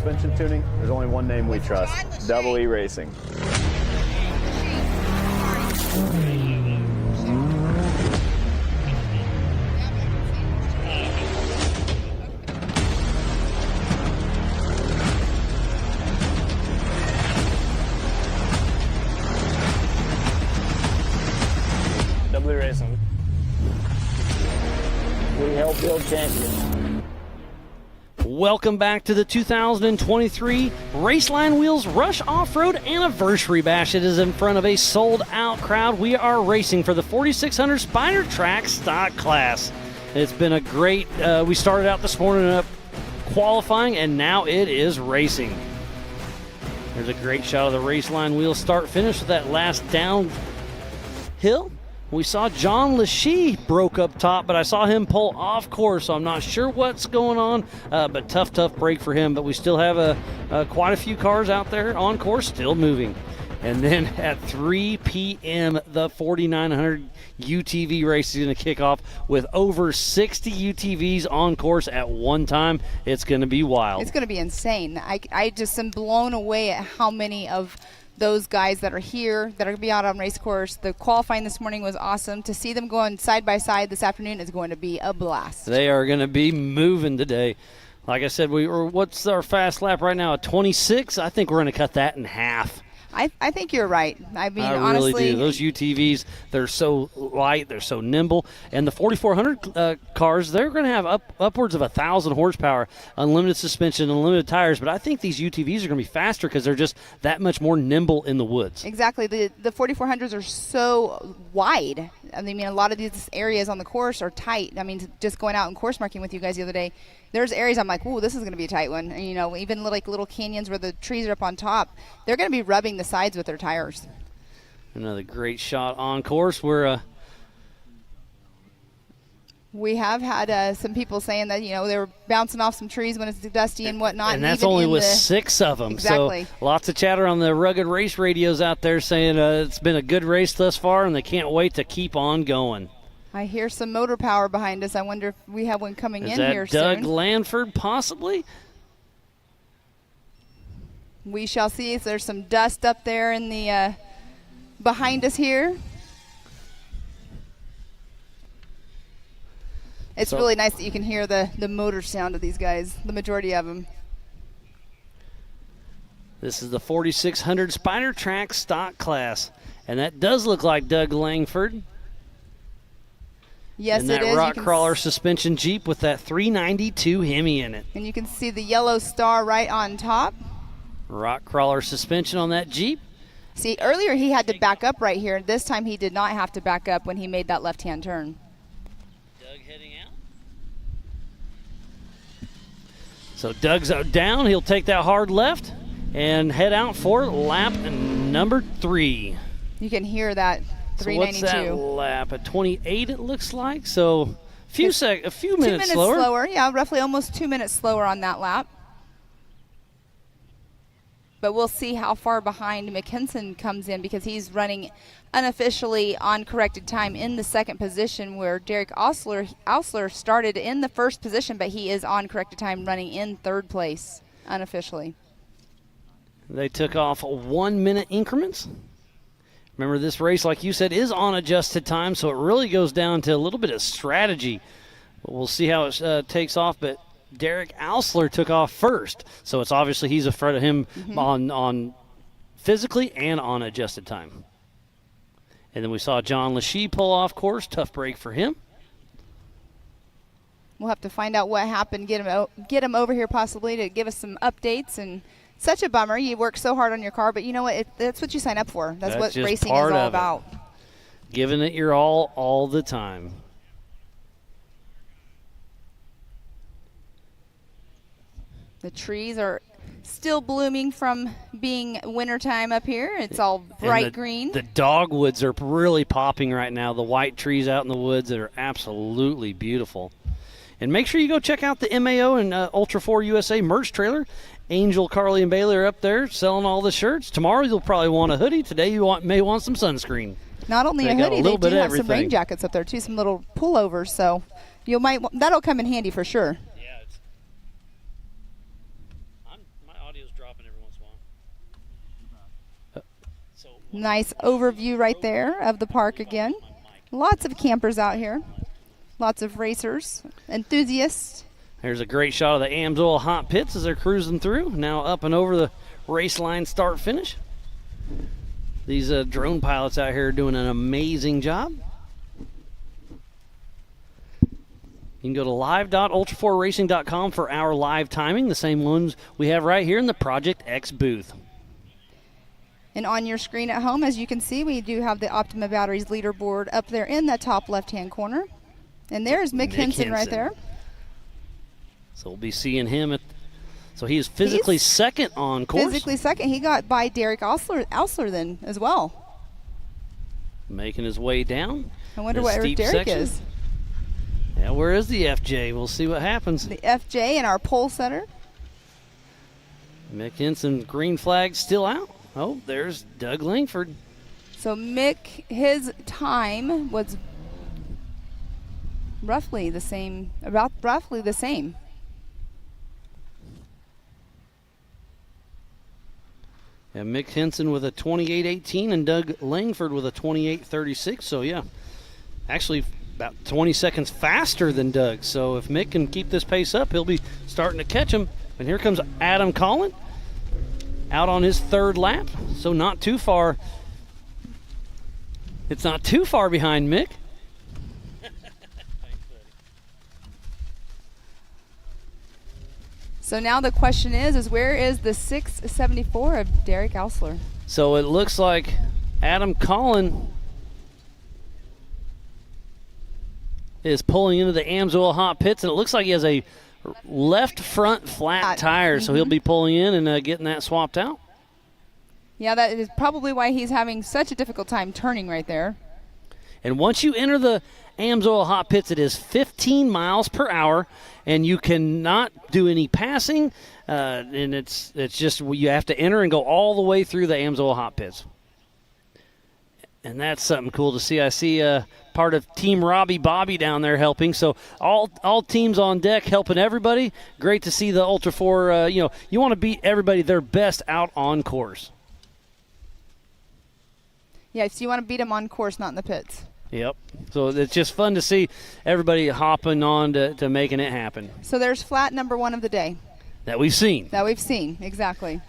suspension tuning, there's only one name we trust, Double E Racing. Double E Racing. We help build champions. Welcome back to the 2023 Raceline Wheels Rush Off-Road Anniversary Bash. It is in front of a sold-out crowd. We are racing for the 4600 Spider Track Stock Class. It's been a great, we started out this morning up qualifying, and now it is racing. There's a great shot of the Raceline Wheels start-finish with that last downhill. We saw John Lachey broke up top, but I saw him pull off course, so I'm not sure what's going on, but tough break for him. But we still have quite a few cars out there on course, still moving. And then at 3 p.m., the 4900 UTV race is going to kick off with over 60 UTVs on course at one time. It's going to be wild. It's going to be insane. I just am blown away at how many of those guys that are here that are going to be out on race course. The qualifying this morning was awesome. To see them going side by side this afternoon is going to be a blast. They are going to be moving today. Like I said, what's our fast lap right now? At 26? I think we're going to cut that in half. I think you're right. I mean, I honestly, really do. Those UTVs, they're so light, they're so nimble. And the 4400 cars, they're going to have upwards of 1,000 horsepower, unlimited suspension, unlimited tires. But I think these UTVs are going to be faster because they're just that much more nimble in the woods. Exactly. The 4400s are so wide. I mean, a lot of these areas on the course are tight. I mean, just going out and course marking with you guys the other day, there's areas I'm like, ooh, this is going to be a tight one. And, you know, even like little canyons where the trees are up on top, they're going to be rubbing the sides with their tires. Another great shot on course. We have had some people saying that, you know, they were bouncing off some trees when it's dusty and whatnot. And that's even only in with 6 of them. Exactly. So lots of chatter on the Rugged Race radios out there saying it's been a good race thus far, and they can't wait to keep on going. I hear some motor power behind us. I wonder if we have one coming in here Is that Doug soon. Lanford possibly? We shall see. There's some dust up there in the behind us here. It's really nice that you can hear the motor sound of these guys, the majority of them. This is the 4600 Spider Track Stock Class, and that does look like Doug Langford. Yes, and it is. that rock crawler suspension Jeep with that 392 Hemi in it. And you can see the yellow star right on top. Rock crawler suspension on that Jeep. See, earlier he had to back up right here. This time he did not have to back up when he made that left-hand turn. Doug heading out. So Doug's down. He'll take that hard left and head out for lap number 3. You can hear that 392. So what's that lap? At 28 it looks like. So a few minutes 2 minutes slower. Yeah, roughly almost 2 minutes slower on that lap. But we'll see how far behind McKinson comes in because he's running unofficially on corrected time in the second position, where Derek Ausler started in the first position, but he is on corrected time running in third place unofficially. They took off 1 minute increments. Remember, this race, like you said, is on adjusted time, so it really goes down to a little bit of strategy. But we'll see how it takes off. But Derek Ausler took off first, so it's obviously he's ahead of him on physically and on adjusted time. And then we saw John Lachey pull off course. Tough break for him. We'll have to find out what happened, get him over here possibly to give us some updates. And such a bummer. You work so hard on your car, but you know what? That's what you sign up for. That's what racing is all about. Giving it your all the time. The trees are still blooming from being wintertime up here. It's all bright green. The dogwoods are really popping right now. The white trees out in the woods that are absolutely beautiful. And make sure you go check out the MAO and Ultra 4 USA merch trailer. Angel, Carly, and Bailey are up there selling all the shirts. Tomorrow you'll probably want a hoodie. Today you may want some sunscreen. Not only a hoodie, they do have some rain jackets up there too, some little pullovers. So that'll come in handy for sure. Yeah, Nice overview right there of the park again. Lots of campers out here. Lots of racers, enthusiasts. There's a great shot of the Amsoil hot pits as they're cruising through. Now up and over the race line start finish. These drone pilots out here are doing an amazing job. You can go to live.ultra4racing.com for our live timing, the same ones we have right here in the Project X booth. And on your screen at home, as you can see, we do have the Optima Batteries leaderboard up there in the top left-hand corner. And there's Mick Henson right there. So we'll be seeing him so he is physically second on course. Physically second. He got by Derek Ausler then as well. Making his way down. I wonder the where steep Derek section. is. Yeah, where is the FJ? We'll see what happens. The FJ and our pole setter. Mick Henson, green flag still out. Oh, there's Doug Langford. So Mick, his time was roughly the same, roughly the same. Yeah, Mick Henson with a 28.18 and Doug Langford with a 28.36. So, yeah, actually about 20 seconds faster than Doug. So if Mick can keep this pace up, he'll be starting to catch him. And here comes Adam Collin out on his third lap. So not too far. It's not too far behind Mick. So now the question is where is the 674 of Derek Ausler? So it looks like Adam Collin is pulling into the Amsoil hot pits, and it looks like he has a left front flat tire, so he'll be pulling in and getting that swapped out. Yeah, that is probably why he's having such a difficult time turning right there. And once you enter the Amsoil hot pits, it is 15 miles per hour, and you cannot do any passing, and it's just you have to enter and go all the way through the Amsoil hot pits. And that's something cool to see. I see part of Team Robbie Bobby down there helping. So all teams on deck helping everybody. Great to see the Ultra 4. You want to beat everybody their best out on course. Yeah, so you want to beat them on course, not in the pits. Yep. So it's just fun to see everybody hopping on to making it happen. So there's flat number one of the day. That we've seen. Exactly.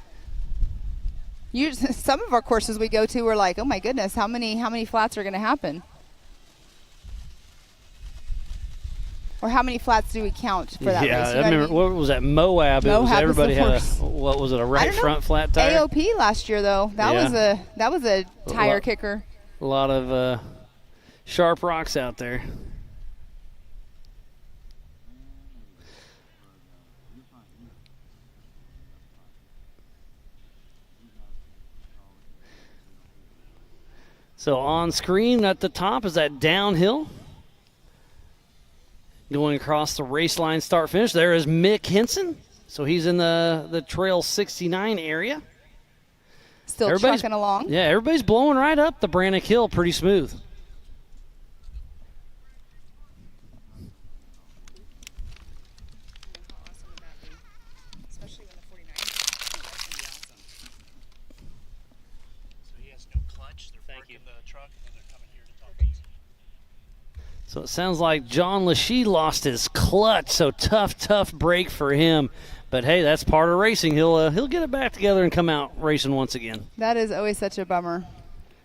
Some of our courses we go to, we're like, oh my goodness, how many flats are going to happen? Or how many flats do we count for that race? Yeah, I remember, what was that, Moab? Everybody had a right front flat tire? AOP last year, though. That was a tire kicker. A lot of sharp rocks out there. So on screen at the top is that downhill. Going across the race line start finish. There is Mick Henson. So he's in the Trail 69 area. Still trucking along. Yeah, everybody's blowing right up the Brannock Hill pretty smooth. So it sounds like John Lachey lost his clutch, so tough break for him. But hey, that's part of racing. He'll get it back together and come out racing once again. That is always such a bummer.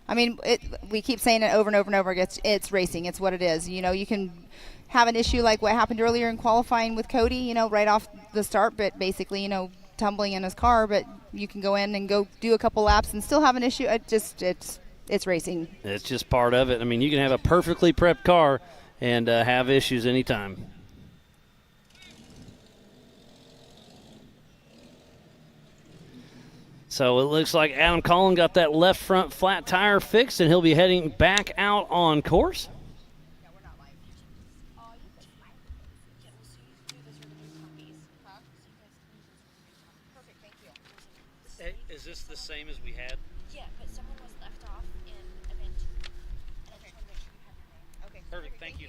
I mean, we keep saying it over and over and over. It's racing. It's what it is. You can have an issue like what happened earlier in qualifying with Cody. Right off the start, but basically, tumbling in his car. But you can go in and go do a couple laps and still have an issue. It's racing. It's just part of it. I mean, you can have a perfectly prepped car and have issues anytime. So it looks like Adam Collin got that left front flat tire fixed, and he'll be heading back out on course. Is this the same as we had? Yeah, but someone was left off in event 2. And I just want to make sure you have your name. Okay. Perfect, thank you.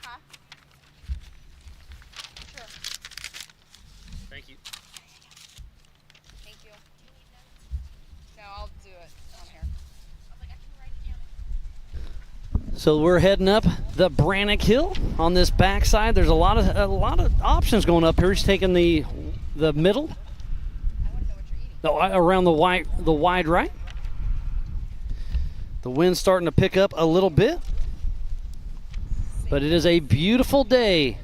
Huh? Sure. Thank you. Thank you. So we're heading up the Brannock Hill on this backside. There's a lot of options going up here. He's taking the middle. Around the wide right. The wind's starting to pick up a little bit. But it is a beautiful day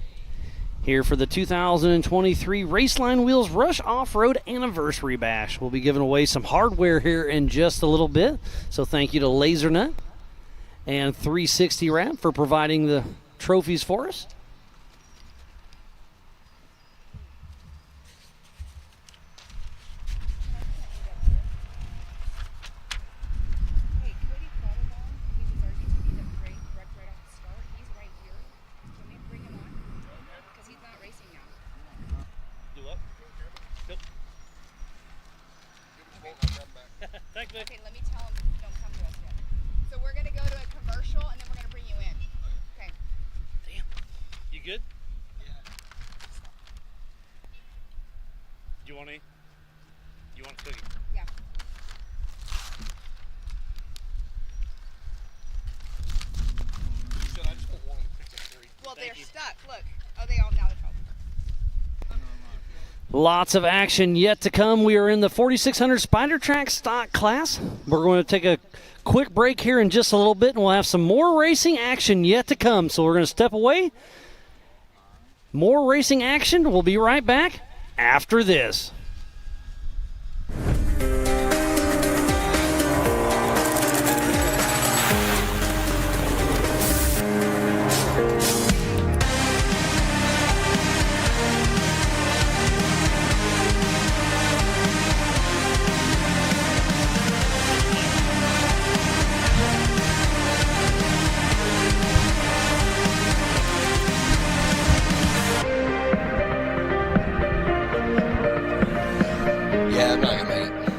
here for the 2023 Raceline Wheels Rush Off-Road Anniversary Bash. We'll be giving away some hardware here in just a little bit. So thank you to Laser Nut and 360 Wrap for providing the trophies for us. Hey, Cody Quattlebaum, he's with RGTV that wrecked right off the start. He's right here. Can we bring him on? Because he's not racing now. Do what? Nope. Okay, let me tell him don't come to us yet. So we're going to go to a commercial and then we're going to bring you in. Okay. Damn. You good? You want any? You want a cookie? Yeah. Well, they're stuck. Look. Oh, they all now they're trouble. Lots of action yet to come. We are in the 4600 Spider Track stock class. We're going to take a quick break here in just a little bit, and we'll have some more racing action yet to come. So we're going to step away. More racing action. We'll be right back after this. Yeah, I'm not gonna make it.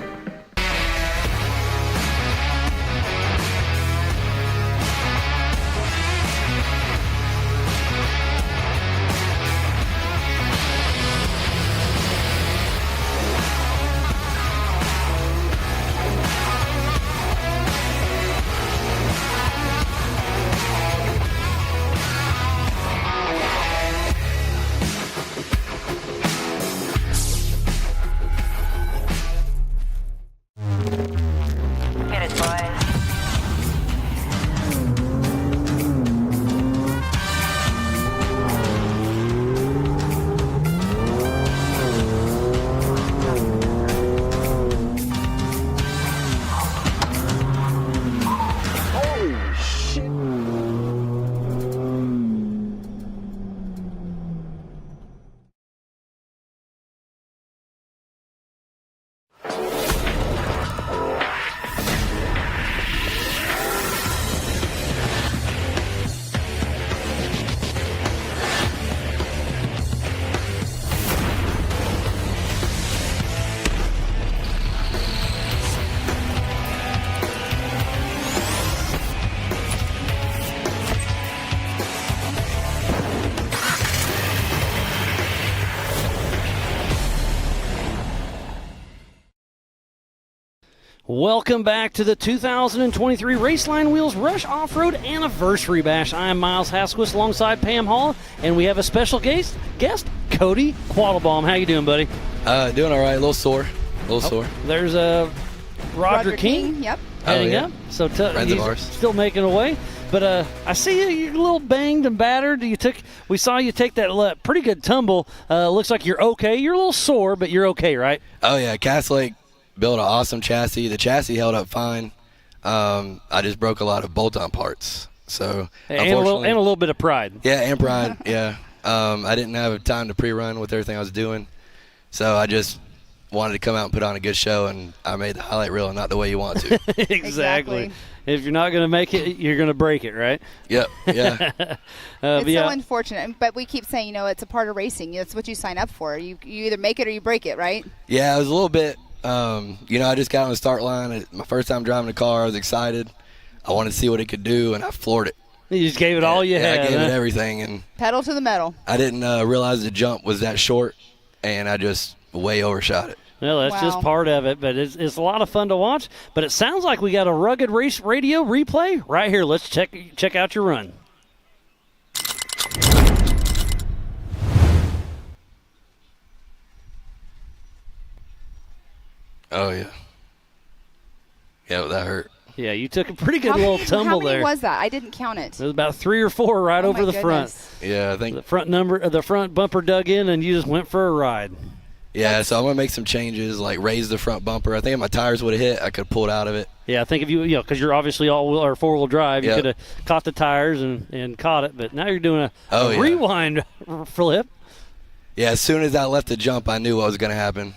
Get it, boys. Holy shit. Welcome back to the 2023 Raceline Wheels Rush Off-Road Anniversary Bash. I am Miles Hasquist alongside Pam Hall, and we have a special guest Cody Quattlebaum. How you doing, buddy? Doing all right. A little sore. There's Roger King Yep. heading yeah. up. So Friends of he's ours. still making away. But I see you're a little banged and battered. We saw you take that pretty good tumble. Looks like you're okay. You're a little sore, but you're okay, right? Oh yeah, Cass Lake built an awesome chassis. The chassis held up fine. I just broke a lot of bolt-on parts. So And a unfortunately, little bit of pride. yeah, and pride. Yeah. I didn't have time to pre-run with everything I was doing, so I just wanted to come out and put on a good show, and I made the highlight reel not the way you want to. Exactly. If you're not going to make it, you're going to break it, right? Yep. Yeah. It's so unfortunate, but we keep saying, it's a part of racing. It's what you sign up for. You either make it or you break it, right? Yeah, it was a little bit. I just got on the start line. My first time driving the car, I was excited. I wanted to see what it could do, and I floored it. You just gave it all you had. I gave huh? it everything, and Pedal to the metal. I didn't realize the jump was that short, and I just way overshot it. Well, that's just part of it, but it's a lot of fun to watch. But it sounds like we got a Rugged Race Radio replay right here. Let's check out your run. Oh, yeah. Yeah, that hurt. Yeah, you took a pretty good little tumble there. How many was that? I didn't count it. It was about 3 or 4 right over the front. Yeah, I think The front bumper dug in, and you just went for a ride. Yeah, so I'm gonna make some changes, like raise the front bumper. I think if my tires would have hit, I could have pulled out of it. Yeah, I think if you because you're obviously all-wheel or four-wheel drive, you could have caught the tires and caught it. But now you're doing a rewind flip. Yeah, as soon as I left the jump, I knew what was gonna happen.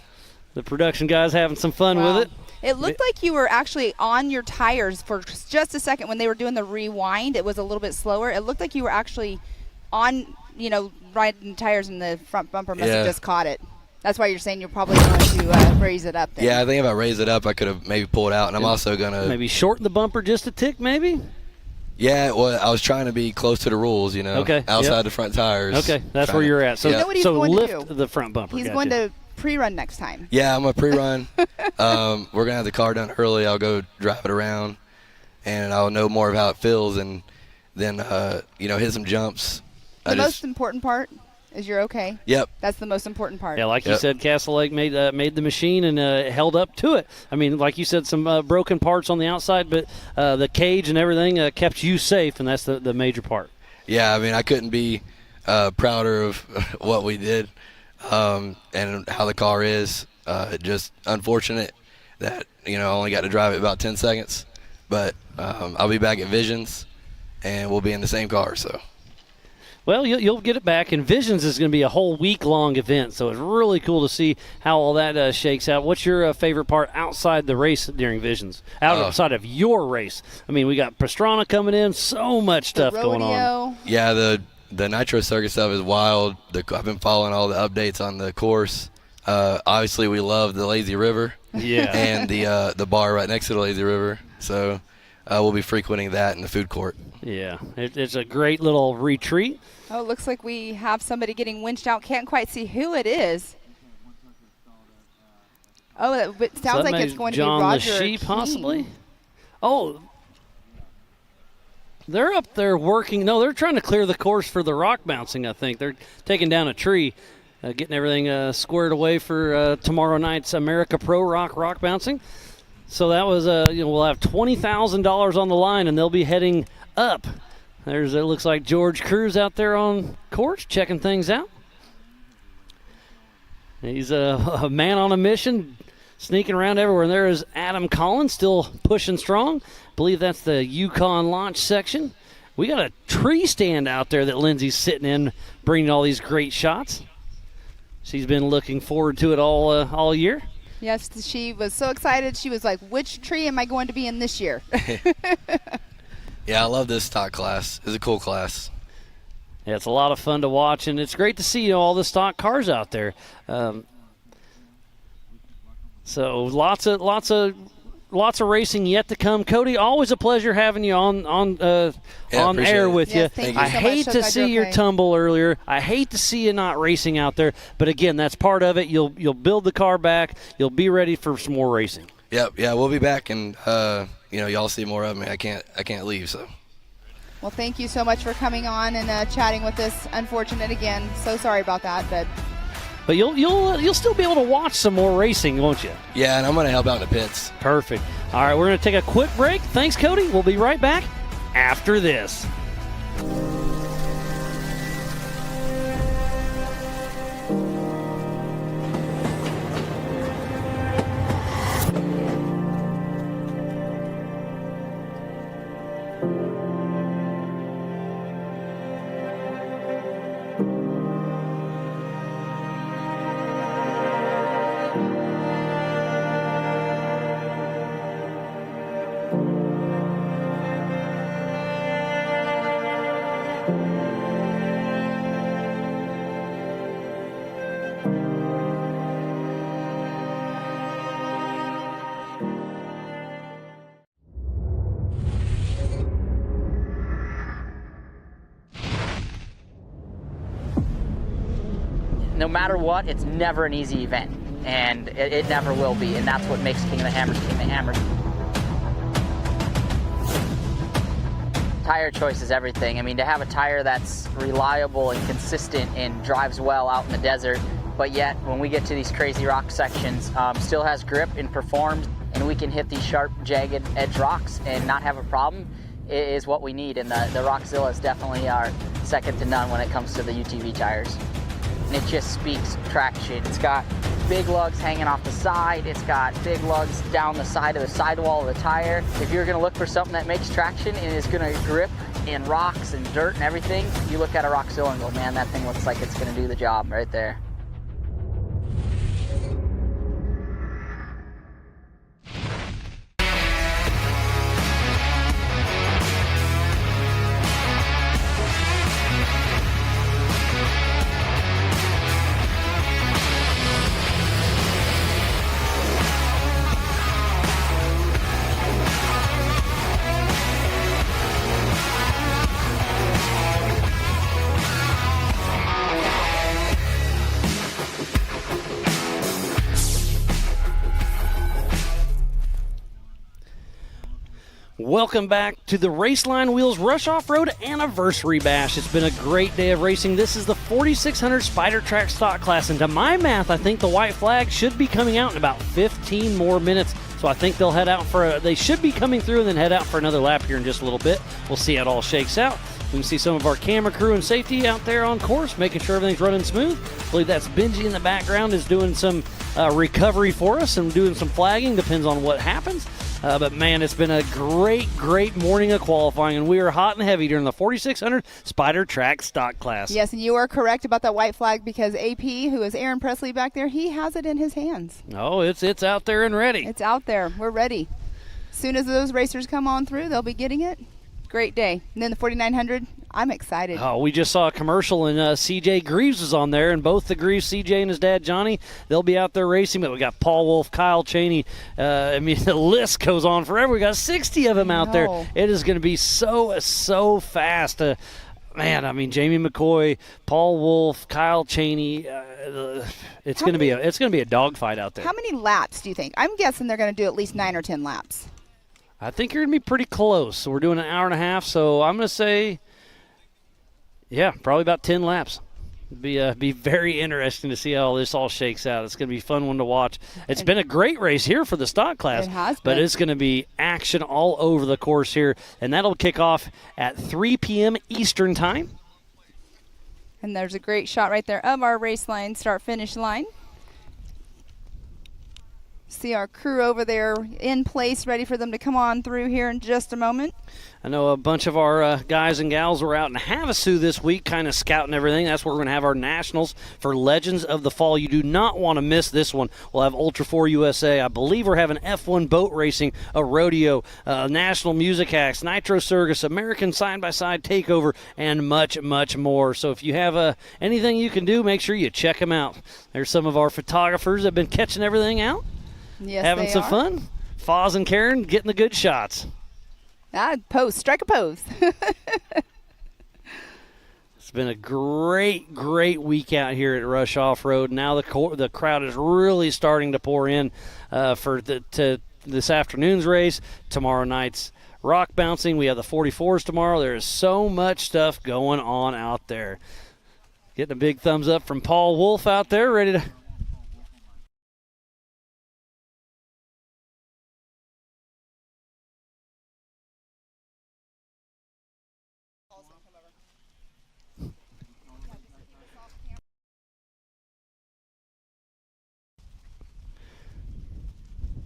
The production guys having some fun with it. It looked like you were actually on your tires for just a second when they were doing the rewind. It was a little bit slower. It looked like you were actually on, riding tires, and the front bumper must have just caught it. That's why you're saying you're probably going to raise it up then. Yeah, I think if I raise it up, I could have maybe pulled out, and I'm also going to maybe shorten the bumper just a tick, maybe? Yeah, well, I was trying to be close to the rules, outside the front tires. Okay, that's where you're at. So, you know what he's going to lift the front bumper. He's going to pre-run next time. Yeah, I'm going to pre-run. We're going to have the car done early. I'll go drive it around, and I'll know more of how it feels, and then, hit some jumps. The most important part is you're okay. Yep. That's the most important part. Yeah, like you said, Castle Lake made the machine and held up to it. I mean, like you said, some broken parts on the outside, but the cage and everything kept you safe, and that's the major part. Yeah, I mean, I couldn't be prouder of what we did and how the car is. Just unfortunate that, I only got to drive it about 10 seconds. But I'll be back at Visions, and we'll be in the same car, so. Well, you'll get it back, and Visions is going to be a whole week-long event, so it's really cool to see how all that shakes out. What's your favorite part outside the race during Visions, outside of your race? I mean, we got Pastrana coming in, so much stuff going on. Yeah, the Nitro Circuit stuff is wild. I've been following all the updates on the course. Obviously, we love the Lazy River and the bar right next to the Lazy River, so we'll be frequenting that in the food court. Yeah, it's a great little retreat. Oh, it looks like we have somebody getting winched out. Can't quite see who it is. Oh, it sounds like it's going to be Roger King, possibly. Oh, they're up there working. No, they're trying to clear the course for the rock bouncing, I think. They're taking down a tree, getting everything squared away for tomorrow night's America Pro rock bouncing. So that was, we'll have $20,000 on the line, and they'll be heading up. It looks like George Cruz out there on course checking things out. He's a man on a mission, sneaking around everywhere. And there is Adam Collins still pushing strong. I believe that's the Yukon launch section. We got a tree stand out there that Lindsay's sitting in, bringing all these great shots. She's been looking forward to it all year. Yes, she was so excited. She was like, which tree am I going to be in this year? Yeah, I love this stock class. It's a cool class. Yeah, it's a lot of fun to watch, and it's great to see all the stock cars out there. So lots of racing yet to come. Cody, always a pleasure having you on air with you. Thank I you so hate much. to see your tumble earlier. I hate to see you not racing out there. But again, that's part of it. You'll build the car back. You'll be ready for some more racing. Yep. Yeah, we'll be back, and y'all see more of me. I can't leave. So. Well, thank you so much for coming on and chatting with us. Unfortunate again. So sorry about that, but you'll still be able to watch some more racing, won't you? Yeah, and I'm going to help out in the pits. Perfect. All right, we're going to take a quick break. Thanks, Cody. We'll be right back after this. No matter what, it's never an easy event. and it never will be, and that's what makes King of the Hammers King of the Hammers. Tire choice is everything. I mean, to have a tire that's reliable and consistent and drives well out in the desert, but yet when we get to these crazy rock sections, still has grip and performs, and we can hit these sharp, jagged edge rocks and not have a problem, is what we need. And the Rockzillas definitely are second to none when it comes to the UTV tires. And it just speaks traction. It's got big lugs hanging off the side. It's got big lugs down the side of the sidewall of the tire. If you're gonna look for something that makes traction and is gonna grip in rocks and dirt and everything, you look at a Rockzilla and go, man, that thing looks like it's gonna do the job right there. Welcome back to the Raceline Wheels Rush Off-Road Anniversary Bash. It's been a great day of racing. This is the 4600 Spider Track stock class, and to my math, I think the white flag should be coming out in about 15 more minutes. So I think they'll head out they should be coming through and then head out for another lap here in just a little bit. We'll see how it all shakes out. We can see some of our camera crew and safety out there on course, making sure everything's running smooth. I believe that's Benji in the background is doing some recovery for us and doing some flagging. Depends on what happens. But, man, it's been a great morning of qualifying, and we are hot and heavy during the 4600 Spider Track stock class. Yes, and you are correct about that white flag because AP, who is Aaron Presley back there, he has it in his hands. Oh, it's out there and ready. It's out there. We're ready. As soon as those racers come on through, they'll be getting it. Great day. And then the 4900, I'm excited. Oh, we just saw a commercial, and CJ Greaves was on there, and both the Greaves, CJ and his dad Johnny, they'll be out there racing. But we got Paul Wolf, Kyle Cheney. I mean, the list goes on forever. We got 60 of them out there. It is going to be so fast. Man, I mean, Jamie McCoy, Paul Wolf, Kyle Cheney. It's going to be a dogfight out there. How many laps do you think? I'm guessing they're going to do at least 9 or 10 laps. I think you're going to be pretty close. So we're doing an hour and a half, so I'm going to say, yeah, probably about 10 laps. Be very interesting to see how this all shakes out. It's going to be a fun one to watch. It's been a great race here for the stock class. It has been. But it's going to be action all over the course here, and that'll kick off at 3 p.m. Eastern time. And there's a great shot right there of our race line, start-finish line. See our crew over there in place, ready for them to come on through here in just a moment. I know a bunch of our guys and gals were out in Havasu this week kind of scouting everything. That's where we're going to have our nationals for Legends of the Fall. You do not want to miss this one. We'll have Ultra 4 USA. I believe we're having F1 boat racing, a rodeo, national music acts, Nitro Circus, American side-by-side takeover, and much more. So if you have anything you can do, make sure you check them out. There's some of our photographers that have been catching everything out. Yes, having some fun. Foz and Karen getting the good shots. Strike a pose. It's been a great week out here at Rush Off-Road. Now the crowd is really starting to pour in for this afternoon's race. Tomorrow night's rock bouncing. We have the 44s tomorrow. There is so much stuff going on out there. Getting a big thumbs up from Paul Wolf out there, ready to...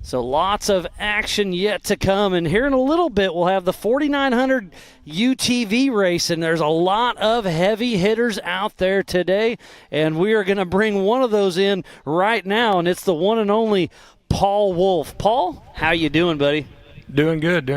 So lots of action yet to come, and here in a little bit we'll have the 4900 UTV race, and there's a lot of heavy hitters out there today, and we are going to bring one of those in right now, and it's the one and only Paul Wolf. Paul, how you doing, buddy? Doing good.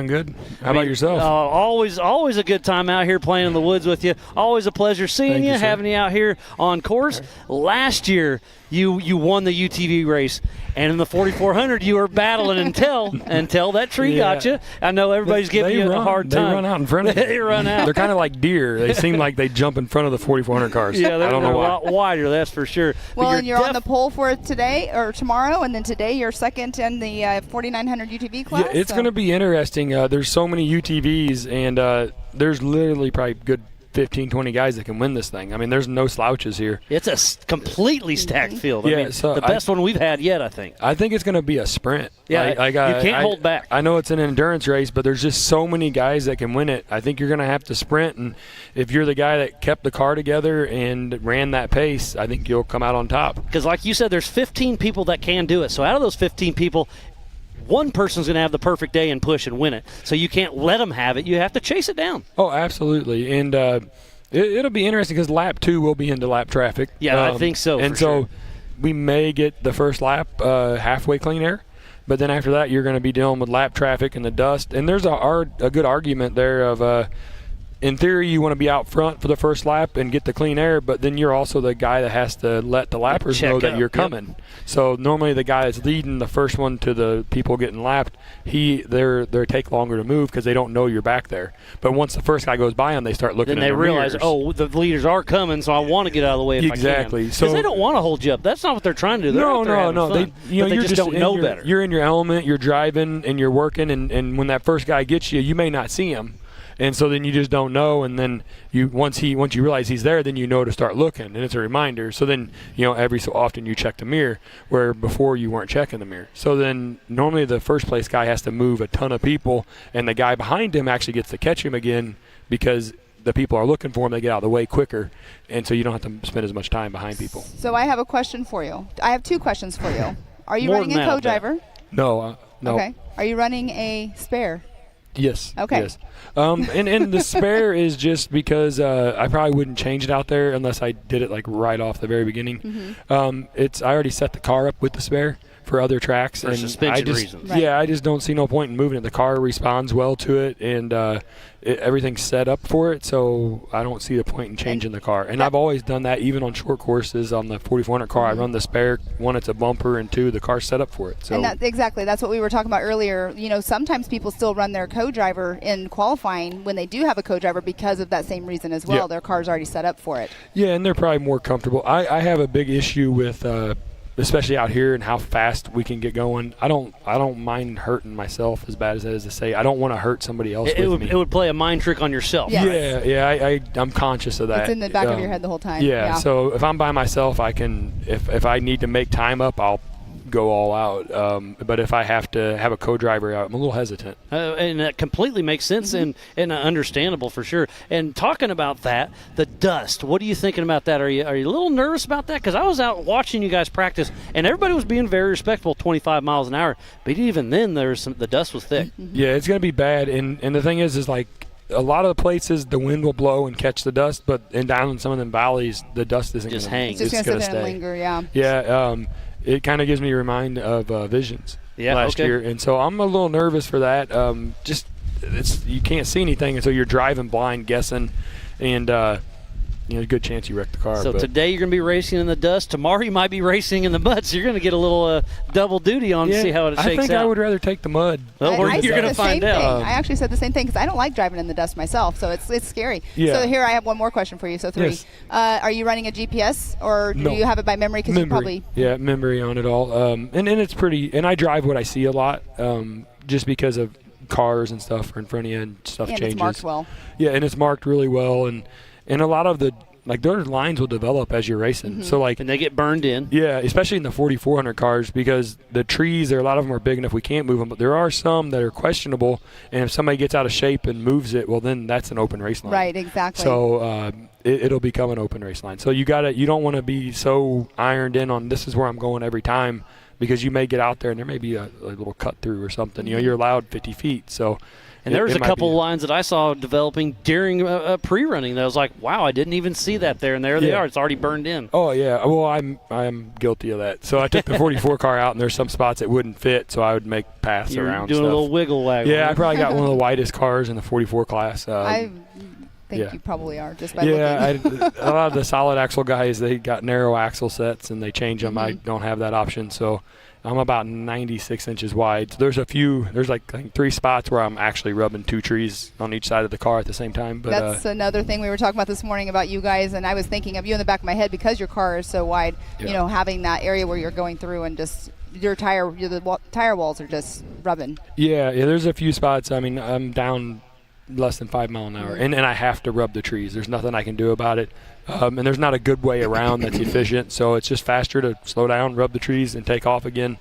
How about yourself? Always a good time out here playing in the woods with you. Always a pleasure seeing you, having you out here on course. Last year, you won the UTV race, and in the 4400 you were battling until that tree got you. I know everybody's giving you a hard time. They run out in front of you. They run out. They're kind of like deer. They seem like they jump in front of the 4400 cars. Yeah, I don't know they're a why. lot wider, that's for sure. Well, But and you're on the pole for today or tomorrow, and then today you're second in the 4900 UTV class. Yeah, it's going to be interesting. There's so many UTVs, and there's literally probably good 15, 20 guys that can win this thing. I mean, there's no slouches here. It's a completely stacked field. Yeah, I mean, so the best one we've had yet, I think. I think it's going to be a sprint. Yeah, you can't hold back. I know it's an endurance race, but there's just so many guys that can win it. I think you're going to have to sprint, and if you're the guy that kept the car together and ran that pace, I think you'll come out on top. Because like you said, there's 15 people that can do it. So out of those 15 people, one person's going to have the perfect day and push and win it. So you can't let them have it. You have to chase it down. Oh, absolutely. And it'll be interesting because lap 2 will be into lap traffic. Yeah, I think so. And for so sure. we may get the first lap halfway clean air. But then after that, you're going to be dealing with lap traffic and the dust. And there's a good argument there of in theory, you want to be out front for the first lap and get the clean air, but then you're also the guy that has to let the lappers Check know that up. you're coming. Yep. So normally the guy that's leading the first one to the people getting lapped, they take longer to move because they don't know you're back there. But once the first guy goes by them, they start looking Then in they their realize, mirrors. oh, the leaders are coming, so I want to get out of the way if Exactly. I can. So- Because they don't want to hold you up. That's not what they're trying to do. They're out there having fun. They But just don't know better. You're in your element. You're driving and you're working, and when that first guy gets you, you may not see him. And so then you just don't know, and then once you realize he's there, then you know to start looking, and it's a reminder. So then every so often you check the mirror, where before you weren't checking the mirror. So then normally the first place guy has to move a ton of people, and the guy behind him actually gets to catch him again because the people are looking for him. They get out of the way quicker, and so you don't have to spend as much time behind people. So I have a question for you. I have 2 questions for you. Are you More running than a that, I bet. co-driver? No. Okay. Are you running a spare? Yes. Okay. Yes. And the spare is just because I probably wouldn't change it out there unless I did it like right off the very beginning. Mm-hmm. I already set the car up with the spare for other tracks, For and suspension reasons. Right. Yeah, I just don't see no point in moving it. The car responds well to it, and everything's set up for it, so I don't see the point in changing the car. And I've always done that, even on short courses. On the 4400 car, I run the spare. 1, it's a bumper, and 2, the car's set up for it. So And that's what we were talking about earlier. Sometimes people still run their co-driver in qualifying when they do have a co-driver because of that same reason as well. Yeah. Their car's already set up for it. yeah, and they're probably more comfortable. I have a big issue with. Especially out here and how fast we can get going. I don't mind hurting myself as bad as that is to say. I don't want to hurt somebody else It with me. would play a mind trick on yourself. Yeah. Yeah. I'm conscious of that. It's in the back of your head the whole time. Yeah. So if I'm by myself, I can. If I need to make time up, I'll go all out. But if I have to have a co-driver out, I'm a little hesitant. And that completely makes sense and understandable for sure. And talking about that, the dust, what are you thinking about that? Are you a little nervous about that? Because I was out watching you guys practice, and everybody was being very respectful, 25 miles an hour. But even then, the dust was thick. Yeah, it's going to be bad. And the thing is like, a lot of the places the wind will blow and catch the dust, but down in some of them valleys, the dust isn't Just gonna, hang. It's just going to sit there and linger, yeah. Yeah, it kind of gives me a remind of Visions last okay. year, and so I'm a little nervous for that. You can't see anything, and so you're driving blind, guessing, and a good chance you wreck the car. So but today you're going to be racing in the dust. Tomorrow you might be racing in the mud. So you're going to get a little double duty on to see how it shakes out. I think I would rather take the mud. Well, I you're said going the to find same out. thing. I actually said the same thing because I don't like driving in the dust myself, so it's scary. Yeah. So here I have one more question for you. So 3. Yes. Are you running a GPS or do No. you have it by memory? Because you probably memory on it all. And it's pretty. And I drive what I see a lot, just because of cars and stuff are in front of you and stuff changes. it's marked well. Yeah, and it's marked really well, and a lot of the those lines will develop as you're racing. Mm-hmm. So And they get burned in. yeah, especially in the 4400 cars, because the trees, a lot of them are big enough we can't move them, but there are some that are questionable, and if somebody gets out of shape and moves it, well, then that's an open race line. Right, exactly. So it'll become an open race line. So you don't want to be so ironed in on this is where I'm going every time, because you may get out there and there may be a little cut through or something. Mm-hmm. You're allowed 50 feet, so. And there was it a might couple be- lines that I saw developing during pre-running that I was like, wow, I didn't even see that there. And there they Yeah. are. It's already burned in. Oh yeah, well I'm guilty of that. So I took the 44 car out, and there's some spots that wouldn't fit, so I would make paths You're around doing stuff. a little wiggle waggle. Yeah, I probably got one of the widest cars in the 44 class. think Yeah. you probably are just by looking. Yeah, a lot of the solid axle guys, they got narrow axle sets and they change them. I don't have that option, so I'm about 96 inches wide. So there's like 3 spots where I'm actually rubbing 2 trees on each side of the car at the same time. But That's another thing we were talking about this morning about you guys, and I was thinking of you in the back of my head because your car is so wide. Yeah. You know, having that area where you're going through and just the tire walls are just rubbing. yeah, there's a few spots. I mean, I'm down less than 5 mile an hour, and I have to rub the trees. There's nothing I can do about it. And there's not a good way around that's efficient, so it's just faster to slow down, rub the trees, and take off again.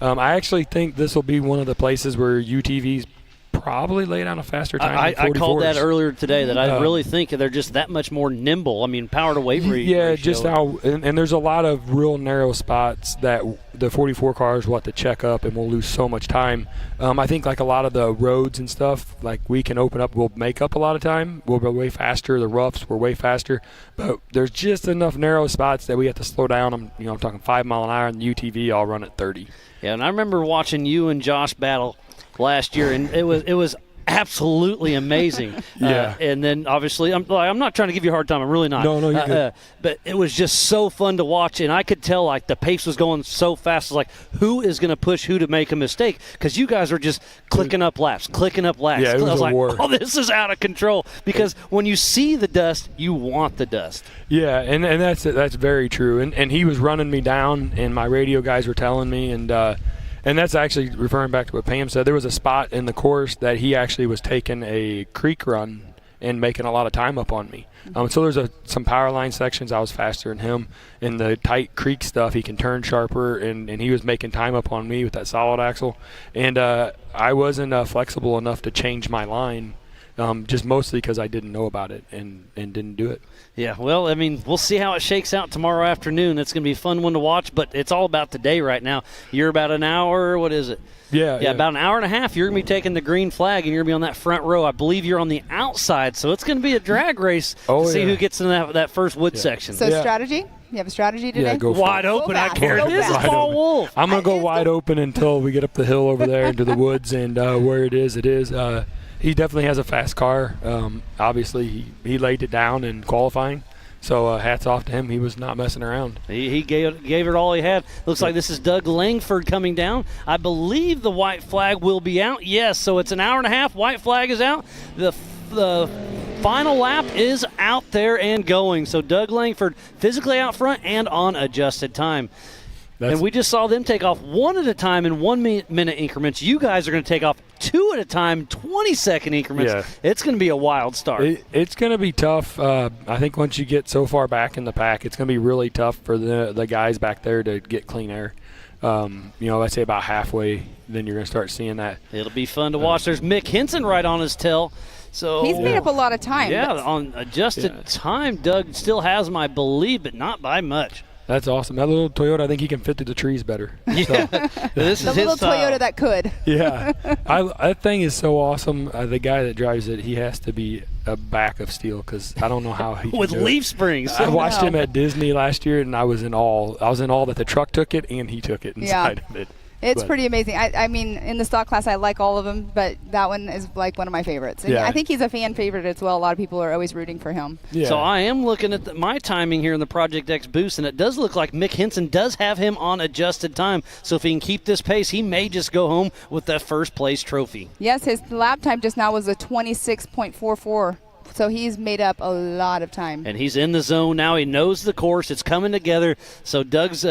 I actually think this will be one of the places where UTVs probably lay down a faster time I than 44s. called that earlier today, that I really think they're just that much more nimble. I mean, power to weight Yeah, ratio. just how, and there's a lot of real narrow spots that the 44 cars will have to check up, and we'll lose so much time. I think like a lot of the roads and stuff, like we can open up, we'll make up a lot of time. We'll go way faster. The roughs were way faster, but there's just enough narrow spots that we have to slow down. I'm talking 5 mile an hour, and the UTV I'll run at 30. Yeah, and I remember watching you and Josh battle last year, and it was absolutely amazing. Yeah. And then obviously, I'm not trying to give you a hard time. I'm really not. No, you're good. But it was just so fun to watch, and I could tell like the pace was going so fast. It's like who is going to push who to make a mistake? Because you guys were just clicking up laps. Yeah, it was I was a like, war. oh, this is out of control. Because when you see the dust, you want the dust. Yeah, and that's very true. And he was running me down, and my radio guys were telling me, and that's actually referring back to what Pam said. There was a spot in the course that he actually was taking a creek run and making a lot of time up on me. So there's some power line sections I was faster than him. In the tight creek stuff, he can turn sharper, and he was making time up on me with that solid axle. And I wasn't flexible enough to change my line, just mostly because I didn't know about it and didn't do it. Yeah, well, I mean, we'll see how it shakes out tomorrow afternoon. It's going to be a fun one to watch, but it's all about today right now. You're about an hour, what is it? Yeah, about an hour and a half. You're going to be taking the green flag, and you're going to be on that front row. I believe you're on the outside, so it's going to be a drag race to see who gets in that first wood section. So strategy? You have a strategy today? Yeah, go for Wide it. open, I fast, care. go This is fast. Paul Wolf. I'm going to go wide open until we get up the hill over there into the woods, and where it is. He definitely has a fast car. Obviously, he laid it down in qualifying. So hats off to him. He was not messing around. He gave it all he had. Looks like this is Doug Langford coming down. I believe the white flag will be out. Yes, so it's an hour and a half. White flag is out. The final lap is out there and going. So Doug Langford physically out front and on adjusted time. And we just saw them take off one at a time in 1 minute increments. You guys are going to take off 2 at a time, 20-second increments. Yeah. It's going to be a wild start. It's going to be tough. I think once you get so far back in the pack, it's going to be really tough for the guys back there to get clean air. Let's say about halfway, then you're going to start seeing that. It'll be fun to watch. There's Mick Henson right on his tail. So He's made up a lot of time. Yeah, on adjusted time, Doug still has him, I believe, but not by much. That's awesome. That little Toyota, I think he can fit through the trees better. Yeah, this The is little his style. Toyota that could. Yeah, that thing is so awesome. The guy that drives it, he has to be a back of steel because I don't know how he with can do leaf it. springs. I watched him at Disney last year, and I was in awe. I was in awe that the truck took it and he took it inside of it. It's pretty amazing. I mean, in the stock class, I like all of them, but that one is like one of my favorites. And Yeah. I think he's a fan favorite as well. A lot of people are always rooting for him. Yeah. So I am looking at my timing here in the Project X boost, and it does look like Mick Henson does have him on adjusted time. So if he can keep this pace, he may just go home with that first place trophy. Yes, his lap time just now was a 26.44. So he's made up a lot of time. And he's in the zone now. He knows the course. It's coming together. So Doug's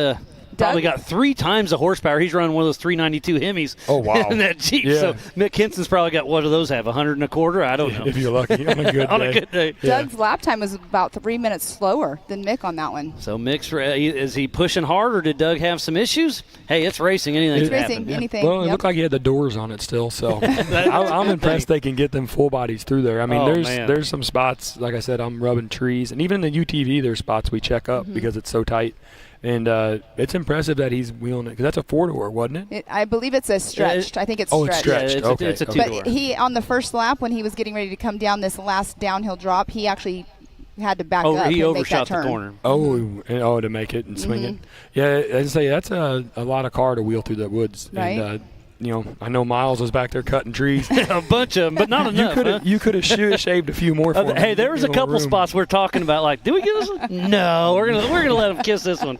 probably got 3 times the horsepower. He's running one of those 392 Hemis. Oh, wow. in that Jeep. Yeah. So Mick Henson's probably got, what do those have, 100 1/4? I don't know. If you're lucky on a good on day. a good day. Yeah. Doug's lap time was about 3 minutes slower than Mick on that one. So Mick's, is he pushing hard, or did Doug have some issues? Hey, it's racing. Anything It's can racing, happen. anything. Well, it Yep. looked like he had the doors on it still, so I'm impressed they can get them full bodies through there. I mean, Oh, man. there's some spots, like I said, I'm rubbing trees, and even in the UTV, there's spots we check up because it's so tight. And it's impressive that he's wheeling it, because that's a 4-door, wasn't it? I believe it's a stretched. I think it's Oh, it's stretched. stretched. Yeah, Okay, it's a okay. two-door. But he, on the first lap, when he was getting ready to come down this last downhill drop, he actually had to back up He and make that overshot the turn. corner. To make it and swing it. Yeah, as I say, that's a lot of car to wheel through the woods. Right. And I know Miles was back there cutting trees. A bunch of them, but not enough. You could have shaved a few more for Hey, me. there was a couple spots we're talking about. Like, did we get this one? No, we're gonna let him kiss this one.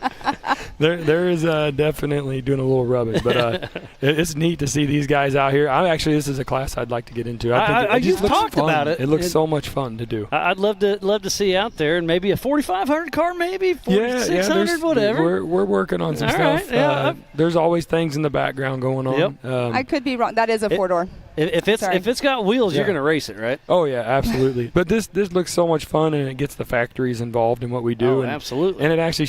There is definitely doing a little rubbing, but it's neat to see these guys out here. This is a class I'd like to get into. I think it just you've looks talked fun. about it. It looks so much fun to do. I'd love to see out there, and maybe a 4,500 car, maybe 4,600, whatever. We're working on some All stuff. right, yeah. There's always things in the background going on. Yep. I could be wrong. That is a 4-door. If it's got wheels, you're gonna race it, right? Oh yeah, absolutely. But this looks so much fun, and it gets the factories involved in what we do. Oh, absolutely. And it actually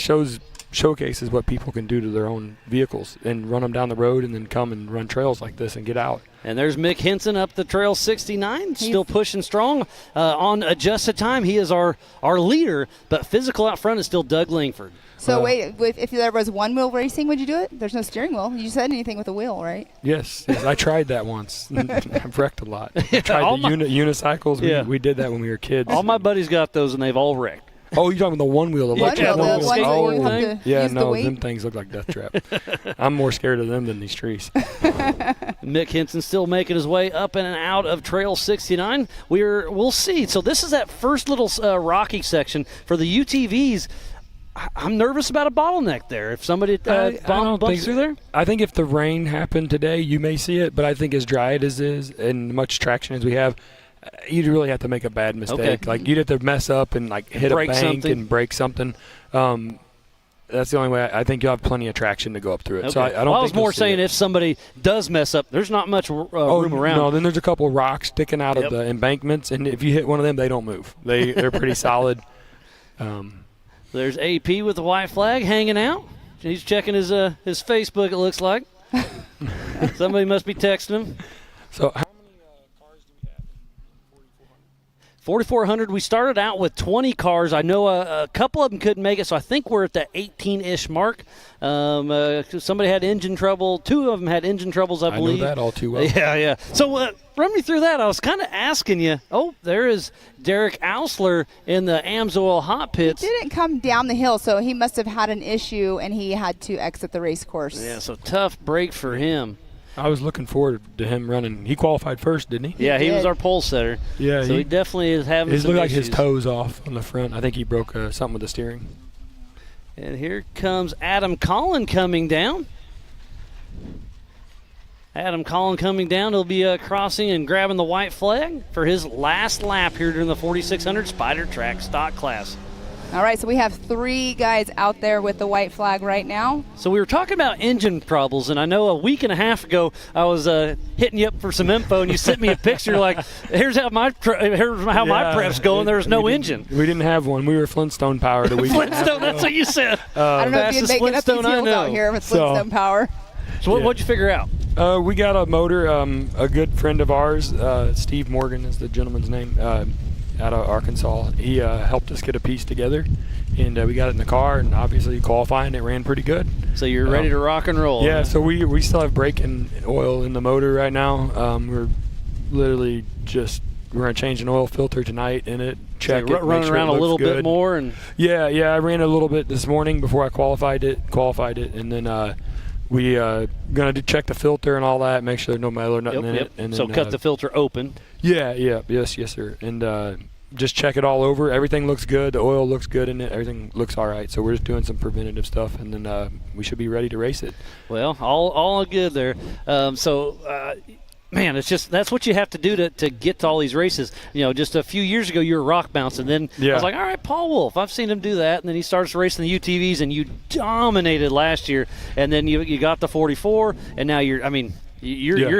showcases what people can do to their own vehicles and run them down the road, and then come and run trails like this and get out. And there's Mick Henson up the Trail 69, still pushing strong on adjusted time. He is our leader, but physical out front is still Doug Langford. So wait, if there was one wheel racing, would you do it? There's no steering wheel. You said anything with a wheel, right? Yes, I tried that once. I've wrecked a lot. I tried unicycles. Yeah. We did that when we were kids. All my buddies got those, and they've all wrecked. Oh, you're talking about the one wheel, the electric One wheel, one the ones that you have to yeah, use the no, weight. them things look like death trap. I'm more scared of them than these trees. Mick Henson still making his way up and out of Trail 69. We'll see. So this is that first little rocky section for the UTVs. I'm nervous about a bottleneck there. If somebody bumps through there, I think if the rain happened today, you may see it. But I think as dry as it is and much traction as we have, you'd really have to make a bad mistake. Okay. Like you'd have to mess up and hit break a bank something. and break something. That's the only way. I think you'll have plenty of traction to go up through it. okay. So I don't. I was think you'll more see saying it. if somebody does mess up, there's not much room around. No, then there's a couple rocks sticking out of the embankments, and if you hit one of them, they don't move. They're pretty solid. There's AP with the white flag hanging out. He's checking his Facebook, it looks like. Somebody must be texting him. So how many cars do we have in 4,400? 4,400. We started out with 20 cars. I know a couple of them couldn't make it, so I think we're at the 18-ish mark. Somebody had engine trouble. Two of them had engine troubles, I believe. I know that all too well. Yeah. So run me through that. I was kind of asking you. Oh, there is Derek Ausler in the AMSOIL hot pits. He didn't come down the hill, so he must have had an issue, and he had to exit the race course. Yeah, so tough break for him. I was looking forward to him running. He qualified first, didn't he? Yeah, he was did. our pole setter. Yeah, so he definitely is having His some looked like issues. his toes off on the front. I think he broke something with the steering. And here comes Adam Collin coming down. Adam Collin coming down. He'll be crossing and grabbing the white flag for his last lap here during the 4,600 Spider Track stock class. All right, so we have 3 guys out there with the white flag right now. So we were talking about engine troubles, and I know a week and a half ago I was hitting you up for some info, and you sent me a picture like, here's how my prep's going. There's no engine. We didn't have one. We were Flintstone powered a week. Flintstone, that's what you said. I don't know if you're fastest making up these Flintstone I heels know. out here with Flintstone power. So what'd you figure out? We got a motor. A good friend of ours, Steve Morgan is the gentleman's name, out of Arkansas. He helped us get a piece together, and we got it in the car, and obviously qualifying, it ran pretty good. So you're ready to rock and roll. Yeah, huh? so we still have braking oil in the motor right now. We're literally we're going to change an oil filter tonight in it, check so it, running make sure around it a little looks good. bit more. And Yeah, I ran a little bit this morning before I qualified it, and then we going to check the filter and all that, make sure there's no metal or nothing in it. And so then, cut the filter open. Yes, sir. And just check it all over. Everything looks good. The oil looks good in it. Everything looks all right. So we're just doing some preventative stuff, and then we should be ready to race it. Well, all good there. Man, it's just that's what you have to do to get to all these races. You know, just a few years ago you were rock bouncing. Then I was like, all right, Paul Wolf, I've seen him do that. And then he starts racing the UTVs, and you dominated last year. And then you got the 44, and now you're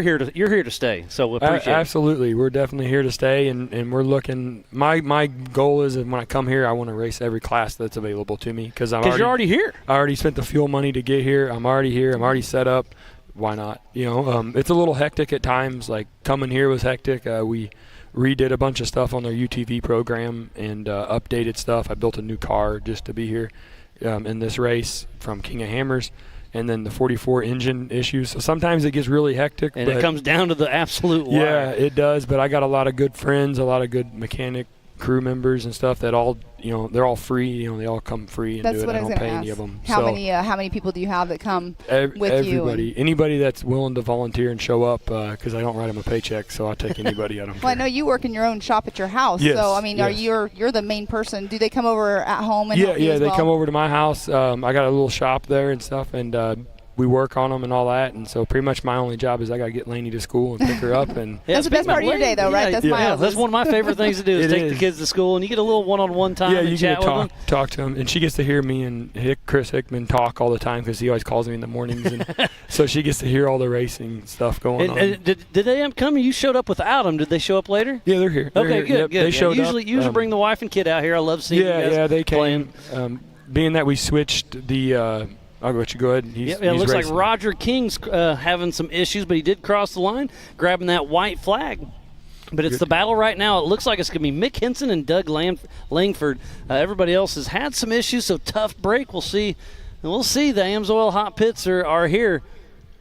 here to stay. So we appreciate it. Absolutely, we're definitely here to stay, and we're looking. My goal is that when I come here, I want to race every class that's available to me because you're already here. I already spent the fuel money to get here. I'm already here. I'm already set up. Why not? It's a little hectic at times. Like coming here was hectic. We redid a bunch of stuff on their UTV program and updated stuff. I built a new car just to be here in this race from King of Hammers. And then the 44 engine issues. So sometimes it gets really hectic. And it comes down to the absolute wire. Yeah, it does. But I got a lot of good friends, a lot of good mechanic crew members and stuff that all, they're all free. They all come free and That's do it. what I I was don't going pay to any of ask. them. How many people do you have that come with you? Everybody. Anybody that's willing to volunteer and show up, because I don't write them a paycheck, so I'll take anybody. I don't Well, I care. know you work in your own shop at your house. Yes, So, I mean, yes. you're the main person. Do they come over at home and help you Yeah, as they well? come over to my house. I got a little shop there and stuff, and we work on them and all that. And so pretty much my only job is I got to get Lainey to school and pick her up. And That's the best part of your day, though, right? That's Yeah, that's one of my favorite things to do is It take the is. kids to school, and you get a little one-on-one time yeah, and you chat get to with them. talk to them, and she gets to hear me and Chris Hickman talk all the time because he always calls me in the mornings, and so she gets to hear all the racing stuff going on. And did they come? You showed up without them. Did they show up later? Yeah, they're here. They're Okay, here. good, Yep, good. They showed usually up. bring the wife and kid out here. I love seeing you guys Yeah, they playing. came. Being that we switched the. I'll let you go ahead. He's It looks racing. like Roger King's having some issues, but he did cross the line, grabbing that white flag. But it's the battle right now. It looks like it's going to be Mick Henson and Doug Langford. Everybody else has had some issues, so tough break. We'll see. We'll see. The AMSOIL Hot Pits are here.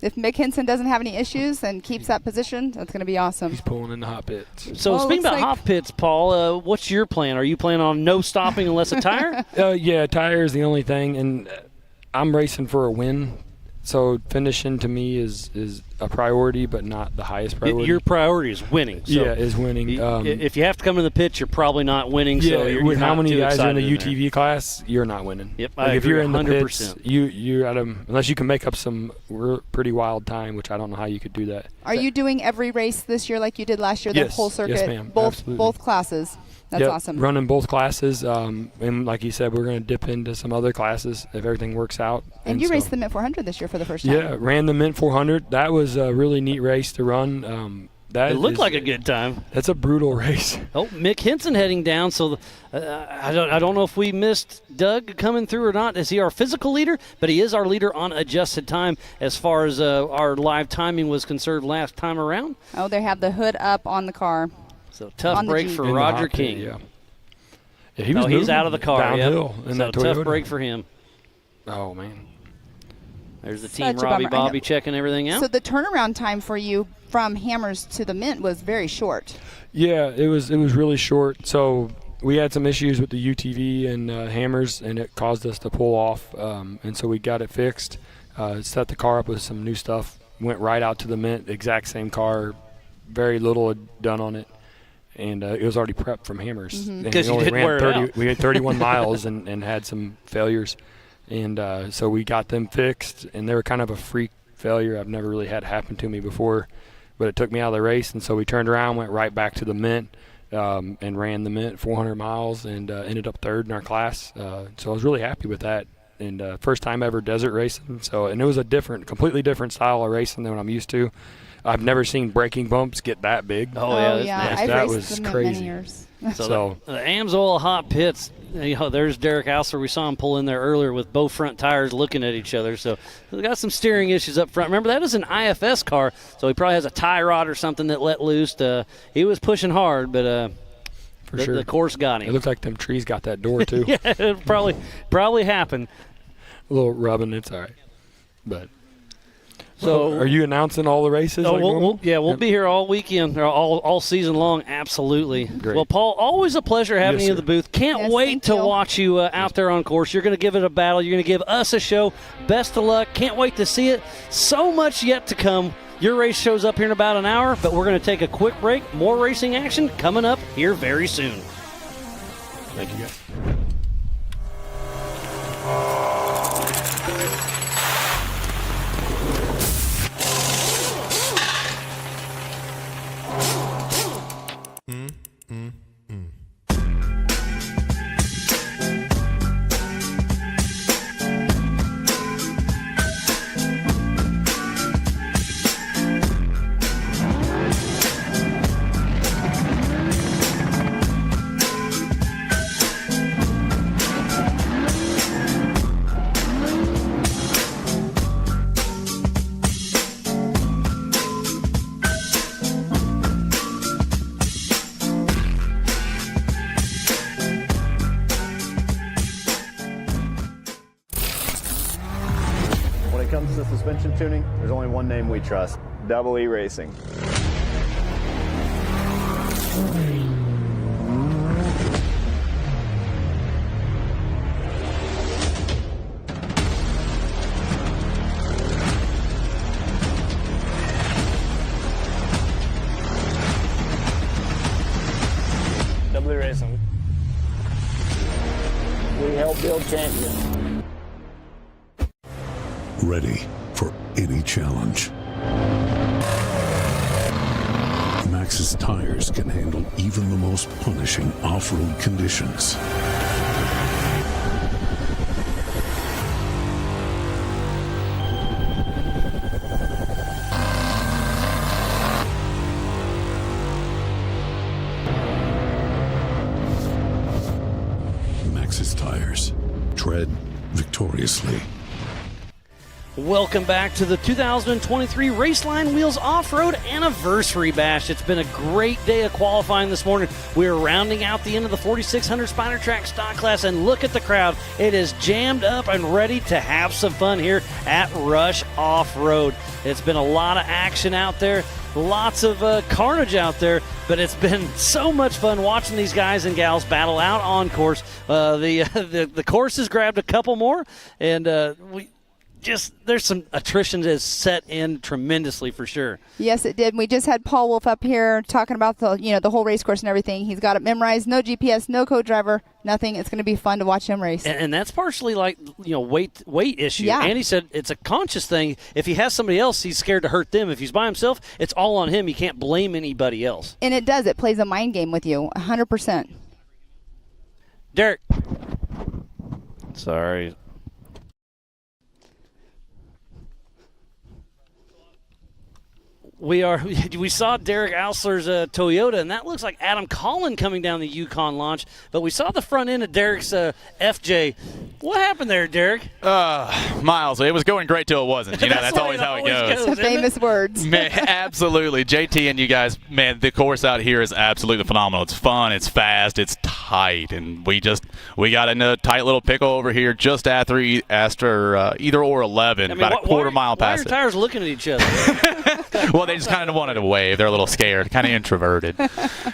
If Mick Henson doesn't have any issues and keeps that position, that's going to be awesome. He's pulling in the hot pits. So Well, it speaking looks about like- hot pits, Paul, what's your plan? Are you planning on no stopping unless a tire? Yeah, tire is the only thing, and I'm racing for a win. So finishing to me is a priority, but not the highest priority. Your priority is winning. So is winning. if you have to come to the pits, you're probably not winning. Yeah, so you're with how not many too guys are in the excited there. UTV class, you're not winning. Yep, like I if you're agree in the 100%. pits, you're at unless you can make up some pretty wild time, which I don't know how you could do that. Are you doing every race this year like you did last year, the Yes, whole circuit? yes, ma'am, Both absolutely. classes. That's Yep, awesome. Running both classes, and like you said, we're going to dip into some other classes if everything works out. And you so- raced the Mint 400 this year for the first time. Yeah, ran the Mint 400. That was a really neat race to run. That It looked is- like a good time. That's a brutal race. Oh, Mick Henson heading down. So I don't know if we missed Doug coming through or not. Is he our physical leader? But he is our leader on adjusted time as far as our live timing was concerned last time around. Oh, they have the hood up on the car. So tough On the break Jeep. for In the Roger hot pit, King. Yeah. Yeah, he was He's moving out of the car. downhill Yep. in So that tough Toyota. break for him. Oh man. There's the Such team a Robbie bummer. I know. Bobby checking everything out. So the turnaround time for you from Hammers to the Mint was very short. Yeah, it was really short. So we had some issues with the UTV and hammers, and it caused us to pull off. And so we got it fixed. Set the car up with some new stuff. Went right out to the Mint, exact same car. Very little had done on it. And it was already prepped from hammers. And we 'Cause you only didn't ran wear it out. We had 31 miles and had some failures. And so we got them fixed, and they were kind of a freak failure. I've never really had happen to me before, but it took me out of the race. And so we turned around, went right back to the Mint, and ran the Mint 400 miles and ended up third in our class. So I was really happy with that. And first time ever desert racing. And it was a completely different style of racing than what I'm used to. I've never seen braking bumps get that big. oh yeah, that's yeah. nice. I've That raced was the Mint crazy. many years. So the AMSOIL Hot Pits, there's Derek Ausler. We saw him pull in there earlier with both front tires looking at each other. So we got some steering issues up front. Remember, that is an IFS car, so he probably has a tie rod or something that let loose. He was pushing hard, but for sure. the course got It him. looked like them trees got that door too. Yeah, it probably happened. A little rubbing, it's all right. But So are you announcing all the races? Oh, like normal? we'll Yep. be here all weekend, or all season long. Absolutely. Great. Well, Paul, always a pleasure having Yes, you in sir. the booth. Can't Yes, wait thank to you. watch you out there on course. You're going to give it a battle. You're going to give us a show. Best of luck. Can't wait to see it. So much yet to come. Your race shows up here in about an hour, but we're going to take a quick break. More racing action coming up here very soon. Thank you guys. When it comes to suspension tuning, there's only one name we trust: Double E Racing. help build champions. Ready for any challenge. Maxxis tires can handle even the most punishing off-road conditions. Maxxis tires. Tread victoriously. Welcome back to the 2023 Raceline Wheels Off-Road Anniversary Bash. It's been a great day of qualifying this morning. We're rounding out the end of the 4600 Spider Track stock class, and look at the crowd. It is jammed up and ready to have some fun here at Rush Off-Road. It's been a lot of action out there, lots of carnage out there, but it's been so much fun watching these guys and gals battle out on course. The course has grabbed a couple more, and there's some attrition that has set in tremendously for sure. Yes, it did. We just had Paul Wolf up here talking about the whole race course and everything. He's got it memorized. No GPS, no co-driver, nothing. It's going to be fun to watch him race. And that's partially like weight issue. Yeah. Andy said it's a conscious thing. If he has somebody else, he's scared to hurt them. If he's by himself, it's all on him. He can't blame anybody else. And it does. It plays a mind game with you, 100%. Derek. Sorry. We saw Derek Ausler's Toyota, and that looks like Adam Collin coming down the Yukon launch. But we saw the front end of Derek's FJ. What happened there, Derek? Miles, it was going great till it wasn't. That's always how it goes. The famous words. Man, absolutely. JT and you guys, man, the course out here is absolutely phenomenal. It's fun, it's fast, it's tight, and we got in a tight little pickle over here just after either or 11, about a quarter mile past it. Why are your tires looking at each other? Well, they just kind of wanted to wave. They're a little scared, kind of introverted.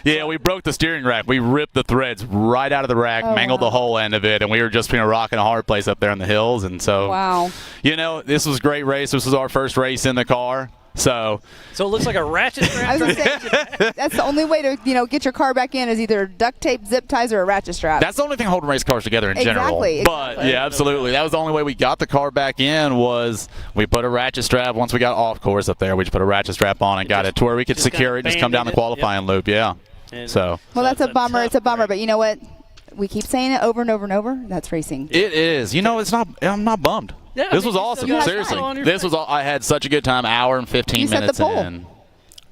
Yeah, we broke the steering rack. We ripped the threads right out of the rack, mangled the whole end of it, and we were just rocking a hard place up there in the hills. And so, wow. This was a great race. This was our first race in the car. So it looks like a ratchet strap. I was gonna say, that's the only way to get your car back in is either duct tape, zip ties, or a ratchet strap. That's the only thing holding race cars together in general. But yeah, absolutely, that was the only way we got the car back in was we put a ratchet strap. Once we got off course up there, we just put a ratchet strap on and got it to where we could secure it and just come down the qualifying loop. Yeah. So that's a bummer. It's a bummer, but you know what? We keep saying it over and over and over. That's racing. It is. It's not. I'm not bummed. Yeah, this was awesome. Seriously, this was. I had such a good time. Hour and 15 minutes in.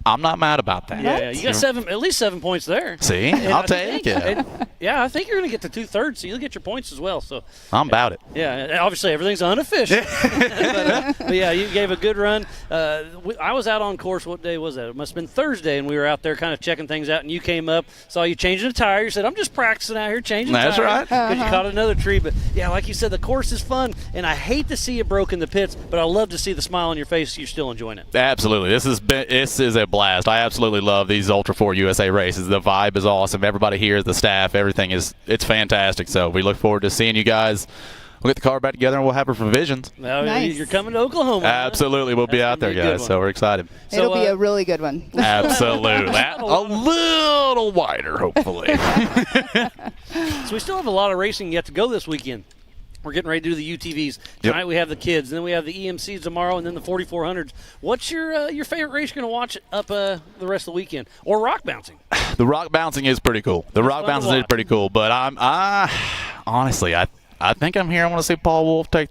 I'm not mad about that. Yeah, you got at least 7 points there. See, I'll take it. Yeah, I think you're going to get to 2/3, so you'll get your points as well. So I'm about it. Yeah, obviously everything's unofficial. but yeah, you gave a good run. I was out on course. What day was that? It must have been Thursday, and we were out there kind of checking things out. And you came up, saw you changing a tire. You said, "I'm just practicing out here changing tires." That's right. Because you caught another tree. But yeah, like you said, the course is fun, and I hate to see you broke in the pits, but I love to see the smile on your face. You're still enjoying it. Absolutely, this is a blast. I absolutely love these Ultra 4 USA races. The vibe is awesome. Everybody here, the staff, everything it's fantastic. So we look forward to seeing you guys. We'll get the car back together and we'll have revisions. Nice. You're coming to Oklahoma. Absolutely, we'll be out there, guys. So we're excited. It'll be a really good one. Absolutely, a little wider, hopefully. So we still have a lot of racing yet to go this weekend. We're getting ready to do the UTVs. Tonight we have the kids, and then we have the EMCs tomorrow, and then the 4400s. What's your favorite race you're going to watch up the rest of the weekend? Or rock bouncing? The rock bouncing is pretty cool. But honestly, I think I'm here. I want to see Paul Wolf take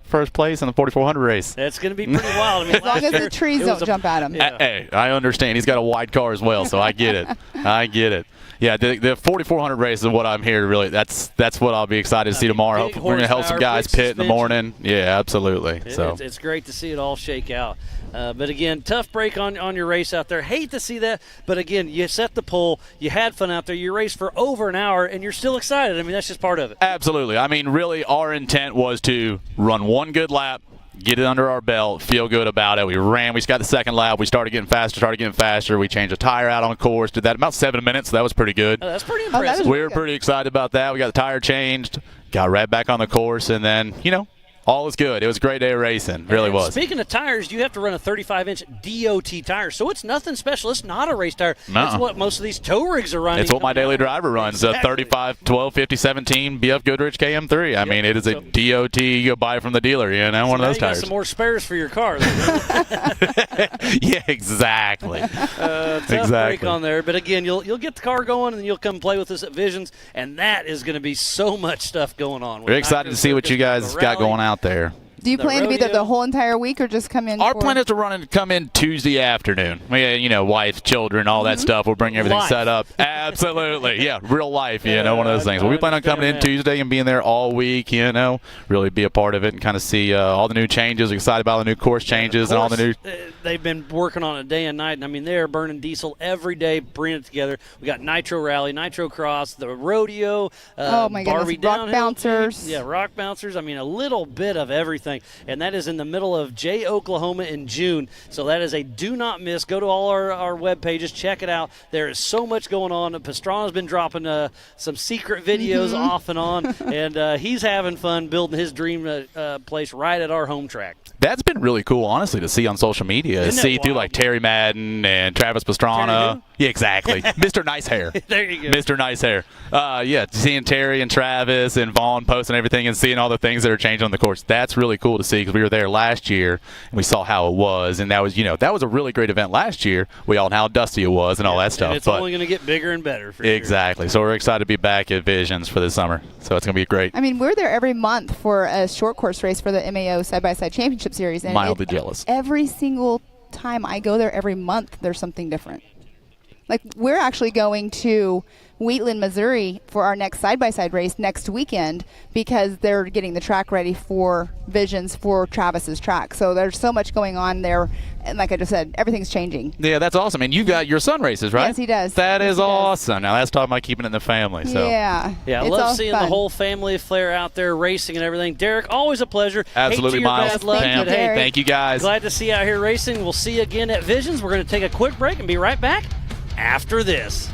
first place in the 4400 race. That's going to be pretty wild. As long as the trees don't jump at him. Yeah. Hey, I understand. He's got a wide car as well, so I get it. I get it. Yeah, the 4400 race is what I'm here to really. That's what I'll be excited to see tomorrow. We're going to help some guys pit in the morning. Yeah, absolutely. It's great to see it all shake out. But again, tough break on your race out there. Hate to see that, but again, you set the pole. You had fun out there. You raced for over an hour, and you're still excited. I mean, that's just part of it. Absolutely. I mean, really, our intent was to run one good lap, get it under our belt, feel good about it. We ran. We just got the second lap. We started getting faster. We changed a tire out on course. Did that about 7 minutes, so that was pretty good. Oh, that's pretty impressive. We were pretty excited about that. We got the tire changed, got right back on the course, and then, all is good. It was a great day of racing. Really And was. Speaking of tires, you have to run a 35-inch DOT tire, so it's nothing special. It's not a race tire. No. It's what most of these tow rigs are running. It's what my daily driver runs, a Exactly. 35, 12, 50, 17 BF Goodrich KM3. I mean, it is a DOT you go buy from the dealer, you know, one of Now those you got tires. some more spares for your car. Yeah, exactly. Tough break Exactly. on there, but again, you'll get the car going and you'll come play with us at Visions, and that is going to be so much stuff going on. We're excited to see what you guys got going out there. Do you The plan to be there rodeo. the whole entire week or just come in? Our for- plan is to come in Tuesday afternoon. We, you know, wife, children, all that stuff. We'll bring everything Life. set up. Absolutely. Yeah, real life, you know, one of those things. But we plan on coming in understand that. Tuesday and being there all week, you know, really be a part of it and kind of see all the new changes. Excited about the new course changes and all the new. They've been working on it day and night, and I mean, they're burning diesel every day, bringing it together. We got Nitro Rally, Nitro Cross, the rodeo, Oh, my goodness. Barbie Rock Downhill. bouncers. Yeah, rock bouncers. I mean, a little bit of everything. And that is in the middle of Jay, Oklahoma in June. So that is a do not miss. Go to all our web pages, check it out. There is so much going on. Pastrana's been dropping some secret videos off and on, and he's having fun building his dream place right at our home track. That's been really cool, honestly, to see on social media. Isn't it See through wild? like Terry Madden and Travis Pastrana. Terry who? Yeah, exactly. Mr. Nice Hair. There you go. Mr. Nice Hair. Yeah, seeing Terry and Travis and Vaughn posting everything and seeing all the things that are changing on the course. That's really cool to see because we were there last year and we saw how it was. And that was, you know, that was a really great event last year. We all know how dusty it was and all that stuff. And it's but only going to get bigger and better for sure. exactly. So we're excited to be back at Visions for this summer. So it's going to be great. I mean, we're there every month for a short course race for the MAO Side-by-Side Championship Series. And Mildly jealous. Every single time I go there, every month, there's something different. Like, we're actually going to Wheatland, Missouri for our next side-by-side race next weekend because they're getting the track ready for Visions for Travis's track. So there's so much going on there. And like I just said, everything's changing. Yeah, that's awesome. And you got your son races, right? Yes, he does. That Yes, is he does. awesome. Now, that's talking about keeping it in the family. So. Yeah. Yeah, I It's love all seeing fun. the whole family flair out there racing and everything. Derek, always a pleasure. Absolutely, Hate to your Miles. bad luck, Thank you, but hey, Derek. Thank you, guys. glad to see you out here racing. We'll see you again at Visions. We're going to take a quick break and be right back after this.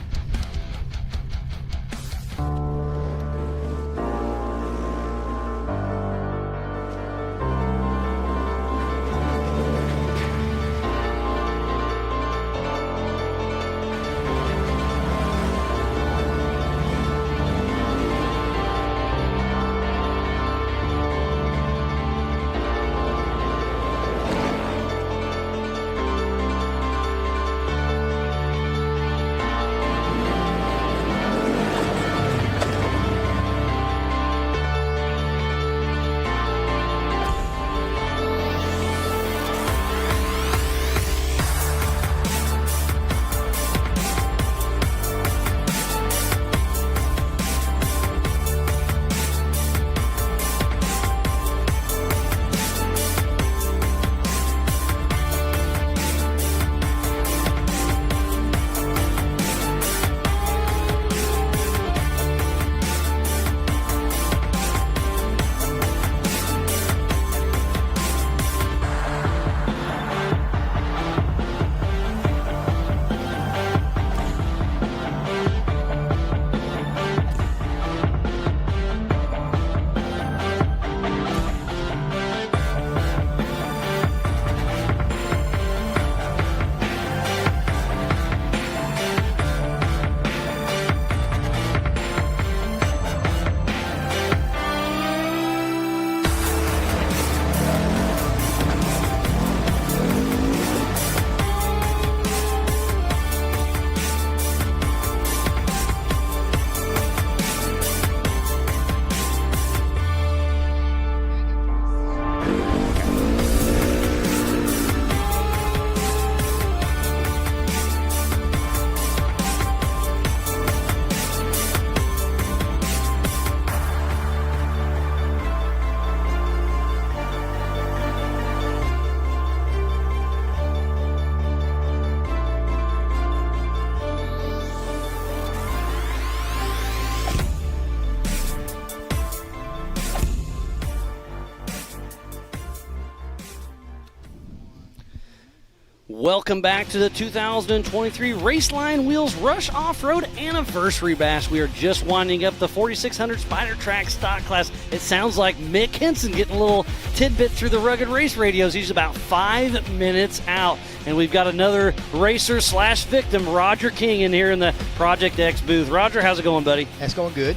Welcome back to the 2023 Raceline Wheels Rush Off-Road Anniversary Bash. We are just winding up the 4600 Spider Track stock class. It sounds like Mick Henson getting a little tidbit through the Rugged Race radios. He's about 5 minutes out. And we've got another racer / victim, Roger King, in here in the Project X booth. Roger, how's it going, buddy? That's going good.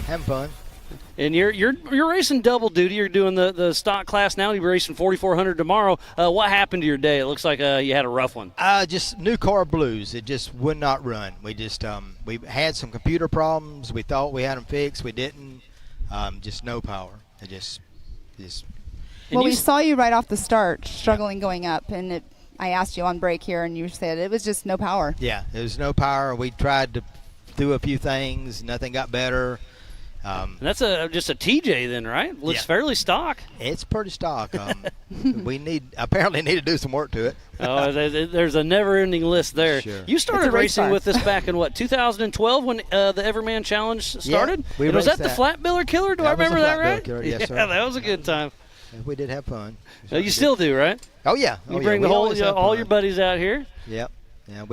Having fun. And you're racing double duty. You're doing the stock class now. You're racing 4400 tomorrow. What happened to your day? It looks like you had a rough one. Just new car blues. It just would not run. We just we had some computer problems. We thought we had them fixed. We didn't. Just no power. It just. Well, we saw you right off the start struggling going up, and I asked you on break here, and you said it was just no power. Yeah, there was no power. We tried to do a few things. Nothing got better. And that's just a TJ then, right? Looks fairly stock. It's pretty stock. We apparently need to do some work to it. Oh, there's a never-ending list there. Sure. You started racing with us back in, 2012 when the Everman Challenge started? Yeah, was that the Flat Biller Killer? Do I remember that right? Killer, yes, sir. Yeah, that was a good time. We did have fun. You still do, right? Oh, yeah. You bring all your buddies out here? Yep. Yeah,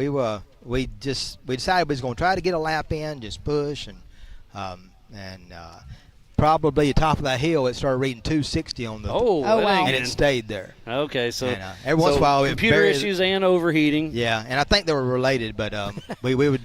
we decided we was going to try to get a lap in, just push, and probably the top of that hill, it started reading 260 on the. Oh wow! And it stayed there. Okay, so every once in a while, computer issues and overheating. Yeah, and I think they were related, but we would.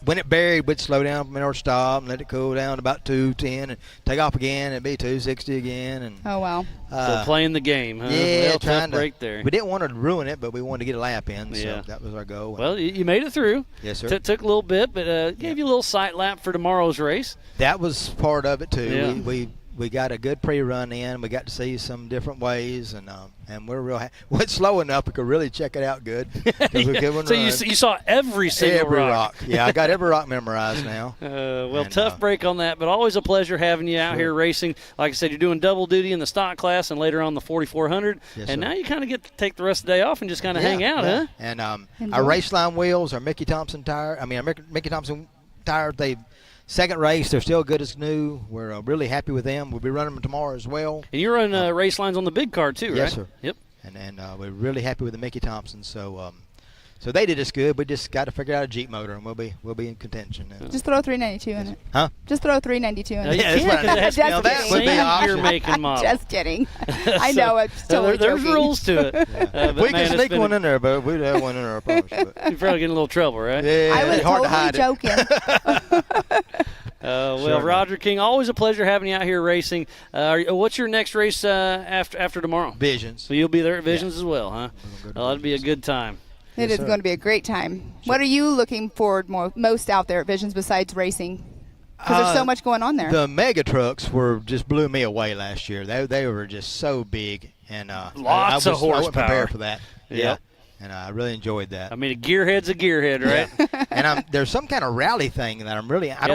When it buried, we'd slow down or stop and let it cool down to about 210 and take off again. It'd be 260 again. And oh wow! So playing the game, huh? Yeah, trying to break there. We didn't want to ruin it, but we wanted to get a lap in. Yeah. So that was our goal. Well, you made it through. Yes, sir. Took a little bit, but gave you a little sight lap for tomorrow's race. That was part of it too. Yeah. We got a good pre-run in. We got to see some different ways, and we're real. Went slow enough we could really check it out good. So you saw every single rock. Yeah, I got every rock memorized now. Tough break on that, but always a pleasure having you out here racing. Like I said, you're doing double duty in the stock class and later on the 4400. Yes, and sir. now you kind of get to take the rest of the day off and just kind of hang out, huh? And our Raceline wheels, our Mickey Thompson tire. Our Mickey Thompson tires. Second race, they're still good as new. We're really happy with them. We'll be running them tomorrow as well. And you're running race lines on the big car too, right? Yes, sir. Yep. And we're really happy with the Mickey Thompson. So they did us good. We just got to figure out a Jeep motor, and we'll be in contention. Just throw 392 in it. Huh? Just throw 392 in it. Yeah, that's what Just that would be an option. Making model. Just kidding. I know. I'm totally there's joking. rules to it. We can sneak one in there, but we'd have one in our promise. You're probably getting a little trouble, right? Yeah, I was hard totally to hide joking. Well, Roger King, always a pleasure having you out here racing. What's your next race after tomorrow? Visions. So you'll be there at Visions as well, huh? Well, that'll be a good time. It is going to be a great time. What are you looking forward most out there at Visions besides racing? Because there's so much going on there. The mega trucks just blew me away last year. They were just so big, and lots of horsepower. I wasn't prepared for that. Yeah. And I really enjoyed that. I mean, a gearhead's a gearhead, right? Yeah. And there's some kind of rally thing that I don't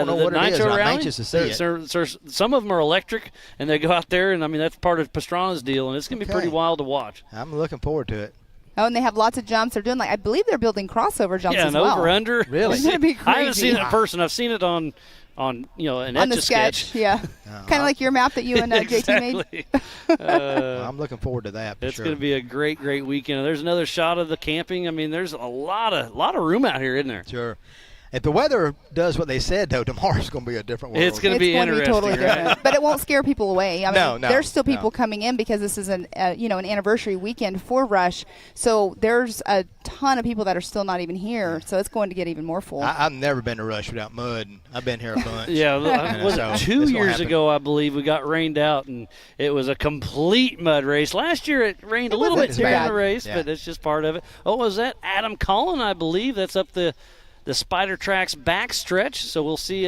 know what it is. Rally? I'm anxious to see it. Some of them are electric, and they go out there, and I mean that's part of Pastrana's deal, and it's going to be pretty wild to watch. I'm looking forward to it. Oh, and they have lots of jumps. They're doing I believe they're building crossover jumps as well. Yeah, over under. Really? It's going to be crazy. I haven't seen it in person. I've seen it on an Etch-a-Sketch. Yeah. Kind of like your map that you and JT made. I'm looking forward to that. It's going to be a great weekend. There's another shot of the camping. I mean, there's a lot of room out here, isn't there? Sure. If the weather does what they said, though, tomorrow's going to be a different world. It's going to be interesting, totally different. But it won't scare people away. I mean, no, there's still people coming in because this is an anniversary weekend for Rush. So there's a ton of people that are still not even here. So it's going to get even more full. I've never been to Rush without mud, and I've been here a bunch. Yeah, 2 years ago, I believe, we got rained out, and it was a complete mud race. Last year, it rained a little bit during the race, but it's just part of it. Oh, was that Adam Cullen, I believe? That's up the Spider Track's back stretch. So we'll see.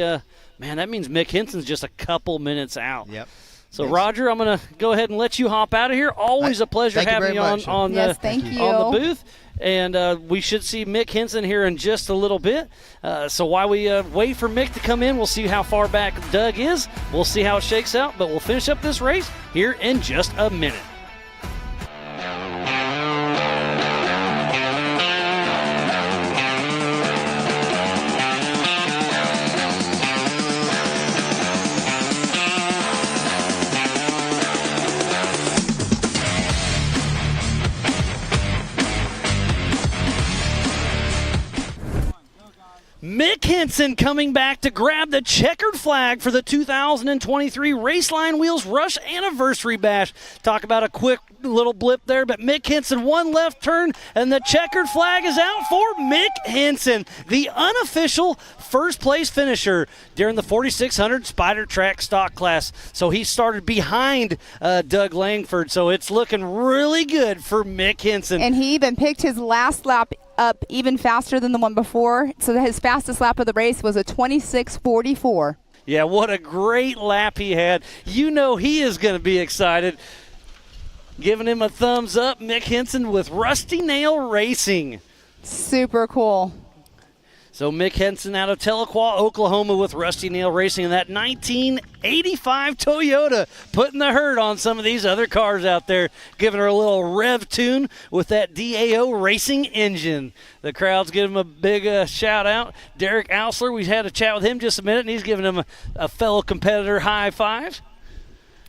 Man, that means Mick Henson's just a couple minutes out. Yep. So, Roger, I'm going to go ahead and let you hop out of here. Always a pleasure having you on the booth. And we should see Mick Henson here in just a little bit. So while we wait for Mick to come in, we'll see how far back Doug is. We'll see how it shakes out. But we'll finish up this race here in just a minute. Henson coming back to grab the checkered flag for the 2023 Raceline Wheels Rush Anniversary Bash. Talk about a quick little blip there, but Mick Henson, one left turn, and the checkered flag is out for Mick Henson, the unofficial first place finisher during the 4600 Spider Track stock class. So he started behind Doug Langford, so it's looking really good for Mick Henson. And he even picked his last lap up even faster than the one before. So his fastest lap of the race was a 26:44. Yeah, what a great lap he had. You know he is going to be excited. Giving him a thumbs up, Mick Henson with Rusty Nail Racing. Super cool. So Mick Henson out of Tahlequah, Oklahoma with Rusty Nail Racing and that 1985 Toyota, putting the hurt on some of these other cars out there, giving her a little rev tune with that DAO Racing engine. The crowd's giving him a big shout out. Derek Ausler, we had a chat with him just a minute, and he's giving him a fellow competitor high five.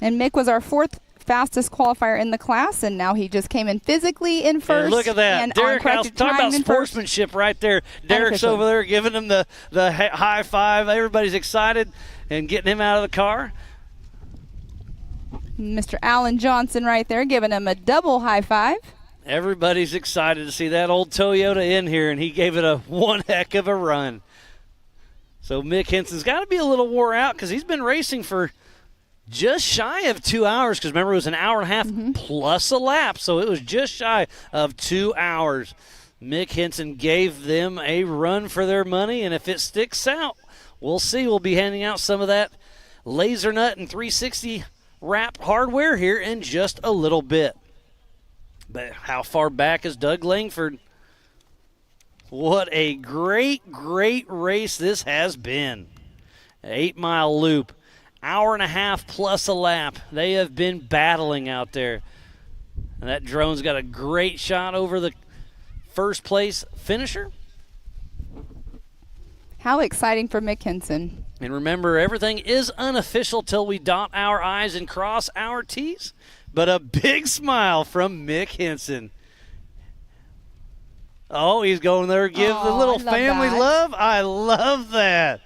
And Mick was our fourth fastest qualifier in the class, and now he just came in physically in first. And look at that. And Derek House, talk about sportsmanship right there. Derek's over there giving him the high five. Everybody's excited and getting him out of the car. Mr. Alan Johnson right there giving him a double high five. Everybody's excited to see that old Toyota in here, and he gave it a one heck of a run. So Mick Henson's got to be a little wore out because he's been racing for just shy of 2 hours, because remember it was an hour and a half plus a lap, so it was just shy of 2 hours. Mick Henson gave them a run for their money, and if it sticks out, we'll see. We'll be handing out some of that laser nut and 360 wrap hardware here in just a little bit. But how far back is Doug Langford? What a great, great race this has been. An 8-mile loop. Hour and a half plus a lap. They have been battling out there. And that drone's got a great shot over the first place finisher. How exciting for Mick Henson. And remember, everything is unofficial till we dot our I's and cross our T's. But a big smile from Mick Henson. Oh, he's going there to give the little family love. I love that.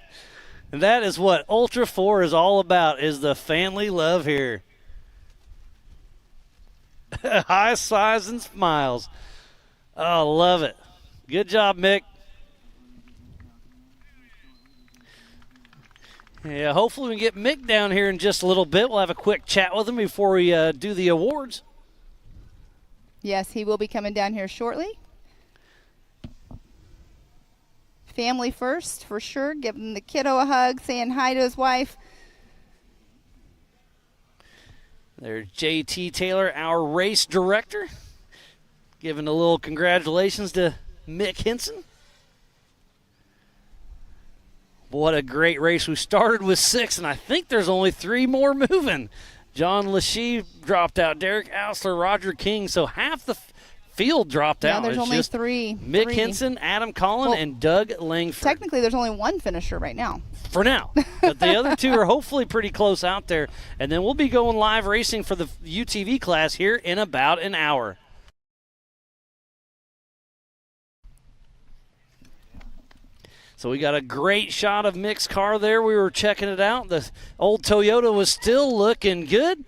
And that is what Ultra 4 is all about, is the family love here. High size and smiles. Oh, love it. Good job, Mick. Yeah, hopefully we can get Mick down here in just a little bit. We'll have a quick chat with him before we do the awards. Yes, he will be coming down here shortly. Family first, for sure. Giving the kiddo a hug, saying hi to his wife. There's JT Taylor, our race director, giving a little congratulations to Mick Henson. What a great race. We started with 6, and I think there's only 3 more moving. John Lachey dropped out, Derek Ausler, Roger King, so half the field dropped out. Yeah, there's it's only just 3. Mick Henson, Adam Collin, and Doug Langford. Technically, there's only 1 finisher right now. For now. But the other 2 are hopefully pretty close out there. And then we'll be going live racing for the UTV class here in about an hour. So we got a great shot of Mick's car there. We were checking it out. The old Toyota was still looking good.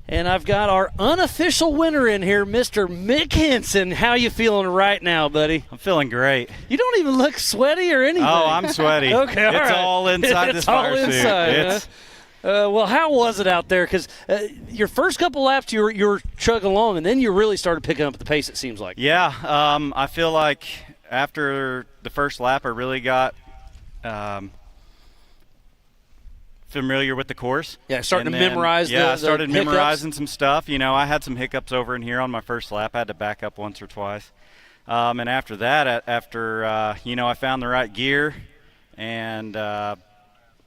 And I've got our unofficial winner in here, Mr. Mick Henson. How you feeling right now, buddy? I'm feeling great. You don't even look sweaty or anything. Oh, I'm sweaty. Okay, all right. It's all inside this fire suit. It's all inside. Well, how was it out there? Because your first couple laps, you were chugging along, and then you really started picking up the pace, it seems like. Yeah, I feel like after the first lap, I really got familiar with the course. Yeah, starting to memorize I started memorizing some stuff. You know, I had some hiccups over in here on my first lap. I had to back up once or twice. And after that, I found the right gear and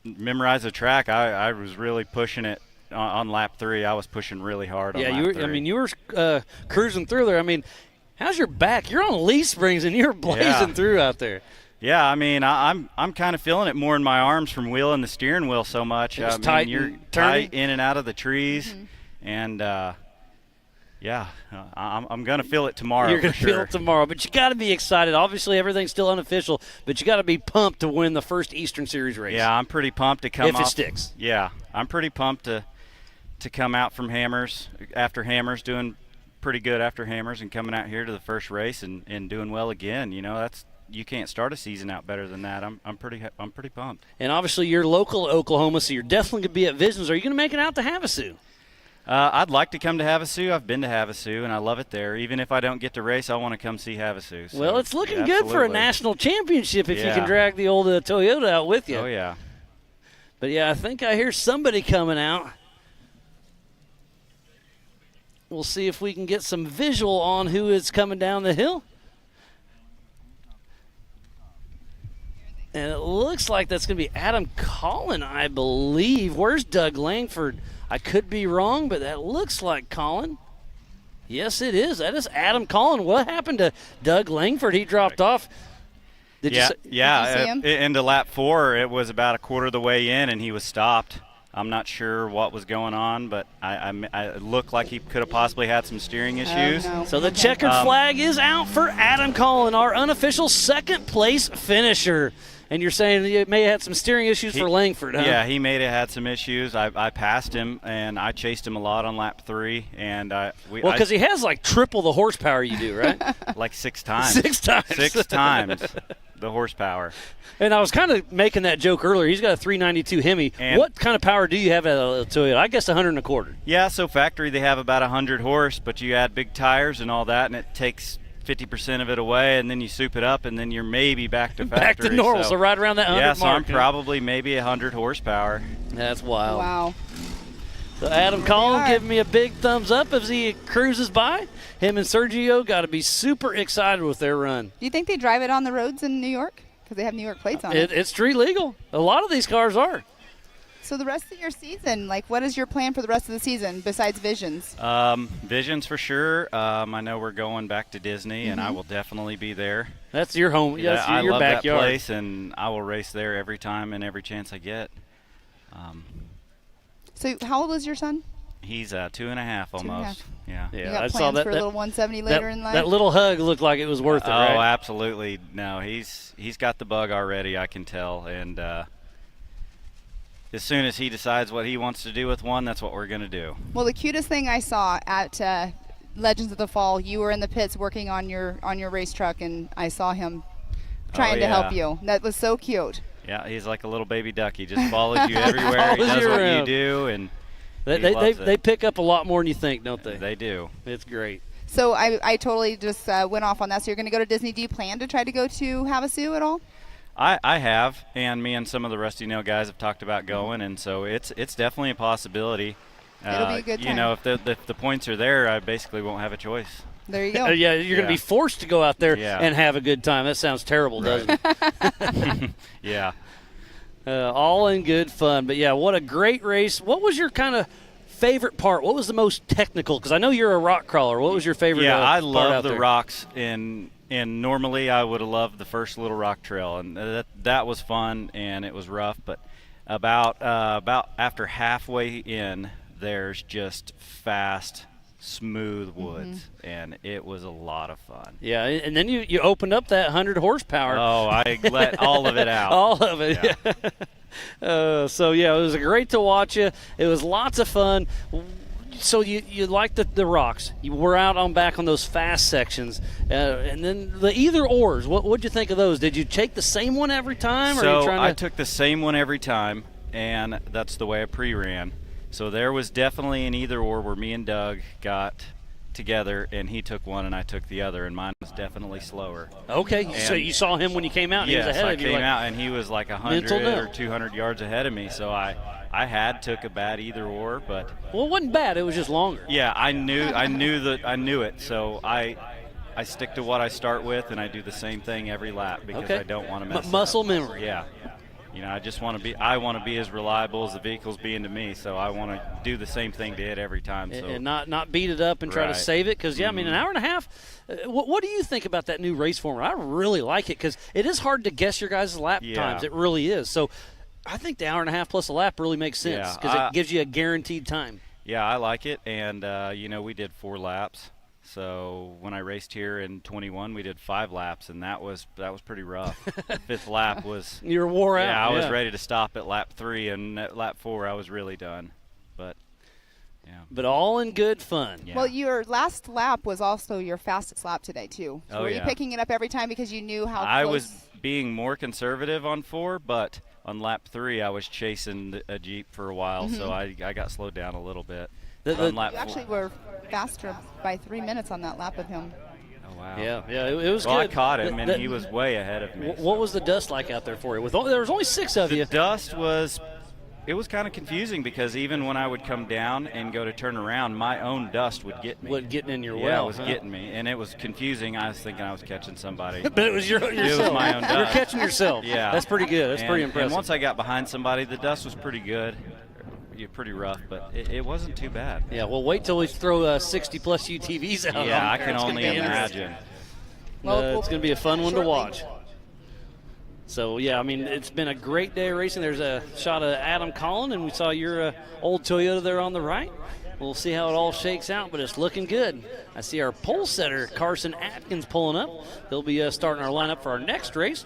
memorized the track, I was really pushing it on lap 3. I was pushing really hard on lap 3. You were cruising through there. I mean, how's your back? You're on leaf springs, and you're blazing through out there. Yeah, I mean, I'm kind of feeling it more in my arms from wheeling the steering wheel so much. It's tight. You're tight in and out of the trees, and Yeah, I'm going to feel it tomorrow. You're going for to sure. feel it tomorrow, but you got to be excited. Obviously, everything's still unofficial, but you got to be pumped to win the first Eastern Series race. Yeah, I'm pretty pumped to come if off. it sticks. Yeah, I'm pretty pumped to come out from Hammers after Hammers, doing pretty good after Hammers, and coming out here to the first race and doing well again. You know, you can't start a season out better than that. I'm pretty pumped. And obviously, you're local to Oklahoma, so you're definitely going to be at Visions. Are you going to make it out to Havasu? I'd like to come to Havasu. I've been to Havasu, and I love it there. Even if I don't get to race, I want to come see Havasu. So, Well, it's looking yeah, good for a absolutely. national championship if you Yeah. can drag the old Toyota out with you. Oh, yeah. But, yeah, I think I hear somebody coming out. We'll see if we can get some visual on who is coming down the hill. And it looks like that's going to be Adam Collin, I believe. Where's Doug Langford? I could be wrong, but that looks like Collin. Yes, it is. That is Adam Collin. What happened to Doug Langford? He dropped off. Did you see him? Into lap 4, it was about a quarter of the way in, and he was stopped. I'm not sure what was going on, but it looked like he could have possibly had some steering issues. So the checkered flag is out for Adam Collin, our unofficial second-place finisher. And you're saying you may have had some steering issues for Langford, huh? Yeah, he may have had some issues. I passed him, and I chased him a lot on lap 3. And because he has like triple the horsepower you do, right? Like 6 times. 6 times. 6 times the horsepower. And I was kind of making that joke earlier. He's got a 392 Hemi. And what kind of power do you have at a Toyota? I guess 125. Yeah, so factory they have about 100 horse, but you add big tires and all that, and it takes 50% of it away, and then you soup it up, and then you're maybe back to factory. Back to normal, so right around that 100 mark. Yeah, so I'm mark. probably maybe 100 horsepower. That's wild. Wow. So Adam Collin giving me a big thumbs up as he cruises by. Him and Sergio got to be super excited with their run. Do you think they drive it on the roads in New York? Because they have New York plates on it. It's street legal. A lot of these cars are. So the rest of your season, like, what is your plan for the rest of the season besides Visions? Visions for sure. I know we're going back to Disney, and I will definitely be there. That's your home. Yeah, That's I your love backyard. that place, and I will race there every time and every chance I get. So how old is your son? He's 2.5 almost. Yeah. You got plans for a little 170 later in life? That little hug looked like it was worth it, right? Oh, absolutely. No, he's got the bug already, I can tell. And as soon as he decides what he wants to do with one, that's what we're going to do. Well, the cutest thing I saw at Legends of the Fall, you were in the pits working on your race truck, and I saw him trying to help you. That was so cute. Yeah, he's like a little baby duck. He just follows you everywhere. He does what you do, and they pick up a lot more than you think, don't they? They do. It's great. So I totally just went off on that. So you're going to go to Disney. Do you plan to try to go to Havasu at all? I have, and me and some of the Rusty Nail guys have talked about going, and so it's definitely a possibility. It'll be a good time. You know, if the points are there, I basically won't have a choice. There you go. Yeah, you're going to be forced to go out there Yeah. and have a good time. That sounds terrible, doesn't it? Yeah. All in good fun. But, yeah, what a great race. What was your kind of favorite part? What was the most technical? Because I know you're a rock crawler. What was your favorite Yeah, I part love out the there? rocks, and normally I would have loved the first little rock trail, and that was fun, and it was rough. But about after halfway in, there's just fast, smooth woods, and it was a lot of fun. Yeah, and then you opened up that 100 horsepower. Oh, I let all of it out. All of it. Yeah. So, yeah, it was great to watch you. It was lots of fun. So you liked the rocks. You were out back on those fast sections. And then the either ors, what'd you think of those? Did you take the same one every time? Or are you trying I took the same one every time, and that's the way I pre-ran. So there was definitely an either or where me and Doug got together, and he took one and I took the other, and mine was definitely slower. Okay, so you saw him when you came out, and yes, he was ahead I of you. came out, and he was like 100 mental note. or 200 yards ahead of me, so I had took a bad either or, but well, it wasn't bad. It was just longer. Yeah, I knew it, so I stick to what I start with, and I do the same thing every lap because I don't want to mess it up. Muscle memory. Yeah. You know, I want to be as reliable as the vehicle's being to me, so I want to do the same thing to it every time. So. And not beat it up and try to save it, because, I mean, an hour and a half, what do you think about that new race format? I really like it, because it is hard to guess your guys' lap times. It really is. So I think the hour and a half plus a lap really makes sense, because it gives you a guaranteed time. Yeah, I like it, and you know, we did 4 laps. So when I raced here in 21, we did 5 laps, and that was pretty rough. The 5th lap was You were wore out. Yeah, I was ready to stop at lap 3, and at lap 4 I was really done. But yeah. But all in good fun. Yeah. Well, your last lap was also your fastest lap today too. So Oh, were you yeah. picking it up every time because you knew how I close? was being more conservative on 4, but on lap 3 I was chasing a Jeep for a while, so I got slowed down a little bit. On lap You 4 actually were faster by 3 minutes on that lap of him. Oh wow. Yeah, it was well, good. I caught him, and he was way ahead of me. What was the dust like out there for you? There was only 6 of you. The dust was kind of confusing because even when I would come down and go to turn around, my own dust would get me. Getting in your Yeah, well. it was getting me, and it was confusing. I was thinking I was catching somebody. But it was yourself. It was my own dust. You're catching yourself. Yeah. That's pretty good. That's pretty impressive. And once I got behind somebody, the dust was pretty good. Pretty rough, but it wasn't too bad. Yeah, well, wait till we throw 60-plus UTVs out. Yeah, I there. can It's gonna only be interesting. imagine. It's going to be a fun one to shortly. watch. So, yeah, I mean, it's been a great day of racing. There's a shot of Adam Collin, and we saw your old Toyota there on the right. We'll see how it all shakes out, but it's looking good. I see our pole setter, Carson Atkins, pulling up. He'll be starting our lineup for our next race.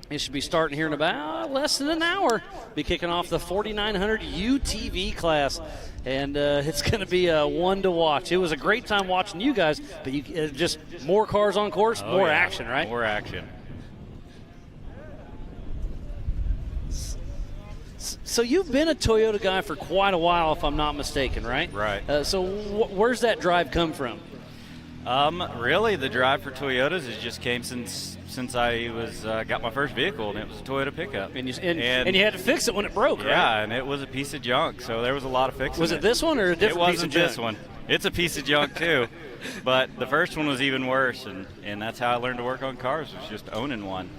It should be starting here in about less than an hour. Be kicking off the 4900 UTV class, and it's going to be one to watch. It was a great time watching you guys, but just more cars on course, more action, right? More action. So you've been a Toyota guy for quite a while, if I'm not mistaken, right? Right. So where's that drive come from? Really, the drive for Toyotas just came since I was got my first vehicle, and it was a Toyota pickup. And you had to fix it when it broke, right? Yeah, and it was a piece of junk, so there was a lot of fixing. Was it this one or a different piece of junk? It wasn't this one. It's a piece of junk too, but the first one was even worse, and that's how I learned to work on cars, was just owning one.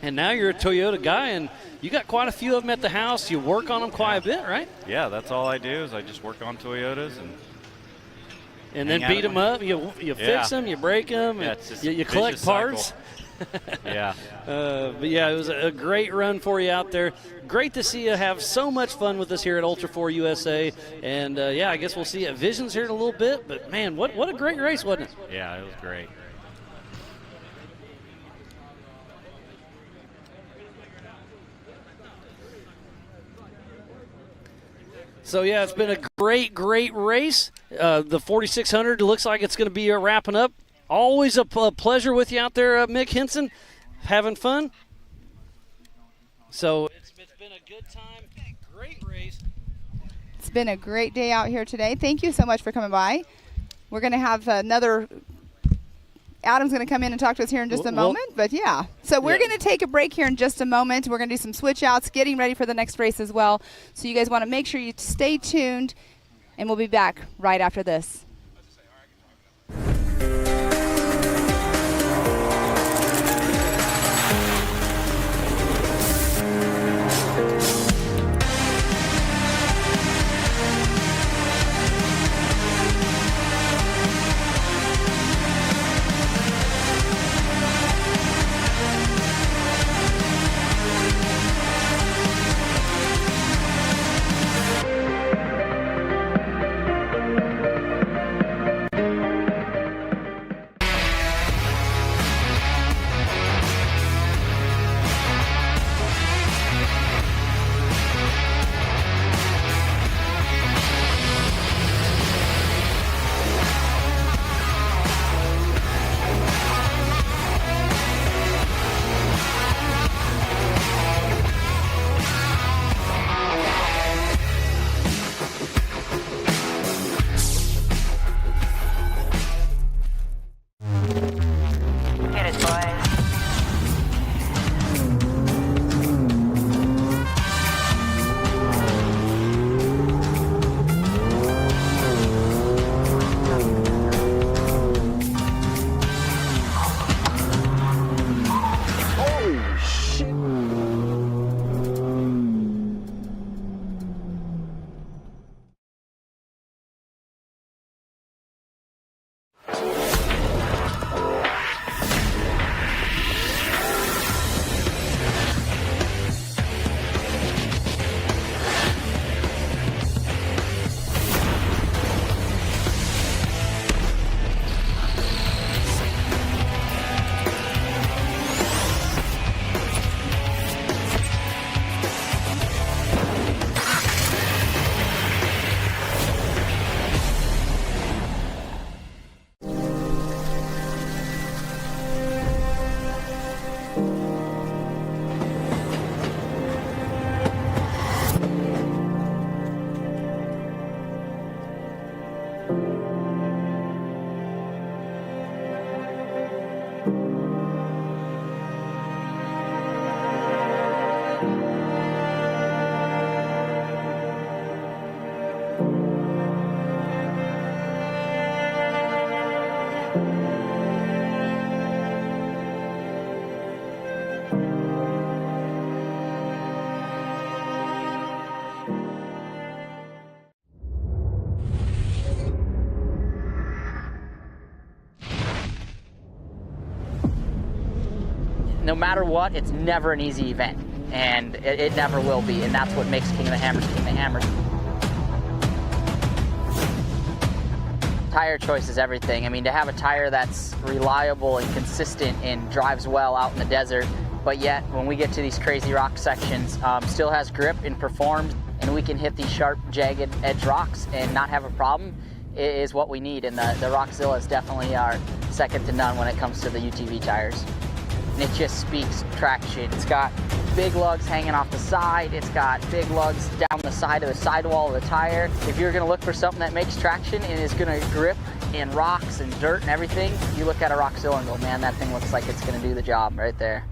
And now you're a Toyota guy, and you got quite a few of them at the house. You work on them quite a bit, right? Yeah, that's all I do is I just work on Toyotas and then beat them up. You fix them, you break them, yeah, and you collect parts. Yeah. But yeah, it was a great run for you out there. Great to see you have so much fun with us here at Ultra 4 USA. And yeah, I guess we'll see you at Visions here in a little bit. But man, what a great race, wasn't it? Yeah, it was great. So yeah, it's been a great race. The 4600 looks like it's going to be wrapping up. Always a pleasure with you out there, Mick Henson, having fun. So it's been a good time, great race. It's been a great day out here today. Thank you so much for coming by. We're going to have another. Adam's going to come in and talk to us here in just a moment, but yeah. So we're going to take a break here in just a moment. We're going to do some switch outs, getting ready for the next race as well. So you guys want to make sure you stay tuned, and we'll be back right after this. no matter what, it's never an easy event, and it never will be, and that's what makes King of the Hammers King of the Hammers. Tire choice is everything. I mean, to have a tire that's reliable and consistent and drives well out in the desert, but yet when we get to these crazy rock sections, still has grip and performs, and we can hit these sharp, jagged edge rocks and not have a problem, is what we need. And the Rockzilla is definitely our second to none when it comes to the UTV tires. And it just speaks traction. It's got big lugs hanging off the side. It's got big lugs down the side of the sidewall of the tire. If you're gonna look for something that makes traction and is gonna grip in rocks and dirt and everything, you look at a Rockzilla and go, man, that thing looks like it's gonna do the job right there.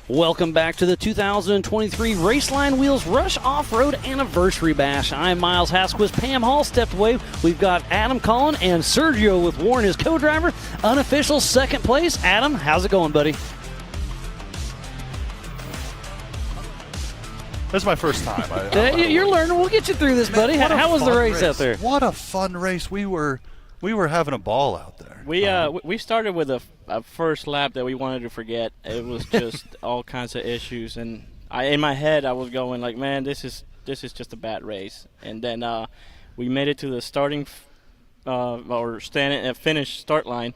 Welcome back to the 2023 Raceline Wheels Rush Off-Road Anniversary Bash. I'm Miles Hasquist. Pam Hall stepped away. We've got Adam Collin and Sergio with Warren as co-driver. Unofficial second place. Adam, how's it going, buddy? That's my first time. You're learning. We'll get you through this, buddy. How was the race out there? What a fun race. We were having a ball out there. We started with a first lap that we wanted to forget. It was just all kinds of issues, and in my head I was going like, man, this is just a bad race. And then we made it to the finish start line,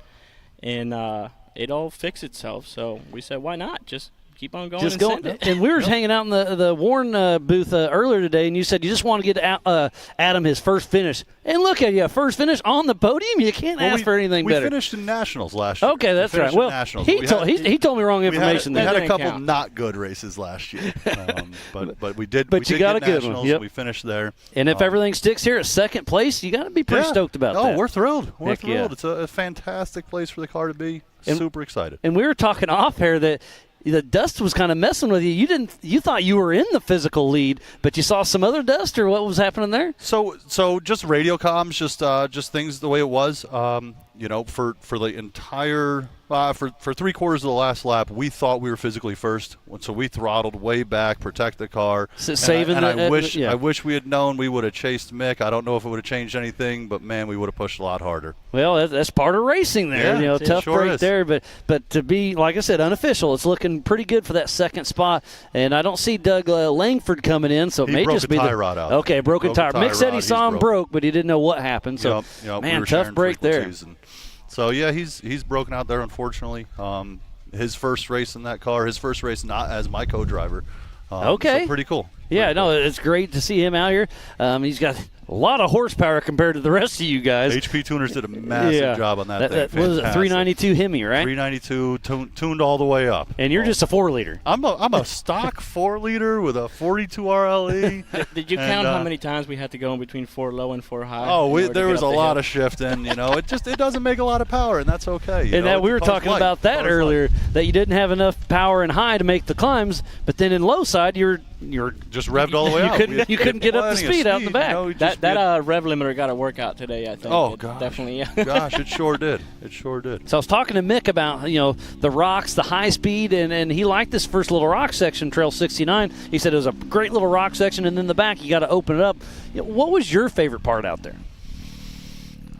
and it all fixed itself. So we said, why not just keep on going and send it. And we were hanging out in the Warren booth earlier today, and you said you just want to get Adam his first finish. And look at you, first finish on the podium. You can't ask for anything better. We finished in Nationals last year. Okay, that's right. Well, he told me wrong information. We had a couple not good races last year, but we did. But you got a good one. Yep. We finished there. And if everything sticks here at second place, you got to be pretty stoked about that. Oh, we're thrilled. We're thrilled. Yeah. It's a fantastic place for the car to be. Super excited. And we were talking off here that the dust was kind of messing with you. You thought you were in the physical lead, but you saw some other dust, or what was happening there? So just radio comms, just things the way it was. For the entire for 3/4 of the last lap, we thought we were physically first, so we throttled way back, protect the car. I wish we had known. We would have chased Mick. I don't know if it would have changed anything, but man, we would have pushed a lot harder. Well, that's part of racing there. Yeah, tough sure break is. there, but to be, like I said, unofficial, it's looking pretty good for that second spot. And I don't see Doug Langford coming in, so it may just be tie rod out. Okay, broken tire. Mick said he saw him broke, but he didn't know what happened. So man, tough break there. So yeah, he's broken out there, unfortunately. His first race in that car, his first race not as my co-driver. Okay, so pretty cool. It's great to see him out here. He's got a lot of horsepower compared to the rest of you guys. HP Tuners did a massive job on that thing. That was a 392 Hemi, right? 392 tuned all the way up. And you're just a 4-liter. I'm a stock 4-liter with a 42 RLE. Did you count how many times we had to go in between 4 low and 4 high? Oh, there was a lot of shifting. It doesn't make a lot of power, and that's okay. And we were talking about that earlier, that you didn't have enough power in high to make the climbs, but then in low side you're just revved all the way out. You couldn't get up to speed out in the back. That rev limiter got a workout today, I think. Oh, gosh. Definitely. Gosh, it sure did. So I was talking to Mick about, the rocks, the high speed, and he liked this first little rock section, Trail 69. He said it was a great little rock section, and then the back, you got to open it up. What was your favorite part out there?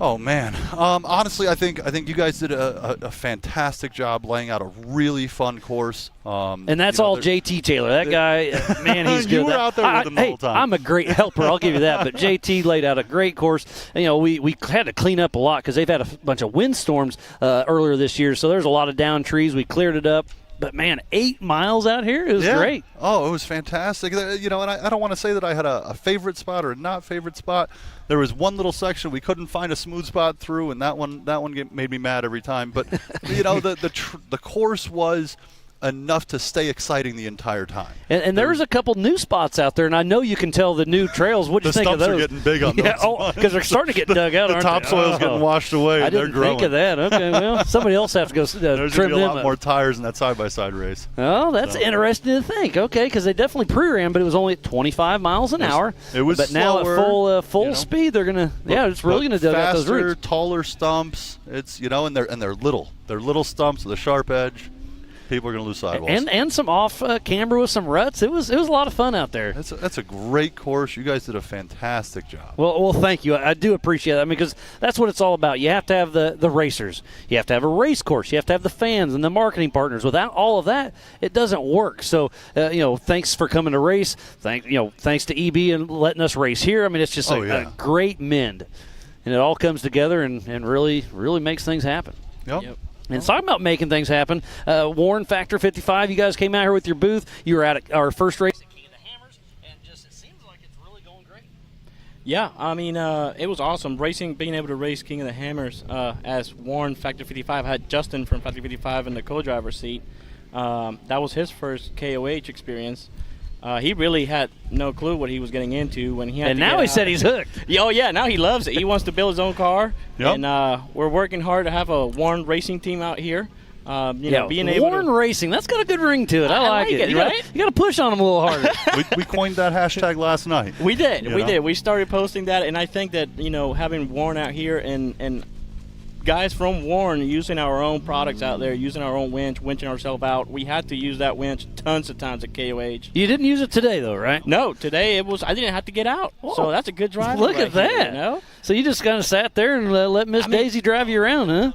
Oh man, honestly, I think you guys did a fantastic job laying out a really fun course. And that's all JT Taylor. That guy, man, he's good. You were out there with him the whole time. I'm a great helper. I'll give you that. But JT laid out a great course. And, we had to clean up a lot because they've had a bunch of windstorms earlier this year. So there's a lot of down trees. We cleared it up. But, man, 8 miles out here, it was great. Oh, it was fantastic. And I don't want to say that I had a favorite spot or a not favorite spot. There was one little section we couldn't find a smooth spot through, and that one made me mad every time. But, the course was enough to stay exciting the entire time. And there's a couple new spots out there, and I know you can tell the new trails. What do you think of those? The stumps are getting big on those. Oh, because they're starting to get dug out, aren't they? The topsoil's getting washed away. I They're didn't growing. think of that. Okay, well, somebody else has to go There's trim going to be a them lot up. more tires in that side-by-side race. Oh, that's interesting to think. Okay, because they definitely pre-ran, but it was only at 25 miles an hour. It was But now slower, at full speed, they're gonna. Yeah, it's really gonna dug out those faster, roots. taller stumps. It's and they're little. They're little stumps with a sharp edge. People are going to lose sidewalls. And some off camber with some ruts. It was a lot of fun out there. That's a great course. You guys did a fantastic job. Well, thank you. I do appreciate that because that's what it's all about. You have to have the racers. You have to have a race course. You have to have the fans and the marketing partners. Without all of that, it doesn't work. So, thanks for coming to race. Thanks to EB and letting us race here. I mean, it's just a great mend. And it all comes together and really, really makes things happen. Yep. And talking about making things happen, Warren Factor 55, you guys came out here with your booth. You were at our first race at King of the Hammers, and it seems like it's really going great. Yeah, I mean, it was awesome being able to race King of the Hammers as Warren Factor 55. I had Justin from Factor 55 in the co-driver's seat. That was his first KOH experience. He really had no clue what he was getting into when he had. And now he said he's hooked. Oh yeah, now he loves it. He wants to build his own car. Yep. And we're working hard to have a Warren Racing team out here. Being able Warren to, Racing, that's got a good ring to it. I like it. Right? You got to push on him a little harder. we coined that hashtag last night. We did. We started posting that, and I think that having Warren out here and guys from Warren using our own products out there, using our own winch, winching ourselves out. We had to use that winch tons of times at KOH. You didn't use it today, though, right? No, today I didn't have to get out. Whoa. So that's a good drive. Look at that. Here, So you just kind of sat there and let Miss Daisy drive you around, huh?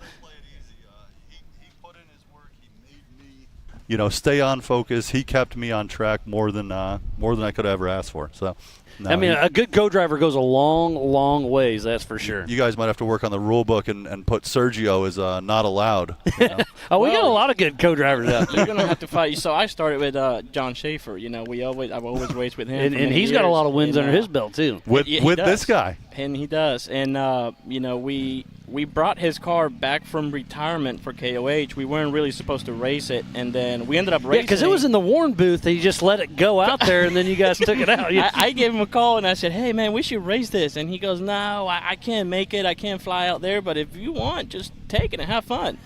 Stay on focus. He kept me on track more than I could ever ask for. So, a good co-driver goes a long, long ways. That's for sure. You guys might have to work on the rule book and put Sergio as not allowed. We got a lot of good co-drivers out there. You're gonna have to fight. So I started with John Schaefer. I've always raced with him, and he's got a lot of wins under his belt too. With this guy, and he does. And we brought his car back from retirement for KOH. We weren't really supposed to race it, and then we ended up racing. Yeah, because it was in the Warren booth. He just let it go out there, and then you guys took it out. I gave him a call, and I said, hey, man, we should race this. And he goes, no, I can't make it. I can't fly out there, but if you want, just take it and have fun.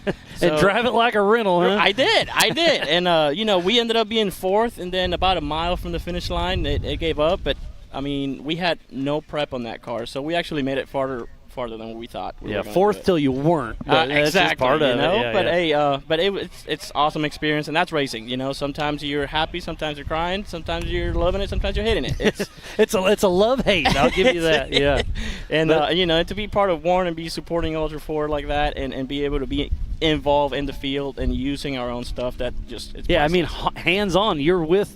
And drive it like a rental, huh? I did. And, we ended up being fourth, and then about a mile from the finish line, it gave up. But, I mean, we had no prep on that car, so we actually made it farther than what we thought. Fourth till you weren't. Exactly. Part of it. But it's awesome experience, and that's racing. Sometimes you're happy, sometimes you're crying, sometimes you're loving it, sometimes you're hating it. It's a love hate. I'll give you that. Yeah. And to be part of Warren and be supporting Ultra 4 like that, and be able to be involved in the field and using our own stuff, that just it's I mean, priceless. hands-on. You're with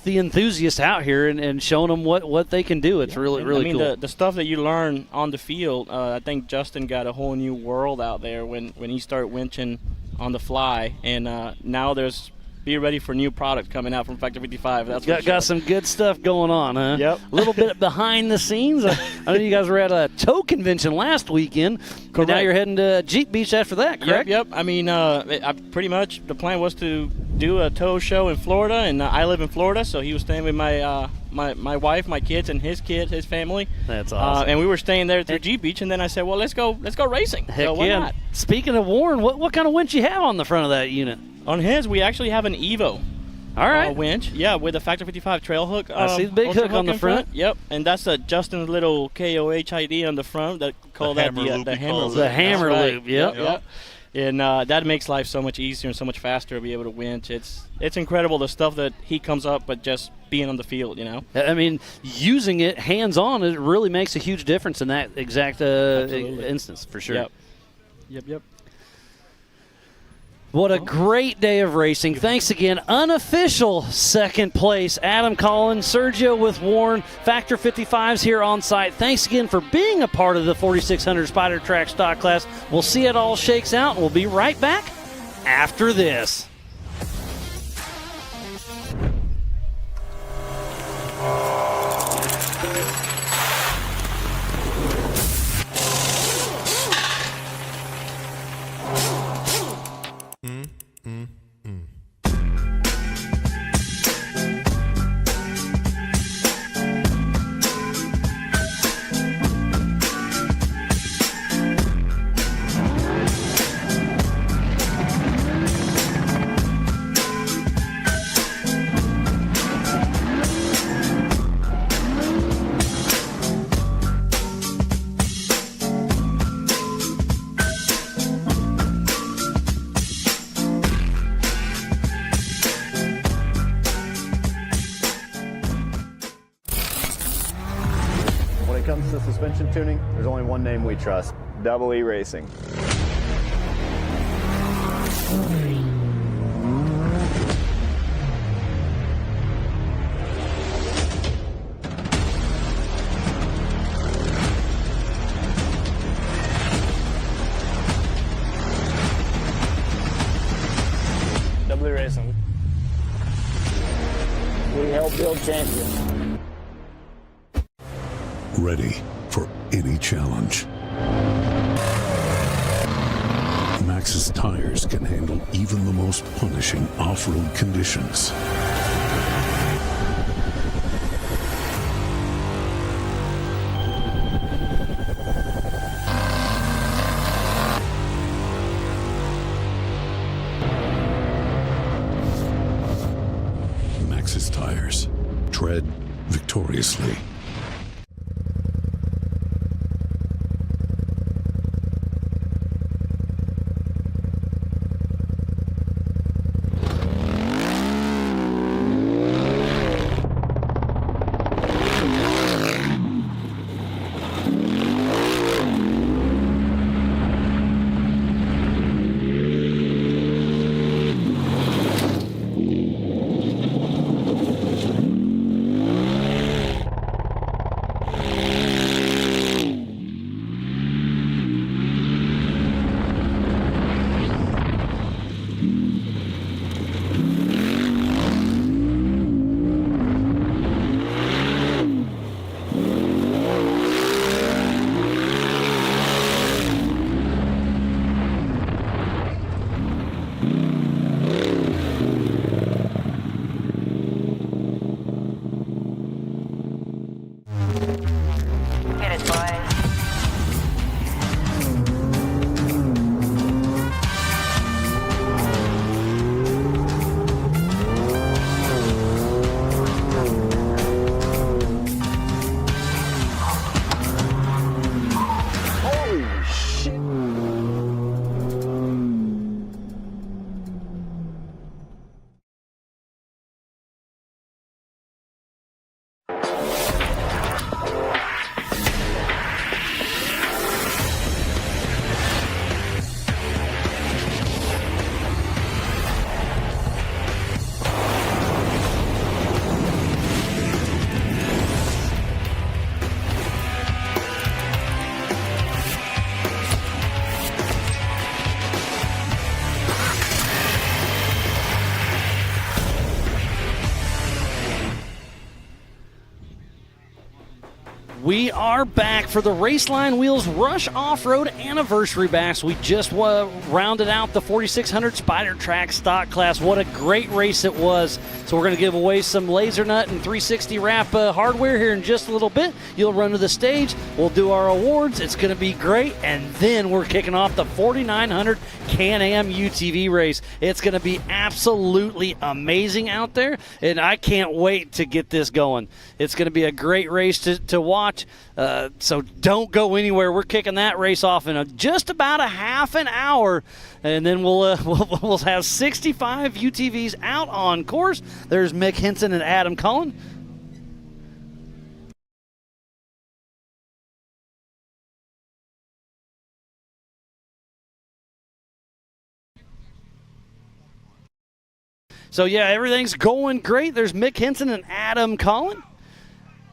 the enthusiasts out here and showing them what they can do. It's really cool. The stuff that you learn on the field, I think Justin got a whole new world out there when he started winching on the fly, and now be ready for new products coming out from Factor 55. That's got some good stuff going on, huh? Yep. A little bit behind the scenes. I know you guys were at a tow convention last weekend. Correct. And now you're heading to Jeep Beach after that, correct? Yep. I mean, pretty much the plan was to do a tow show in Florida, and I live in Florida, so he was staying with my wife, my kids, and his family. That's awesome. And we were staying there through Jeep Beach, and then I said, well, let's go racing. Heck so why yeah. not? Speaking of Warren, what kind of winch you have on the front of that unit? On his, we actually have an Evo. All right. Winch, with a Factor 55 trail hook. I see the big hook on the front. Yep, and that's Justin's little KOH ID on the front. That call that the hammer loop. The hammer loop. Yep. And that makes life so much easier and so much faster to be able to winch. It's incredible the stuff that he comes up, but just being on the field, I mean, using it hands-on, it really makes a huge difference in that exact instance, for sure. Yep. What a great day of racing. Thanks again. Unofficial second place, Adam Collins, Sergio with Warren, Factor 55s here on site. Thanks again for being a part of the 4600 Spider Track stock class. We'll see it all shakes out, and we'll be right back after this. of suspension tuning, there's only one name we trust, Double E Racing. Double E Racing. We help build champions. Ready for any challenge. Maxxis tires can handle even the most punishing off-road conditions. Maxxis tires. Tread victoriously. We are back for the Raceline Wheels Rush Off-Road Anniversary Bash. We just rounded out the 4600 Spider Track stock class. What a great race it was. So we're going to give away some Laser Nut and 360 wrap hardware here in just a little bit. You'll run to the stage. We'll do our awards. It's going to be great. And then we're kicking off the 4900 Can-Am UTV race. It's going to be absolutely amazing out there. And I can't wait to get this going. It's going to be a great race to watch. So don't go anywhere. We're kicking that race off in just about a half an hour, and then we'll have 65 UTVs out on course. There's Mick Henson and Adam Cullen. So yeah, everything's going great. There's Mick Henson and Adam Cullen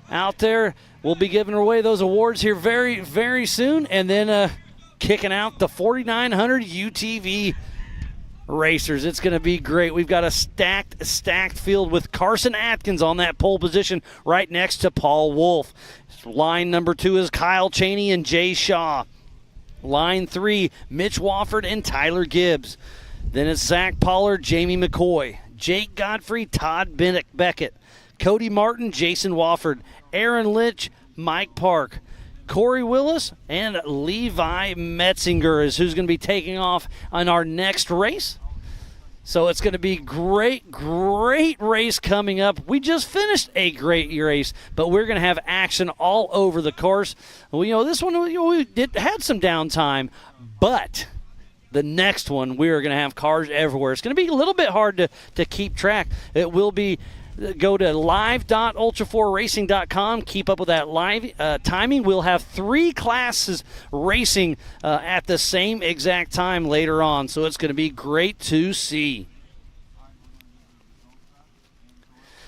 out there. We'll be giving away those awards here very, very soon. And then kicking out the 4900 UTV racers. It's going to be great. We've got a stacked field with Carson Atkins on that pole position right next to Paul Wolf. Line number 2 is Kyle Cheney and Jay Shaw. Line 3, Mitch Wofford and Tyler Gibbs. Then it's Zach Pollard, Jamie McCoy, Jake Godfrey, Todd Beckett, Cody Martin, Jason Wofford, Aaron Litch, Mike Park, Corey Willis, and Levi Metzinger is who's going to be taking off on our next race. So it's going to be great race coming up. We just finished a great race, but we're going to have action all over the course. Well, this one we had some downtime, but the next one we are going to have cars everywhere. It's going to be a little bit hard to keep track. It will be Go to live.ultra4racing.com. Keep up with that live timing. We'll have 3 classes racing at the same exact time later on, so it's going to be great to see.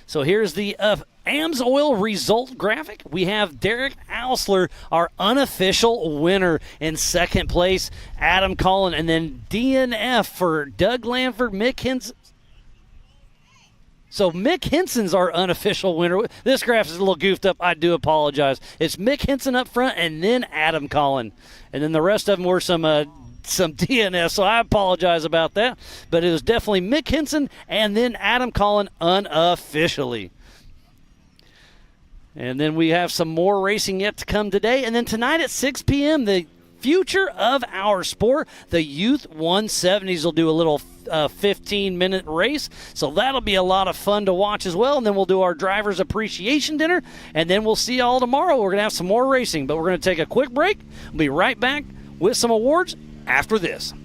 So here's the AMSOIL result graphic. We have Derek Alsler, our unofficial winner, in second place. Adam Collin, and then DNF for Doug Lanford, Mick Henson. So Mick Henson's our unofficial winner. This graph is a little goofed up. I do apologize. It's Mick Henson up front and then Adam Collin. And then the rest of them were some DNF, so I apologize about that. But it was definitely Mick Henson and then Adam Collin unofficially. And then we have some more racing yet to come today. And then tonight at 6 p.m., the future of our sport, the Youth 170s will do a little 15-minute race. So that'll be a lot of fun to watch as well. And then we'll do our driver's appreciation dinner. And then we'll see you all tomorrow. We're going to have some more racing. But we're going to take a quick break. We'll be right back with some awards after this.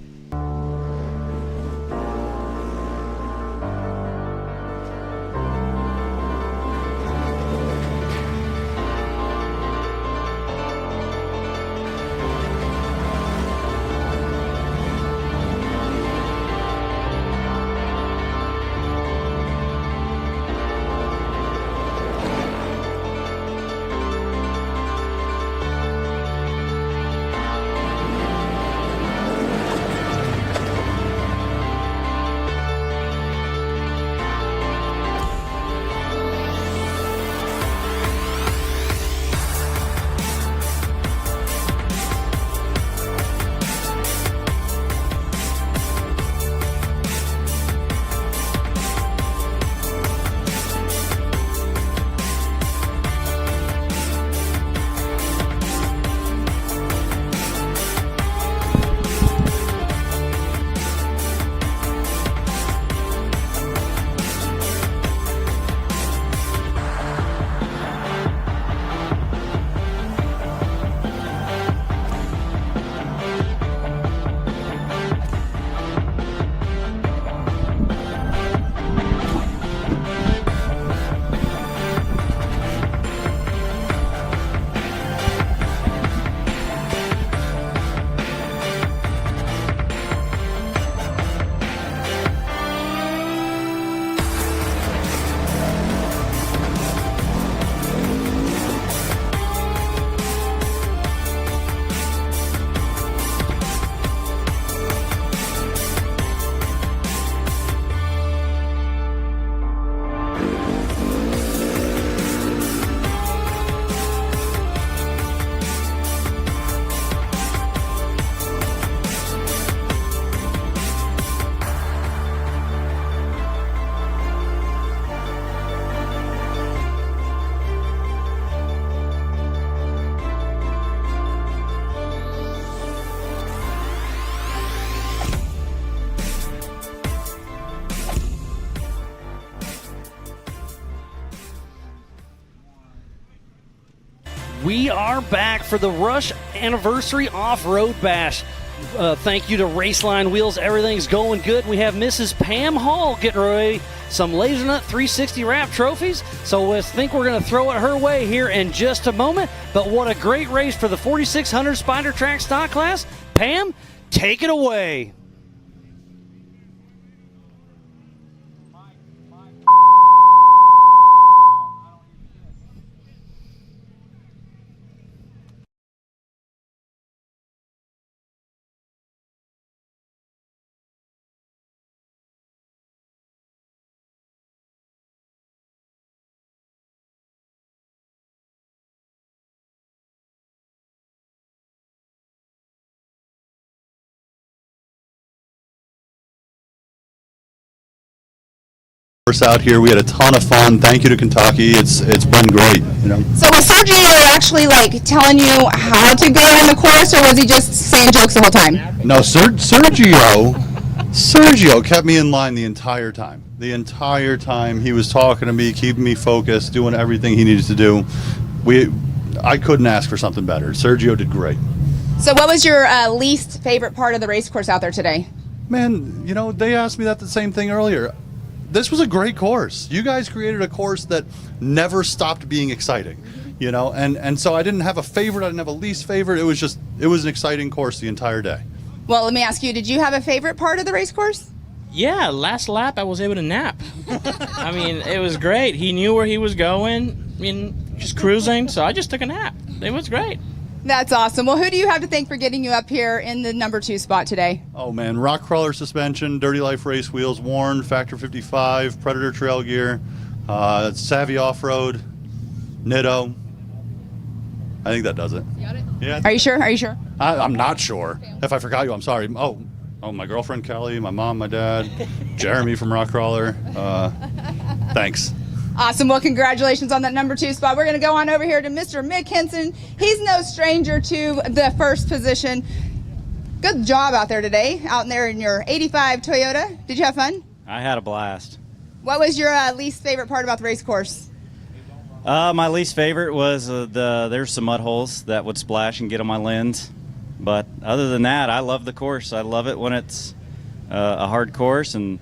We are back for the Rush Anniversary Off-Road Bash. Thank you to Raceline Wheels. Everything's going good. We have Mrs. Pam Hall getting ready some Laser Nut 360 Wrap trophies. So I think we're going to throw it her way here in just a moment. But what a great race for the 4600 Spider Track Stock Class. Pam, take it away. Out here, we had a ton of fun. Thank you to Kentucky. It's been great. You know. So was Sergio actually like telling you how to go in the course, or was he just saying jokes the whole time? No, Sergio kept me in line the entire time. The entire time he was talking to me, keeping me focused, doing everything he needed to do. I couldn't ask for something better. Sergio did great. So what was your least favorite part of the race course out there today? Man, you know, they asked me that the same thing earlier. this was a great course. You guys created a course that never stopped being exciting, you know, and so I didn't have a favorite, I didn't have a least favorite. It was an exciting course the entire day. Well, let me ask you, did you have a favorite part of the race course? Yeah, last lap I was able to nap. I mean, it was great. He knew where he was going, just cruising, so I just took a nap. It was great. That's awesome. Well, who do you have to thank for getting you up here in the number 2 spot today? Oh man, Rock Crawler suspension, Dirty Life race wheels, Warn, Factor 55, Predator trail gear, Savvy Off-Road, Nitto. I think that does it. You got it? Yeah. Are you sure? Are you sure? I'm not sure. If I forgot you, I'm sorry. Oh, my girlfriend Kelly, my mom, my dad, Jeremy from Rock Crawler. Thanks. Awesome. Well, congratulations on that number 2 spot. We're going to go on over here to Mr. Mick Henson. He's no stranger to the first position. Good job out there today, out there in your 85 Toyota. Did you have fun? I had a blast. What was your least favorite part about the race course? My least favorite was there's some mud holes that would splash and get on my lens. But other than that, I love the course. I love it when it's a hard course, and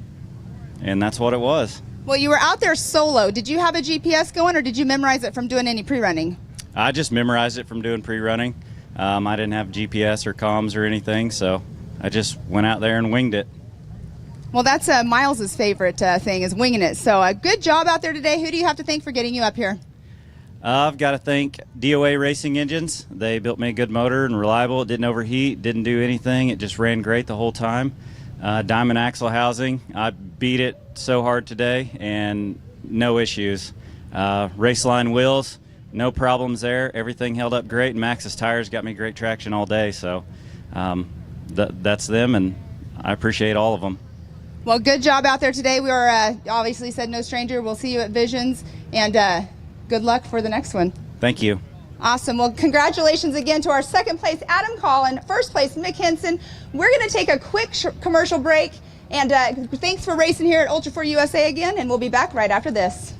that's what it was. Well, you were out there solo. Did you have a GPS going, or did you memorize it from doing any pre-running? I just memorized it from doing pre-running. I didn't have GPS or comms or anything, so I just went out there and winged it. Well, that's Miles's favorite thing, is winging it. So good job out there today. Who do you have to thank for getting you up here? I've got to thank DOA Racing Engines. They built me a good motor and reliable. It didn't overheat, didn't do anything. It just ran great the whole time. Diamond Axle Housing, I beat it so hard today and no issues. Raceline Wheels, no problems there. Everything held up great. Maxxis Tires got me great traction all day. So that's them, and I appreciate all of them. Well, good job out there today. We are obviously said no stranger. We'll see you at Visions, and good luck for the next one. Thank you. Awesome. Well, congratulations again to our second place, Adam Collin, first place, Mick Henson. We're going to take a quick commercial break, and thanks for racing here at Ultra 4 USA again, and we'll be back right after this.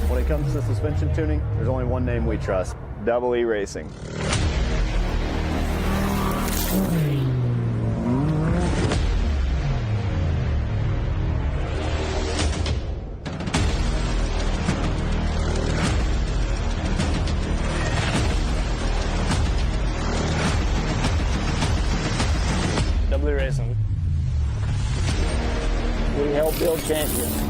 When it comes to suspension tuning, there's only one name we trust, Double E Racing. Double E Racing. We help build champions.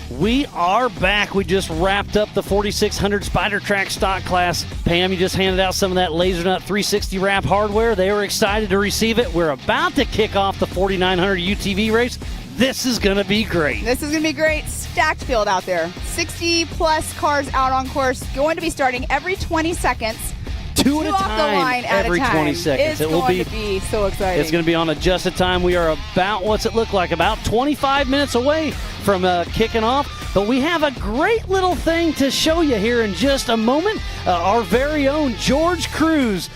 We are back. We just wrapped up the 4600 Spider Track stock class. Pam, you just handed out some of that LaserNut 360 wrap hardware. They were excited to receive it. We're about to kick off the 4900 UTV race. This is going to be great. This is going to be great. Stacked field out there. 60 plus cars out on course. Going to be starting every 20 seconds. Two at a off the time, line at every a time. 20 seconds. It's It will going to be so exciting. It's going to be on adjusted time. We are about, what's it look like, about 25 minutes away from kicking off. But we have a great little thing to show you here in just a moment. Our very own George Cruz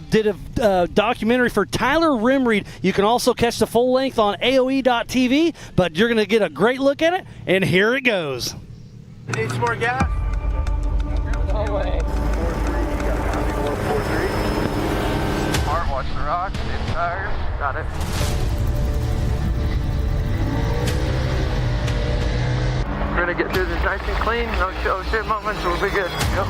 did a documentary for Tyler Rimreed. You can also catch the full length on AOE.tv, but you're going to get a great look at it, and here it goes. Need some more gas? No way. Smart, watch the rocks, hit tires. Got it. We're gonna get through this nice and clean, no show shit moments, we'll be good. Yep.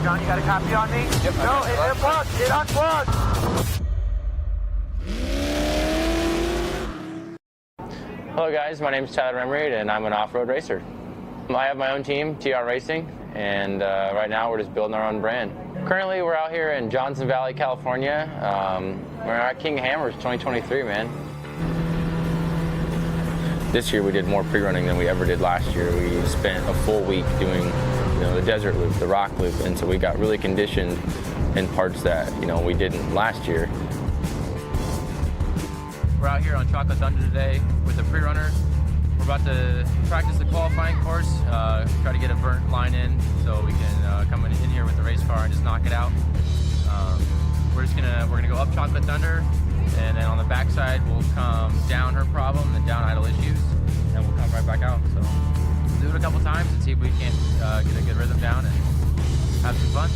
John, you got a copy on me? Yep. No, it unplugged. It unplugged. Hello guys, my name is Tyler Emery and I'm an off-road racer. I have my own team, TR Racing, and right now we're just building our own brand. Currently we're out here in Johnson Valley, California. We're at King Hammers 2023, man. This year we did more pre-running than we ever did last year. We spent a full week doing the desert loop, the rock loop, and so we got really conditioned in parts that we didn't last year. We're out here on Chocolate Thunder today with a pre-runner. We're about to practice the qualifying course, try to get a burnt line in so we can come in here with the race car and just knock it out. We're gonna go up Chocolate Thunder, and then on the backside we'll come down her problem, then down idle issues, and we'll come right back out. So we'll do it a couple times and see if we can get a good rhythm down and have some fun.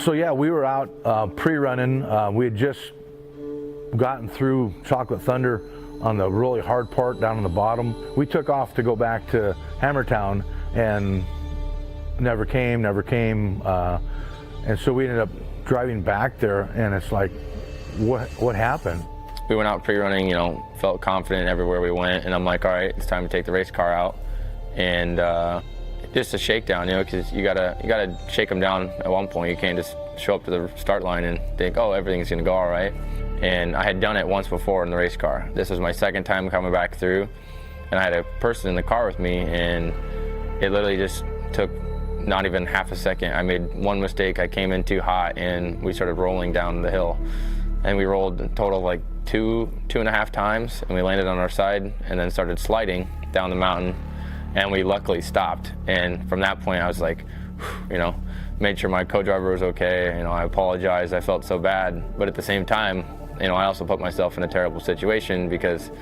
So yeah, we were out pre-running. We had just gotten through Chocolate Thunder on the really hard part down on the bottom. We took off to go back to Hammertown and never came. And so we ended up driving back there, and it's like, what happened? We went out pre-running, felt confident everywhere we went, and I'm like, all right, it's time to take the race car out. And just a shakedown, because you gotta shake them down at one point. You can't just show up to the start line and think, oh, everything's gonna go all right. And I had done it once before in the race car. This was my second time coming back through, and I had a person in the car with me, and it literally just took not even half a second. I made one mistake. I came in too hot, and we started rolling down the hill. And we rolled a total of like two and a half times, and we landed on our side and then started sliding down the mountain. And we luckily stopped. And from that point, I was like, made sure my co-driver was okay. I apologized. I felt so bad. But at the same time, I also put myself in a terrible situation because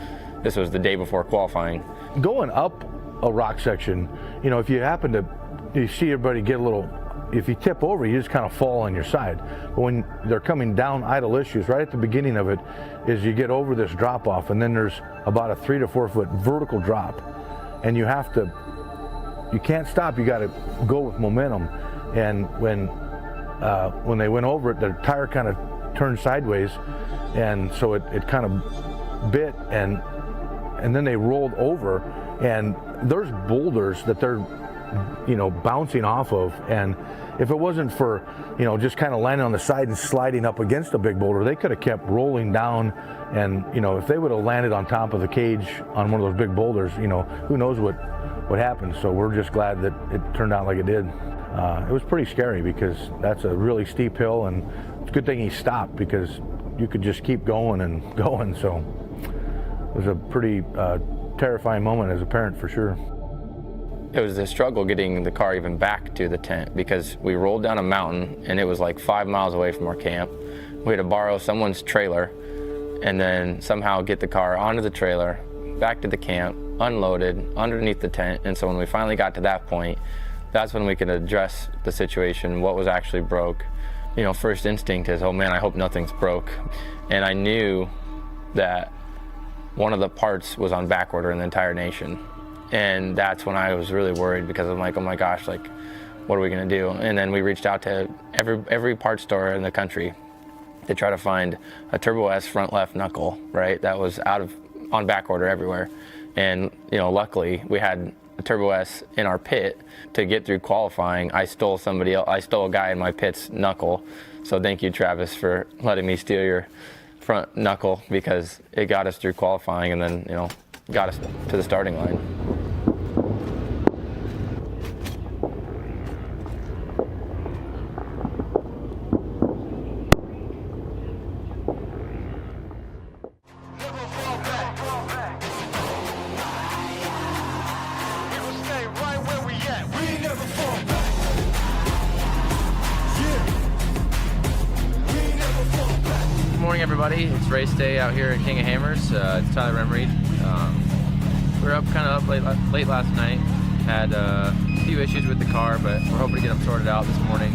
this was the day before qualifying. Going up a rock section, if you happen to, you see everybody get a little, if you tip over, you just kind of fall on your side. But when they're coming down idle issues, right at the beginning of it, is you get over this drop off, and then there's about a 3 to 4 foot vertical drop. And you can't stop, you got to go with momentum. And when they went over it, the tire kind of turned sideways, and so it kind of bit, and then they rolled over, and there's boulders that they're bouncing off of, and if it wasn't for just kind of landing on the side and sliding up against a big boulder, they could have kept rolling down. And if they would have landed on top of the cage on one of those big boulders, who knows what happened. So we're just glad that it turned out like it did. It was pretty scary because that's a really steep hill, and it's a good thing he stopped because you could just keep going and going. So it was a pretty terrifying moment as a parent, for sure. It was a struggle getting the car even back to the tent because we rolled down a mountain, and it was like 5 miles away from our camp. We had to borrow someone's trailer and then somehow get the car onto the trailer, back to the camp, unloaded, underneath the tent. And so when we finally got to that point, that's when we could address the situation, what was actually broke. First instinct is, oh man, I hope nothing's broke. And I knew that one of the parts was on back order in the entire nation. And that's when I was really worried because I'm like, oh my gosh, what are we gonna do? And then we reached out to every parts store in the country. They try to find a Turbo S front left knuckle, right? That was on back order everywhere. And, luckily we had a Turbo S in our pit to get through qualifying. I stole a guy in my pit's knuckle. So thank you, Travis, for letting me steal your front knuckle, because it got us through qualifying and then, got us to the starting line. Good morning, everybody. It's race day out here at King of Hammers. It's Tyler Remreed. We were up late last night. Had a few issues with the car, but we're hoping to get them sorted out this morning.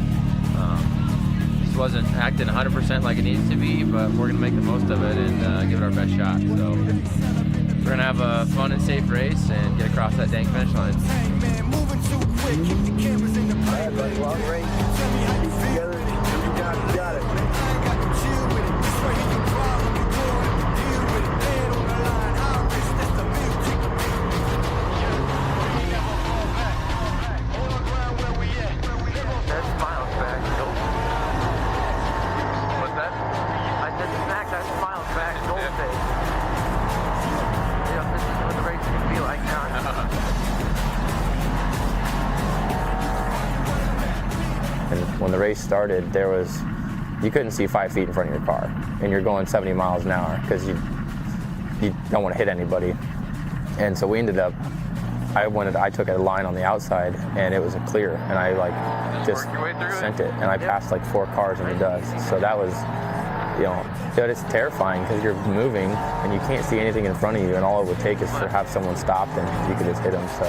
Just wasn't acting 100% like it needs to be, but we're going to make the most of it and give it our best shot. So we're going to have a fun and safe race and get across that dang finish line. And when the race started, you couldn't see 5 feet in front of your car, and you're going 70 miles an hour because you don't want to hit anybody. And so we ended up, I took a line on the outside, and it was a clear, and I just sent it, and I passed 4 cars in the dust. So that was, it's terrifying because you're moving and you can't see anything in front of you, and all it would take is to have someone stop and you could just hit them. So.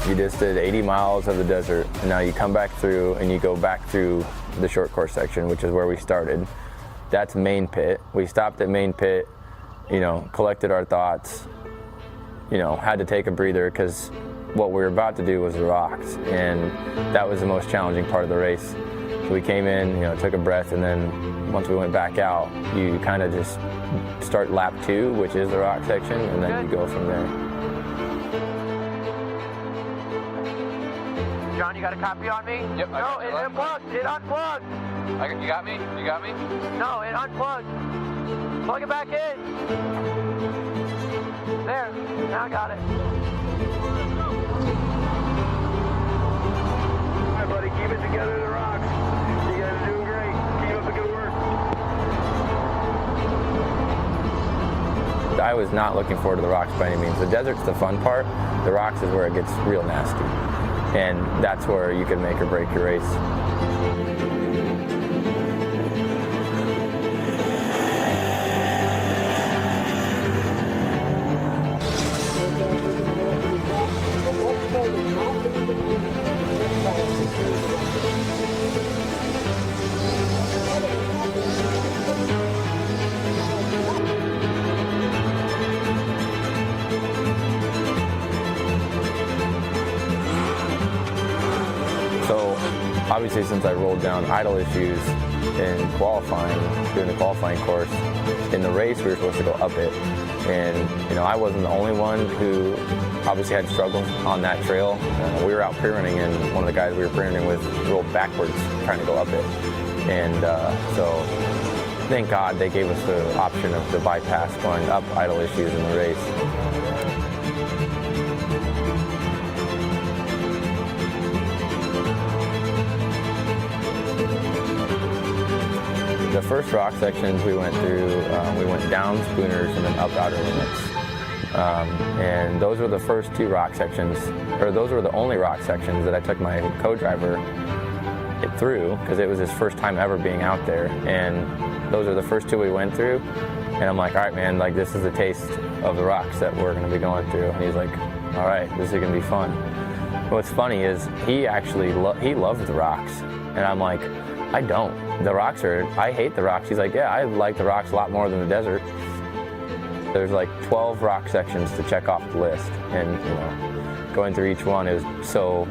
You just did 80 miles of the desert, and now you come back through and you go back through the short course section, which is where we started. That's main pit. We stopped at main pit, collected our thoughts, had to take a breather because what we were about to do was the rocks, and that was the most challenging part of the race. So we came in, took a breath, and then once we went back out, you kind of just start lap 2, which is the rock section, and then you go from there. John, you got a copy on me? Yep. No, it unplugged. It unplugged. You got me? You got me? No, it unplugged. Plug it back in. There. Now I got it. All right, buddy. Keep it together in the rocks. You guys are doing great. Keep up the good work. I was not looking forward to the rocks by any means. The desert's the fun part. The rocks is where it gets real nasty. And that's where you can make or break your race. Obviously, since I rolled down idle issues in qualifying, doing the qualifying course, in the race we were supposed to go up it. And, I wasn't the only one who obviously had struggles on that trail. We were out pre-running, and one of the guys we were pre-running with rolled backwards trying to go up it. And so thank God they gave us the option of the bypass going up idle issues in the race. The first rock sections we went through, we went down Spooners and then up outer limits. And those were the first two rock sections, or those were the only rock sections that I took my co-driver through, because it was his first time ever being out there. And those are the first two we went through. And I'm like, all right, man, like this is a taste of the rocks that we're gonna be going through. And he's like, all right, this is gonna be fun. What's funny is he actually he loves the rocks, and I'm like, I don't. I hate the rocks. He's like, yeah, I like the rocks a lot more than the desert. There's like 12 rock sections to check off the list, and you know, going through each one is so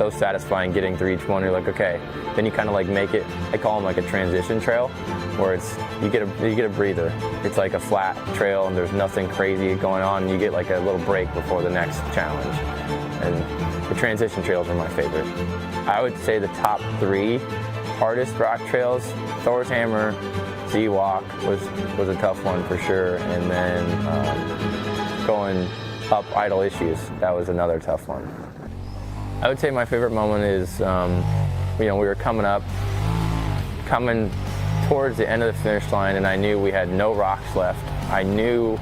satisfying. Getting through each one, you're like, okay. Then you kind of like make it. I call them like a transition trail, where it's you get a breather. It's like a flat trail, and there's nothing crazy going on. And you get like a little break before the next challenge, and the transition trails are my favorite. I would say the top 3 hardest rock trails, Thor's Hammer, Z-Walk was a tough one for sure, and then going up Idle Issues, that was another tough one. I would say my favorite moment is, we were coming towards the end of the finish line, and I knew we had no rocks left. I knew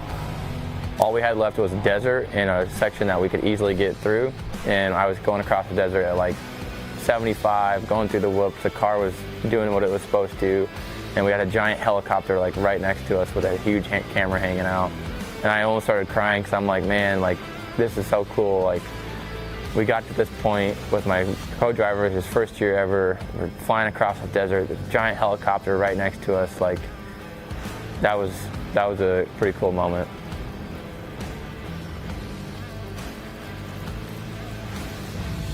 all we had left was a desert and a section that we could easily get through, and I was going across the desert at like 75, going through the whoops. The car was doing what it was supposed to, and we had a giant helicopter like right next to us with a huge camera hanging out. And I almost started crying because I'm like, man, like this is so cool. Like we got to this point with my co-driver, his first year ever. We're flying across the desert, this giant helicopter right next to us. Like that was a pretty cool moment.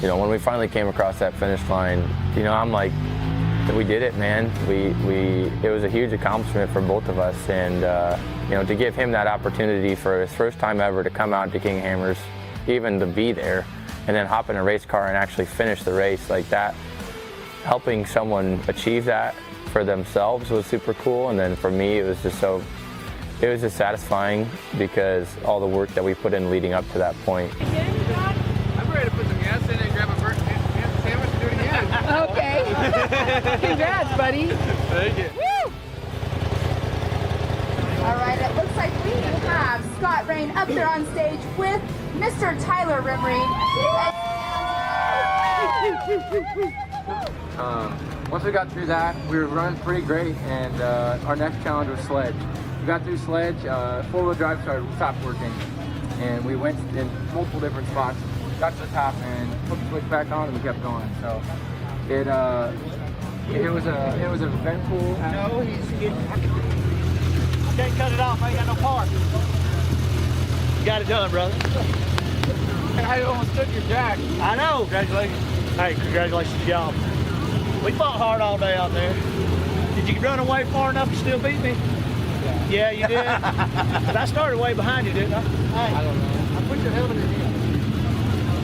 You know, when we finally came across that finish line, you know, I'm like, we did it, man. It was a huge accomplishment for both of us, and you know, to give him that opportunity for his first time ever to come out to King of Hammers, even to be there, and then hop in a race car and actually finish the race like that, helping someone achieve that for themselves was super cool. And then for me, it was just satisfying because all the work that we put in leading up to that point. I'm ready to put some gas in and grab a burnt sandwich and do it again. Okay. Congrats, buddy. Thank you. Woo! All right, it looks like we have Scott Rain up there on stage with Mr. Tyler Rimreed. Once we got through that, we were running pretty great, and our next challenge was sledge. We got through sledge, four-wheel drive stopped working, and we went in multiple different spots, got to the top, and put the switch back on, and we kept going. So it was an eventful. No, I can't cut it off. I ain't got no part. You got it done, brother. I almost took your jack. I know. Congratulations. Hey, congratulations, y'all. We fought hard all day out there. Did you run away far enough to still beat me? Yeah, you did. But I started way behind you, didn't I? Hey, I don't know. I put your helmet in here.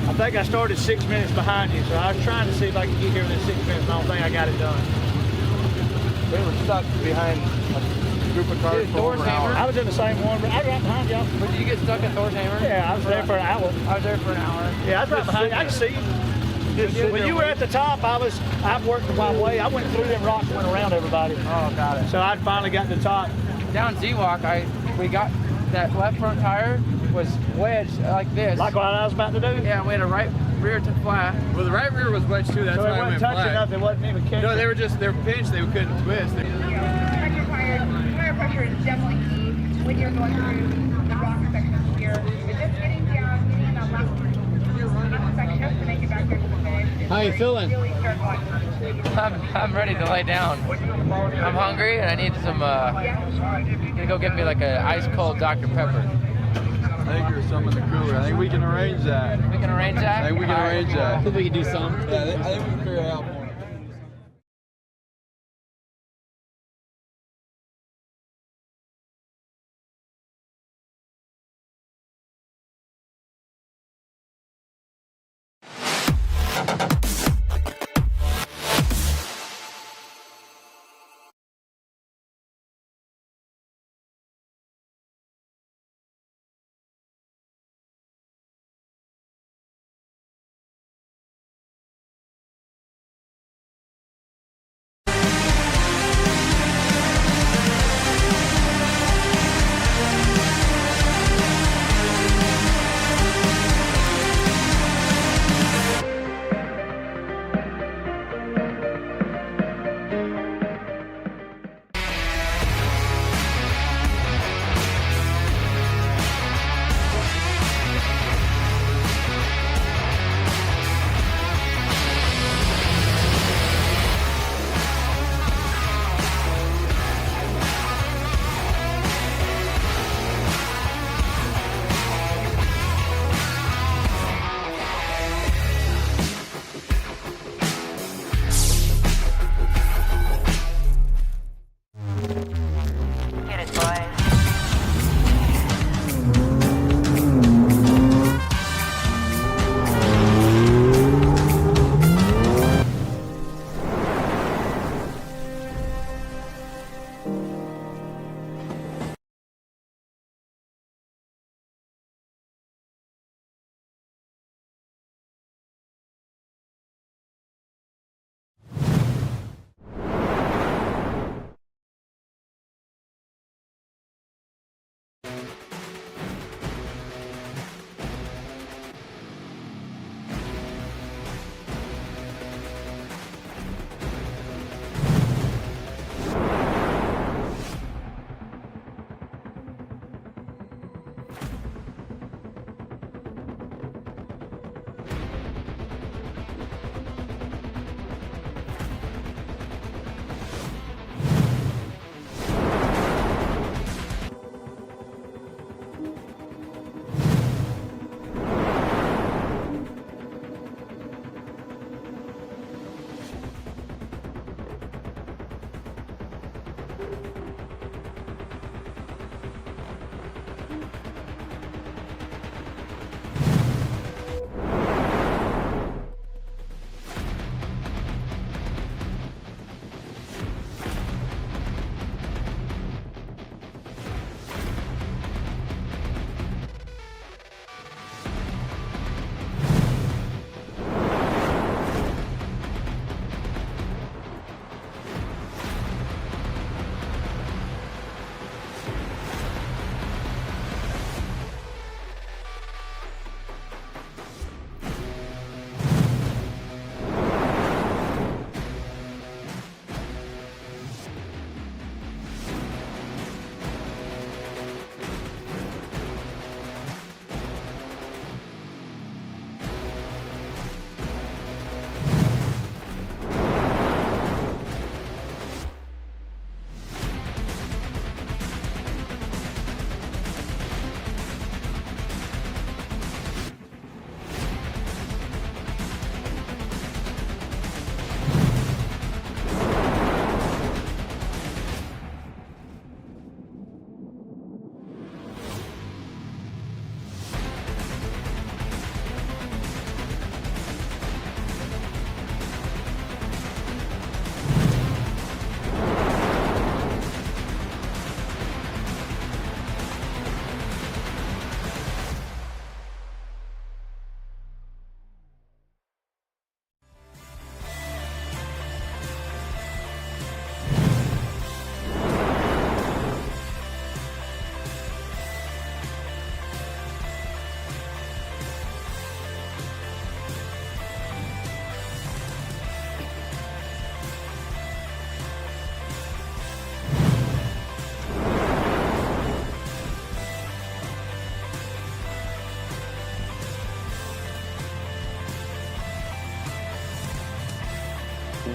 I think I started 6 minutes behind you, so I was trying to see if I could get here within 6 minutes. I don't think I got it done. We were stuck behind a group of cars for over an hour. I was in the same one, but I was right behind y'all. But did you get stuck at Thor's Hammer? Yeah, I was there for an hour. I was there for an hour. Yeah, I was right behind you. I could see you. When you were at the top, I worked my way. I went through them rocks and went around everybody. Oh, got it. So I finally got to the top. Down Z-Walk, we got that left front tire was wedged like this. Like what I was about to do? Yeah, we had a right rear to flat. Well, the right rear was wedged too. That's so why it I went wasn't touching flat. nothing. It wasn't even catching. No, they were pinched. They couldn't twist. Tire pressure is definitely key when you're going through the rock sections here. It's just getting down, getting that last section to make it back there to the finish. How you feeling? I'm ready to lay down. I'm hungry and I need some. Gonna go get me like an ice cold Dr. Pepper. I think there's some in the cooler. I think we can arrange that. We can arrange that? I think we can arrange that. I think we can do some. Yeah, I think we can figure it out.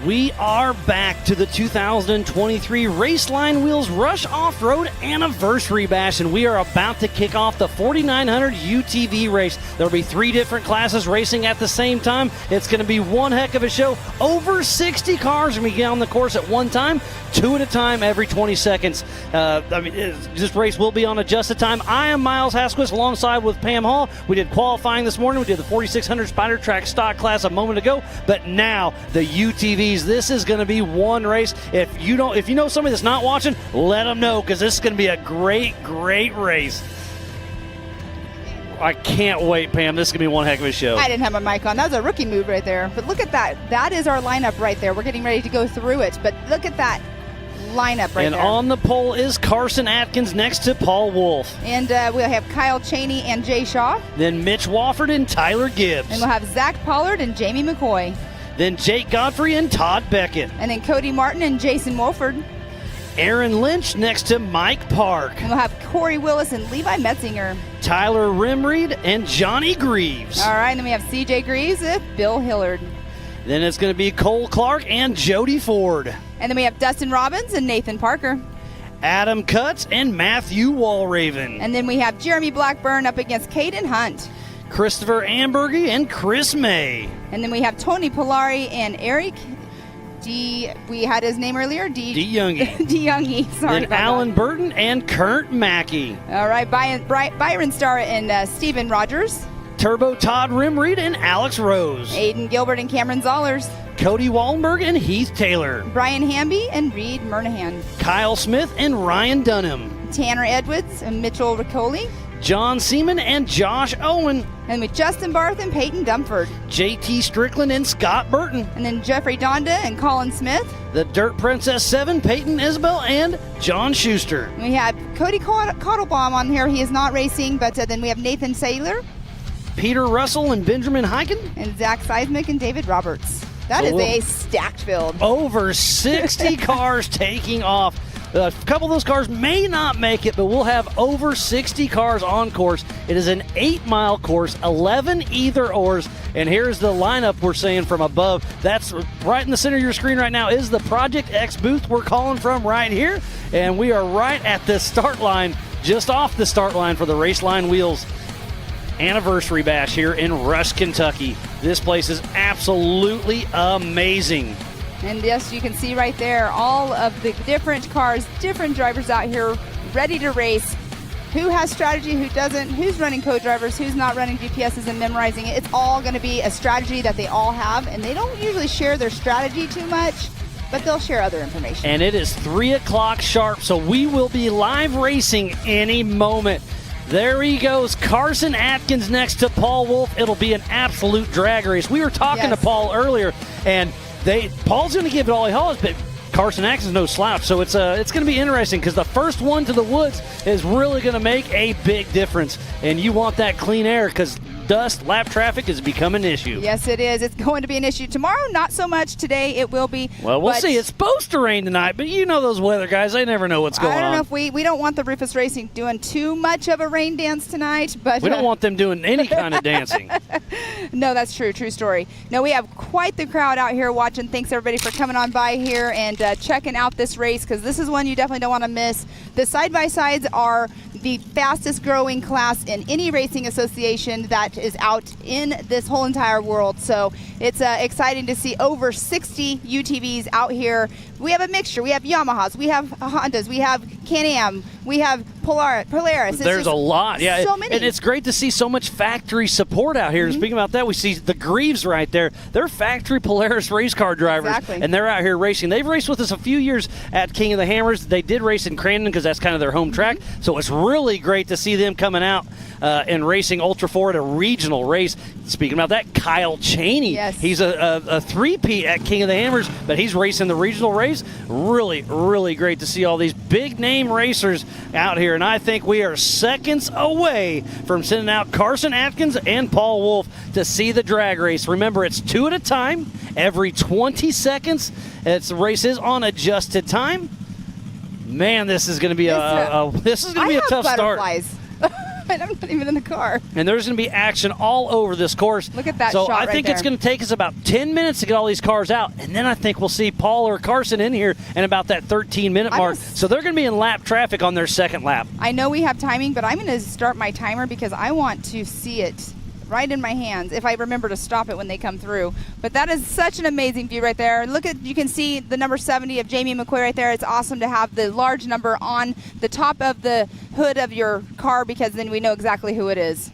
We are back to the 2023 Raceline Wheels Rush Off-Road Anniversary Bash, and we are about to kick off the 4900 UTV race. There will be 3 different classes racing at the same time. It's going to be one heck of a show. Over 60 cars are going to be on the course at one time, 2 at a time every 20 seconds. This race will be on adjusted time. I am Miles Hasquist alongside with Pam Hall. We did qualifying this morning. We did the 4600 Spider Track stock class a moment ago, but now the UTV. This is going to be one race. If you know somebody that's not watching, let them know, because this is going to be a great race. I can't wait, Pam. This is going to be one heck of a show. I didn't have my mic on. That was a rookie move right there. But look at that. That is our lineup right there. We're getting ready to go through it. But look at that lineup right and there. And on the pole is Carson Atkins next to Paul Wolf. And we'll have Kyle Cheney and Jay Shaw. Then Mitch Wofford and Tyler Gibbs. And we'll have Zach Pollard and Jamie McCoy. Then Jake Godfrey and Todd Beckett. And then Cody Martin and Jason Wolford. Aaron Lynch next to Mike Park. And we'll have Corey Willis and Levi Metzinger. Tyler Rimreed and Johnny Greaves. All right, and then we have CJ Greaves and Bill Hillard. Then it's going to be Cole Clark and Jody Ford. And then we have Dustin Robbins and Nathan Parker. Adam Cutts and Matthew Walraven. And then we have Jeremy Blackburn up against Caden Hunt. Christopher Ambergy and Chris May. And then we have Tony Polari and Eric we had his name earlier, D. Youngie. D. Youngie, sorry. Then Alan Burton and Kurt Mackey. All right, Byron Starr and Steven Rogers. Turbo Todd Rimreed and Alex Rose. Aiden Gilbert and Cameron Zollers. Cody Wallenberg and Heath Taylor. Brian Hamby and Reed Murnahan. Kyle Smith and Ryan Dunham. Tanner Edwards and Mitchell Riccoli. John Seaman and Josh Owen. And with Justin Barth and Peyton Dumford. JT Strickland and Scott Burton. And then Jeffrey Donda and Colin Smith. The Dirt Princess 7, Peyton Isabel and John Schuster. And we have Cody Cottlebaum on here. He is not racing, but then we have Nathan Saylor. Peter Russell and Benjamin Heiken. And Zach Seismic and David Roberts. That is a stacked field. Over 60 cars taking off. A couple of those cars may not make it, but we'll have over 60 cars on course. It is an 8-mile course, 11 either-ors, and here's the lineup we're seeing from above. That's right in the center of your screen right now is the Project X booth we're calling from right here, and we are right at the start line, just off the start line for the Raceline Wheels Anniversary Bash here in Rush, Kentucky. This place is absolutely amazing. And yes, you can see right there all of the different cars, different drivers out here ready to race. Who has strategy, who doesn't, who's running co-drivers, who's not running GPSs and memorizing it. It's all going to be a strategy that they all have, and they don't usually share their strategy too much, but they'll share other information. And it is 3 o'clock sharp, so we will be live racing any moment. There he goes, Carson Atkins next to Paul Wolf. It'll be an absolute drag race. We were talking to Paul earlier, and Paul's going to give it all he has, but Carson Atkins is no slouch. So it's going to be interesting because the first one to the woods is really going to make a big difference. And you want that clean air because dust, lap traffic has become an issue. Yes, it is. It's going to be an issue tomorrow. Not so much today. It will be. Well, we'll see. It's supposed to rain tonight, but you know those weather guys. They never know what's going on. I don't know if we don't want the Rufus Racing doing too much of a rain dance tonight, but we don't want them doing any kind of dancing. No, that's true. True story. No, we have quite the crowd out here watching. Thanks everybody for coming on by here and checking out this race because this is one you definitely don't want to miss. The side-by-sides are the fastest growing class in any racing association that is out in this whole entire world. So it's exciting to see over 60 UTVs out here. We have a mixture. We have Yamahas, we have Hondas, we have Can-Am, we have Polaris. There's a lot, yeah. So many. And it's great to see so much factory support out here. Speaking about that, we see the Greaves right there. They're factory Polaris race car drivers, and they're out here racing. They've raced with us a few years at King of the Hammers. They did race in Crandon because that's kind of their home track. So it's really great to see them coming out and racing Ultra 4 at a regional race. Speaking about that, Kyle Cheney. Yes. He's a three-peat at King of the Hammers, but he's racing the regional race. Really, really great to see all these big-name racers out here, and I think we are seconds away from sending out Carson Atkins and Paul Wolf to see the drag race. Remember, it's 2 at a time, every 20 seconds. The race is on adjusted time. Man, this is going to be a tough start. I'm not even in the car. And there's going to be action all over this course. Look at that so shot I think right it's there. going to take us about 10 minutes to get all these cars out, and then I think we'll see Paul or Carson in here in about that 13-minute mark. So they're going to be in lap traffic on their second lap. I know we have timing, but I'm going to start my timer because I want to see it right in my hands if I remember to stop it when they come through. But that is such an amazing view right there. Look at, you can see the number 70 of Jamie McCoy right there. It's awesome to have the large number on the top of the hood of your car because then we know exactly who it is.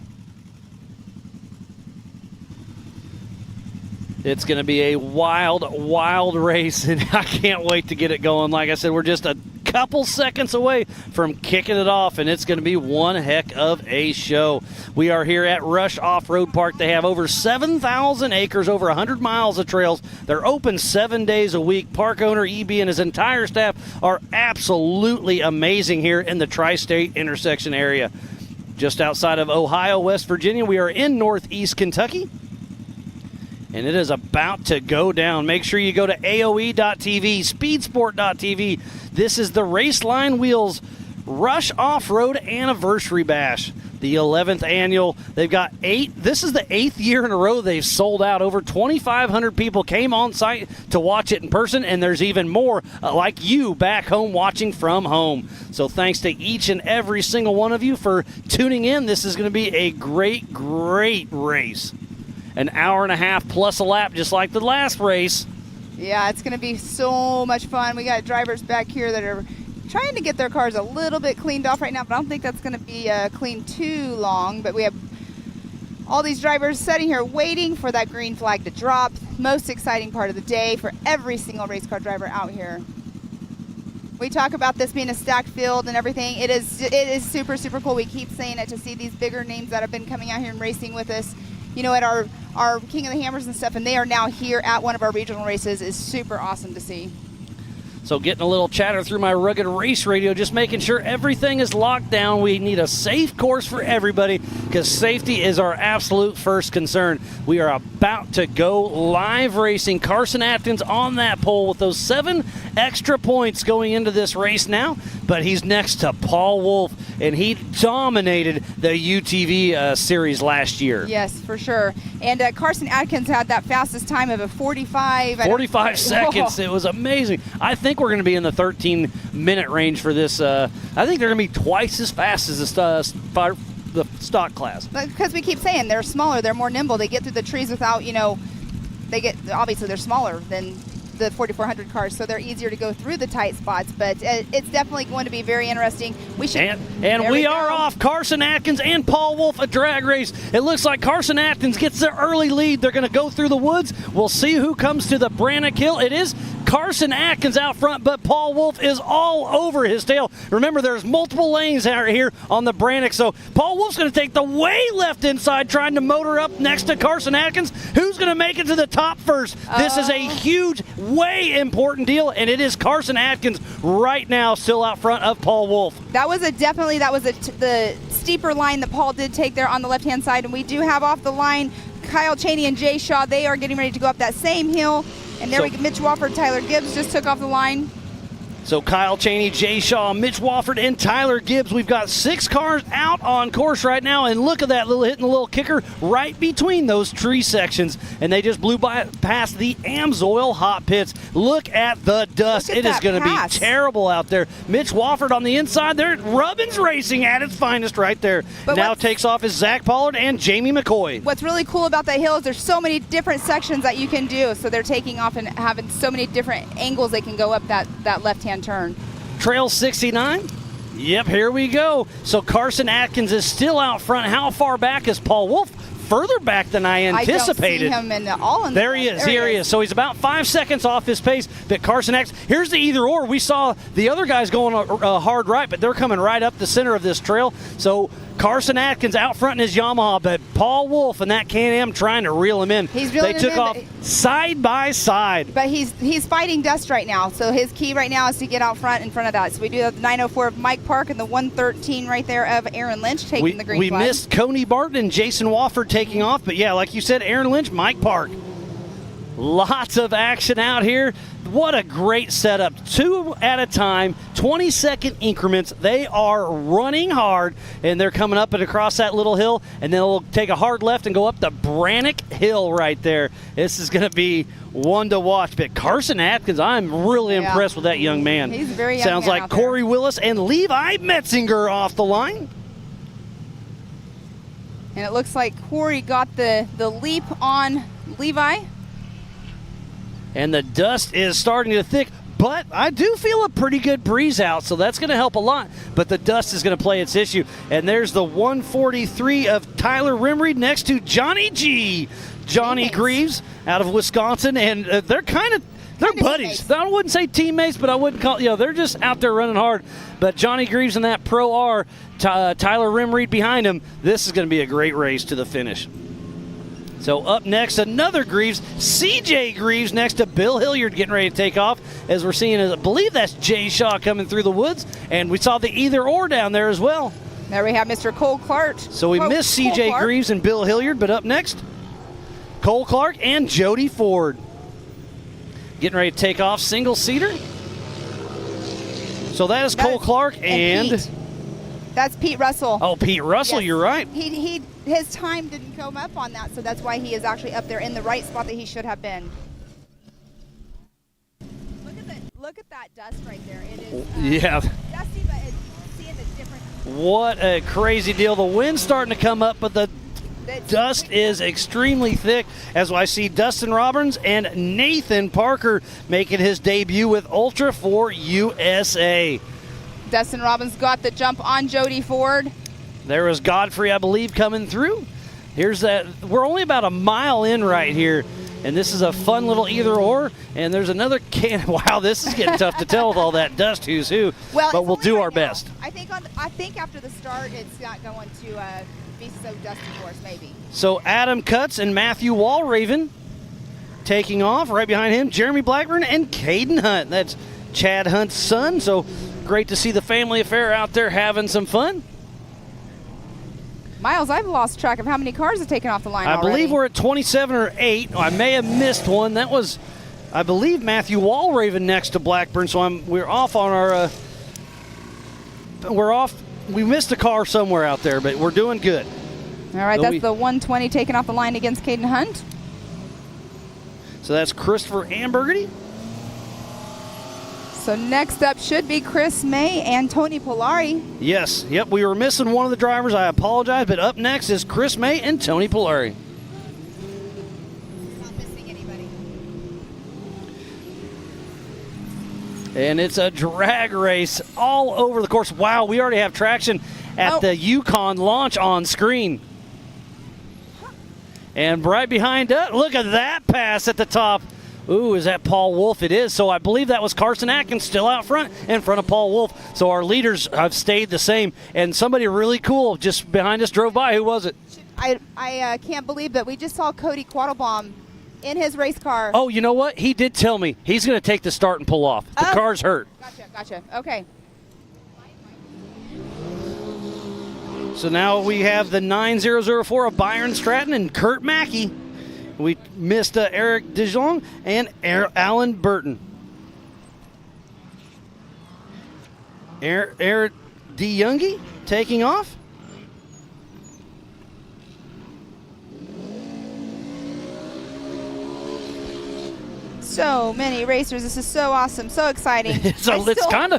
It's going to be a wild, wild race, and I can't wait to get it going. Like I said, we're just a couple seconds away from kicking it off, and it's going to be one heck of a show. We are here at Rush Off-Road Park. They have over 7,000 acres, over 100 miles of trails. They're open 7 days a week. Park owner EB and his entire staff are absolutely amazing here in the tri-state intersection area. Just outside of Ohio, West Virginia, we are in northeast Kentucky. And it is about to go down. Make sure you go to AOE.TV, Speedsport.tv. This is the Raceline Wheels Rush Off-Road Anniversary Bash, the 11th annual. They've got 8. This is the 8th year in a row they've sold out. Over 2,500 people came on site to watch it in person, and there's even more like you back home watching from home. So thanks to each and every single one of you for tuning in. This is going to be a great, great race. An hour and a half plus a lap, just like the last race. Yeah, it's going to be so much fun. We got drivers back here that are trying to get their cars a little bit cleaned off right now, but I don't think that's going to be clean too long. But we have all these drivers sitting here waiting for that green flag to drop. Most exciting part of the day for every single race car driver out here. We talk about this being a stacked field and everything. It is super, super cool. We keep saying it to see these bigger names that have been coming out here and racing with us, you know, at our King of the Hammers and stuff, and they are now here at one of our regional races. Is super awesome to see. So getting a little chatter through my rugged race radio, just making sure everything is locked down. We need a safe course for everybody because safety is our absolute first concern. We are about to go live racing. Carson Atkins on that pole with those 7 extra points going into this race now, but he's next to Paul Wolf, and he dominated the UTV series last year. Yes, for sure. And Carson Atkins had that fastest time of a 45 seconds. It was amazing. I think we're going to be in the 13-minute range for this. I think they're going to be twice as fast as the stock class. Because we keep saying they're smaller, they're more nimble. They get through the trees without, you know, obviously they're smaller than the 4400 cars, so they're easier to go through the tight spots, but it's definitely going to be very interesting. We are off. Carson Atkins and Paul Wolf, a drag race. It looks like Carson Atkins gets the early lead. They're going to go through the woods. We'll see who comes to the Brannock Hill. It is Carson Atkins out front, but Paul Wolf is all over his tail. Remember, there's multiple lanes out here on the Brannock, so Paul Wolf's going to take the way left inside, trying to motor up next to Carson Atkins. Who's going to make it to the top first? This is a huge, way important deal, and it is Carson Atkins right now still out front of Paul Wolf. That was the steeper line that Paul did take there on the left-hand side, and we do have off the line Kyle Cheney and Jay Shaw. They are getting ready to go up that same hill. And there we go. Mitch Wofford, Tyler Gibbs just took off the line. So Kyle Cheney, Jay Shaw, Mitch Wofford, and Tyler Gibbs. We've got 6 cars out on course right now, and look at that hitting the little kicker right between those tree sections. And they just blew past the Amsoil hot pits. Look at the dust. It is going to be terrible out there. Mitch Wofford on the inside there. Rubbins Racing at its finest right there. But now takes off is Zach Pollard and Jamie McCoy. What's really cool about that hill is there's so many different sections that you can do. So they're taking off and having so many different angles they can go up that left-hand turn. Trail 69. Yep, here we go. So Carson Atkins is still out front. How far back is Paul Wolf? Further back than I anticipated. I don't see him there he is. Here he is. So he's about 5 seconds off his pace. But Carson Atkins, here's the either or. We saw the other guys going hard right, but they're coming right up the center of this trail. So Carson Atkins out front in his Yamaha, but Paul Wolf and that Can-Am trying to reel him in. They took off side by side. But he's fighting dust right now, so his key right now is to get out front in front of that. So we do have the 904 of Mike Park and the 113 right there of Aaron Lynch taking the green flag. We missed Coney Barton and Jason Wofford taking off, but yeah, like you said, Aaron Lynch, Mike Park. Lots of action out here. What a great setup. 2 at a time, 20-second increments. They are running hard, and they're coming up and across that little hill, and then they'll take a hard left and go up the Brannock Hill right there. This is going to be one to watch. But Carson Atkins, I'm really impressed with that young man. He's a very young Sounds man like out there. Corey Willis and Levi Metzinger off the line. And it looks like Corey got the leap on Levi. And the dust is starting to thick, but I do feel a pretty good breeze out, so that's going to help a lot. But the dust is going to play its issue. And there's the 143 of Tyler Rimreed next to Johnny G. Johnny Greaves out of Wisconsin, and they're they're buddies. I wouldn't say teammates, but I wouldn't call, they're just out there running hard. But Johnny Greaves in that Pro R, Tyler Rimreed behind him. This is going to be a great race to the finish. So up next, another Greaves, CJ Greaves next to Bill Hilliard getting ready to take off. As we're seeing, I believe that's Jay Shaw coming through the woods, and we saw the either or down there as well. There we have Mr. Cole Clark. So we missed CJ Greaves and Bill Hilliard, but up next, Cole Clark and Jody Ford. Getting ready to take off single-seater. So that is Cole Clark and Pete. That's Pete Russell. Oh, Pete Russell, Yes. You're right. His time didn't come up on that, so that's why he is actually up there in the right spot that he should have been. Look at that dust right there. It is Yeah. dusty, but seeing the difference. What a crazy deal. The wind's starting to come up, but the dust is extremely thick, as I see Dustin Robbins and Nathan Parker making his debut with Ultra for USA. Dustin Robbins got the jump on Jody Ford. There was Godfrey, I believe, coming through. Here's that. We're only about a mile in right here, and this is a fun little either or. And there's another can. Wow, this is getting tough to tell with all that dust. Who's who? Well, but we'll do our best. I think after the start, it's not going to be so dusty for us, maybe. So Adam Cutts and Matthew Walraven taking off. Right behind him, Jeremy Blackburn and Caden Hunt. That's Chad Hunt's son. So great to see the family affair out there having some fun. Miles, I've lost track of how many cars have taken off the line I already. believe we're at 27 or 8. I may have missed one. That was, I believe, Matthew Walraven next to Blackburn. So we're off on our. We're off. We missed a car somewhere out there, but we're doing good. All right, that's the 120 taken off the line against Caden Hunt. So that's Christopher Ambergity. So next up should be Chris May and Tony Polari. Yes, yep, we were missing one of the drivers. I apologize, but up next is Chris May and Tony Polari. Not missing anybody. And it's a drag race all over the course. Wow, we already have traction at the Yukon launch on screen. And right behind us, look at that pass at the top. Ooh, is that Paul Wolf? It is. So I believe that was Carson Atkins still out front in front of Paul Wolf. So our leaders have stayed the same. And somebody really cool just behind us drove by. Who was it? I can't believe that we just saw Cody Quattlebaum in his race car. Oh, you know what? He did tell me he's going to take the start and pull off. The car's hurt. Gotcha. Okay. So now we have the 9004 of Byron Stratton and Kurt Mackey. We missed Eric Dijon and Alan Burton. Eric DeYoungie taking off. So many racers. This is so awesome, so exciting. So it's kind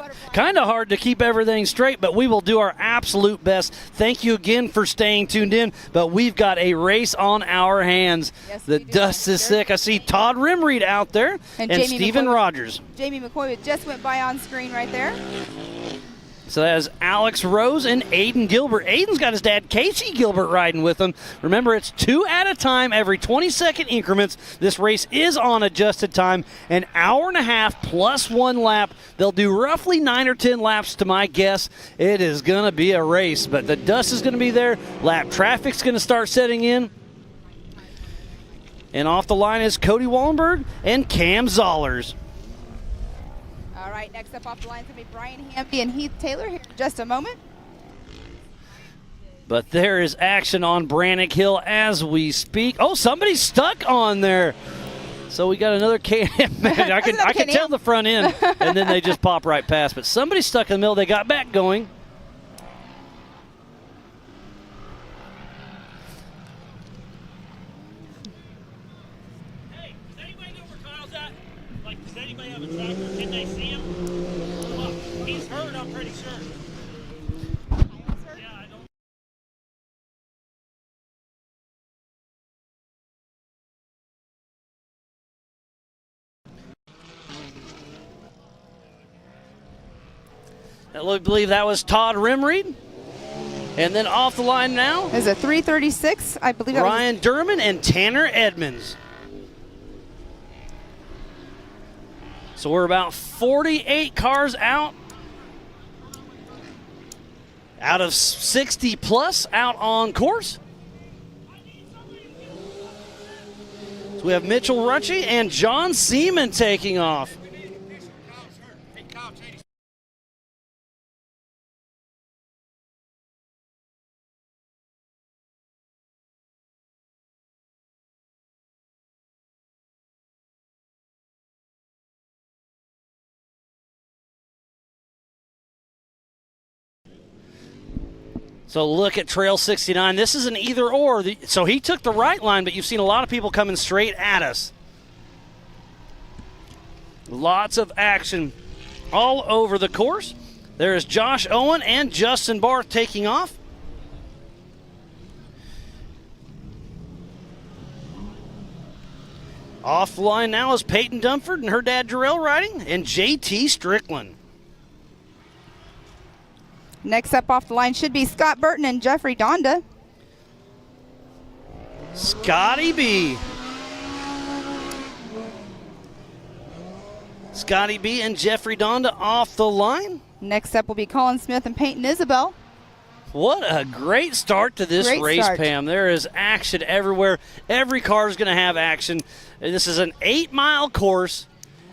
of hard to keep everything straight, but we will do our absolute best. Thank you again for staying tuned in, but we've got a race on our hands. Yes, the dust is thick. I see Todd Rimreed out there and Stephen Rogers. Jamie McCoy just went by on screen right there. So that is Alex Rose and Aiden Gilbert. Aiden's got his dad, Casey Gilbert, riding with him. Remember, it's 2 at a time, every 20-second increments. This race is on adjusted time, an hour and a half plus 1 lap. They'll do roughly 9 or 10 laps to my guess. It is going to be a race, but the dust is going to be there. Lap traffic's going to start setting in. And off the line is Cody Wallenberg and Cam Zollers. All right, next up off the line is going to be Brian Hamby and Heath Taylor here in just a moment. But there is action on Brannock Hill as we speak. Oh, somebody's stuck on there. So we got another Can-Am match. I can tell the front end, and then they just pop right past. But somebody's stuck in the middle. They got back going. Does anybody have a tracker? Can they see him? Look, he's hurt, I'm pretty sure. Yeah, I don't. I believe that was Todd Rimreed. And then off the line now is a 336, I believe. That Ryan Durman and Tanner Edmonds. So we're about 48 cars out of 60 plus out on course. So we have Mitchell Rucci and John Seaman taking off. So look at Trail 69. This is an either or. So he took the right line, but you've seen a lot of people coming straight at us. Lots of action all over the course. There is Josh Owen and Justin Barth taking off. Off the line now is Peyton Dunford and her dad Jarrell riding, and JT Strickland. Next up off the line should be Scott Burton and Jeffrey Donda. Scotty B. Scotty B and Jeffrey Donda off the line. Next up will be Colin Smith and Peyton Isabel. What a great start to this race, Pam. There is action everywhere. Every car is going to have action. This is an 8-mile course,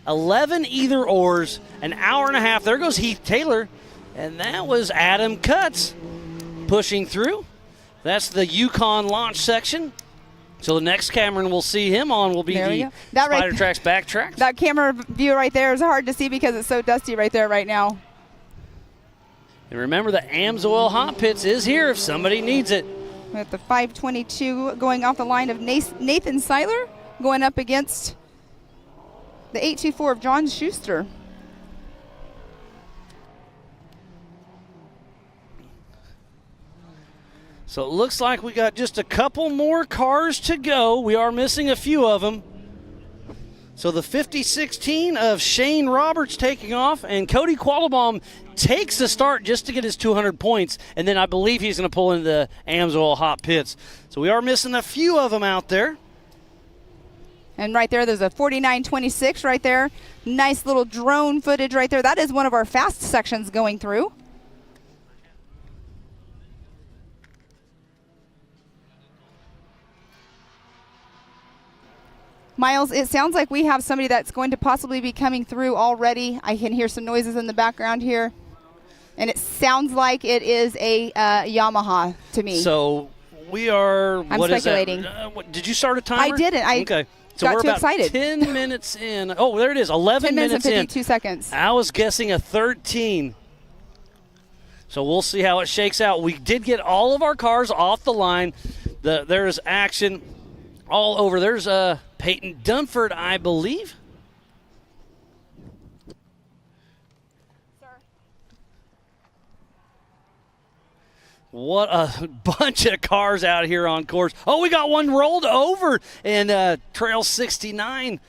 11 either-ors, an hour and a half. There goes Heath Taylor. And that was Adam Cutts pushing through. That's the Yukon launch section. So the next Cameron we'll see him on will be the Spider Tracks backtrack. That camera view right there is hard to see because it's so dusty right there right now. And remember, the AMSOIL Hot Pits is here if somebody needs it. With the 522 going off the line of Nathan Seiler going up against the 824 of John Schuster. So it looks like we got just a couple more cars to go. We are missing a few of them. So the 5016 of Shane Roberts taking off, and Cody Quattlebaum takes the start just to get his 200 points, and then I believe he's going to pull into the AMSOIL Hot Pits. So we are missing a few of them out there. And right there's a 4926 right there. Nice little drone footage right there. That is one of our fast sections going through. Miles, it sounds like we have somebody that's going to possibly be coming through already. I can hear some noises in the background here. And it sounds like it is a Yamaha to me. So we are, I'm speculating. Did you start a timer? I didn't. Okay. So got we're too about excited. 10 minutes in. Oh, there it is. 11 10 minutes in. and 52 seconds. I was guessing a 13. So we'll see how it shakes out. We did get all of our cars off the line. There's action all over. There's Peyton Dunford, I believe. What a bunch of cars out here on course. Oh, we got one rolled over in Trail 69.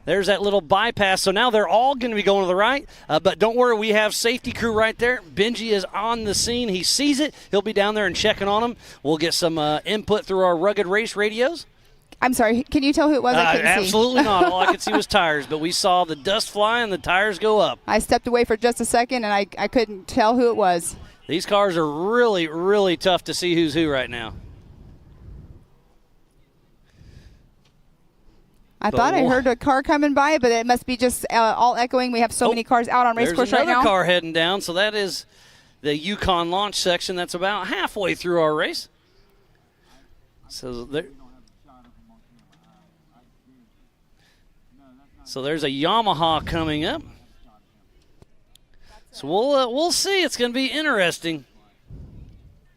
There's that little bypass. So now they're all going to be going to the right. But don't worry, we have safety crew right there. Benji is on the scene. He sees it. He'll be down there and checking on them. We'll get some input through our Rugged Race radios. I'm sorry, can you tell who it was? I couldn't absolutely see. not. All I could see was tires, but we saw the dust fly and the tires go up. I stepped away for just a second, and I couldn't tell who it was. These cars are really, really tough to see who's who right now. I thought I heard a car coming by, but it must be just all echoing. We have so many cars out on race course right now. There's another car heading down, so that is the Yukon launch section. That's about halfway through our race. So there's a Yamaha coming up. So we'll see. It's going to be interesting.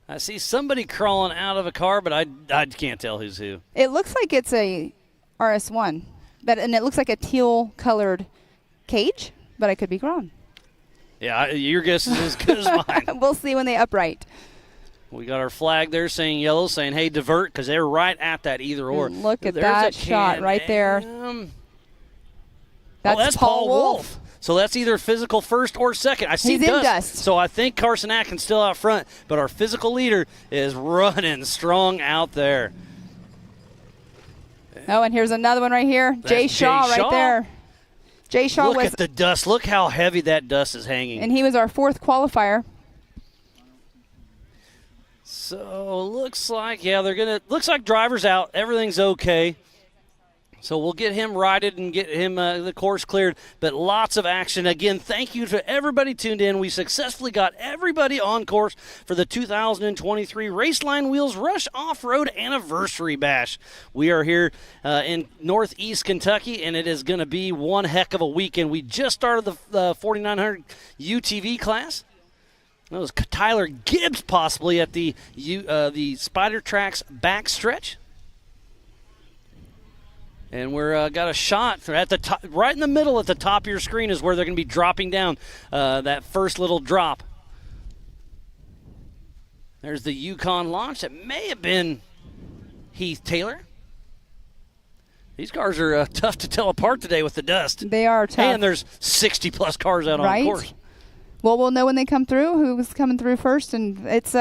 I see somebody crawling out of a car, but I can't tell who's who. It looks like it's a RS1, and it looks like a teal-colored cage, but I could be wrong. Yeah, your guess is as good as mine. We'll see when they upright. We got our flag there saying yellow, saying, hey, divert, because they're right at that either or. Look at that shot right there. That's Paul Wolf. So that's either physical first or second. I see He's in dust. So I think Carson Atkins still out front, but our physical leader is running strong out there. Oh, and here's another one right here. Jay Shaw right there. Jay Shaw Look was, at the dust. Look how heavy that dust is hanging. and he was our 4th qualifier. So looks like, looks like driver's out. Everything's okay. So we'll get him righted and get him the course cleared. But lots of action. Again, thank you to everybody tuned in. We successfully got everybody on course for the 2023 Raceline Wheels Rush Off-Road Anniversary Bash. We are here in Northeast Kentucky, and it is going to be one heck of a weekend. We just started the 4900 UTV class. That was Tyler Gibbs possibly at the Spider Tracks backstretch. And we're got a shot at the top, right in the middle at the top of your screen is where they're going to be dropping down that first little drop. There's the Yukon launch. It may have been Heath Taylor. These cars are tough to tell apart today with the dust. They are tough. And there's 60-plus cars out on course. Well, we'll know when they come through, who's coming through first, and it's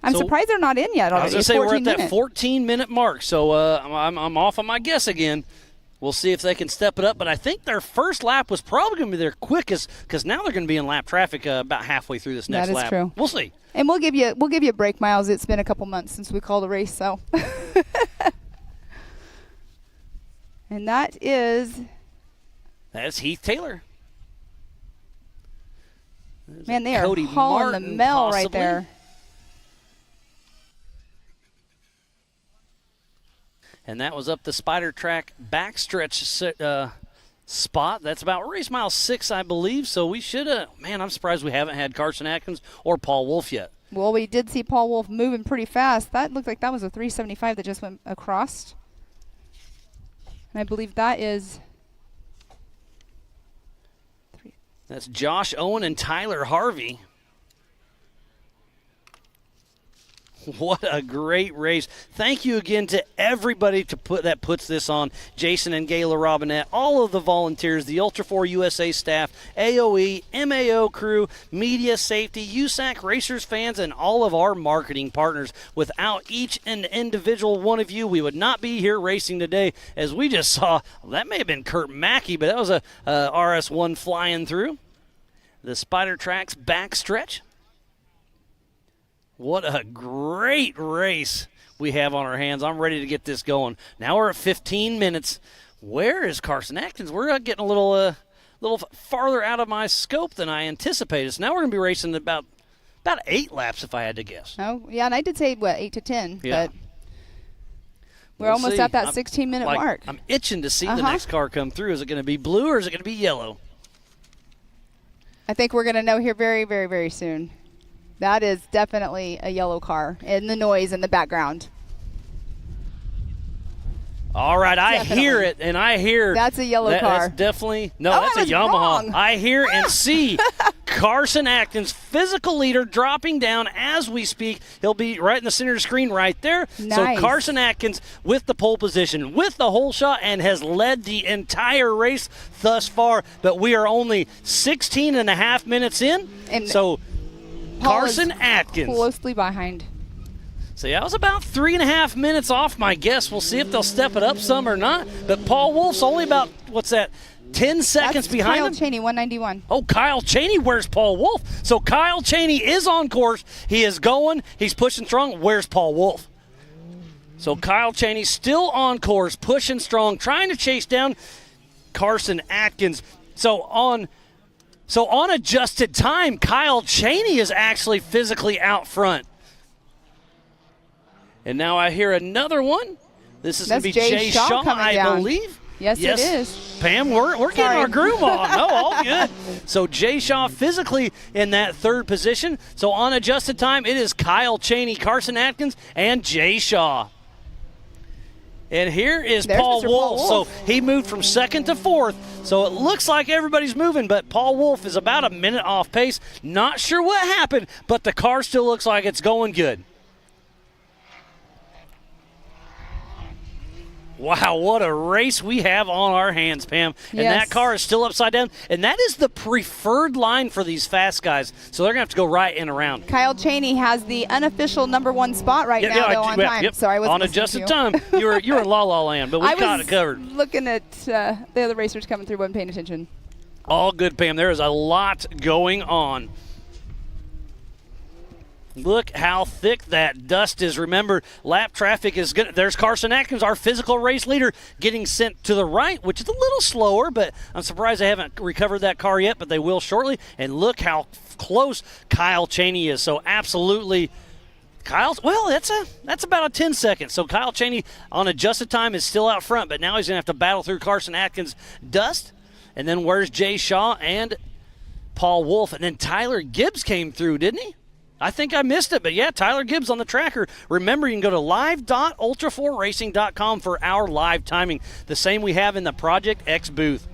I'm surprised they're not in yet. I was going to say we're at that 14-minute. 14-minute mark, so I'm off on my guess again. We'll see if they can step it up, but I think their first lap was probably going to be their quickest because now they're going to be in lap traffic about halfway through this next lap. That is true. We'll see. And we'll give you brake miles. It's been a couple months since we called a race, so. And that's Heath Taylor. Man, they Cody are hauling Martin, the Mel right possibly. there. And that was up the Spider Track backstretch spot. That's about race mile 6, I believe. So we should have. Man, I'm surprised we haven't had Carson Atkins or Paul Wolf yet. Well, we did see Paul Wolf moving pretty fast. That looked like that was a 375 that just went across. And I believe that is. That's Josh Owen and Tyler Harvey. What a great race. Thank you again to everybody that puts this on. Jason and Gayla Robinette, all of the volunteers, the Ultra 4 USA staff, AOE, MAO crew, media safety, USAC racers, fans, and all of our marketing partners. Without each and individual one of you, we would not be here racing today. As we just saw, that may have been Kurt Mackey, but that was a RS1 flying through the Spider Tracks backstretch. What a great race we have on our hands. I'm ready to get this going. Now we're at 15 minutes. Where is Carson Atkins? We're getting a little farther out of my scope than I anticipated. So now we're going to be racing about 8 laps, if I had to guess. Oh, yeah, and I did say, 8 to 10. Yeah. But we're almost at that 16-minute mark. I'm itching to see the next car come through. Is it going to be blue or is it going to be yellow? I think we're going to know here very, very, very soon. That is definitely a yellow car in the noise in the background. All right, I hear it, and I hear that's a yellow car. That's definitely that's a Yamaha. Wrong. I hear and see Carson Atkins, physical leader, dropping down as we speak. He'll be right in the center of the screen right there. Nice. So Carson Atkins with the pole position, with the whole shot, and has led the entire race thus far. But we are only 16 and a half minutes in, and so Paul Carson Atkins closely behind. So yeah, I was about 3.5 minutes off my guess. We'll see if they'll step it up some or not. But Paul Wolf's only about, 10 seconds behind him? Kyle Cheney, 191. Oh, Kyle Cheney, where's Paul Wolf? So Kyle Cheney is on course. He is going. He's pushing strong. Where's Paul Wolf? So Kyle Cheney still on course, pushing strong, trying to chase down Carson Atkins. So on adjusted time, Kyle Cheney is actually physically out front. And now I hear another one. This is going to be Jay Shaw, I believe. Yes, it is. Pam, we're getting Sorry. our groove on. No, all good. So Jay Shaw physically in that third position. So on adjusted time, it is Kyle Cheney, Carson Atkins, and Jay Shaw. And here is There's Paul Mr. Paul Wolf. Wolf. So he moved from second to fourth. So it looks like everybody's moving, but Paul Wolf is about a minute off pace. Not sure what happened, but the car still looks like it's going good. Wow, what a race we have on our hands, Pam. And Yes. that car is still upside down. And that is the preferred line for these fast guys. So they're going to have to go right and around. Kyle Cheney has the unofficial #1 spot right now, though, on time. Yep. Sorry, I wasn't on listening adjusted to you. time. You were in La La Land, but we I got was it covered. looking at the other racers coming through, wasn't paying attention. All good, Pam. There is a lot going on. Look how thick that dust is. Remember, lap traffic is good. There's Carson Atkins, our physical race leader, getting sent to the right, which is a little slower, but I'm surprised they haven't recovered that car yet, but they will shortly. And look how close Kyle Cheney is. So absolutely, that's about a 10 seconds. So Kyle Cheney on adjusted time is still out front, but now he's going to have to battle through Carson Atkins' dust. And then where's Jay Shaw and Paul Wolf? And then Tyler Gibbs came through, didn't he? I think I missed it, but yeah, Tyler Gibbs on the tracker. Remember, you can go to live.ultra4racing.com for our live timing, the same we have in the Project X booth.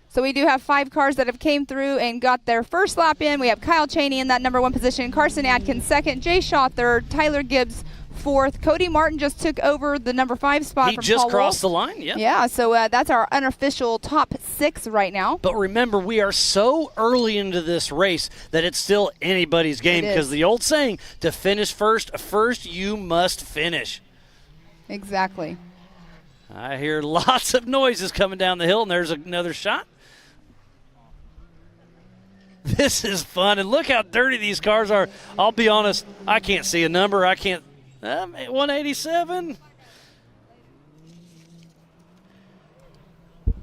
So we do have 5 cars that have came through and got their first lap in. We have Kyle Cheney in that #1 position, Carson Atkins second, Jay Shaw third, Tyler Gibbs fourth. Cody Martin just took over the #5 spot He from just Paul crossed the Wolf. line, yeah. Yeah, so that's our unofficial top 6 right now. But remember, we are so early into this race that it's still anybody's game, It is. because the old saying, to finish first you must finish. Exactly. I hear lots of noises coming down the hill, and there's another shot. This is fun, and look how dirty these cars are. I'll be honest, I can't see a number. I can't. 187.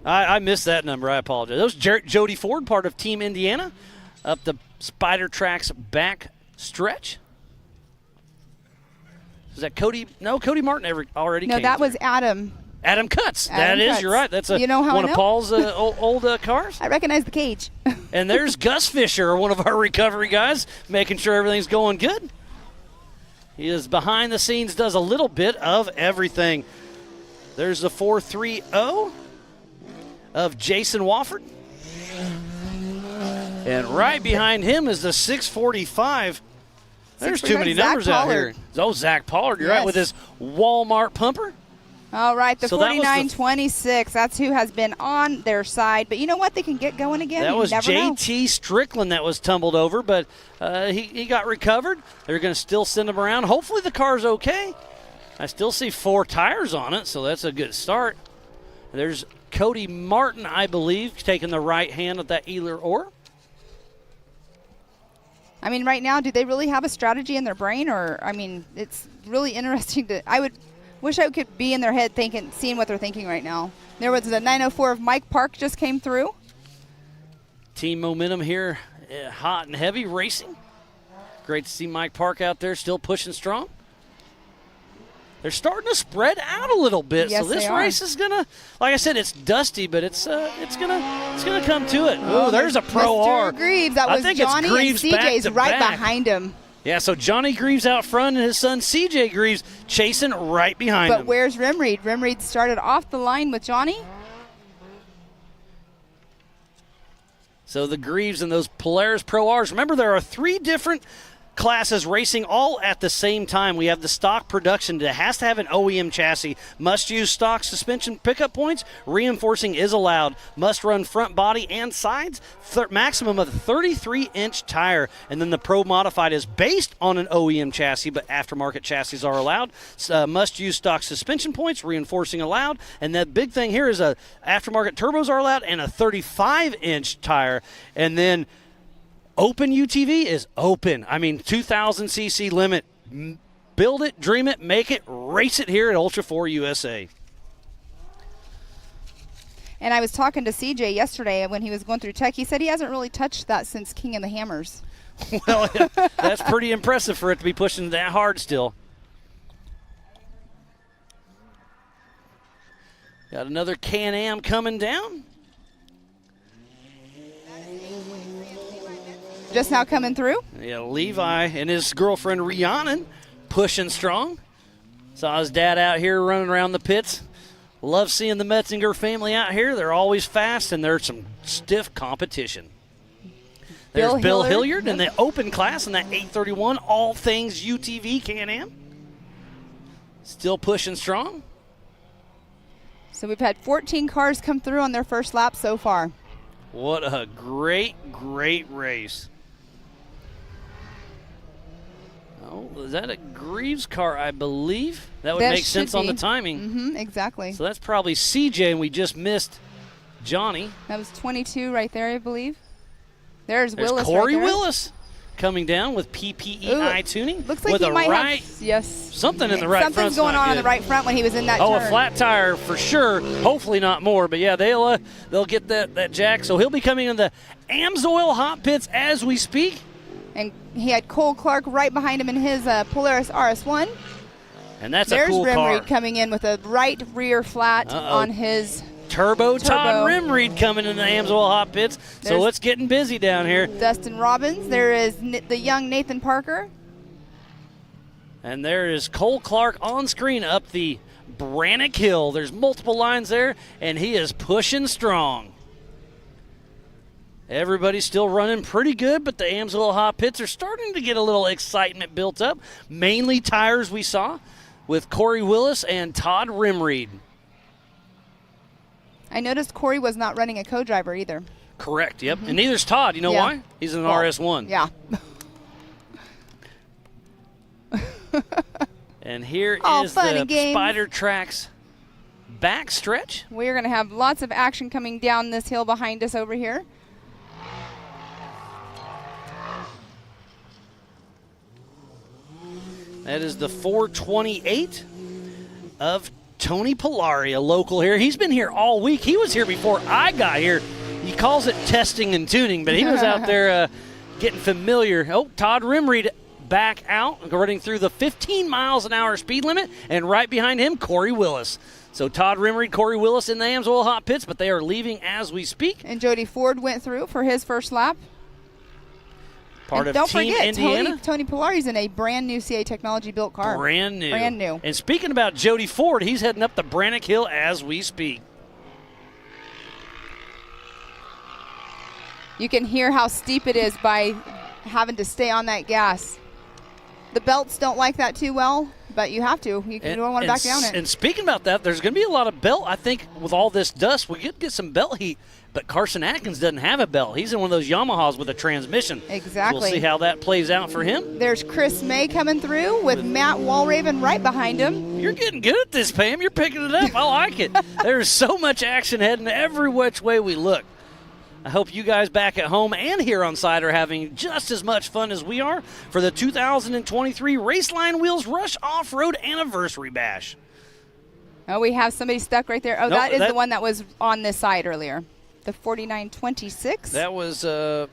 I missed that number. I apologize. That was Jody Ford, part of Team Indiana, up the Spider Tracks back stretch. Is that Cody? No, Cody Martin already No, came that through. was Adam. Adam Cutts. Adam That is, Cutts. you're right. That's You know how I one of know? Paul's old cars. I recognize the cage. And there's Gus Fisher, one of our recovery guys, making sure everything's going good. He is behind the scenes, does a little bit of everything. There's the 430 of Jason Wofford. And right behind him is the 645. There's too many 645, Zach numbers out Pollard. here. Oh, Zach Pollard, you're right, Yes. with his Walmart pumper. All right, the So that was the- 49-26. That's who has been on their side. But you know what? They can get going again. That You was never know. JT Strickland that was tumbled over, but he got recovered. They're going to still send him around. Hopefully the car's okay. I still see 4 tires on it, so that's a good start. There's Cody Martin, I believe, taking the right hand of that either or. I mean, right now, do they really have a strategy in their brain? Or, I mean, it's really interesting I would wish I could be in their head seeing what they're thinking right now. There was the 904 of Mike Park just came through. Team momentum here, hot and heavy racing. Great to see Mike Park out there still pushing strong. They're starting to spread out a little bit, Yes, so this they are. race is gonna, like I said, it's dusty, but it's gonna come to it. Oh, there's a Pro Mr. R. Greaves. That I was think Johnny it's Greaves and back CJ's to right back. behind him. Yeah, so Johnny Greaves out front and his son CJ Greaves chasing right behind But him. where's Rimreed? Rimreed started off the line with Johnny. So the Greaves and those Polaris Pro Rs. Remember, there are 3 different classes racing all at the same time. We have the stock production that has to have an OEM chassis, must use stock suspension pickup points, reinforcing is allowed, must run front body and sides, maximum of 33-inch tire. And then the Pro Modified is based on an OEM chassis, but aftermarket chassis are allowed, must use stock suspension points, reinforcing allowed. And the big thing here is aftermarket turbos are allowed and a 35-inch tire. And then open UTV is open. I mean, 2,000cc limit. Build it, dream it, make it, race it here at Ultra 4 USA. And I was talking to CJ yesterday when he was going through tech. He said he hasn't really touched that since King of the Hammers. Well, yeah, that's pretty impressive for it to be pushing that hard still. Got another Can-Am coming down. Just now coming through. Yeah, Levi and his girlfriend Rhiannon pushing strong. Saw his dad out here running around the pits. Love seeing the Metzinger family out here. They're always fast, and there's some stiff competition. There's Bill Hilliard in the open class in that 831, all things UTV Can-Am. Still pushing strong. So we've had 14 cars come through on their first lap so far. What a great, great race. Oh, is that a Greaves car, I believe? That would make sense on the timing. Mm-hmm, exactly. So that's probably CJ, and we just missed Johnny. That was 22 right there, I believe. There's Willis Corey right there. Willis coming down with PPEI tuning. Looks like with he a might right, have, yes. something in the right front. Something's going on the right front when he was in that turn. A flat tire for sure. Hopefully not more, but yeah, they'll get that jack. So he'll be coming in the AMSOIL hot pits as we speak. And he had Cole Clark right behind him in his Polaris RS1. And that's There's a cool Rim car. Reed coming in with a right rear flat on his Turbo. Todd Rimreed coming in the AMSOIL hot pits. So it's getting busy down here. Dustin Robbins. There is the young Nathan Parker. And there is Cole Clark on screen up the Brannock Hill. There's multiple lines there, and he is pushing strong. Everybody's still running pretty good, but the AMSOIL hot pits are starting to get a little excitement built up. Mainly tires we saw with Corey Willis and Todd Rimreed. I noticed Corey was not running a co-driver either. Correct, yep. And neither's Todd. You know why? He's in an RS1. Yeah. And here is fun the and games. Spider Tracks backstretch. We're going to have lots of action coming down this hill behind us over here. That is the 428 of Tony Polari, a local here. He's been here all week. He was here before I got here. He calls it testing and tuning, but he was out there getting familiar. Oh, Todd Rimreed back out, running through the 15 miles an hour speed limit, and right behind him, Corey Willis. So Todd Rimreed, Corey Willis in the AMSOIL hot pits, but they are leaving as we speak. And Jody Ford went through for his first lap. Part and of don't Team forget, Indiana. Tony Polari's in a brand new CA Technology built car. Brand new. Brand new. And speaking about Jody Ford, he's heading up the Brannock Hill as we speak. You can hear how steep it is by having to stay on that gas. The belts don't like that too well, but you have to. You don't want to back down it. And speaking about that, there's going to be a lot of belt. I think with all this dust, we could get some belt heat. But Carson Atkins doesn't have a belt. He's in one of those Yamahas with a transmission. Exactly. We'll see how that plays out for him. There's Chris May coming through with Matt Walraven right behind him. You're getting good at this, Pam. You're picking it up. I like it. There's so much action heading every which way we look. I hope you guys back at home and here on site are having just as much fun as we are for the 2023 Raceline Wheels Rush Off-Road Anniversary Bash. Oh, we have somebody stuck right there. Oh, No, that is the one that was on this side earlier. The 4926. That was JT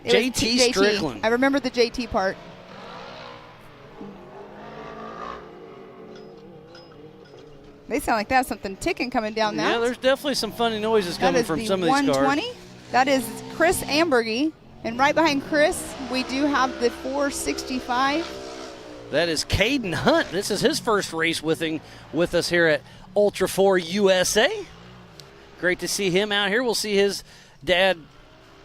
JT. Strickland. I remember the JT part. They sound like they have something ticking coming down that. Yeah, there's definitely some funny noises coming from some of these cars. 120. That is Chris Ambergy. And right behind Chris, we do have the 465. That is Caden Hunt. This is his first race with us here at Ultra 4 USA. Great to see him out here. We'll see his dad,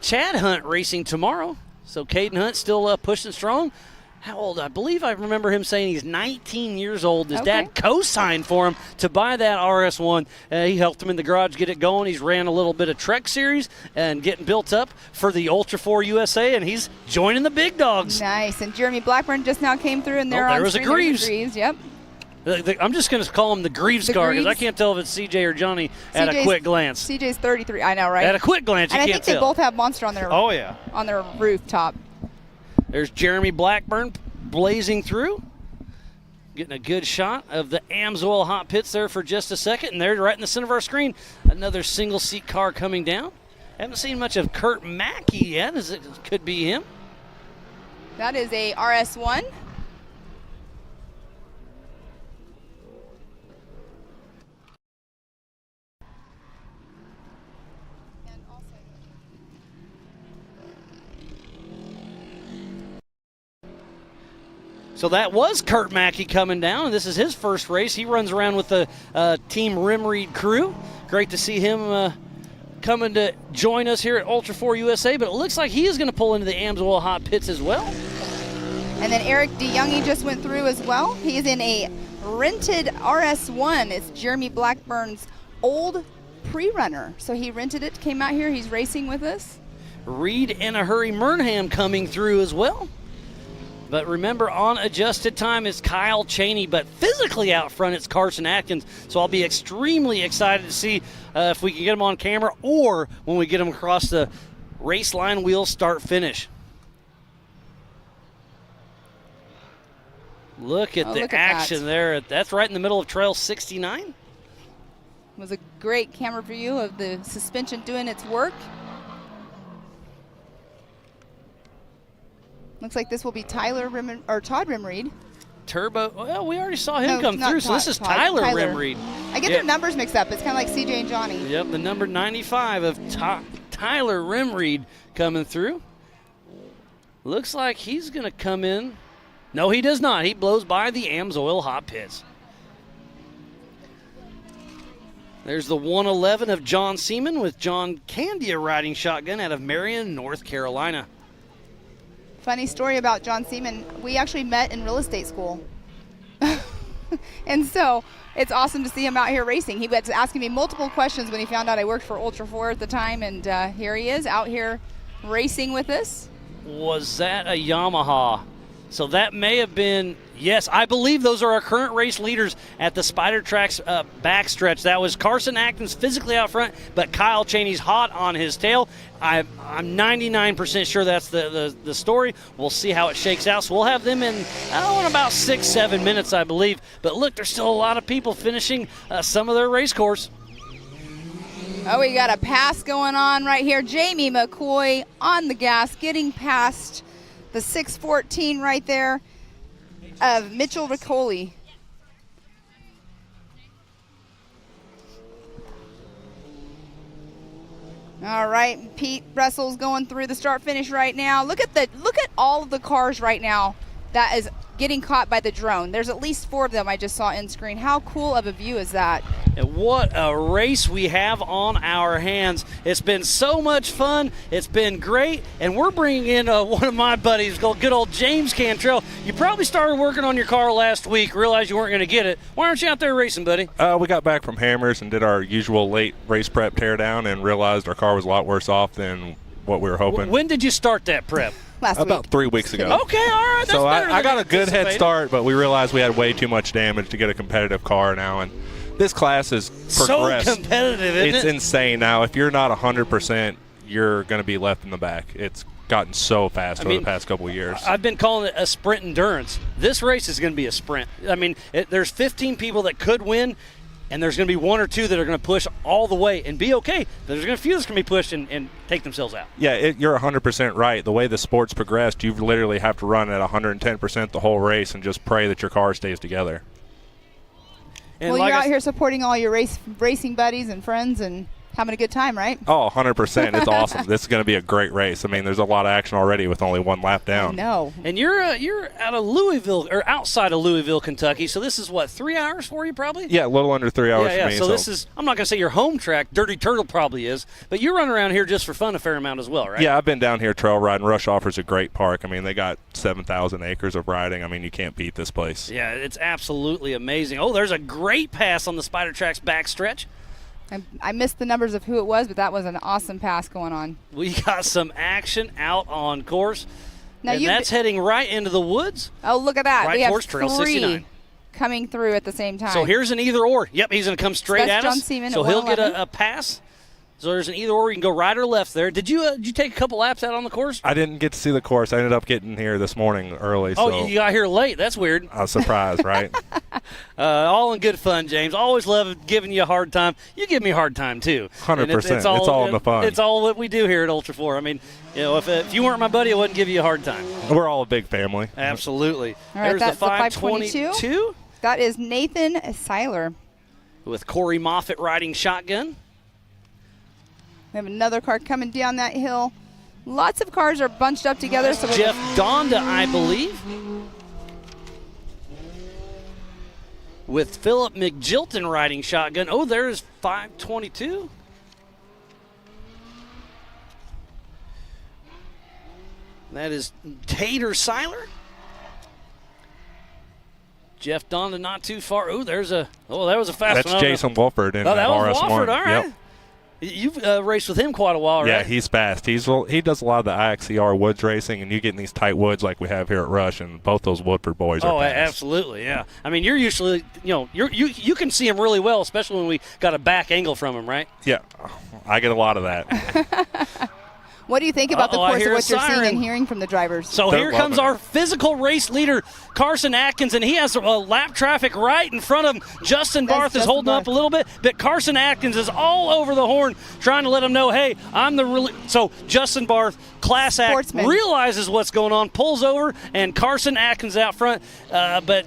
Chad Hunt, racing tomorrow. So Caden Hunt still pushing strong. How old? I believe I remember him saying he's 19 years old. His dad co-signed for him to buy that RS1. He helped him in the garage get it going. He's ran a little bit of Trek Series and getting built up for the Ultra 4 USA, and he's joining the big dogs. Nice. And Jeremy Blackburn just now came through, and there was a Greaves. Yep. I'm just going to call him the Greaves car because I can't tell if it's CJ or Johnny at a quick glance. CJ's 33. I know, right? At a quick glance, you and can't I think they both have Monster on their on their rooftop. There's Jeremy Blackburn blazing through. Getting a good shot of the AMSOIL hot pits there for just a second. And there, right in the center of our screen, another single-seat car coming down. Haven't seen much of Kurt Mackey yet, as it could be him. That is a RS1. So that was Kurt Mackey coming down, and this is his first race. He runs around with the Team Rimreed crew. Great to see him coming to join us here at Ultra 4 USA, but it looks like he is going to pull into the AMSOIL hot pits as well. And then Eric DeYoungie just went through as well. He's in a rented RS1. It's Jeremy Blackburn's old pre-runner. So he rented it, came out here, he's racing with us. Reed in a hurry Murnham coming through as well. But remember, on adjusted time is Kyle Cheney, but physically out front it's Carson Atkins. So I'll be extremely excited to see if we can get him on camera or when we get him across the race line wheel start-finish. Look at the action there. That's right in the middle of Trail 69. It was a great camera view of the suspension doing its work. Looks like this will be Todd Rimreed. Turbo. Well, we already saw him come through, so this is Tyler Rimreed. I get their numbers mixed up. It's kind of like CJ and Johnny. Yep, the number 95 of Tyler Rimreed coming through. Looks like he's going to come in. No, he does not. He blows by the AMSOIL hot pits. There's the 111 of John Seaman with John Candia riding shotgun out of Marion, North Carolina. Funny story about John Seaman. We actually met in real estate school. And so it's awesome to see him out here racing. He was asking me multiple questions when he found out I worked for Ultra 4 at the time, and here he is out here racing with us. Was that a Yamaha? So that may have been, yes, I believe those are our current race leaders at the Spider Tracks backstretch. That was Carson Atkins physically out front, but Kyle Cheney's hot on his tail. I'm 99% sure that's the story. We'll see how it shakes out. So we'll have them in, in about 6-7 minutes, I believe. But look, there's still a lot of people finishing some of their race course. Oh, we got a pass going on right here. Jamie McCoy on the gas, getting past the 614 right there of Mitchell Riccoli. All right, Pete Russell's going through the start finish right now. Look at all of the cars right now that is getting caught by the drone. There's at least 4 of them I just saw in screen. How cool of a view is that? And what a race we have on our hands. It's been so much fun. It's been great. And we're bringing in one of my buddies, good old James Cantrell. You probably started working on your car last week, realized you weren't going to get it. Why aren't you out there racing, buddy? We got back from Hammers and did our usual late race prep teardown and realized our car was a lot worse off than what we were hoping. When did you start that prep? About 3 weeks ago. Okay, all right. That's so better I than got a good head anticipated. start, but we realized we had way too much damage to get a competitive car now. And this class is So progressed. competitive, isn't It's it? insane now. If you're not 100%, you're going to be left in the back. It's gotten so fast over the past couple of years. I've been calling it a sprint endurance. This race is going to be a sprint. I mean, there's 15 people that could win, and there's going to be 1 or 2 that are going to push all the way and be okay. There's going to be a few that's going to be pushed and take themselves out. Yeah, you're 100% right. The way the sport's progressed, you literally have to run at 110% the whole race and just pray that your car stays together. Well, you're out here supporting all your racing buddies and friends and having a good time, right? Oh, 100%. It's awesome. This is going to be a great race. I mean, there's a lot of action already with only 1 lap down. No. And you're out of Louisville, or outside of Louisville, Kentucky. So this is what, 3 hours for you probably? Yeah, a little under 3 hours yeah, for me. So this is, I'm not going to say your home track. Dirty Turtle probably is. But you run around here just for fun a fair amount as well, right? Yeah, I've been down here trail riding. Rush offers a great park. I mean, they got 7,000 acres of riding. I mean, you can't beat this place. Yeah, it's absolutely amazing. Oh, there's a great pass on the Spider Tracks backstretch. I missed the numbers of who it was, but that was an awesome pass going on. We got some action out on course. Now and that's heading right into the woods. Oh, look at that. Right We have towards Trail 3 69. coming through at the same time. So here's an either or. Yep, he's going to come straight That's at John us. Seaman So at he'll get 111. a pass. So there's an either or. You can go right or left there. Did you take a couple laps out on the course? I didn't get to see the course. I ended up getting here this morning early. Oh, so you got here late. That's weird. I was surprised, right? All in good fun, James. Always love giving you a hard time. You give me a hard time, too. 100%. And It's all in the fun. It's all what we do here at Ultra 4. I mean, if you weren't my buddy, I wouldn't give you a hard time. We're all a big family. Absolutely. All right, There's that's the 522. That is Nathan Seiler. With Corey Moffitt riding shotgun. We have another car coming down that hill. Lots of cars are bunched up together. So Jeff Donda, I believe. with Philip McGilton riding shotgun. Oh, there's 522. That is Tater Seiler. Jeff Donda not too far. Oh, that was a fast one. That's Jason Wolford in that was RS1. Wolford, all right. Yep. You've raced with him quite a while, right? Yeah, he's fast. He does a lot of the IXCR woods racing, and you get in these tight woods like we have here at Rush, and both those Woodford boys are fast. Absolutely, yeah. I mean, you're usually, you can see him really well, especially when we got a back angle from him, right? Yeah, I get a lot of that. What do you think about the I course hear of a what you're seeing siren. and hearing from the drivers? So here comes our physical race leader, Carson Atkins, and he has lap traffic right in front of him. Justin Barth is holding up a little bit, but Carson Atkins is all over the horn trying to let him know, hey, I'm the really. So Justin Barth, class act, Sportsman. realizes what's going on, pulls over, and Carson Atkins out front, but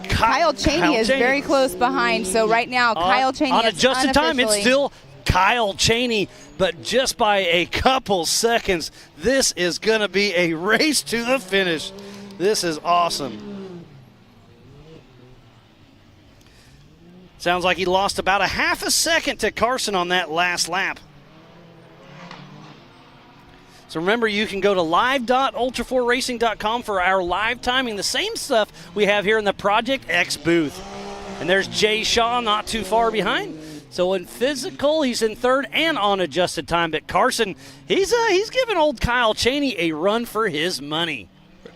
Kyle Chaney is very close behind. So right now, Kyle Chaney on is adjusted time, it's unofficially- still Kyle Chaney, but just by a couple seconds. This is going to be a race to the finish. This is awesome. Sounds like he lost about a half a second to Carson on that last lap. So remember, you can go to live.ultra4racing.com for our live timing. The same stuff we have here in the Project X booth. And there's Jay Shaw not too far behind. So in physical, he's in third and on adjusted time. But Carson, he's giving old Kyle Chaney a run for his money.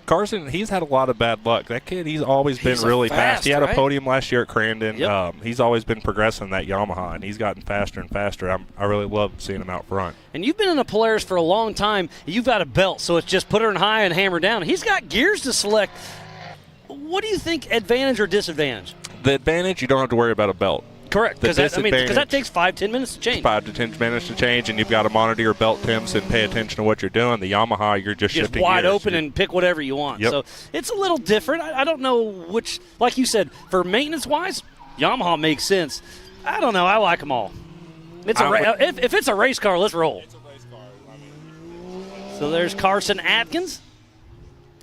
Carson, he's had a lot of bad luck. That kid, he's always been really fast. He had a podium last year at Crandon. Yep. He's always been progressing that Yamaha, and he's gotten faster and faster. I really love seeing him out front. And you've been in a Polaris for a long time. You've got a belt, so it's just put her in high and hammer down. He's got gears to select. What do you think, advantage or disadvantage? The advantage, you don't have to worry about a belt. Correct, because that takes 5-10 minutes to change. 5 to 10 minutes to change, and you've got to monitor your belt temps and pay attention to what you're doing. The Yamaha, you're just shifting wide gears. open and pick whatever you want. Yep. So it's a little different. I don't know which, like you said, for maintenance-wise, Yamaha makes sense. I don't know. I like them all. It's if it's a race car, let's roll. So there's Carson Atkins,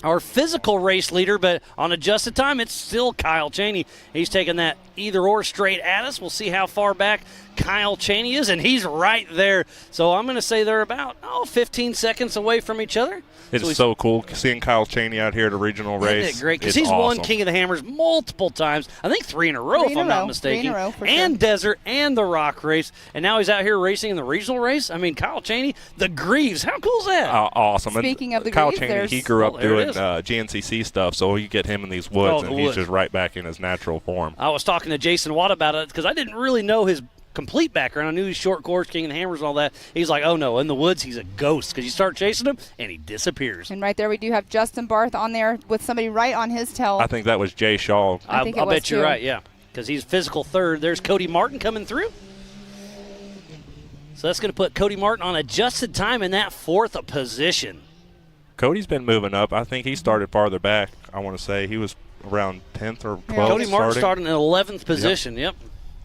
our physical race leader, but on adjusted time, it's still Kyle Chaney. He's taking that either-or straight at us. We'll see how far back Kyle Chaney is, and he's right there. So I'm going to say they're about 15 seconds away from each other. It's so cool seeing Kyle Chaney out here at a regional race. Isn't it great? Because It's he's won awesome. King of the Hammers multiple times. I think 3 in a row, if I'm not mistaken. 3 in a row, for and sure. Desert and the Rock race. And now he's out here racing in the regional race. I mean, Kyle Chaney, the Greaves. How cool is that? Awesome. Speaking and of the Kyle Greaves, Chaney, he there's- grew up there it doing is. GNCC stuff, so you get him in these woods, the and he's woods. just right back in his natural form. I was talking to Jason Watt about it because I didn't really know his complete background. I knew he's short course, King of the Hammers, and all that. He's like, oh no, in the woods he's a ghost because you start chasing him and he disappears. And right there we do have Justin Barth on there with somebody right on his tail. I think that was Jay Shaw. I think it I'll was bet you're too. right, yeah, because he's physical third. There's Cody Martin coming through. So that's going to put Cody Martin on adjusted time in that fourth position. Cody's been moving up. I think he started farther back. I want to say he was around 10th or 12th. Cody Martin starting. starting in 11th position. Yep.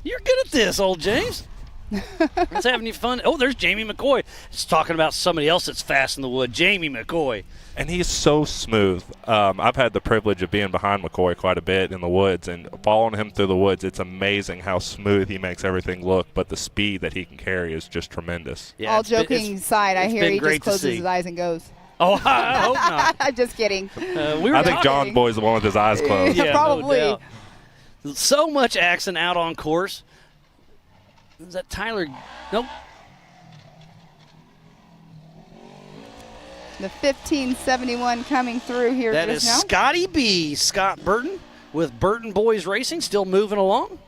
You're good at this, old James. Let's have any fun. Oh, there's Jamie McCoy. Just talking about somebody else that's fast in the wood. Jamie McCoy. And he's so smooth. I've had the privilege of being behind McCoy quite a bit in the woods, and following him through the woods, it's amazing how smooth he makes everything look, but the speed that he can carry is just tremendous. Yeah, All joking aside, I hear he just closes his eyes and goes. Oh, I hope not. I'm just kidding. I think John Boy's the one with his eyes closed. Yeah, probably. No doubt. So much action out on course. Is that Tyler? Nope. The 1571 coming through here That just is now. Scotty B. Scott Burton with Burton Boys Racing, still moving along.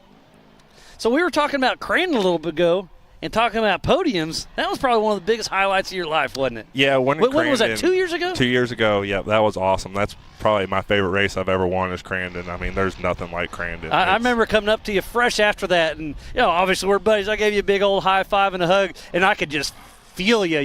So we were talking about Crandon a little bit ago and talking about podiums. That was probably one of the biggest highlights of your life, wasn't it? Yeah, when was that, Crandon- 2 years ago? 2 years ago, yeah, that was awesome. That's probably my favorite race I've ever won is Crandon. I mean, there's nothing like Crandon. I remember coming up to you fresh after that, and obviously we're buddies. I gave you a big old high five and a hug, and I could just feel you.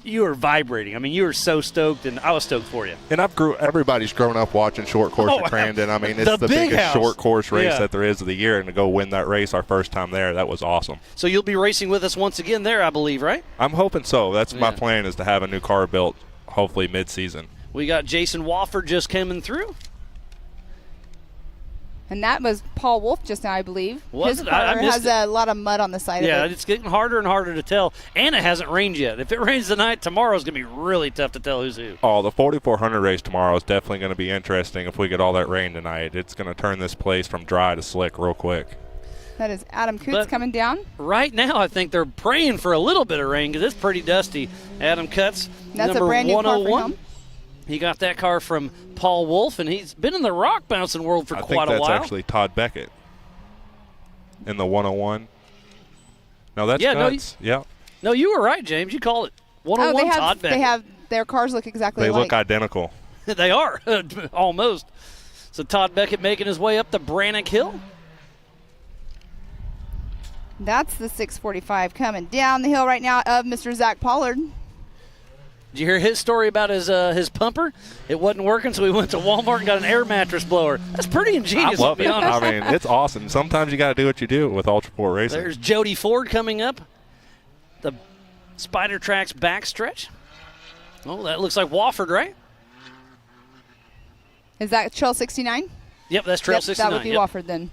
You were vibrating. I mean, you were so stoked, and I was stoked for you. And everybody's grown up watching short course at Crandon. I mean, it's the Big biggest House. short course race Yeah. that there is of the year, and to go win that race our first time there, that was awesome. So you'll be racing with us once again there, I believe, right? I'm hoping so. That's my Yeah. plan, is to have a new car built hopefully mid-season. We got Jason Wofford just coming through. And that was Paul Wolf just now, I believe. Was His it? car I missed has it. a lot of mud on the side Yeah, of it. it's getting harder and harder to tell, and it hasn't rained yet. If it rains tonight, tomorrow's going to be really tough to tell who's who. Oh, the 4,400 race tomorrow is definitely going to be interesting if we get all that rain tonight. It's going to turn this place from dry to slick real quick. That is Adam Coots But coming down. Right now, I think they're praying for a little bit of rain because it's pretty dusty. Adam Cutts, That's a number brand new car for 101. him. He got that car from Paul Wolf, and he's been in the rock bouncing world for I quite think a that's while. actually Todd Beckett in the 101. No, that's Yeah, no, Cutts. Yeah. No, you were right, James. You called it. 101 Todd Beckett. they have their cars look exactly They alike. look identical. They are, almost. So Todd Beckett making his way up the Brannock Hill. That's the 645 coming down the hill right now of Mr. Zach Pollard. Did you hear his story about his pumper? It wasn't working, so he went to Walmart and got an air mattress blower. That's pretty ingenious, I love to be it. honest. I mean, it's awesome. Sometimes you got to do what you do with Ultra 4 Racing. There's Jody Ford coming up. The Spider Tracks backstretch. Oh, that looks like Wofford, right? Is that Trail 69? Yep, that's Trail Yep, 69. That would be yep. Wofford then.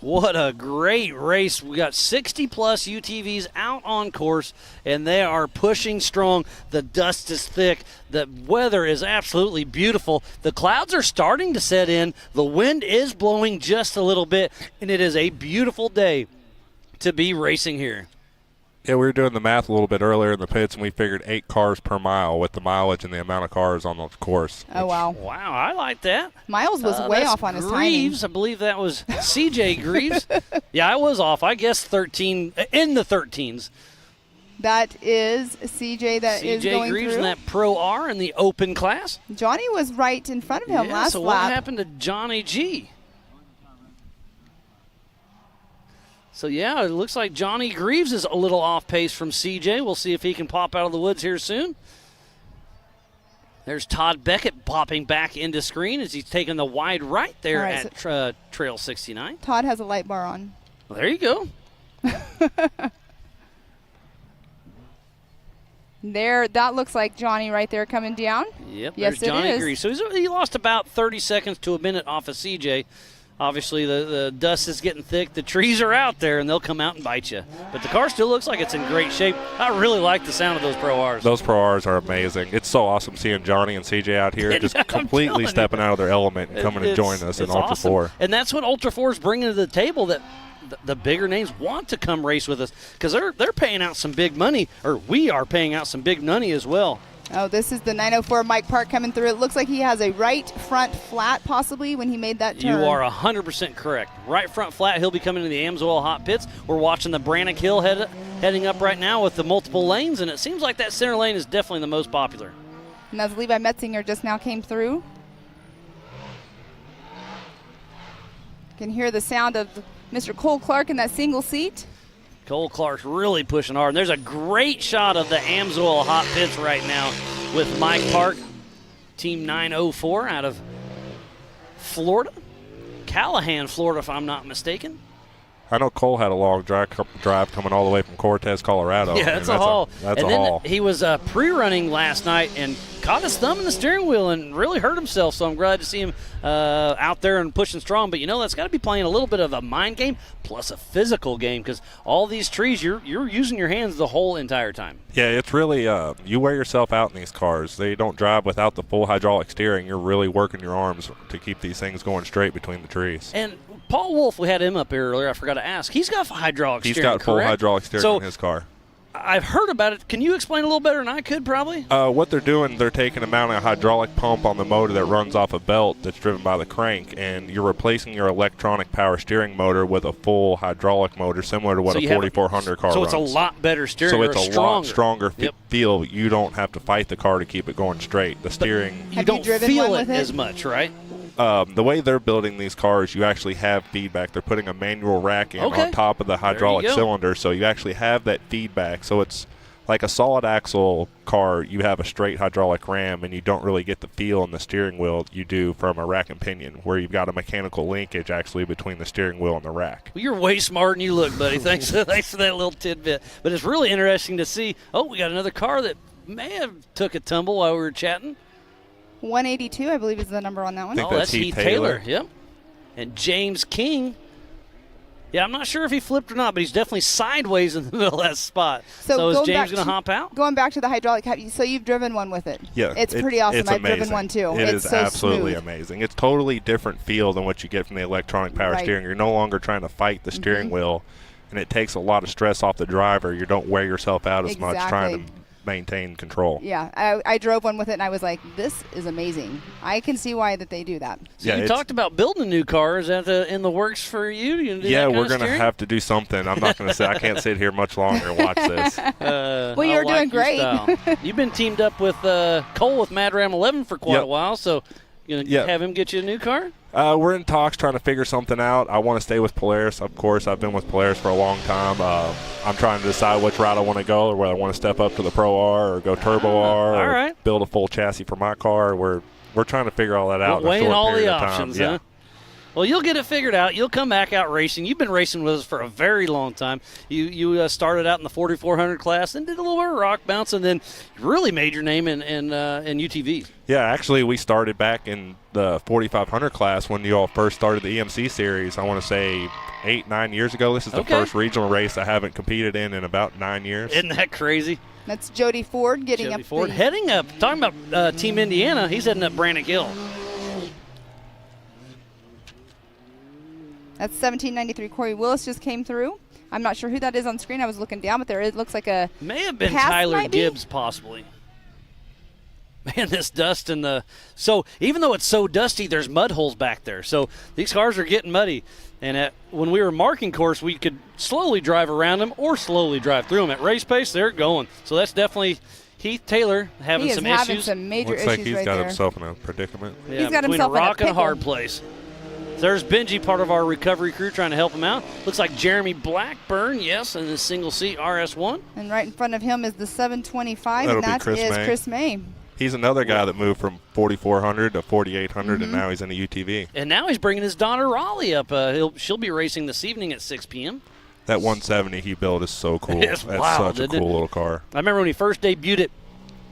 What a great race. We got 60-plus UTVs out on course, and they are pushing strong. The dust is thick. The weather is absolutely beautiful. The clouds are starting to set in. The wind is blowing just a little bit, and it is a beautiful day to be racing here. Yeah, we were doing the math a little bit earlier in the pits, and we figured 8 cars per mile with the mileage and the amount of cars on the course. Oh, wow. Wow, I like that. Miles was way that's off on his timing. Greaves, I believe that was CJ Greaves. Yeah, I was off. I guess 13, in the 13s. That is CJ that is CJ going Greaves through. in that Pro R in the open class. Johnny was right in front of him Yeah, last so lap. what happened to Johnny G? So, yeah, it looks like Johnny Greaves is a little off pace from CJ. We'll see if he can pop out of the woods here soon. There's Todd Beckett popping back into screen as he's taking the wide right there All right, at Trail 69. Todd has a light bar on. Well, there you go. There, that looks like Johnny right there coming down. Yep, Yes, there's Johnny it is. Greaves. So he lost about 30 seconds to a minute off of CJ. Obviously, the dust is getting thick. The trees are out there, and they'll come out and bite you. But the car still looks like it's in great shape. I really like the sound of those Pro Rs. Those Pro Rs are amazing. It's so awesome seeing Johnny and CJ out here just completely stepping out of their element and coming to join us in It's Ultra awesome. 4. And that's what Ultra 4 is bringing to the table, that the bigger names want to come race with us because they're paying out some big money, or we are paying out some big money as well. Oh, this is the 904 Mike Park coming through. It looks like he has a right front flat possibly when he made that turn. You are 100% correct. Right front flat, he'll be coming to the Amsoil hot pits. We're watching the Brannock Hill heading up right now with the multiple lanes, and it seems like that center lane is definitely the most popular. And as Levi Metzinger just now came through. Can hear the sound of Mr. Cole Clark in that single seat. Cole Clark's really pushing hard. And there's a great shot of the Amsoil hot pits right now with Mike Park, Team 904 out of Florida. Callahan, Florida, if I'm not mistaken. I know Cole had a long drive coming all the way from Cortez, Colorado. Yeah, I mean, that's a haul. That's and a then haul. he was pre-running last night and caught his thumb in the steering wheel and really hurt himself. So I'm glad to see him out there and pushing strong. But, that's got to be playing a little bit of a mind game plus a physical game because all these trees, you're using your hands the whole entire time. Yeah, it's really you wear yourself out in these cars. They don't drive without the full hydraulic steering. You're really working your arms to keep these things going straight between the trees. And Paul Wolf, we had him up here earlier. I forgot to ask. He's got hydraulic steering, He's got full correct? hydraulic steering So in his car. I've heard about it. Can you explain a little better than I could probably? What they're doing, they're taking a mounting hydraulic pump on the motor that runs off a belt that's driven by the crank, and you're replacing your electronic power steering motor with a full hydraulic motor similar to what So a you have 4400 car So runs. it's a lot better steering. So or it's a stronger. lot stronger Yep. feel. You don't have to fight the car to keep it going straight. The steering. You don't feel it as much, right? The way they're building these cars, you actually have feedback. They're putting a manual rack in Okay. on top of the hydraulic go. cylinder, so you actually have that feedback. So it's like a solid axle car. You have a straight hydraulic ram, and you don't really get the feel in the steering wheel you do from a rack and pinion, where you've got a mechanical linkage actually between the steering wheel and the rack. Well, you're way smarter than you look, buddy. Thanks for that little tidbit. But it's really interesting to see. Oh, we got another car that may have took a tumble while we were chatting. 182, I believe, is the number on that one. think Oh, that's that's Heath Heath Taylor. Taylor. Yep. And James King. Yeah, I'm not sure if he flipped or not, but he's definitely sideways in the middle of that spot. So is going James back going to hop out? Going back to the hydraulic, so you've driven one with it. Yeah, It's pretty awesome. It's I've driven amazing. one too. It It's is so absolutely smooth. amazing. It's totally different feel than what you get from the electronic power Right. steering. You're no longer trying to fight the steering wheel, and it takes a lot of stress off the driver. You don't wear yourself out as much trying Exactly. to maintain control. Yeah, I drove one with it, and I was like, this is amazing. I can see why that they do that. So you talked about building a new car. Is that in the works for you? You gonna do Yeah, that kind we're of going to steering? have to do something. I'm not going to say I can't sit here much longer and watch this. Well, I you're doing like your great. style. You've been teamed up with Cole with Mad Ram 11 for quite Yep. a while, so you going to Yep. have him get you a new car? We're in talks trying to figure something out. I want to stay with Polaris, of course. I've been with Polaris for a long time. I'm trying to decide which route I want to go, or whether I want to step up to the Pro R or go Turbo R, or right. build a full chassis for my car. We're trying to figure all that out. in a Weighing short all the period of time. options, Yeah. huh? Well, you'll get it figured out. You'll come back out racing. You've been racing with us for a very long time. You started out in the 4400 class, and did a little bit of rock bounce, and then really made your name in UTVs. Yeah, actually, we started back in the 4500 class when you all first started the EMC series. I want to say 8-9 years ago. This is the Okay. first regional race I haven't competed in about 9 years. Isn't that crazy? That's Jody Ford getting Jody up Ford the heading up. Talking about Team Indiana, he's heading up Brannock Hill. That's 1793. Corey Willis just came through. I'm not sure who that is on screen. I was looking down, but it looks like a May have been pass, Tyler might be? Gibbs, possibly. Man, this dust in the so even though it's so dusty, there's mud holes back there. So these cars are getting muddy. And when we were marking course, we could slowly drive around them or slowly drive through them. At race pace, they're going. So that's definitely Heath Taylor having He is some having issues. some major Looks issues like he's right got there. himself in a predicament. Yeah, He's got between himself a in a rock and a pickle. hard place. There's Benji, part of our recovery crew, trying to help him out. Looks like Jeremy Blackburn, yes, in the single seat RS1. And right in front of him is the 725, That'll and be that Chris is May. Chris May. He's another guy that moved from 4400 to 4800, and Mhm. now he's in a UTV. And now he's bringing his daughter Raleigh up. She'll be racing this evening at 6 p.m. That 170 he built is so cool. It's That's wild, such a isn't it? cool little car. I remember when he first debuted it,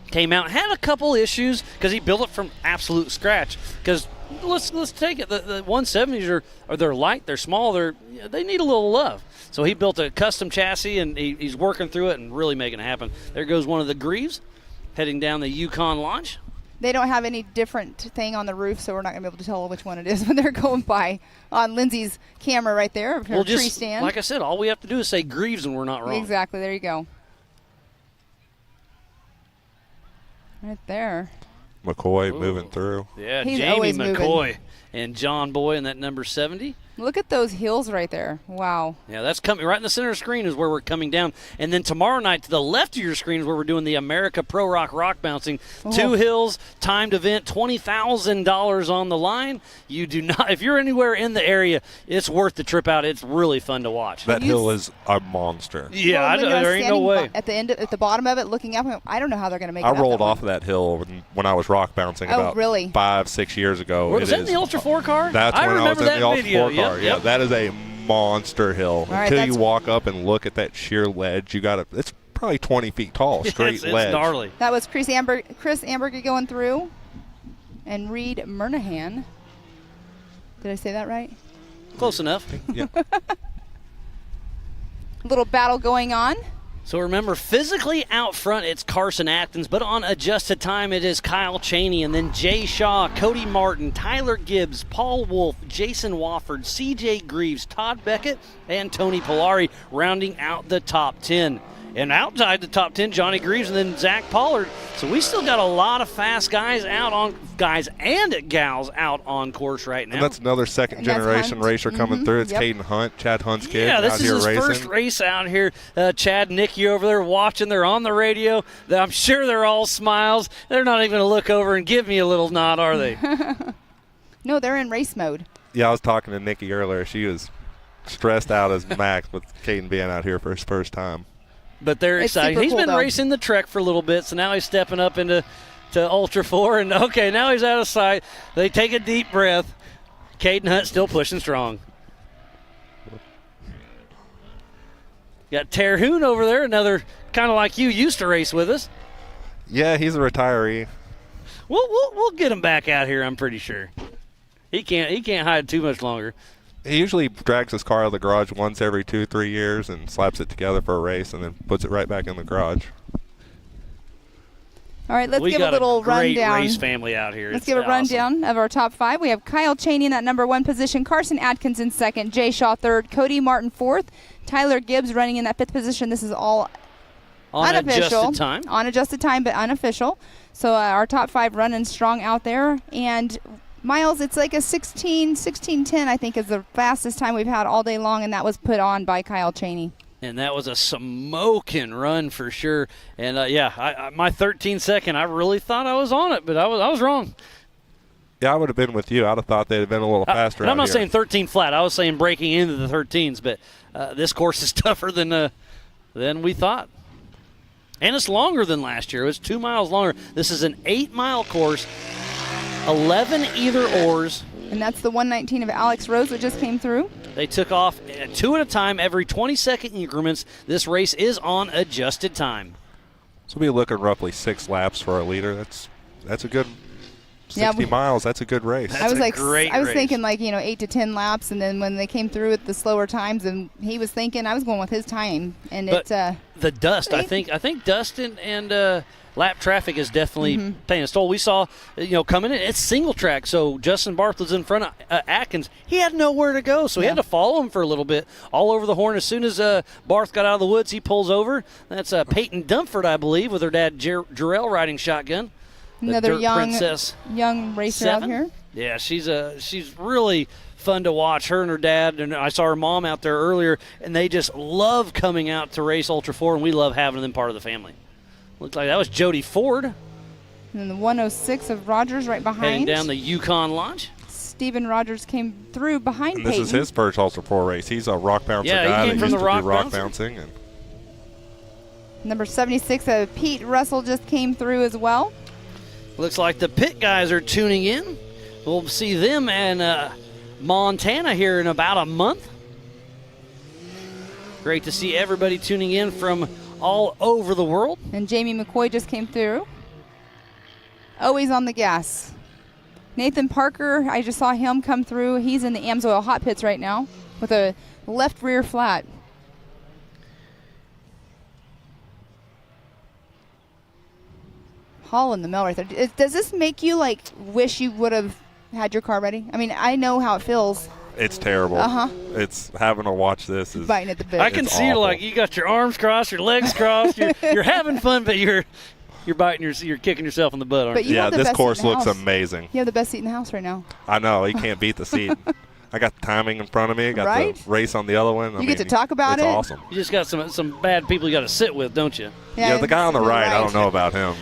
came out, had a couple issues because he built it from absolute scratch. Because let's take it, the 170s are they're light, they're small, they need a little love. So he built a custom chassis, and he's working through it and really making it happen. There goes one of the Greaves heading down the Yukon launch. They don't have any different thing on the roof, so we're not going to be able to tell which one it is when they're going by on Lindsay's camera right there, her Well, tree just stand. like I said, all we have to do is say Greaves, and we're not wrong. Exactly, there you go. Right there. McCoy moving through. Yeah, He's Jamie always McCoy moving. and John Boy in that number 70. Look at those hills right there. Wow. Yeah, that's coming right in the center of the screen is where we're coming down. And then tomorrow night to the left of your screen is where we're doing the America Pro Rock Rock Bouncing. Oh. 2 hills, timed event, $20,000 on the line. You do not, if you're anywhere in the area, it's worth the trip out. It's really fun to watch. That hill is a monster. Yeah, Well, when you're there ain't no standing way. At the end, at the bottom of it, looking up, I don't know how they're going to make it I up rolled that off of that hill when I was rock bouncing Oh, about really? 5-6 years ago. Was It that in is- the Ultra 4 car? That's I when I was remember in that the Ultra video. 4 car. Yep, Yeah, yep. that is a monster hill. All right, Until you that's- walk up and look at that sheer ledge, it's probably 20 feet tall, straight it's ledge. gnarly. That was Chris Amberger going through, and Reed Murnahan. Did I say that right? Close enough. Yeah. Little battle going on. So remember, physically out front, it's Carson Atkins, but on adjusted time, it is Kyle Chaney, and then Jay Shaw, Cody Martin, Tyler Gibbs, Paul Wolf, Jason Wofford, C.J. Greaves, Todd Beckett, and Tony Polari rounding out the top 10. And outside the top 10, Johnny Greaves and then Zach Pollard. So we still got a lot of fast guys and gals out on course right now. And that's another second And that's generation Hunt. racer coming through. It's Yep. Caden Hunt, Chad Hunt's kid, Yeah, this out is here his racing. first race out here. Chad and Nicky over there watching. They're on the radio. I'm sure they're all smiles. They're not even going to look over and give me a little nod, are they? No, they're in race mode. Yeah, I was talking to Nikki earlier. She was stressed out as max with Caden being out here for his first time. But they're It's excited. super He's cool, been though. racing the Trek for a little bit, so now he's stepping up into Ultra 4. And, okay, now he's out of sight. They take a deep breath. Caden Hunt still pushing strong. Got Terhune over there, another kind of like you, used to race with us. Yeah, he's a retiree. We'll get him back out here. I'm pretty sure. He can't hide too much longer. He usually drags his car out of the garage once every 2-3 years and slaps it together for a race and then puts it right back in the garage. All right, let's we give got a little great rundown. race family out here. Let's It's give a awesome. rundown of our top 5. We have Kyle Cheney in that number 1 position, Carson Atkins in 2nd, Jay Shaw 3rd, Cody Martin 4th, Tyler Gibbs running in that 5th position. This is all On unofficial. adjusted time. On adjusted time, but unofficial. So our top 5 running strong out there. And Miles, it's like a 16:10, I think, is the fastest time we've had all day long, and that was put on by Kyle Cheney. And that was a smoking run for sure. And my 13 second, I really thought I was on it, but I was wrong. Yeah, I would have been with you. I'd have thought they'd have been a little faster. And I'm out not here. saying 13 flat. I was saying breaking into the 13s, but this course is tougher than we thought. And it's longer than last year. It was 2 miles longer. This is an 8-mile course, 11 either-ors. And that's the 119 of Alex Rose that just came through. They took off 2 at a time every 20-second increments. This race is on adjusted time. So we'll be looking roughly 6 laps for a leader. That's a good 60 miles. That's a good race. I was thinking 8 to 10 laps, and then when they came through at the slower times, and he was thinking I was going with his time, and the dust. I think dust and lap traffic is definitely paying its toll. We saw, coming in, it's single track, so Justin Barth was in front of Atkins. He had nowhere to go, so he had to follow him for a little bit, all over the horn. As soon as Barth got out of the woods, he pulls over. That's Peyton Dumford, I believe, with her dad Jarrell riding shotgun. Another Dirt young Princess racer 7. out here. Yeah, she's really fun to watch. Her and her dad, and I saw her mom out there earlier, and they just love coming out to race Ultra 4, and we love having them part of the family. Looks like that was Jody Ford. And then the 106 of Rogers right behind. Heading down the Yukon Launch. Steven Rogers came through behind And this Peyton. is his first Ultra 4 race. He's a rock bouncer Yeah, he guy came that from used the to do rock rock bouncer. bouncing. And Number 76 of Pete Russell just came through as well. Looks like the pit guys are tuning in. We'll see them in Montana here in about a month. Great to see everybody tuning in from all over the world. And Jamie McCoy just came through. Always on the gas. Nathan Parker, I just saw him come through. He's in the Amsoil hot pits right now with a left rear flat. Hall in the mill right there. Does this make you wish you would have had your car ready? I mean, I know how it feels. it's terrible. Uh-huh. It's having to watch this is Biting at the bit. I can see you got your arms crossed, your legs crossed. You're having fun, but you're you're kicking yourself in the butt, aren't But you yeah, have the this best course seat in the looks house. amazing. You have the best seat in the house right now. I know you can't beat the seat. I got the timing in front of me. I got Right? the race on the other one. I You get to mean, talk about it's it. awesome. You just got some bad people you got to sit with, don't you? Yeah, the guy on the right, I don't know about him.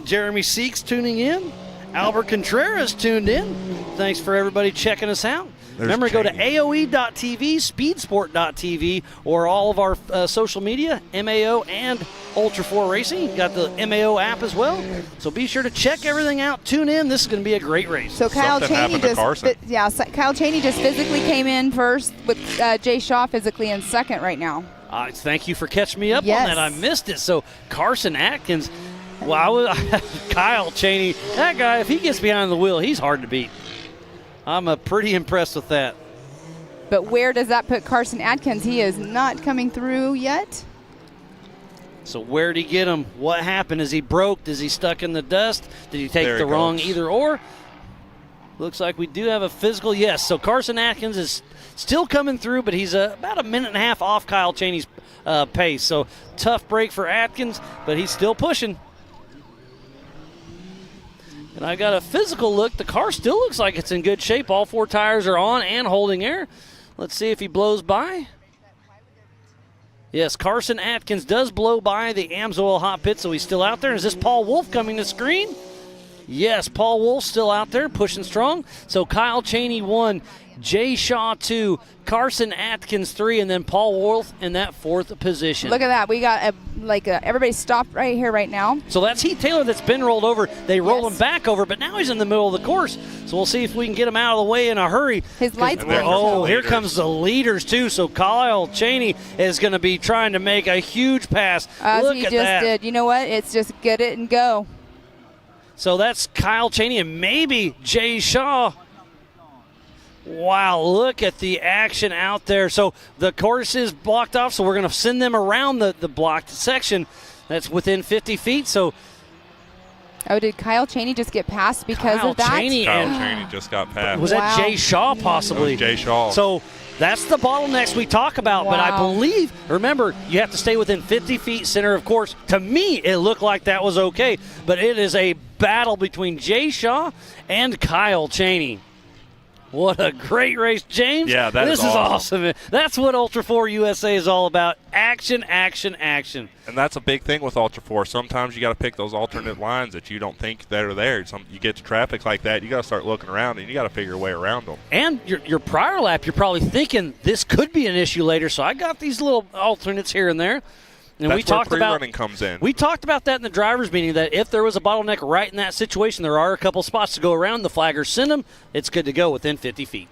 Jeremy Seeks tuning in. Albert Contreras tuned in. Thanks for everybody checking us out. There's Remember, go to Jamie. AOE.tv, Speedsport.tv, or all of our social media, MAO and Ultra 4 Racing. You got the MAO app as well. So be sure to check everything out. Tune in. This is going to be a great race. So Kyle Cheney Kyle Cheney just physically came in first with Jay Shaw physically in second right now. Thank you for catching me up Yes. on that. I missed it. So Carson Atkins, Kyle Cheney, that guy, if he gets behind the wheel, he's hard to beat. I'm pretty impressed with that. But where does that put Carson Atkins? He is not coming through yet. So where'd he get him? What happened? Is he broke? Is he stuck in the dust? Did he take There the he wrong goes. either or? Looks like we do have a physical. Yes, so Carson Atkins is still coming through, but he's about a minute and a half off Kyle Cheney's pace. So tough break for Atkins, but he's still pushing. And I got a physical look. The car still looks like it's in good shape. All four tires are on and holding air. Let's see if he blows by. Yes, Carson Atkins does blow by the Amsoil hot pit, so he's still out there. Is this Paul Wolf coming to screen? Yes, Paul Wolf's still out there, pushing strong. So Kyle Cheney 1, Jay Shaw 2, Carson Atkins 3, and then Paul Wolf in that fourth position. Look at that. We got everybody stopped right here right now. So that's Heath Taylor that's been rolled over. They roll him back over, but now he's in the middle of the course. So we'll see if we can get him out of the way in a hurry. His lights blinking. Oh, here comes the leaders, too. So Kyle Cheney is going to be trying to make a huge pass. As Look he at just that. did. You know what? It's just get it and go. So that's Kyle Cheney and maybe Jay Shaw. Wow, look at the action out there. So the course is blocked off, so we're going to send them around the blocked section that's within 50 feet. So did Kyle Cheney just get passed because Kyle of that? Kyle Cheney just got passed. Was that Jay Shaw possibly? It was Jay Shaw. So that's the bottlenecks we talk about. But I Wow. believe, remember, you have to stay within 50 feet center of course. To me, it looked like that was okay. But it is a battle between Jay Shaw and Kyle Cheney. What a great race, James. Yeah, this is awesome. awesome. That's what Ultra 4 USA is all about. Action, action, action. And that's a big thing with Ultra 4. Sometimes you got to pick those alternate lines that you don't think that are there. You get to traffic like that, you got to start looking around, and you got to figure your way around them. And your prior lap, you're probably thinking this could be an issue later, so I got these little alternates here and there. And That's we talked where about pre-running comes in. We talked about that in the drivers' meeting, that if there was a bottleneck right in that situation, there are a couple spots to go around. The flaggers send them. It's good to go within 50 feet.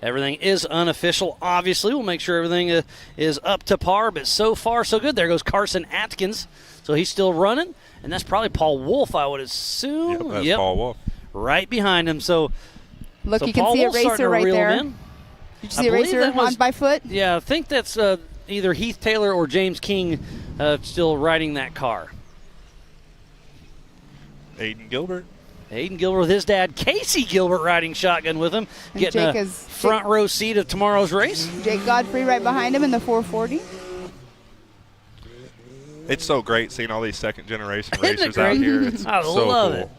Everything is unofficial, obviously. We'll make sure everything is up to par, but so far, so good. There goes Carson Atkins. So he's still running, and that's probably Paul Wolf, I would assume. Yep, that's Paul Wolf. Right behind him. So Look, so you can Paul see a Wolf's starting racer to right reel there. him in. Did you see a racer on by foot? Yeah, I think that's either Heath Taylor or James King still riding that car. Aiden Gilbert. Aiden Gilbert with his dad, Casey Gilbert, riding shotgun with him, And getting Jake a is- front row seat of tomorrow's race. Jake Godfrey right behind him in the 440. It's so great seeing all these second-generation Isn't it racers out great? here. It's I so love cool. it.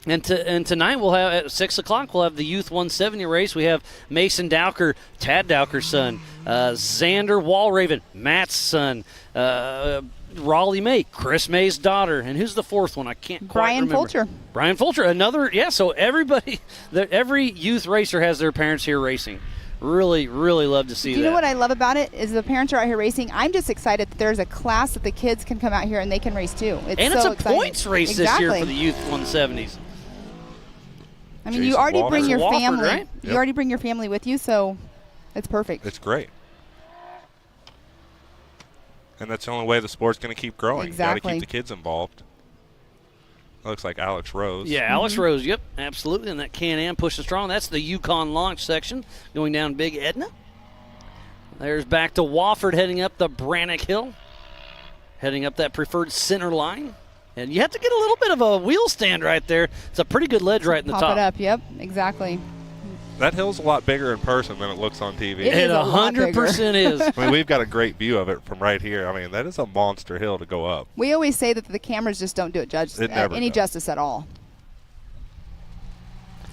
And tonight we'll have at 6 o'clock we'll have the Youth 170 race. We have Mason Dowker, Tad Dowker's son, Xander Walraven, Matt's son, Raleigh May, Chris May's daughter, and who's the fourth one? I can't quite Brian remember. Fulcher. Brian Fulcher, another, yeah. So everybody, every youth racer has their parents here racing. Really, really love to see Do you that. know what I love about it is the parents are out here racing. I'm just excited that there's a class that the kids can come out here and they can race too. It's and so it's a exciting. points race Exactly. this year for the Youth 170s. I mean, you Jason already Wofford. bring your Wofford, family. right? You Yep. already bring your family with you, so it's perfect. It's great. And that's the only way the sport's going to keep growing. Exactly. You got to keep the kids involved. Looks like Alex Rose. Yeah, Alex Rose, yep, absolutely. And that Can-Am pushing strong. That's the Yukon launch section going down Big Edna. There's back to Wofford heading up the Brannock Hill, heading up that preferred center line. And you have to get a little bit of a wheel stand right there. It's a pretty good ledge right in the Pop top. it up. Yep, exactly. That hill's a lot bigger in person than it looks on TV. It is a lot 100% is. I mean, we've got a great view of it from right here. I mean, that is a monster hill to go up. We always say that the cameras just don't do it It never any does. justice at all.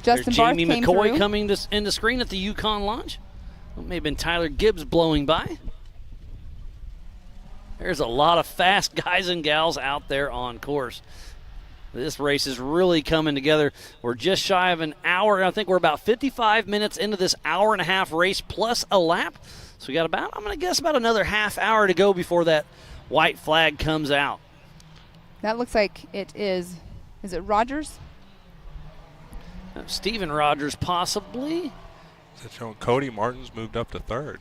Justin There's Barth Jamie came McCoy through. coming into screen at the Yukon launch. Well, may have been Tyler Gibbs blowing by. There's a lot of fast guys and gals out there on course. This race is really coming together. We're just shy of an hour. I think we're about 55 minutes into this hour-and-a-half race plus a lap. So we got about, I'm going to guess, about another half hour to go before that white flag comes out. That looks like it is. Is it Rogers? Steven Rogers possibly. Is it showing Cody Martin's moved up to third?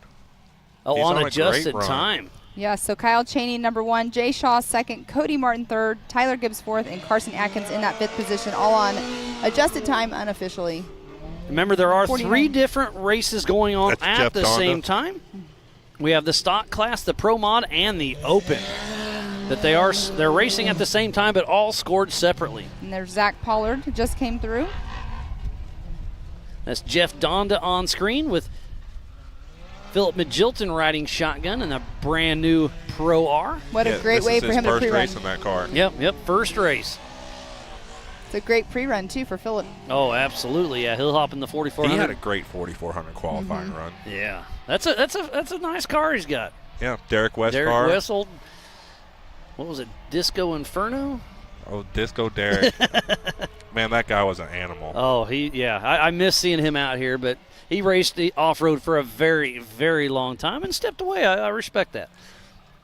Oh, He's on a great adjusted run. time. Yeah, so Kyle Cheney, number 1, Jay Shaw, second, Cody Martin, third, Tyler Gibbs, fourth, and Carson Atkins in that fifth position, all on adjusted time unofficially. Remember, there are 49. 3 different races going on That's at Jeff the Donda. same time. We have the stock class, the pro mod, and the open. That they're racing at the same time, but all scored separately. And there's Zach Pollard, who just came through. That's Jeff Donda on screen with Philip Magilton riding shotgun in a brand new Pro R. What a great way for him to first pre-run. race in that car. Yep, first race. It's a great pre-run, too, for Philip. Oh, absolutely. Yeah, he'll hop in the He 4400. had a great 4400 qualifying Mm-hmm. run. Yeah, that's a nice car he's got. Yeah, Derek West Derek car. Wessel. What was it? Disco Inferno. Oh, Disco Derek. Man, that guy was an animal. Oh, I miss seeing him out here, but he raced the off-road for a very, very long time and stepped away. I respect that.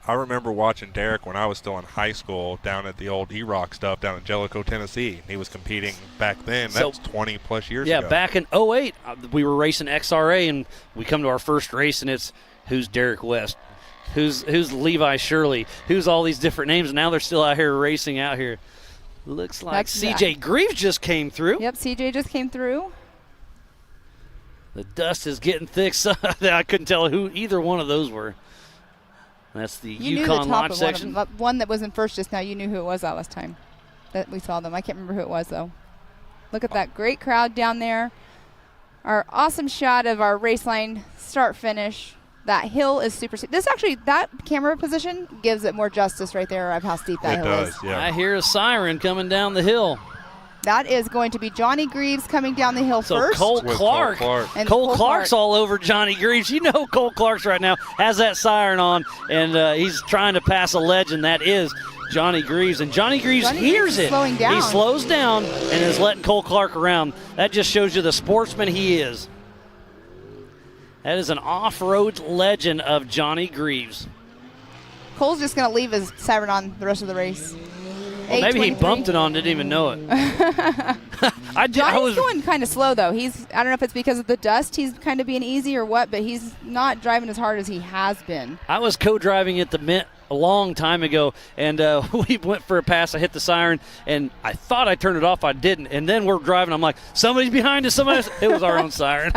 I remember watching Derek when I was still in high school down at the old E-Rock stuff down in Jellicoe, Tennessee. He was competing back then. So- That's 20-plus years Yeah, ago. back in 08, we were racing XRA, and we come to our first race, and it's who's Derek West, who's Levi Shirley, who's all these different names, and now they're still out here racing out here. Looks like That's C.J. Greaves just came through. Yep, CJ just came through. The dust is getting thick, so I couldn't tell who either one of those were. That's the You knew the Yukon top Lodge of section. one that was in first just now. You knew who it was that last time that we saw them. I can't remember who it was, though. Look at that great crowd down there. Our awesome shot of our race line start-finish. That hill is super steep. That camera position gives it more justice right there of how steep that hill is. I hear a siren coming down the hill. That is going to be Johnny Greaves coming down the hill So first. Cole Clark. And Cole Clark's all over Johnny Greaves. You know Cole Clark's right now has that siren on, and he's trying to pass a legend. That is Johnny Greaves. And Johnny Greaves hears it. Slowing down. He slows down and is letting Cole Clark around. That just shows you the sportsman he is. That is an off-road legend of Johnny Greaves. Cole's just going to leave his siren on the rest of the race. Well, maybe he bumped it on, didn't even know it. Johnny's going kind of slow, though. I don't know if it's because of the dust he's kind of being easy or what, but he's not driving as hard as he has been. I was co-driving at the Mint a long time ago, and we went for a pass. I hit the siren, and I thought I turned it off. I didn't. And then we're driving. I'm like, somebody's behind us. It was our own siren.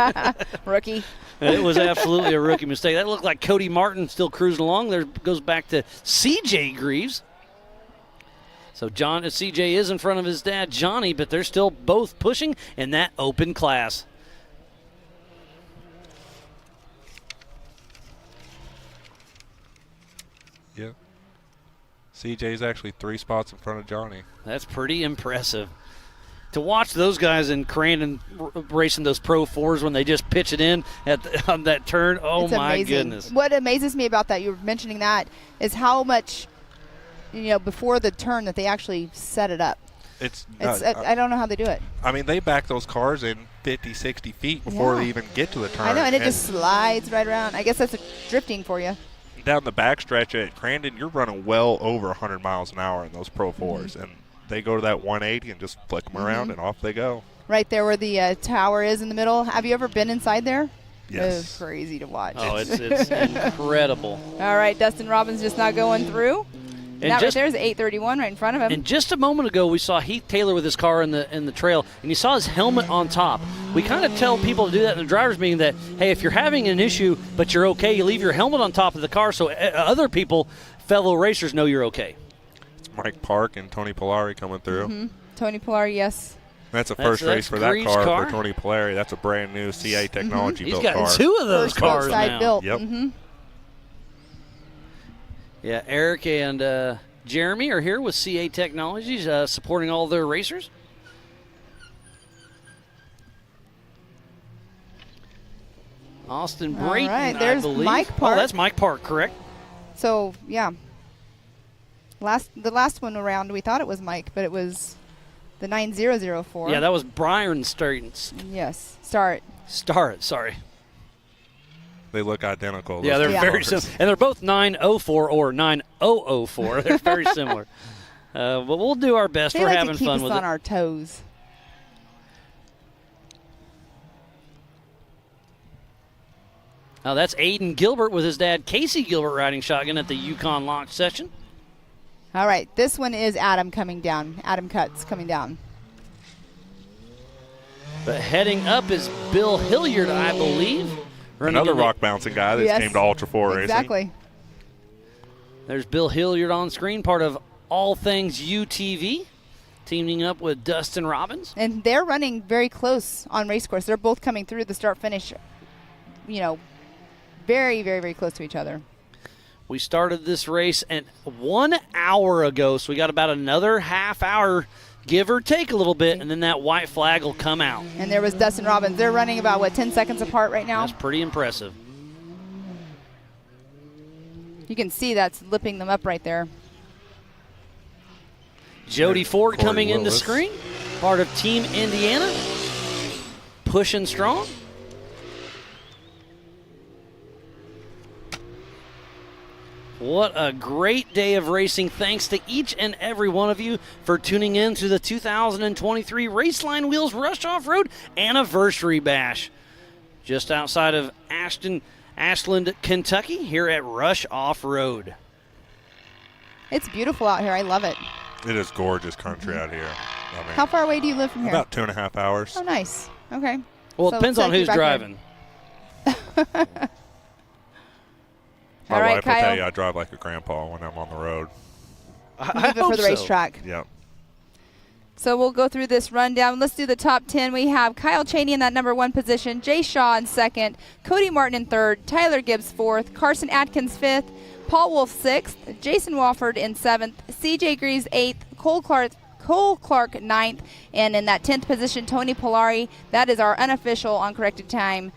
Rookie. It was absolutely a rookie mistake. That looked like Cody Martin still cruising along. There goes back to C.J. Greaves. So C.J. is in front of his dad, Johnny, but they're still both pushing in that open class. Yep. CJ's actually 3 spots in front of Johnny. That's pretty impressive. To watch those guys in Crandon racing those Pro 4s when they just pitch it in on that turn, oh It's my amazing. goodness. What amazes me about that, you were mentioning that, is how much, before the turn that they actually set it up. I don't know how they do it. I mean, they back those cars in 50, 60 feet before they even get to the turn. I know, and it just slides right around. I guess that's drifting for you. Down the backstretch at Crandon, you're running well over 100 miles an hour in those Pro 4s, and they go to that 180 and just flick them around, and off they go. Right there where the tower is in the middle. Have you ever been inside there? Yes. It's crazy to watch. Oh, it's incredible. All right, Dustin Robbins just not going through. And that just- right there is 831 right in front of him. And just a moment ago, we saw Heath Taylor with his car in the trail, and you saw his helmet on top. We kind of tell people to do that in the driver's meeting that, hey, if you're having an issue but you're okay, you leave your helmet on top of the car so other people, fellow racers, know you're okay. It's Mike Park and Tony Polari coming through. Mhm. Tony Polari, yes. That's a first race for that Greaves' car for Tony Polari. That's a brand new CA Technology built car. He's got 2 of those First cars roadside now. built. Yep. Yeah, Eric and Jeremy are here with CA Technologies, supporting all their racers. Austin All Brayton, right, I there's believe. Mike Park. Oh, that's Mike Park, correct? So, yeah. The last one around, we thought it was Mike, but it was the 9004. Yeah, that was Brian Startons. Yes, Starrett. Sorry. They look identical. Yeah, those they're two very cars. similar. And they're both 904 or 9004. They're very similar. But we'll do our best. They We're like having to keep fun us with on it. our toes. Now that's Aiden Gilbert with his dad Casey Gilbert riding shotgun at the Yukon launch session. All right, this one is Adam coming down. Adam Cutts coming down. But heading up is Bill Hilliard, I believe. running Another in the- rock bouncing guy that Yes, came to Ultra 4 Racing. Exactly. There's Bill Hilliard on screen, part of All Things UTV, teaming up with Dustin Robbins. And they're running very close on race course. They're both coming through the start finish, very, very, very close to each other. We started this race 1 hour ago, so we got about another half hour, give or take a little bit, and then that white flag will come out. And there was Dustin Robbins. They're running about, 10 seconds apart right now? That's pretty impressive. You can see that's lipping them up right there. Jody Ford Corey coming into Willis. screen, part of Team Indiana, pushing strong. What a great day of racing. Thanks to each and every one of you for tuning in to the 2023 Raceline Wheels Rush Off-Road Anniversary Bash. Just outside of Ashland, Kentucky, here at Rush Off-Road. It's beautiful out here. I love it. It is gorgeous country out here. I mean, How far away do you live from here? about 2.5 hours. Oh, nice. Okay. Well, So it depends looks on like who's you're back driving. My All right, wife will tell Kyle. you I drive like a grandpa when I'm on the road. Leave it for the racetrack. Yep. So we'll go through this rundown. Let's do the top 10. We have Kyle Chaney in that number 1 position, Jay Shaw in 2nd, Cody Martin in 3rd, Tyler Gibbs 4th, Carson Atkins 5th, Paul Wolf 6th, Jason Wofford in 7th, CJ Greaves 8th, Cole Clark 9th, and in that 10th position, Tony Polari. That is our unofficial uncorrected time.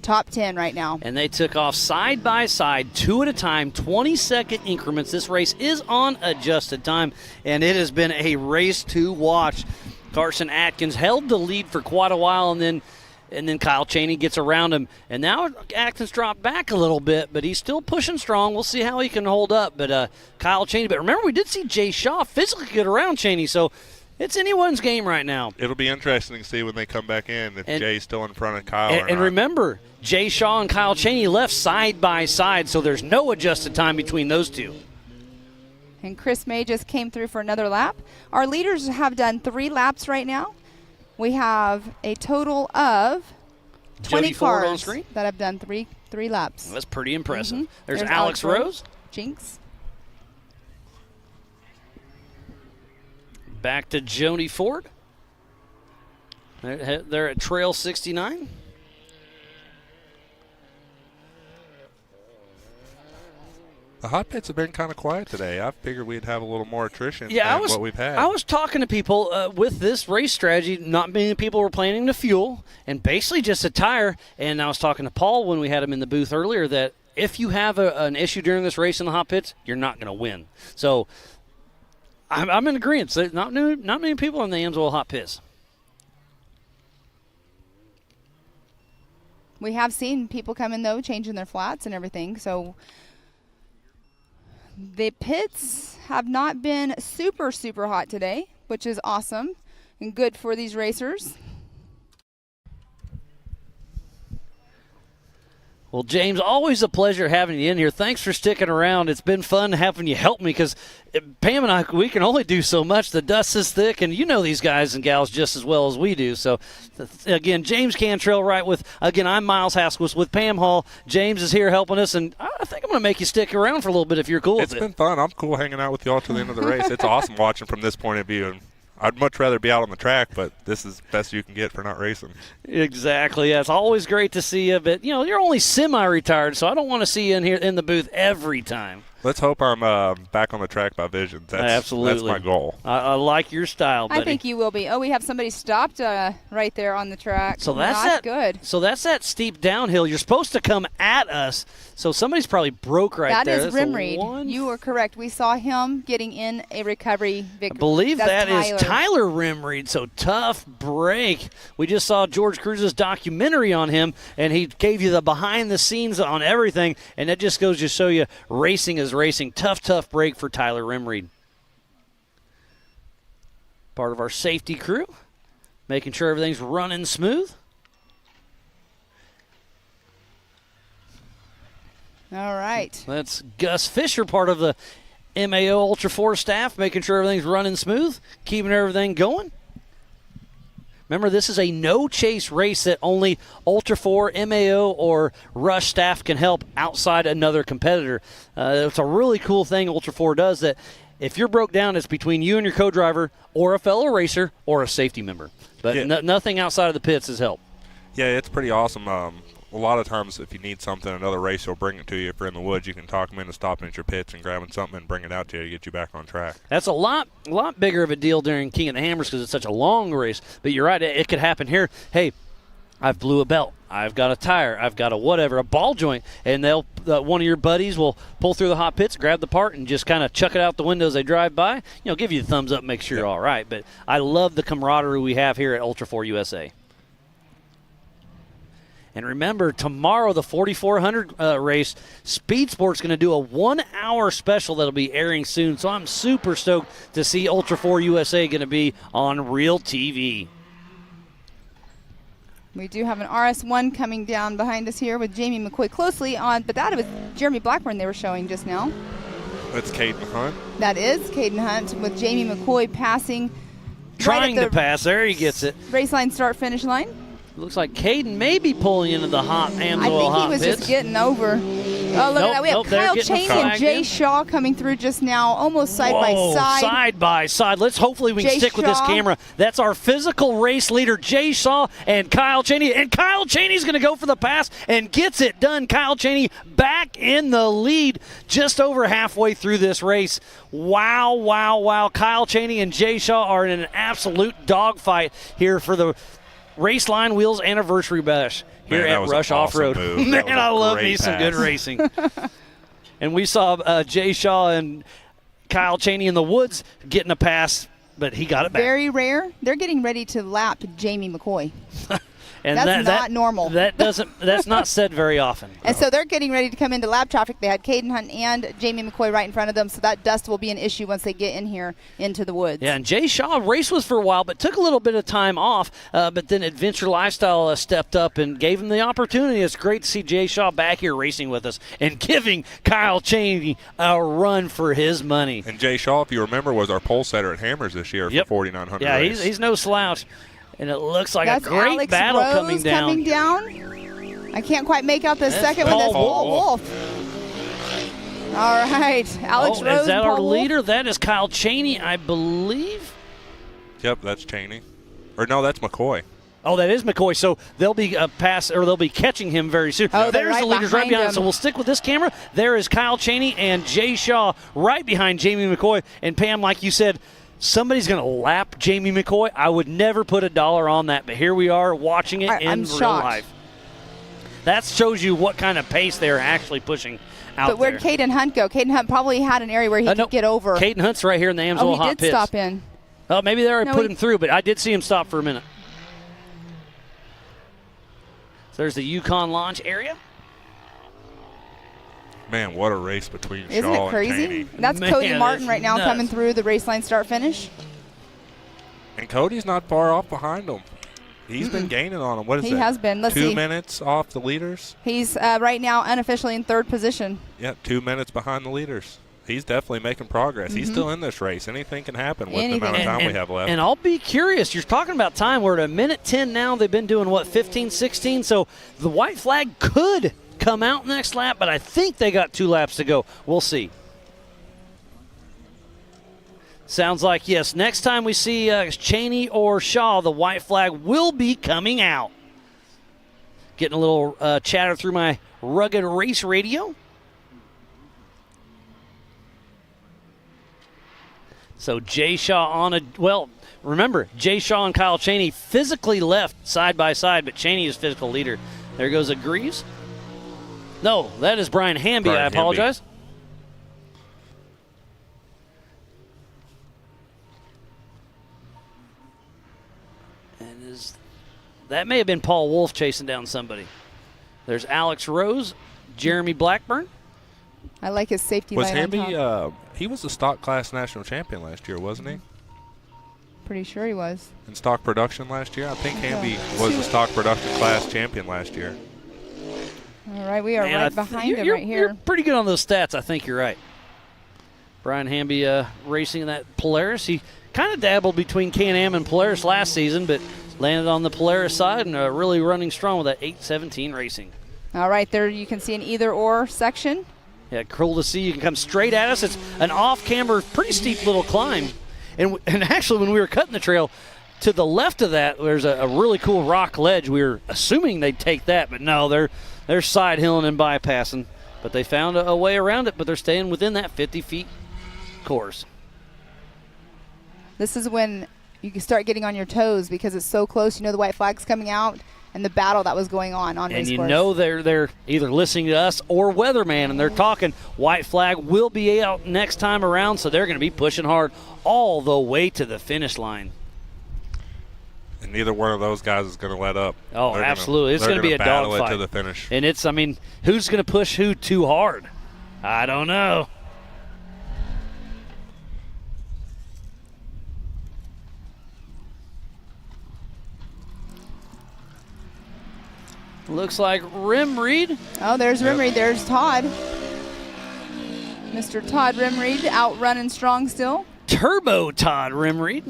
Top 10 right now. And they took off side by side, 2 at a time, 20-second increments. This race is on adjusted time, and it has been a race to watch. Carson Atkins held the lead for quite a while, and then Kyle Chaney gets around him. And now Atkins dropped back a little bit, but he's still pushing strong. We'll see how he can hold up. But Kyle Chaney, but remember, we did see Jay Shaw physically get around Chaney, so it's anyone's game right now. It'll be interesting to see when they come back in if Jay's still in front of Kyle or And not. remember, Jay Shaw and Kyle Chaney left side by side, so there's no adjusted time between those two. And Chris May just came through for another lap. Our leaders have done 3 laps right now. We have a total of 20 Jody Ford on cars screen. that have done three laps. That's pretty impressive. Mhm. There's Alex Rose. Jinx. Back to Jody Ford. They're at Trail 69. The hot pits have been kind of quiet today. I figured we'd have a little more attrition Yeah, than what we've had. I was talking to people with this race strategy. Not many people were planning to fuel and basically just a tire. And I was talking to Paul when we had him in the booth earlier that if you have an issue during this race in the hot pits, you're not going to win. So I'm in agreement. So not many people in the Amsoil hot pits. We have seen people come in, though, changing their flats and everything. So the pits have not been super, super hot today, which is awesome and good for these racers. Well, James, always a pleasure having you in here. Thanks for sticking around. It's been fun having you help me because Pam and I, we can only do so much. The dust is thick, and you know these guys and gals just as well as we do. So, again, James Cantrell right with, again, I'm Miles Haskell with Pam Hall. James is here helping us, and I think I'm going to make you stick around for a little bit if you're cool with it. It's been fun. I'm cool hanging out with y'all to the end of the race. It's awesome watching from this point of view. And I'd much rather be out on the track, but this is the best you can get for not racing. Exactly. Yeah, it's always great to see you, but, you're only semi-retired, so I don't want to see you in here in the booth every time. Let's hope I'm back on the track by Visions. Absolutely. That's my goal. I like your style, buddy. I think you will be. Oh, we have somebody stopped right there on the track. So that's not good. So that's that steep downhill. You're supposed to come at us. So somebody's probably broke right there. That is Rimreed. You were correct. We saw him getting in a recovery victory. I believe That's is Tyler Rimreed. So tough break. We just saw George Cruz's documentary on him, and he gave you the behind the scenes on everything. And that just goes to show you racing is racing. Tough break for Tyler Rimreed. Part of our safety crew, making sure everything's running smooth. All right. That's Gus Fisher, part of the MAO Ultra 4 staff, making sure everything's running smooth, keeping everything going. Remember, this is a no-chase race that only Ultra 4, MAO, or Rush staff can help outside another competitor. It's a really cool thing Ultra 4 does that if you're broke down, it's between you and your co-driver or a fellow racer or a safety member. But nothing outside of the pits is help. Yeah, it's pretty awesome. A lot of times if you need something, another racer will bring it to you. If you're in the woods, you can talk them into stopping at your pits and grabbing something and bring it out to you to get you back on track. That's a lot bigger of a deal during King of the Hammers because it's such a long race. But you're right, it could happen here. Hey, I've blew a belt. I've got a tire. I've got a ball joint. And they'll one of your buddies will pull through the hot pits, grab the part, and just kind of chuck it out the window as they drive by. Give you the thumbs up, make sure you're all right. But I love the camaraderie we have here at Ultra 4 USA. And remember, tomorrow, the 4,400 race, Speed Sport's going to do a 1-hour special that'll be airing soon. So I'm super stoked to see Ultra 4 USA going to be on Real TV. We do have an RS1 coming down behind us here with Jamie McCoy closely on, but that was Jeremy Blackburn they were showing just now. That's Caden Hunt. That is Caden Hunt with Jamie McCoy passing. Trying right to pass. There he gets it. Race line, start, finish line. Looks like Caden may be pulling into the hot AMSOIL I think hot he was pits. just getting over. Oh, look at that. We have Kyle Cheney and Jay Shaw coming through just now, almost side by side. Side by side. Let's hopefully we can Jay stick with this Shaw. camera. That's our physical race leader, Jay Shaw and Kyle Cheney. And Kyle Cheney's going to go for the pass and gets it done. Kyle Cheney back in the lead just over halfway through this race. Wow, wow, wow. Kyle Cheney and Jay Shaw are in an absolute dogfight here for the Race Line Wheels Anniversary Bash here Man, that at was Rush an awesome Off-Road. move. Man, That was a I love great me some good pass. racing. And we saw Jay Shaw and Kyle Cheney in the woods getting a pass, but he got it back. Very rare. They're getting ready to lap Jamie McCoy. And That's not normal. That's not said very often. And so they're getting ready to come into lap traffic. They had Caden Hunt and Jamie McCoy right in front of them, so that dust will be an issue once they get in here into the woods. Yeah, and Jay Shaw raced with for a while, but took a little bit of time off. But then Adventure Lifestyle stepped up and gave him the opportunity. It's great to see Jay Shaw back here racing with us and giving Kyle Cheney a run for his money. And Jay Shaw, if you remember, was our pole setter at Hammers this year for 4,900 Yeah, race. he's no slouch. And it looks like That's a great Alex battle Rose coming down. I can't quite make out the second one. That's Paul Wolf. All right, Alex Rose. Is that and our Paul leader? That is Kyle Cheney, I believe. Yep, that's Cheney. Or no, that's McCoy. Oh, that is McCoy. So they'll be they'll be catching him very soon. Oh, they're there's right the leaders right behind behind. him. So we'll stick with this camera. There is Kyle Cheney and Jay Shaw right behind Jamie McCoy. And Pam, like you said, somebody's going to lap Jamie McCoy. I would never put $1 on that, but here we are watching it in I'm real shocked. life. That shows you what kind of pace they're actually pushing out But where'd there. Caden Hunt go? Caden Hunt probably had an area where he could get over. Caden Hunt's right here in the AMSOIL Oh, he hot did pits. stop in. Oh, maybe they already No, put he- him through, but I did see him stop for a minute. So there's the Yukon Launch area. Man, what a race between Isn't Shaw it crazy? and Cheney. That's Man, Cody Martin it's right now nuts. coming through the race line start finish. And Cody's not far off behind him. He's been gaining on him. What is He that? has been. Let's 2 see. minutes off the leaders? He's right now unofficially in third position. Yeah, 2 minutes behind the leaders. He's definitely making progress. He's still in this race. Anything can happen with the amount of time we have left. And I'll be curious. You're talking about time. We're at 1:10 now. They've been doing, 15, 16? So the white flag could come out next lap, but I think they got 2 laps to go. We'll see. Sounds like, yes, next time we see Cheney or Shaw, the white flag will be coming out. Getting a little chatter through my rugged race radio. So Jay Shaw on remember, Jay Shaw and Kyle Cheney physically left side by side, but Cheney is physical leader. There goes a Greaves. No, that is Brian Hamby. Brian I apologize. And that may have been Paul Wolf chasing down somebody. There's Alex Rose, Jeremy Blackburn. I like his safety Was light on Hamby, top. he was the stock class national champion last year, wasn't he? Pretty sure he was. In stock production last year? I think Hamby was the stock production class champion last year. All right, we are Man, right behind him you're right here. You're pretty good on those stats. I think you're right. Brian Hamby racing in that Polaris. He kind of dabbled between Can-Am and Polaris last season, but landed on the Polaris side and really running strong with that 817 racing. All right, there you can see an either-or section. Yeah, cool to see. You can come straight at us. It's an off-camber, pretty steep little climb. And actually, when we were cutting the trail, to the left of that, there's a really cool rock ledge. We were assuming they'd take that, but no, they're side hilling and bypassing. But they found a way around it, but they're staying within that 50 feet course. This is when you can start getting on your toes because it's so close. You know the white flag's coming out and the battle that was going on And race you course. know they're either listening to us or Weatherman, and they're talking white flag will be out next time around, so they're going to be pushing hard all the way to the finish line. And neither one of those guys is going to let up. Oh, They're absolutely. It's they're going to be a battle it dogfight to the finish. And who's going to push who too hard? I don't know. Looks like Rim Reed. Oh, there's Rimmery. There's Todd. Mr. Todd Rimreed out running strong still. Turbo Todd Rimreed.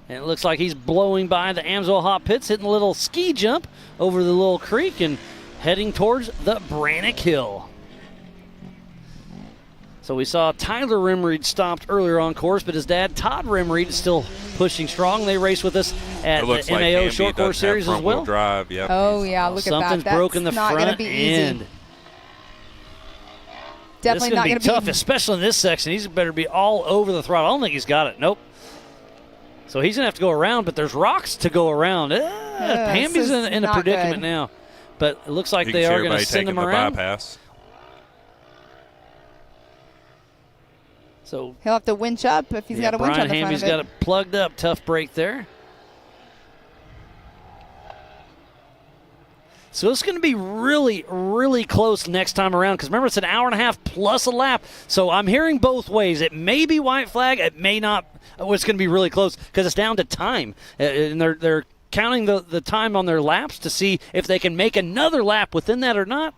And it looks like he's blowing by the Amsoil Hot Pits, hitting a little ski jump over the little creek and heading towards the Brannock Hill. So we saw Tyler Rimreed stopped earlier on course, but his dad, Todd Rimreed, is still pushing strong. They race with us at the MAO Short Course Series as well. Drive, yep. Oh, yeah, look at that. Something's broken the not front gonna be end. Easy. Definitely not going to be tough, especially in this section. He's better be all over the throttle. I don't think he's got it. Nope. So he's going to have to go around, but there's rocks to go around. Hamby's in a predicament now. But it looks like they are going to send him around. Bypass. So he'll have to winch up if he's got a winch on the front of it. Hamby's got it plugged up. Tough break there. So it's going to be really, really close next time around because remember, it's an hour and a half plus a lap. So I'm hearing both ways. It may be white flag. It may not. It's going to be really close because it's down to time. And they're counting the time on their laps to see if they can make another lap within that or not.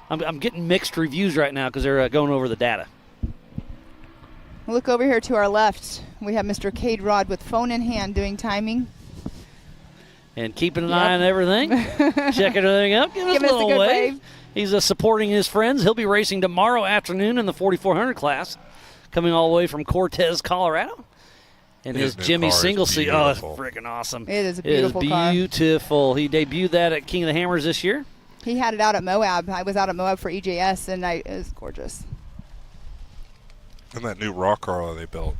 I'm getting mixed reviews right now because they're going over the data. Look over here to our left. We have Mr. Cade Rod with phone in hand doing timing. And keeping an eye on everything. Checking everything up. Give us a little good wave. He's supporting his friends. He'll be racing tomorrow afternoon in the 4,400 class, coming all the way from Cortez, Colorado. And his Jimmy single seat. Oh, it's freaking awesome. It is a beautiful car. Beautiful. He debuted that at King of the Hammers this year. He had it out at Moab. I was out at Moab for EJS, and it was gorgeous. And that new rock car they built.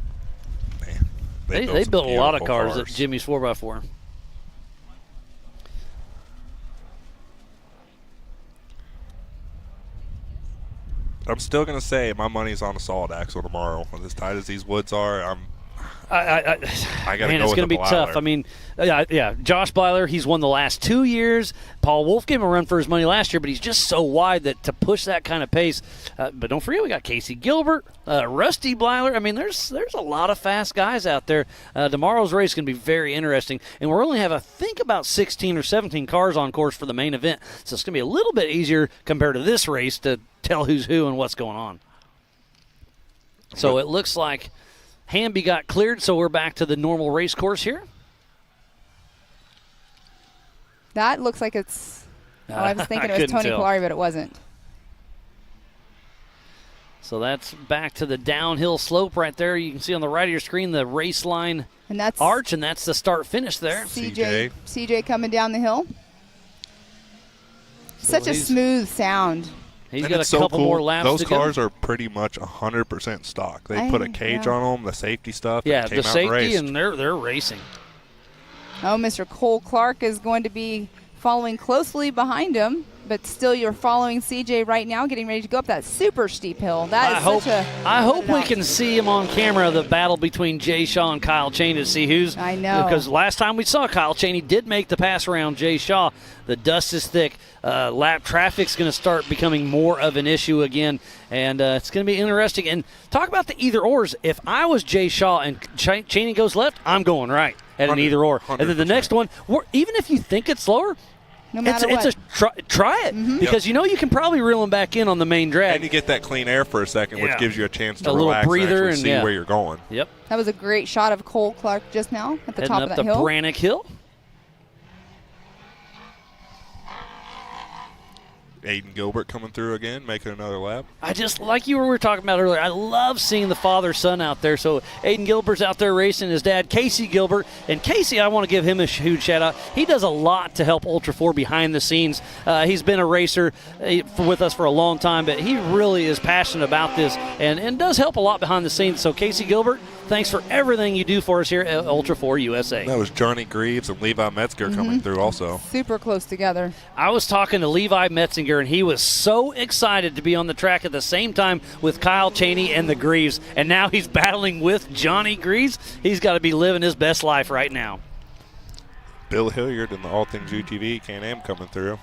Man, they built a lot of cars at Jimmy's 4x4. I'm still going to say my money's on a solid axle tomorrow. As tight as these woods are, I got to go it's with going to be Blyler. tough. I mean, yeah, Josh Blyler, he's won the last 2 years. Paul Wolf gave him a run for his money last year, but he's just so wide that to push that kind of pace. But don't forget, we got Casey Gilbert, Rusty Blyler. I mean, there's a lot of fast guys out there. Tomorrow's race is going to be very interesting, and we're only have, I think, about 16 or 17 cars on course for the main event, so it's going to be a little bit easier compared to this race to tell who's who and what's going on. So it looks like Hamby got cleared, so we're back to the normal race course here. That looks like it's. I was thinking it was Tony Polari, but it wasn't. So that's back to the downhill slope right there. You can see on the right of your screen the race line and that's arch, and that's the start finish there. CJ coming down the hill. Such a smooth sound. He's got a couple more laps Those to go. cars are pretty much 100% stock. They put a cage on them, the safety stuff. Yeah, came the out safety, and they're racing. Oh, Mr. Cole Clark is going to be following closely behind him, but still you're following CJ right now, getting ready to go up that super steep hill. I hope we can see him on camera, the battle between Jay Shaw and Kyle Cheney, to see who's. I know. Because last time we saw Kyle Cheney did make the pass around Jay Shaw. The dust is thick. Lap traffic's going to start becoming more of an issue again, and it's going to be interesting. And talk about the either-ors. If I was Jay Shaw and Cheney goes left, I'm going right at an either-or. 100%. And then the next one, even if you think it's slower, no matter it's try it because you know you can probably reel him back in on the main drag. And you get that clean air for a second, which gives you a chance to a little relax breather and see where you're going. Yep. That was a great shot of Cole Clark just now at the Heading top up of that the hill. Brannock Hill. Aiden Gilbert coming through again, making another lap. I just, like you were talking about earlier, I love seeing the father-son out there. So Aiden Gilbert's out there racing his dad, Casey Gilbert. And Casey, I want to give him a huge shout-out. He does a lot to help Ultra 4 behind the scenes. He's been a racer with us for a long time, but he really is passionate about this and does help a lot behind the scenes. So Casey Gilbert, thanks for everything you do for us here at Ultra 4 USA. That was Johnny Greaves and Levi Metzger coming through also. Super close together. I was talking to Levi Metzinger, and he was so excited to be on the track at the same time with Kyle Cheney and the Greaves, and now he's battling with Johnny Greaves. He's got to be living his best life right now. Bill Hilliard and the All Things UTV Can-Am coming through.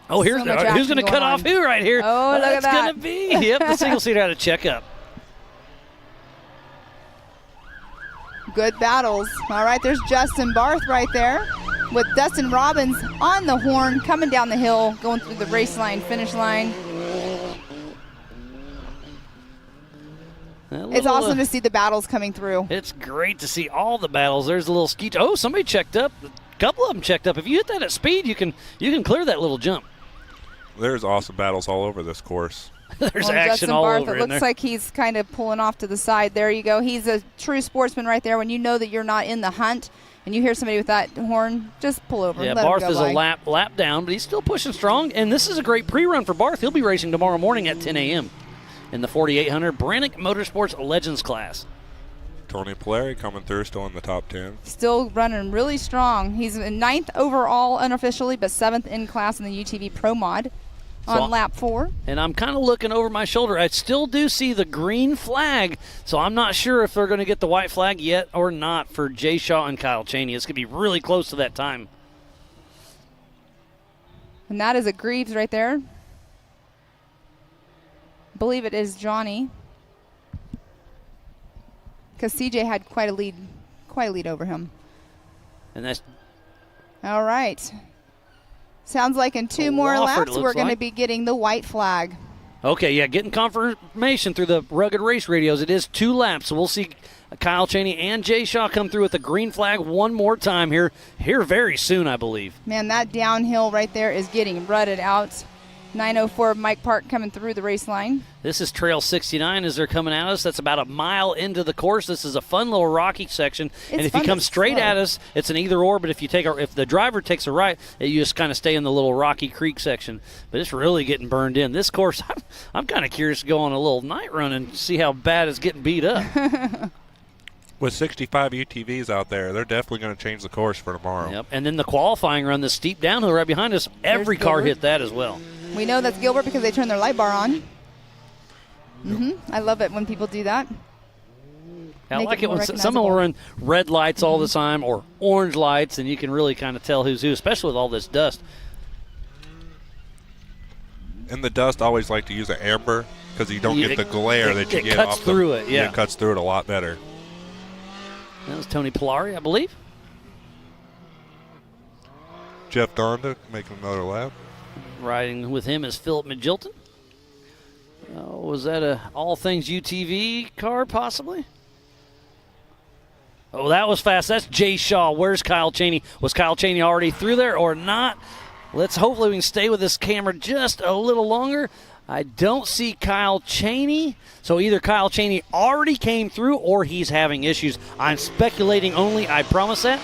Oh, here's who's going to cut off who right here? Oh, look at that. That's going to be. Yep, the single-seater had to check up. Good battles. All right, there's Justin Barth right there with Dustin Robbins on the horn, coming down the hill, going through the race line, finish line. It's awesome to see the battles coming through. It's great to see all the battles. There's a little ski. Oh, somebody checked up. A couple of them checked up. If you hit that at speed, you can clear that little jump. There's awesome battles all over this course. There's Well, action Judson all Barth, over it in there. looks like he's kind of pulling off to the side. There you go. He's a true sportsman right there. When you know that you're not in the hunt and you hear somebody with that horn, just pull over. Yeah, and let him Barth go is by. a lap down, but he's still pushing strong. And this is a great pre-run for Barth. He'll be racing tomorrow morning at 10 a.m. in the 4800 Brannick Motorsports Legends class. Tony Polari coming through, still in the top 10. Still running really strong. He's in 9th overall unofficially, but 7th in class in the UTV Pro Mod on lap 4. And I'm kind of looking over my shoulder. I still do see the green flag, so I'm not sure if they're going to get the white flag yet or not for Jay Shaw and Kyle Cheney. It's going to be really close to that time. And that is a Greaves right there. I believe it is Johnny. Because CJ had quite a lead over him. And that's all right. Sounds like in 2 more Wofford, laps, looks we're going to like. be getting the white flag. okay. Yeah, getting confirmation through the Rugged Race radios. It is 2 laps, so we'll see Kyle Cheney and Jay Shaw come through with the green flag one more time here very soon, I believe. Man, that downhill right there is getting rutted out. 904 Mike Park coming through the race line. This is Trail 69 as they're coming at us. That's about a mile into the course. This is a fun little rocky section. And if you fun come to straight slow. at us, it's an either or. But if the driver takes a right, you just kind of stay in the little Rocky Creek section. But it's really getting burned in. This course, I'm kind of curious to go on a little night run and see how bad it's getting beat up. With 65 UTVs out there, they're definitely going to change the course for tomorrow. Yep. And then the qualifying run, the steep downhill right behind us, every car Gilbert. hit that as well. We know that's Gilbert because they turn their light bar on. I love it when people do that. I Make like it it more when some will recognizable. run red lights all the time or orange lights, and you can really kind of tell who's who, especially with all this dust. In the dust, I always like to use an amber because you don't get the glare that you it get cuts off through the, it, yeah. It cuts through it a lot better. That was Tony Polari, I believe. Jeff Donda making another lap. Riding with him is Philip Magilton. Was that a All Things UTV car, possibly? Oh, that was fast. That's Jay Shaw. Where's Kyle Cheney? Was Kyle Cheney already through there or not? Hopefully we can stay with this camera just a little longer. I don't see Kyle Cheney. So either Kyle Cheney already came through or he's having issues. I'm speculating only, I promise that.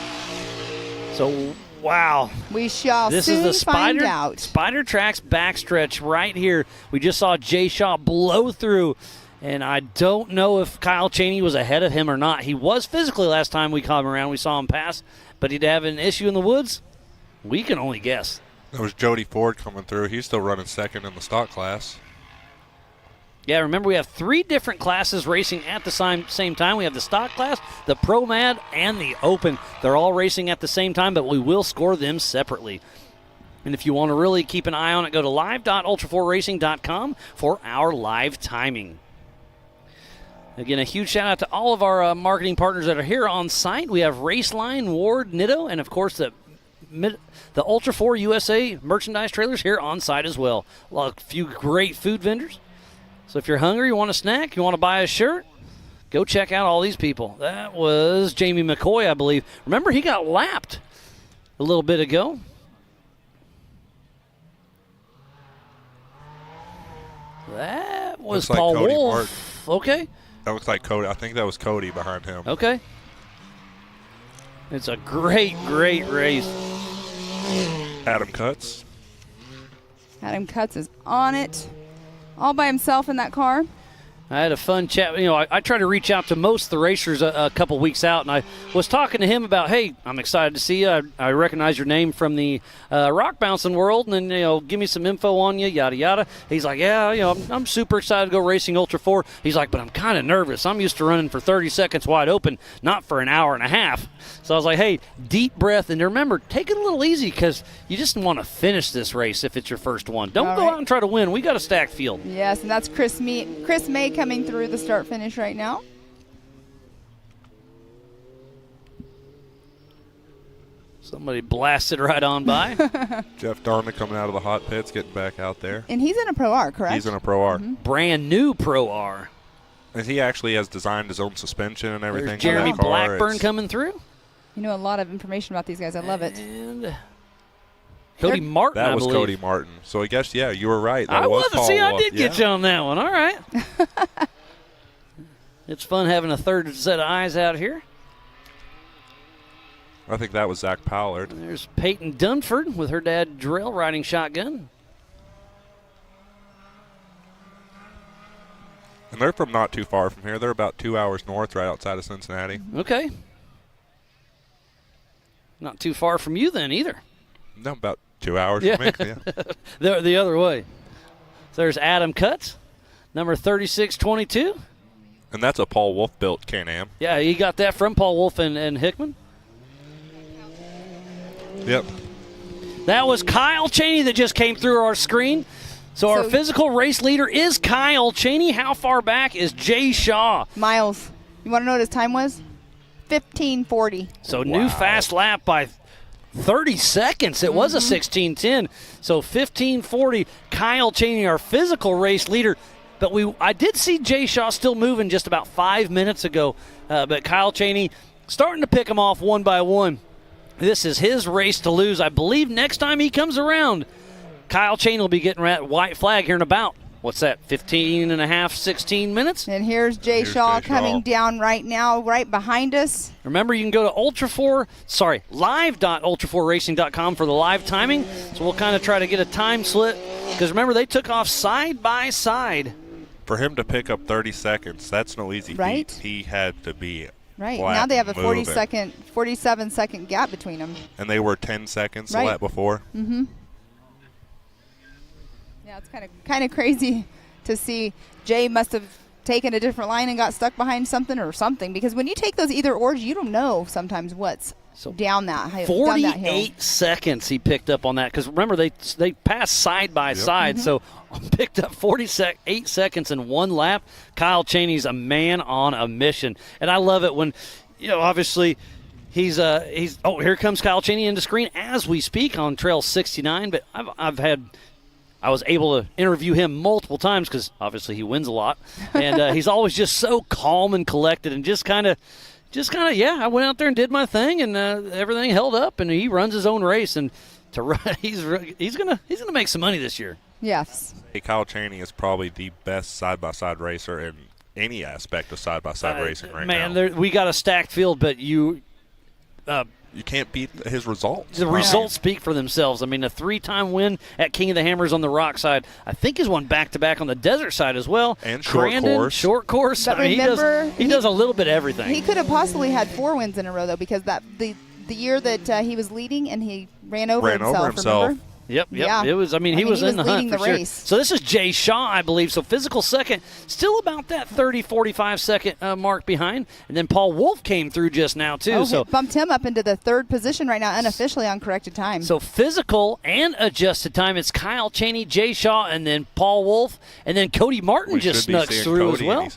So, wow. We shall This soon is the find out. Spider Tracks backstretch right here. We just saw Jay Shaw blow through, and I don't know if Kyle Cheney was ahead of him or not. He was physically last time we caught him around. We saw him pass, but he'd have an issue in the woods. We can only guess. There was Jody Ford coming through. He's still running second in the stock class. Yeah, remember we have 3 different classes racing at the same time. We have the stock class, the Pro Mad, and the Open. They're all racing at the same time, but we will score them separately. And if you want to really keep an eye on it, go to live.ultra4racing.com for our live timing. Again, a huge shout out to all of our marketing partners that are here on site. We have Raceline, Ward, Nitto, and of course the Ultra 4 USA merchandise trailers here on site as well. A few great food vendors. So if you're hungry, you want a snack, you want to buy a shirt, go check out all these people. That was Jamie McCoy, I believe. Remember, he got lapped a little bit ago. That was Looks like Paul Cody Wolf. Martin. Okay. That looks like Cody. I think that was Cody behind him. Okay. It's a great, great race. Adam Cutts. Adam Cutts is on it, all by himself in that car. I had a fun chat. You know, I try to reach out to most of the racers a couple weeks out, and I was talking to him about, hey, I'm excited to see you. I recognize your name from the rock bouncing world, and then, you know, give me some info on you, yada, yada. He's like, yeah, you know, I'm super excited to go racing Ultra 4. He's like, but I'm kind of nervous. I'm used to running for 30 seconds wide open, not for an hour and a half. So I was like, hey, deep breath, and remember, take it a little easy because you just want to finish this race if it's your first one. Don't go out and try to win. We got a stacked field. Yes, and that's Chris May coming through the start finish right now. Somebody blasted right on by. Jeff Darna coming out of the hot pits, getting back out there. And he's in a Pro R, correct? He's in a Pro R. Brand new Pro R. And he actually has designed his own suspension and everything. There's Jeremy for that car. Blackburn It's- coming through. You know a lot of information about these guys. I love it. And Cody Martin, That I was believe. Cody Martin. So I guess, yeah, you were right. That I was wasn't. Paul See, I Wolf. did get you on that one. All right. It's fun having a third set of eyes out here. I think that was Zach Pollard. There's Peyton Dunford with her dad, Drell, riding shotgun. And they're from not too far from here. They're about 2 hours north, right outside of Cincinnati. Okay. Not too far from you then either. No, about 2 hours from me. Yeah. They're the other way. There's Adam Cutts, number 3622. And that's a Paul Wolf built Can-Am. Yeah, he got that from Paul Wolf and Hickman. Yep. That was Kyle Cheney that just came through our screen. So our physical race leader is Kyle Cheney. How far back is Jay Shaw? Miles, you want to know what his time was? 15:40. So new fast lap by 30 seconds. It was a 16:10. So 15:40. Kyle Cheney, our physical race leader. But I did see Jay Shaw still moving just about 5 minutes ago. But Kyle Cheney starting to pick him off one by one. This is his race to lose. I believe next time he comes around, Kyle Cheney will be getting that white flag here in about, what's that, 15 and a half, 16 minutes? And here's Jay Shaw coming down right now, right behind us. Remember, you can go to live.ultra4racing.com for the live timing. So we'll kind of try to get a time slip. Because remember, they took off side by side. For him to pick up 30 seconds, that's no easy Right. feat. He had to be Right. flat Now they have a moving. 47-second gap between them. And they were 10 seconds Right. the lap before. Mm-hmm. Yeah, it's kind of crazy to see. Jay must have taken a different line and got stuck behind something or something, because when you take those either ors, you don't know sometimes what's down that hill. 48 seconds he picked up on that. Because remember, they passed side by side. Mhm. So picked up 48 seconds in one lap. Kyle Cheney's a man on a mission. And I love it when, obviously he's here comes Kyle Cheney into screen as we speak on Trail 69. But I was able to interview him multiple times because obviously he wins a lot. And he's always just so calm and collected and just kind of, I went out there and did my thing, and everything held up, and he runs his own race, and to run, he's gonna make some money this year. Yes. Hey, Kyle Cheney is probably the best side-by-side racer in any aspect of side-by-side racing right now. Man, we got a stacked field, but you can't beat his results. The results speak for themselves. I mean, a 3-time win at King of the Hammers on the rock side. I think he's won back-to-back on the desert side as well. And short Crandon, course. Short course. But I mean, remember, he does a little bit of everything. He could have possibly had 4 wins in a row, though, because the year that he was leading and he ran over himself. Remember? Yep. Yeah. It was. I mean, he was in the hunt leading for the sure. race. So this is Jay Shaw, I believe. So physical second, still about that 30, 45 second mark behind. And then Paul Wolf came through just now too. Oh, So it bumped him up into the 3rd position right now, unofficially on corrected time. So physical and adjusted time. It's Kyle Cheney, Jay Shaw, and then Paul Wolf, and then Cody Martin We just should be snuck seeing through Cody as well.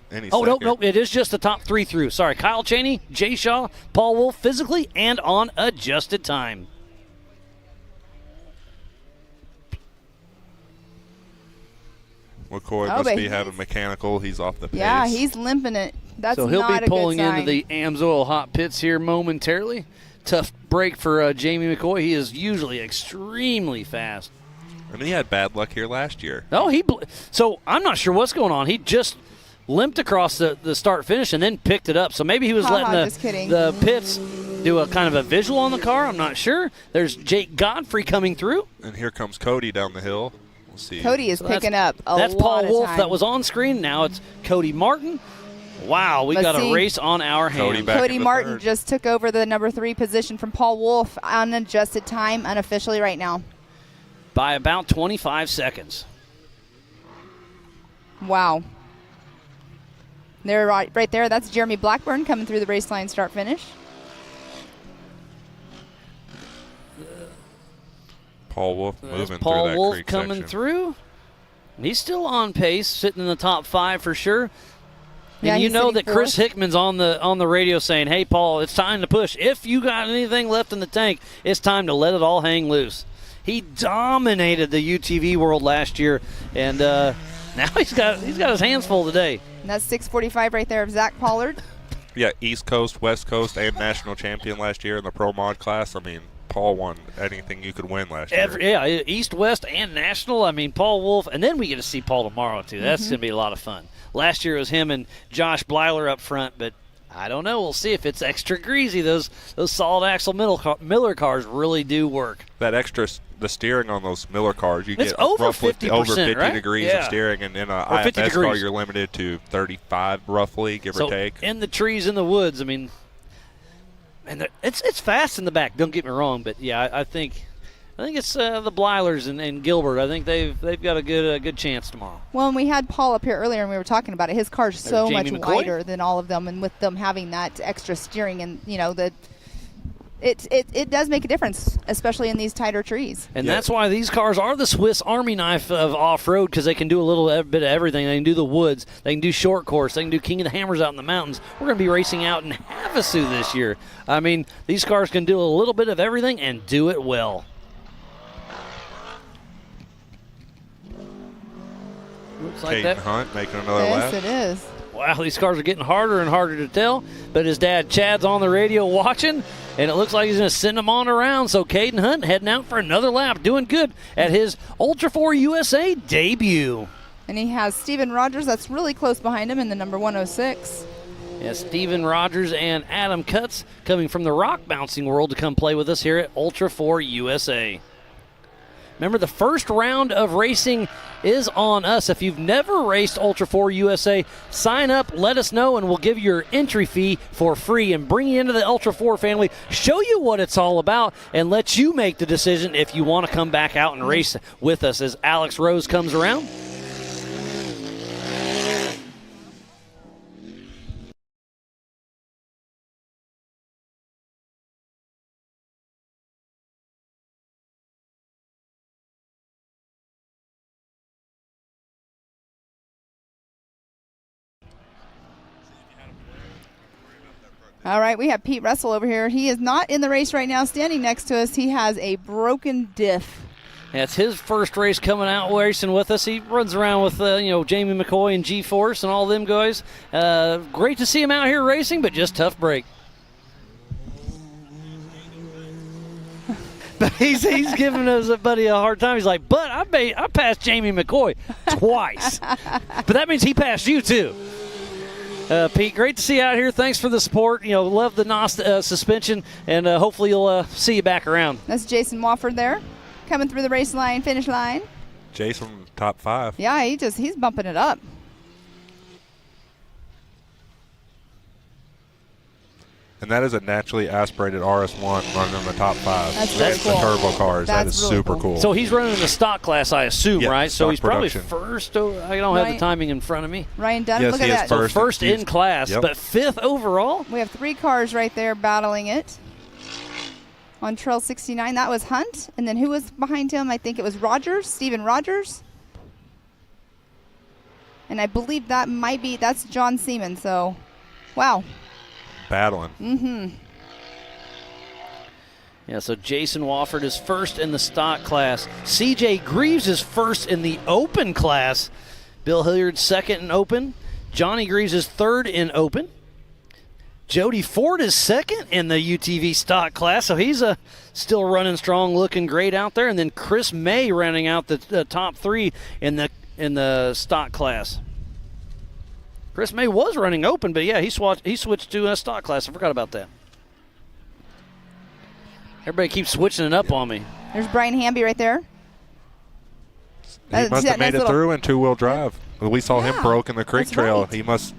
any Oh, no, second. it is just the top 3 through. Sorry, Kyle Cheney, Jay Shaw, Paul Wolf physically and on adjusted time. McCoy Oh, must but be having mechanical. He's off the pace. Yeah, he's limping it. That's So he'll not be a pulling good sign. into the Amsoil hot pits here momentarily. Tough break for Jamie McCoy. He is usually extremely fast. And he had bad luck here last year. No, so I'm not sure what's going on. He just limped across the start finish and then picked it up. So maybe he was just kidding. letting the pits do a kind of a visual on the car. I'm not sure. There's Jake Godfrey coming through. And here comes Cody down the hill. We'll see. Cody is picking up a That's lot Paul of Wolf time. that was on screen. Now it's Cody Martin. Wow, we Let's got see. a race on our hands. Cody Martin just took over the number 3 position from Paul Wolf on adjusted time unofficially right now. By about 25 seconds. Wow. They're right there. That's Jeremy Blackburn coming through the race line start finish. Paul Wolf There's moving Paul through that Wolf creek coming section. through. He's still on pace, sitting in the top 5 for sure. Yeah, And you he's know sitting that Chris 4th. Hickman's on the radio saying, "Hey, Paul, it's time to push. If you got anything left in the tank, it's time to let it all hang loose." He dominated the UTV world last year, and now he's got his hands full today. And that's 6:45 right there of Zach Pollard. Yeah, East Coast, West Coast, and national champion last year in the Pro Mod class. I mean, Paul won anything you could win last year. Yeah, East, West, and national. I mean, Paul Wolf, and then we get to see Paul tomorrow, too. That's Mm-hmm. going to be a lot of fun. Last year it was him and Josh Blyler up front, but I don't know. We'll see if it's extra greasy. Those solid axle Miller cars really do work. That extra, the steering on those Miller cars, you It's get over roughly 50%, over 50 right? degrees Yeah. of steering, and in an Or 50 IFS car, degrees. you're limited to 35 roughly, give So or take. in the trees, in the woods, I mean, and it's fast in the back. Don't get me wrong, but yeah, I think it's the Blylers and Gilbert. I think they've got a good chance tomorrow. Well, and we had Paul up here earlier, and we were talking about it. His car's so Jamie much McCoy? wider than all of them, and with them having that extra steering, and it does make a difference, especially in these tighter trees. And that's why these cars are the Swiss Army knife of off-road, because they can do a little bit of everything. They can do the woods. They can do short course. They can do King of the Hammers out in the mountains. We're going to be racing out in Havasu this year. I mean, these cars can do a little bit of everything and do it well. Looks like Caden that. Hunt making another lap. Yes, it is. Wow, these cars are getting harder and harder to tell, but his dad Chad's on the radio watching, and it looks like he's going to send them on around. So Caden Hunt heading out for another lap, doing good at his Ultra 4 USA debut. And he has Steven Rogers, that's really close behind him in the number 106. Yeah, Steven Rogers and Adam Cutts coming from the rock bouncing world to come play with us here at Ultra 4 USA. Remember, the first round of racing is on us. If you've never raced Ultra 4 USA, sign up, let us know, and we'll give you your entry fee for free and bring you into the Ultra 4 family, show you what it's all about, and let you make the decision if you want to come back out and race with us as Alex Rose comes around. All right, we have Pete Russell over here. He is not in the race right now. Standing next to us, he has a broken diff. That's his first race coming out racing with us. He runs around with Jamie McCoy and G-Force and all them guys. Great to see him out here racing, but just tough break. But he's giving us buddy a hard time. He's like, but I passed Jamie McCoy twice. But that means he passed you too. Pete, great to see you out here. Thanks for the support. Love the NOS suspension, and hopefully you'll see you back around. That's Jason Wofford there, coming through the finish line. Jason, top 5. Yeah, he's bumping it up. And that is a naturally aspirated RS1 running in the top 5. That's the cool. turbo cars. That That's is really super cool. So he's running the stock class, I assume, Yeah, right? So stock he's probably production. first. I don't have the timing in front of me. Ryan Dunn, Yes, look he at is that. first. First in class, Yep. but 5th overall. We have 3 cars right there battling it. On Trail 69, that was Hunt. And then who was behind him? I think it was Rogers, Steven Rogers. And I believe that's John Seaman. So, wow. Battling. Mm-hmm. Yeah, so Jason Wofford is first in the stock class. CJ Greaves is first in the open class. Bill Hilliard second in open. Johnny Greaves is third in open. Jody Ford is second in the UTV stock class, so he's still running strong, looking great out there. And then Chris May rounding out the top 3 in the stock class. Chris May was running open, but yeah, he switched to a stock class. I forgot about that. Everybody keeps switching it up on me. There's Brian Hamby right there. He must have made it through in 2-wheel drive. We saw him broke in the creek that's trail. right. He must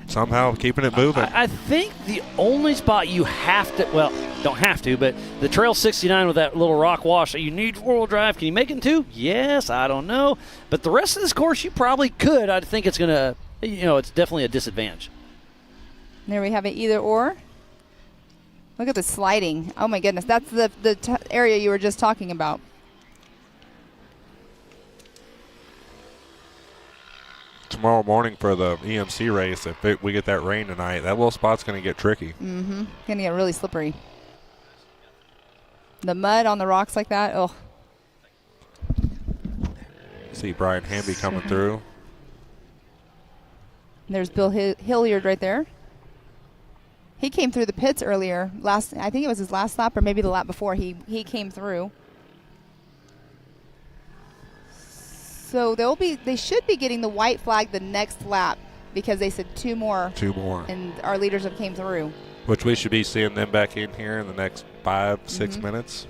somehow keeping it moving. I think the only spot you have to, well, don't have to, but the Trail 69 with that little rock wash, you need 4-wheel drive. Can you make it in 2? Yes, I don't know. But the rest of this course, you probably could. I think it's going to, it's definitely a disadvantage. There we have it, either or. Look at the sliding. Oh, my goodness. That's the area you were just talking about. Tomorrow morning for the EMC race, if we get that rain tonight, that little spot's going to get tricky. Mm-hmm. Going to get really slippery. The mud on the rocks like that, oh. See Brian Hamby coming through. And there's Bill Hilliard right there. He came through the pits earlier. I think it was his last lap or maybe the lap before he came through. So they should be getting the white flag the next lap because they said 2 more. 2 more. And our leaders have came through. Which we should be seeing them back in here in the next 5-6 minutes.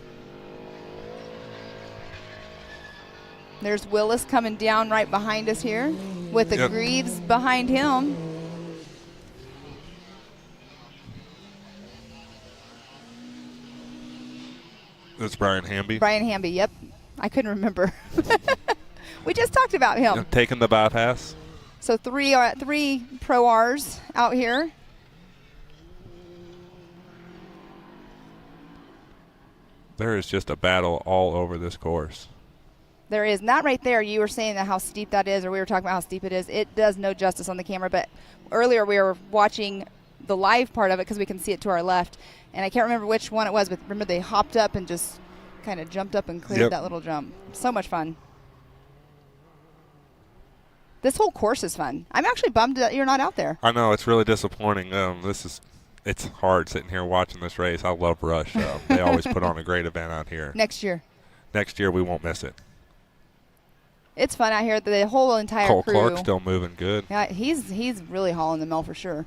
There's Willis coming down right behind us here with the Greaves behind him. That's Brian Hamby. Brian Hamby, yep. I couldn't remember. We just talked about him. Taking the bypass. So 3 Pro Rs out here. There is just a battle all over this course. There is. Not right there. You were saying that how steep that is, or we were talking about how steep it is. It does no justice on the camera, but earlier we were watching the live part of it because we can see it to our left, and I can't remember which one it was, but remember they hopped up and just kind of jumped up and cleared that little jump. So much fun. This whole course is fun. I'm actually bummed that you're not out there. I know, it's really disappointing. It's hard sitting here watching this race. I love Rush. They always put on a great event out here. Next year we won't miss it. It's fun out here. The whole entire Cole crew. Clark's still moving good. Yeah, he's really hauling the mill for sure.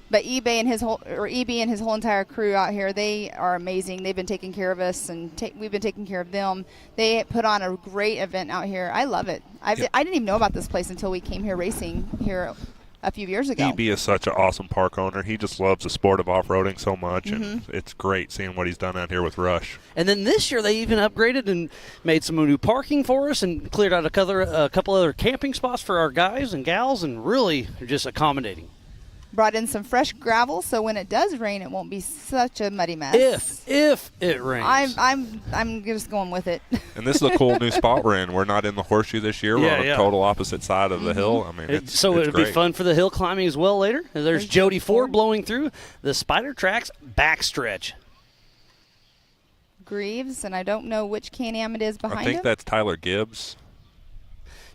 But EB and his whole entire crew out here, they are amazing. They've been taking care of us, and we've been taking care of them. They put on a great event out here. I love it. I didn't even know about this place until we came here racing here a few years ago. EB is such an awesome park owner. He just loves the sport of off-roading so much, and it's great seeing what he's done out here with Rush. And then this year they even upgraded and made some new parking for us and cleared out a couple other camping spots for our guys and gals, and really just accommodating. Brought in some fresh gravel, so when it does rain, it won't be such a muddy mess. If it rains, I'm just going with it. And this is a cool new spot we're in. We're not in the horseshoe this year. We're on the total opposite side of the hill. I mean, it's it'll great. be fun for the hill climbing as well later. And there's Jody Ford blowing through the Spider Tracks backstretch. Greaves, and I don't know which Can-Am it is behind him. I think that's Tyler Gibbs.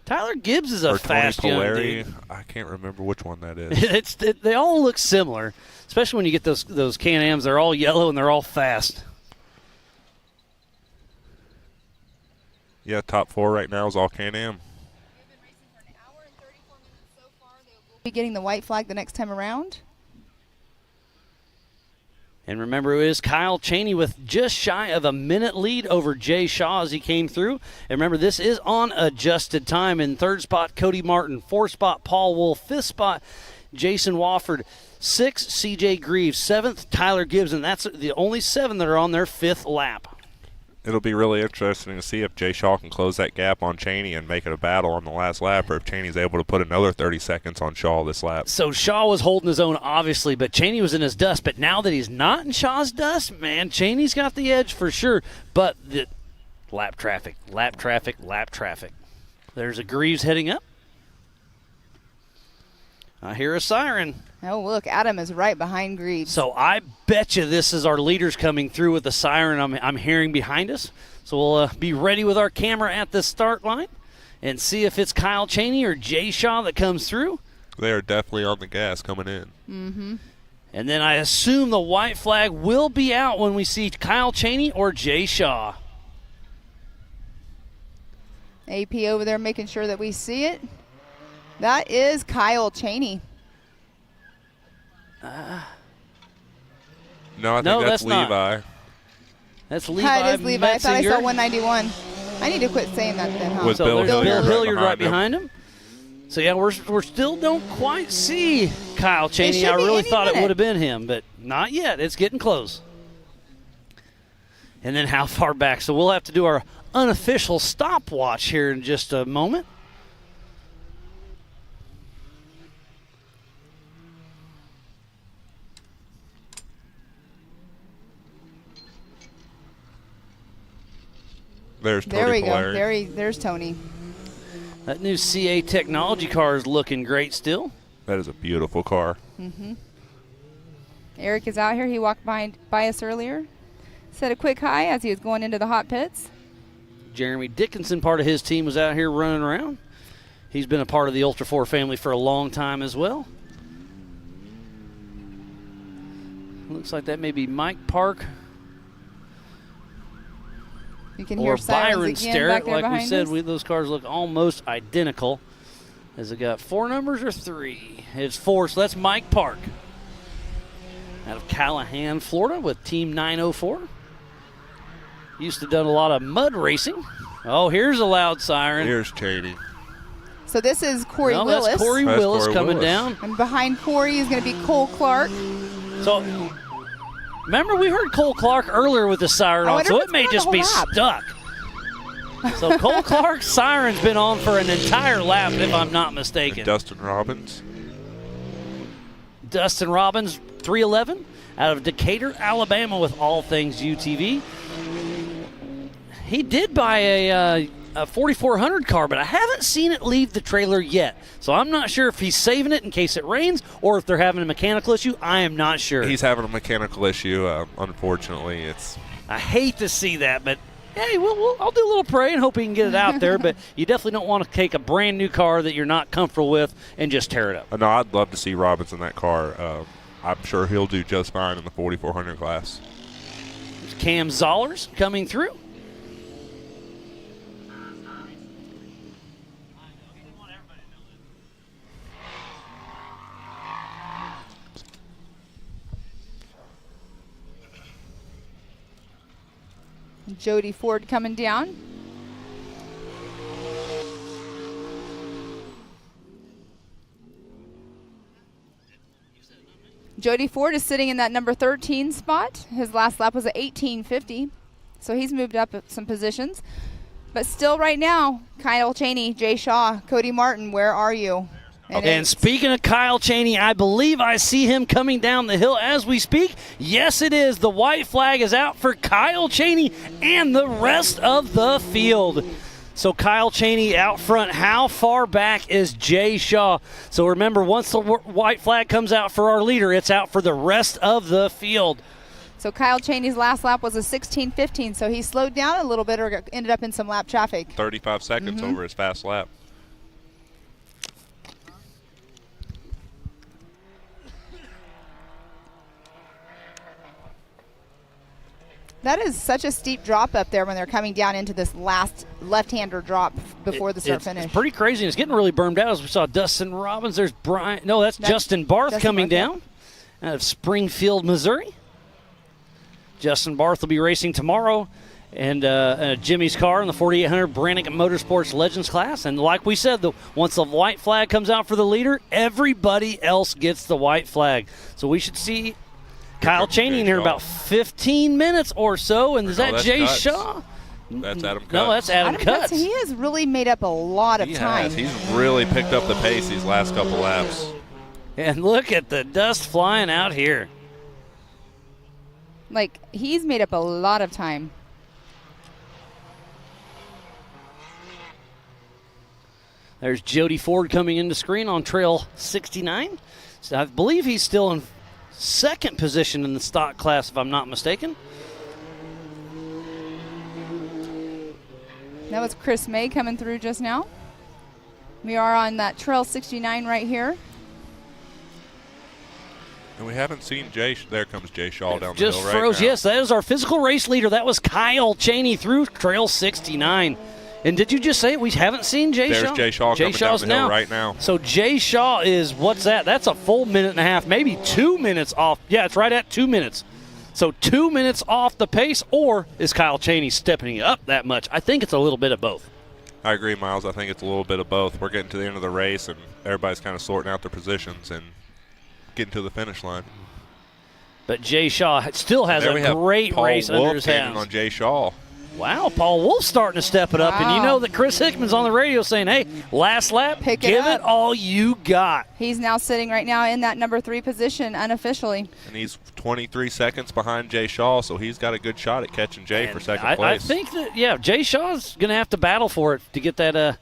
Tyler Gibbs is a fast Tony young Polari. dude. I can't remember which one that is. They all look similar, especially when you get those Can-Ams. They're all yellow and they're all fast. Yeah, top 4 right now is all Can-Am. Be getting the white flag the next time around. And remember, it is Kyle Cheney with just shy of a minute lead over Jay Shaw as he came through. And remember, this is on adjusted time. In 3rd spot, Cody Martin. 4th spot, Paul Wolf. 5th spot, Jason Wofford. 6th, CJ Greaves. 7th, Tyler Gibbs. And that's the only 7 that are on their 5th lap. It'll be really interesting to see if Jay Shaw can close that gap on Cheney and make it a battle on the last lap, or if Cheney's able to put another 30 seconds on Shaw this lap. So Shaw was holding his own, obviously, but Cheney was in his dust. But now that he's not in Shaw's dust, man, Cheney's got the edge for sure. But the lap traffic. There's a Greaves heading up. I hear a siren. Oh, look, Adam is right behind Greaves. So I bet you this is our leaders coming through with the siren I'm hearing behind us. So we'll be ready with our camera at the start line and see if it's Kyle Cheney or Jay Shaw that comes through. They are definitely on the gas coming in. Mm-hmm. And then I assume the white flag will be out when we see Kyle Cheney or Jay Shaw. AP over there making sure that we see it. That is Kyle Cheney. No, I think that's Levi. Not. That's Levi. That is Levi. I thought I saw Metzinger. 191. I need to quit saying that then, huh? With So Bill there's Hilliard Bill Hilliard right behind behind him. So yeah, we're still don't quite see Kyle Cheney. should I be really any thought it minute. would have been him, but not yet. It's getting close. And then how far back? So we'll have to do our unofficial stopwatch here in just a moment. There's Tony There we go. Polari. There's Tony. That new CA technology car is looking great still. That is a beautiful car. Mm-hmm. Eric is out here. He walked by us earlier. Said a quick hi as he was going into the hot pits. Jeremy Dickinson, part of his team, was out here running around. He's been a part of the Ultra 4 family for a long time as well. Looks like that may be Mike Park. You can or hear sirens Byron again Sterrett. back there Like we behind said, us. those cars look almost identical. Has it got 4 numbers or 3? It's 4, so that's Mike Park. Out of Callahan, Florida with Team 904. Used to done a lot of mud racing. Oh, here's a loud siren. Here's Cheney. So this is Corey No, Willis. that's Corey Willis coming down. And behind Corey is going to be Cole Clark. So, remember we heard Cole Clark earlier with the siren I on, wonder so if it it's may going just the be whole lap. stuck. So Cole Clark's siren's been on for an entire lap, if I'm not mistaken. Dustin Robbins. Dustin Robbins, 311, out of Decatur, Alabama, with all things UTV. He did buy a 4400 car, but I haven't seen it leave the trailer yet. So I'm not sure if he's saving it in case it rains or if they're having a mechanical issue. I am not sure. He's having a mechanical issue. Unfortunately, I hate to see that, but hey, I'll do a little pray and hope he can get it out there. But you definitely don't want to take a brand new car that you're not comfortable with and just tear it up. No, I'd love to see Robbins in that car. I'm sure he'll do just fine in the 4400 class. There's Cam Zollers coming through. Jody Ford coming down. Jody Ford is sitting in that number 13 spot. His last lap was at 18:50, so he's moved up some positions. But still right now, Kyle Cheney, Jay Shaw, Cody Martin, where are you? And speaking of Kyle Cheney, I believe I see him coming down the hill as we speak. Yes, it is. The white flag is out for Kyle Cheney and the rest of the field. So Kyle Cheney out front. How far back is Jay Shaw? So remember, once the white flag comes out for our leader, it's out for the rest of the field. So Kyle Cheney's last lap was a 16:15, so he slowed down a little bit or ended up in some lap traffic. 35 seconds over his fast lap. That is such a steep drop up there when they're coming down into this last left-hander drop before the start finish. It's pretty crazy. It's getting really burned out as we saw Dustin Robbins. There's Brian. No, that's Justin Barth coming down out of Springfield, Missouri. Justin Barth will be racing tomorrow and Jimmy's car in the 4800 Brannick Motorsports Legends class. And like we said, once the white flag comes out for the leader, everybody else gets the white flag. So we should see Kyle Cheney in here about 15 minutes or so. And is that Jay Cutts. Shaw? That's Adam Cutts. No, that's Adam Cutts. He has really made up a lot of time. He's really picked up the pace these last couple laps. And look at the dust flying out here. Like, he's made up a lot of time. There's Jody Ford coming into screen on trail 69. So I believe he's still in second position in the stock class, if I'm not mistaken. That was Chris May coming through just now. We are on that trail 69 right here. And we haven't seen Jay. There comes Jay Shaw down the Just hill right froze. now. Yes, that is our physical race leader. That was Kyle Cheney through trail 69. And did you just say we haven't seen Jay Shaw? There's Jay Shaw coming down the hill right now. So Jay Shaw is, what's that? That's a full minute and a half, maybe 2 minutes off. Yeah, it's right at 2 minutes. So 2 minutes off the pace, or is Kyle Cheney stepping up that much? I think it's a little bit of both. I agree, Miles. I think it's a little bit of both. We're getting to the end of the race, and everybody's kind of sorting out their positions and getting to the finish line. But Jay Shaw still has a great race under his hands. on Jay Shaw. Wow, Paul Wolf's starting to step it up. And you know that Chris Hickman's on the radio saying, hey, last lap, give it all you got. He's now sitting right now in that number 3 position unofficially. And he's 23 seconds behind Jay Shaw, so he's got a good shot at catching Jay for second place. I think that, yeah, Jay Shaw's going to have to battle for it to get that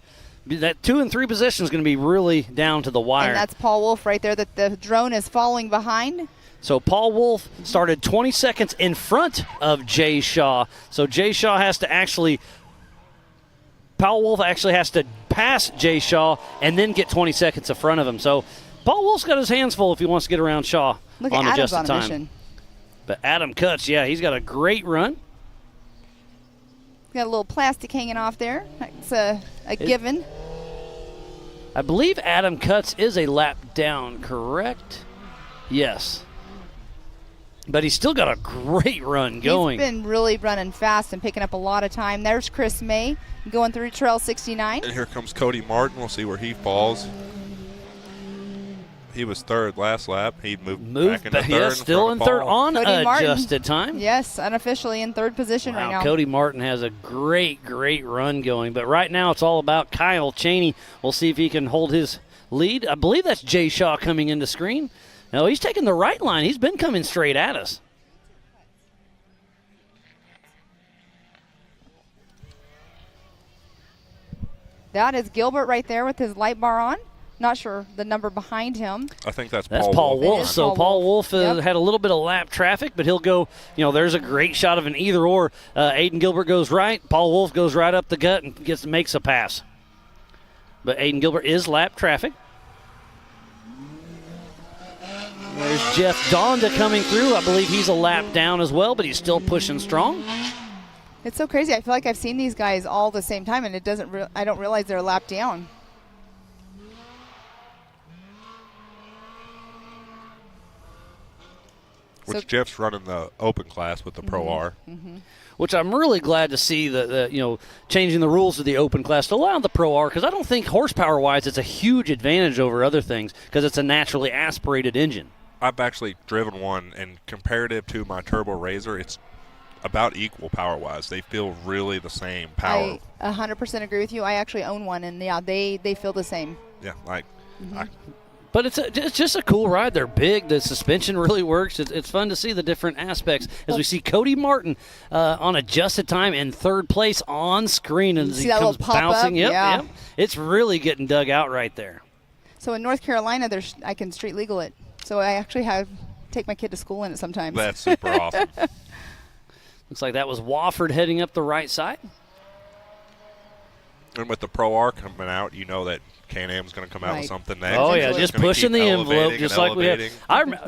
2 and 3 position is going to be really down to the wire. And that's Paul Wolf right there that the drone is following behind. So Paul Wolf started 20 seconds in front of Jay Shaw. So Jay Shaw has to actually, Paul Wolf actually has to pass Jay Shaw and then get 20 seconds in front of him. So Paul Wolf's got his hands full if he wants to get around Shaw Look on at Adam's adjusted on a time. mission. But Adam Cutts, yeah, he's got a great run. Got a little plastic hanging off there. It's a given. I believe Adam Cutts is a lap down, correct? Yes. But he's still got a great run going. He's been really running fast and picking up a lot of time. There's Chris May going through Trail 69. And here comes Cody Martin. We'll see where he falls. He was third last lap. He moved back into third. Yes, still in third on Cody Martin. adjusted time. Yes, unofficially in third position right now. Cody Martin has a great run going. But right now it's all about Kyle Cheney. We'll see if he can hold his lead. I believe that's Jay Shaw coming into screen. No, he's taking the right line. He's been coming straight at us. That is Gilbert right there with his light bar on. Not sure the number behind him. I think that's Paul Wolf. So Paul Wolf Yep. had a little bit of lap traffic, but he'll go, there's a great shot of an either or. Aiden Gilbert goes right. Paul Wolf goes right up the gut and makes a pass. But Aiden Gilbert is lap traffic. There's Jeff Donda coming through. I believe he's a lap down as well, but he's still pushing strong. It's so crazy. I feel like I've seen these guys all the same time, and it doesn't. I don't realize they're a lap down. Which Jeff's running the open class with the Pro R. Which I'm really glad to see the changing the rules of the open class to allow the Pro R, because I don't think horsepower-wise it's a huge advantage over other things because it's a naturally aspirated engine. I've actually driven one, and comparative to my Turbo Razor, it's about equal power-wise. They feel really the same power. I 100% agree with you. I actually own one, and yeah, they feel the same. Yeah, But it's just a cool ride. They're big. The suspension really works. It's fun to see the different aspects as we see Cody Martin on adjusted time in third place on screen as See he that comes little pop bouncing. up? Yeah. Yep. It's really getting dug out right there. So in North Carolina, I can street legal it. So I actually take my kid to school in it sometimes. That's super awesome. Looks like that was Wofford heading up the right side. And with the Pro R coming out, you know that Can-Am's going to come out with something next. Oh, yeah, just pushing the envelope just like we had.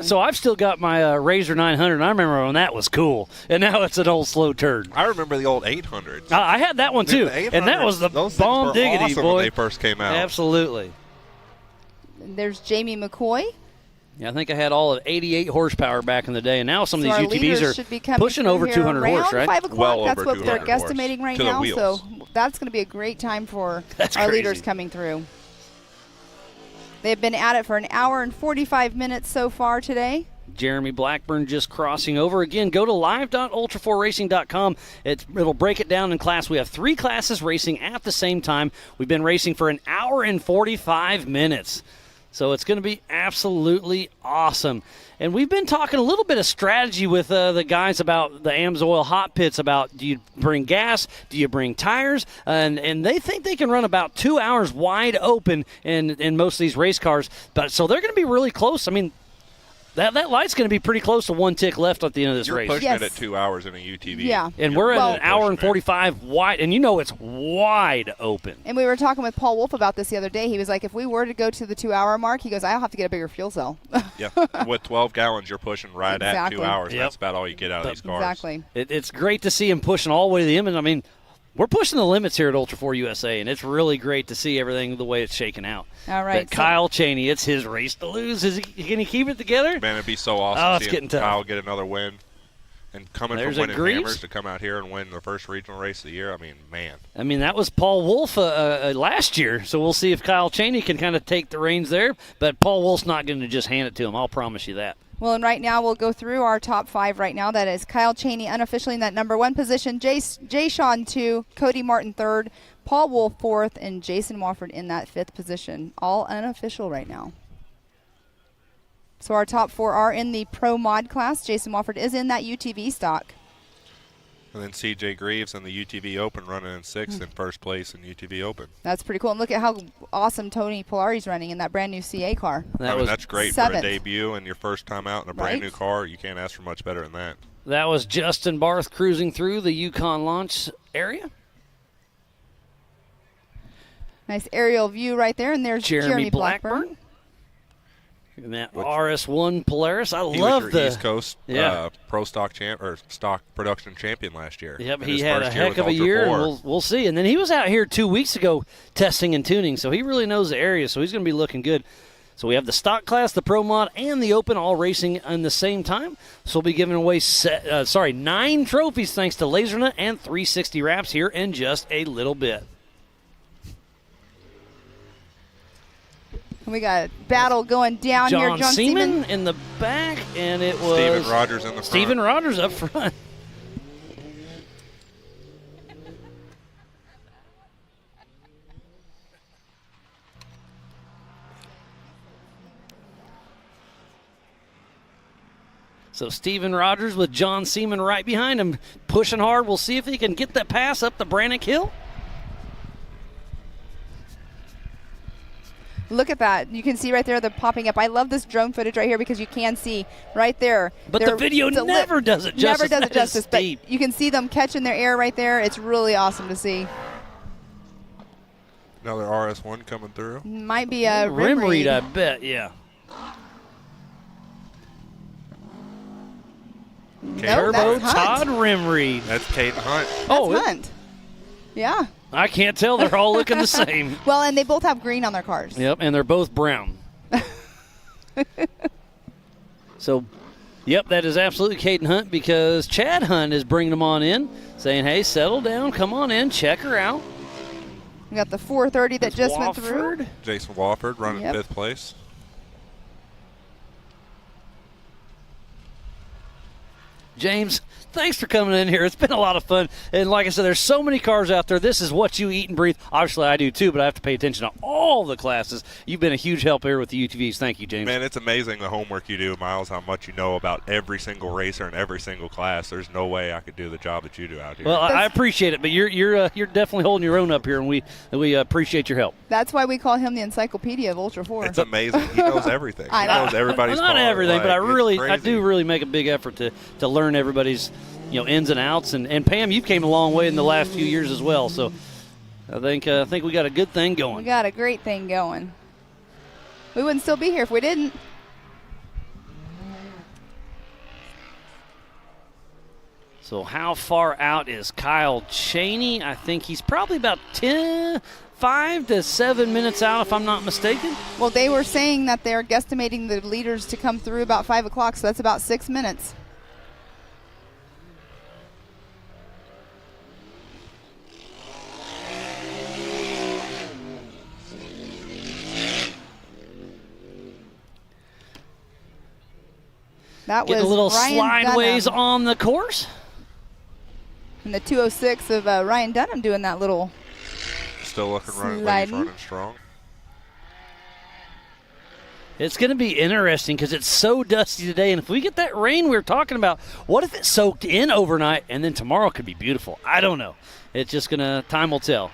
So I've still got my Razor 900, and I remember when that was cool, and now it's an old slow turd. I remember the old 800s. I had that one, too, and that was the bomb diggity, awesome boy. when they first came out. Absolutely. There's Jamie McCoy. Yeah, I think I had all of 88 horsepower back in the day, and now some of these our UTVs should be are coming pushing over here 200 horse, right? 5 o'clock. Well that's over what they're 200 horse. guesstimating right To the now. wheels. So that's going to be a great time for That's our crazy. leaders coming through. They've been at it for an hour and 45 minutes so far today. Jeremy Blackburn just crossing over. Again, go to live.ultra4racing.com. It'll break it down in class. We have 3 classes racing at the same time. We've been racing for an hour and 45 minutes. So it's going to be absolutely awesome. And we've been talking a little bit of strategy with the guys about the AMSOIL hot pits, about do you bring gas, do you bring tires, and they think they can run about 2 hours wide open in most of these race cars. But so they're going to be really close. I mean, that light's going to be pretty close to 1 tick left at the end of this You're race. pushing it at 2 hours in a UTV. Yeah. And we're at an hour and 45 wide, and it's wide open. And we were talking with Paul Wolf about this the other day. He was like, if we were to go to the 2 hour mark, he goes, I'll have to get a bigger fuel cell. Yeah, with 12 gallons, you're pushing right at Exactly. 2 hours. Yep. That's about all you get out of these cars. Exactly. It's great to see him pushing all the way to the end. I mean, we're pushing the limits here at Ultra 4 USA, and it's really great to see everything the way it's shaking out. All right. But Kyle Cheney, it's his race to lose. Can he keep it together? Man, it'd be so awesome Oh, it's seeing getting tough. Kyle get another win. And coming There's from a winning Greaves. Hammers to come out here and win the first regional race of the year, I mean, man. I mean, that was Paul Wolf last year, so we'll see if Kyle Cheney can kind of take the reins there. But Paul Wolf's not going to just hand it to him. I'll promise you that. Well, and right now we'll go through our top 5 right now. That is Kyle Cheney unofficially in that number 1 position, Jay Shawn 2, Cody Martin 3rd, Paul Wolf 4th, and Jason Wofford in that 5th position. All unofficial right now. So our top 4 are in the Pro Mod class. Jason Wofford is in that UTV stock. And then C.J. Greaves in the UTV Open running in 6th in first place in UTV Open. That's pretty cool. And look at how awesome Tony Polari's running in that brand new CA car. That's great 7th. for a debut and your first time out in a brand Right. new car. You can't ask for much better than that. That was Justin Barth cruising through the Yukon launch area. Nice aerial view right there, and there's Jeremy Blackburn. And that RS1 Polaris. I He love was your the East Coast Pro Stock champ or Stock Production champion last year. Yep, in he his had a first year heck with of a Ultra year. 4. And we'll see. And then he was out here 2 weeks ago testing and tuning, so he really knows the area. So he's going to be looking good. So we have the stock class, the pro mod, and the open all racing in the same time. So we'll be giving away 9 trophies thanks to LaserNut and 360 Wraps here in just a little bit. We got a battle going down here. John Seaman in the back, and it was Steven Rogers in the front. Steven Rogers up front. So Steven Rogers with John Seaman right behind him, pushing hard. We'll see if he can get that pass up the Brannock Hill. Look at that. You can see right there, they're popping up. I love this drone footage right here because you can see right there. But the video never does it justice. Never does it That is justice, but steep. you can see them catching their air right there. It's really awesome to see. Another RS1 coming through. Might be a Rim rim read, read. I bet, yeah. Turbo that's Hunt. Todd rim read. That's Caden Hunt. That's Hunt. Yeah. I can't tell. They're all looking the same. Well, and they both have green on their cars. Yep, and they're both brown. So, yep, that is absolutely Caden Hunt because Chad Hunt is bringing them on in, saying, hey, settle down, come on in, check her out. We got the 430 that just went through. Wofford. Jason Wofford running Yep. 5th place. James, thanks for coming in here. It's been a lot of fun. And like I said, there's so many cars out there. This is what you eat and breathe. Obviously, I do too, but I have to pay attention to all the classes. You've been a huge help here with the UTVs. Thank you, James. Man, it's amazing the homework you do, Miles, how much you know about every single racer and every single class. There's no way I could do the job that you do out here. Well, I appreciate it, but you're definitely holding your own up here, and we appreciate your help. That's why we call him the encyclopedia of Ultra 4. It's amazing. He knows everything. I He know. knows everybody's Not car. everything, but Like, I it's do crazy. really make a big effort to learn everybody's ins and outs. And Pam, you've came a long way in the last few years as well. So I think we got a good thing We going. got a great thing going. We wouldn't still be here if we didn't. So how far out is Kyle Cheney? I think he's probably about 5 to 7 minutes out, if I'm not mistaken. Well, they were saying that they're guesstimating the leaders to come through about 5 o'clock, so that's about 6 minutes. That Getting was a little Ryan slideways Dunham. on the course. And the 206 of Ryan Dunham doing that little Still looking running, sliding. running strong. It's going to be interesting because it's so dusty today, and if we get that rain we were talking about, what if it soaked in overnight and then tomorrow could be beautiful? I don't know. It's just going to, time will tell.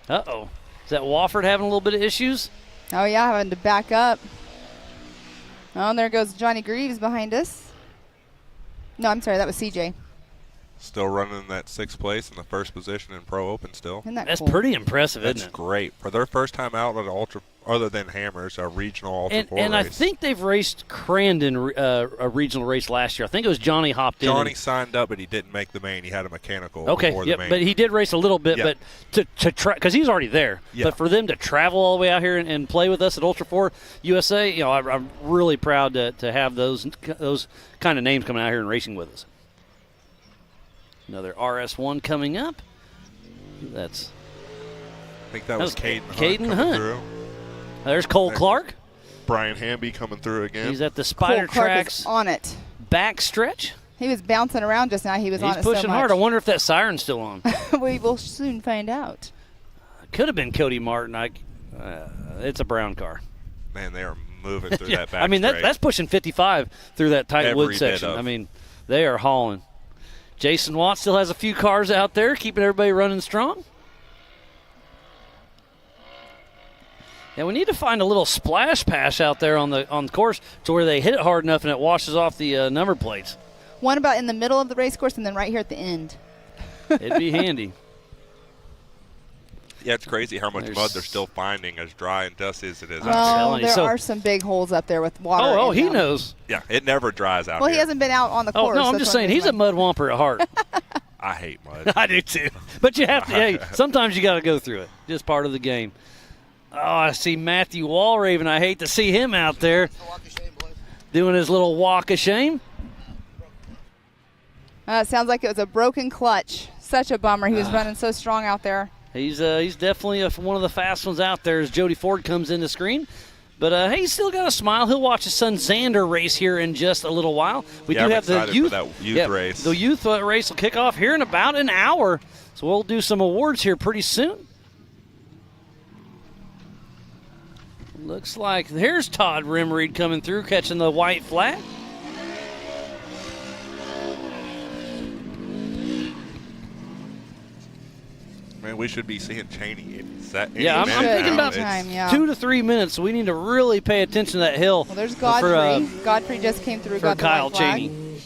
Uh-oh. Is that Wofford having a little bit of issues? Oh, yeah, having to back up. Oh, and there goes Johnny Greaves behind us. No, I'm sorry, that was CJ. Still running in that 6th place in the first position in Pro Open still. Isn't that That's cool? pretty impressive, That's isn't it? great. For their first time out at Ultra, other than Hammers, a regional Ultra 4 And I race. think they've raced Crandon a regional race last year. I think it was Johnny hopped in. Johnny signed up, but he didn't make the main. He had a mechanical Okay, before the yep, main. but he did race a little bit. Yeah. But to because he's already there. Yeah. But for them to travel all the way out here and play with us at Ultra 4 USA, I'm really proud to have those kind of names coming out here and racing with us. Another RS1 coming up. I think that was Caden Hunt. Caden coming Hunt. Through. There's Cole Clark. Brian Hamby coming through again. He's at the Spider Cole Clark Tracks is on it. back stretch. He was bouncing around just now. He was on He's it so pushing much. hard. I wonder if that siren's still on. We will soon find out. Could have been Cody Martin. It's a brown car. Man, they are moving through Yeah, that back I mean, straight. that's pushing 55 through that tight Every wood bit section. of. I mean, they are hauling. Jason Watt still has a few cars out there, keeping everybody running strong. And we need to find a little splash pass out there on the course to where they hit it hard enough and it washes off the number plates. One about in the middle of the race course and then right here at the end. It'd be handy. Yeah, it's crazy how much mud they're still finding as dry and dusty as it is. Well, there are some big holes up there with water. Oh, in he them. knows. Yeah, it never dries out Well, here. he hasn't been out on the Oh, course. no, I'm that's just what saying he's a mud womper at heart. I hate mud. I do too. But you have to, hey, sometimes you got to go through it. Just part of the game. Oh, I see Matthew Walraven. I hate to see him out there doing his little walk of shame. It sounds like it was a broken clutch. Such a bummer. He was running so strong out there. He's definitely one of the fast ones out there as Jody Ford comes in the screen. But hey, he's still got a smile. He'll watch his son Xander race here in just a little while. We I'm do have the excited youth, for that youth race. The youth race will kick off here in about an hour. So we'll do some awards here pretty soon. Looks like here's Todd Rimreed coming through, catching the white flag. Man, we should be seeing Cheney in that. Yeah, I'm thinking about 2 to 3 minutes. So we need to really pay attention to that hill. Well, there's Godfrey. Godfrey just came through. For Got the Kyle white flag. Cheney.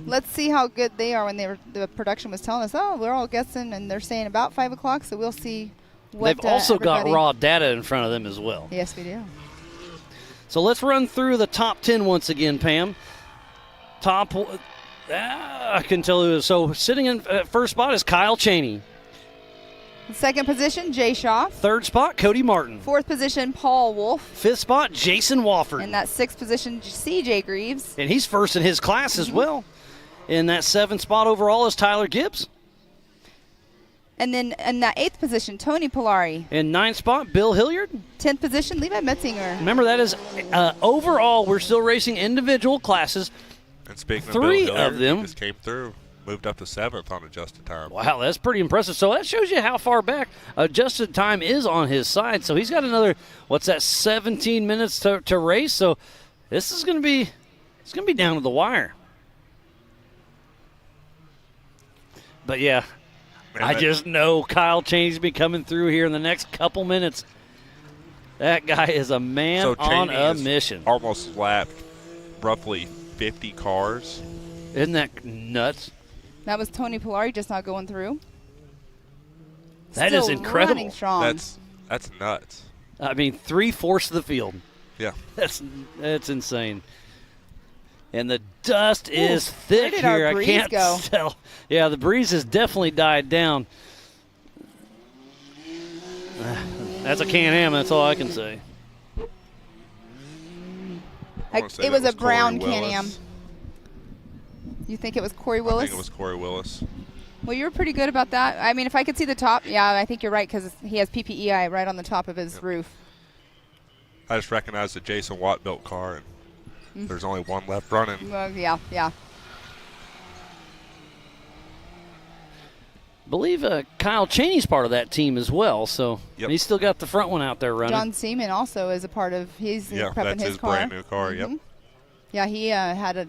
Let's see how good they are when the production was telling us, we're all guessing, and they're saying about 5 o'clock, so we'll see what They've also got everybody- raw data in front of them as well. Yes, we do. So let's run through the top 10 once again, Pam. I can tell you. So sitting in first spot is Kyle Cheney. Second position, Jay Shaw. Third spot, Cody Martin. Fourth position, Paul Wolf. Fifth spot, Jason Wofford. In that sixth position, CJ Greaves. And he's first in his class as well. In that seventh spot overall is Tyler Gibbs. And then in that eighth position, Tony Polari. In ninth spot, Bill Hilliard. 10th position, Levi Metzinger. Remember, that is overall, we're still racing individual classes. And speaking Three of Bill Hilliard, of them he just came through, moved up to 7th on adjusted time. Wow, that's pretty impressive. So that shows you how far back adjusted time is on his side. So he's got another, 17 minutes to race. So this is going to be, it's going to be down to the wire. But yeah, I just know Kyle Cheney's be coming through here in the next couple minutes. That guy is a man So on Cheney a has mission. Almost lapped roughly 50 cars. Isn't that nuts? That was Tony Polari just not going through. That is Still incredible. running strong. That's nuts. I mean, 3/4 of the field. Yeah. That's insane. And the dust is thick where did our here. I breeze can't go? tell. Yeah, the breeze has definitely died down. That's a Can-Am. That's all I can say. It was a brown Can-Am. You think it was Corey Willis? I think it was Corey Willis. Well, you were pretty good about that. I mean, if I could see the top, yeah, I think you're right because he has PPEI right on the top of his roof. I just recognized the Jason Watt built car, and Mm. there's only one left running. Well, yeah. Believe Kyle Cheney's part of that team as well, so he's still got the front one out there running. John Seaman also is a part of. He's prepping that's his his car. brand new car. Yep. Yeah, he had a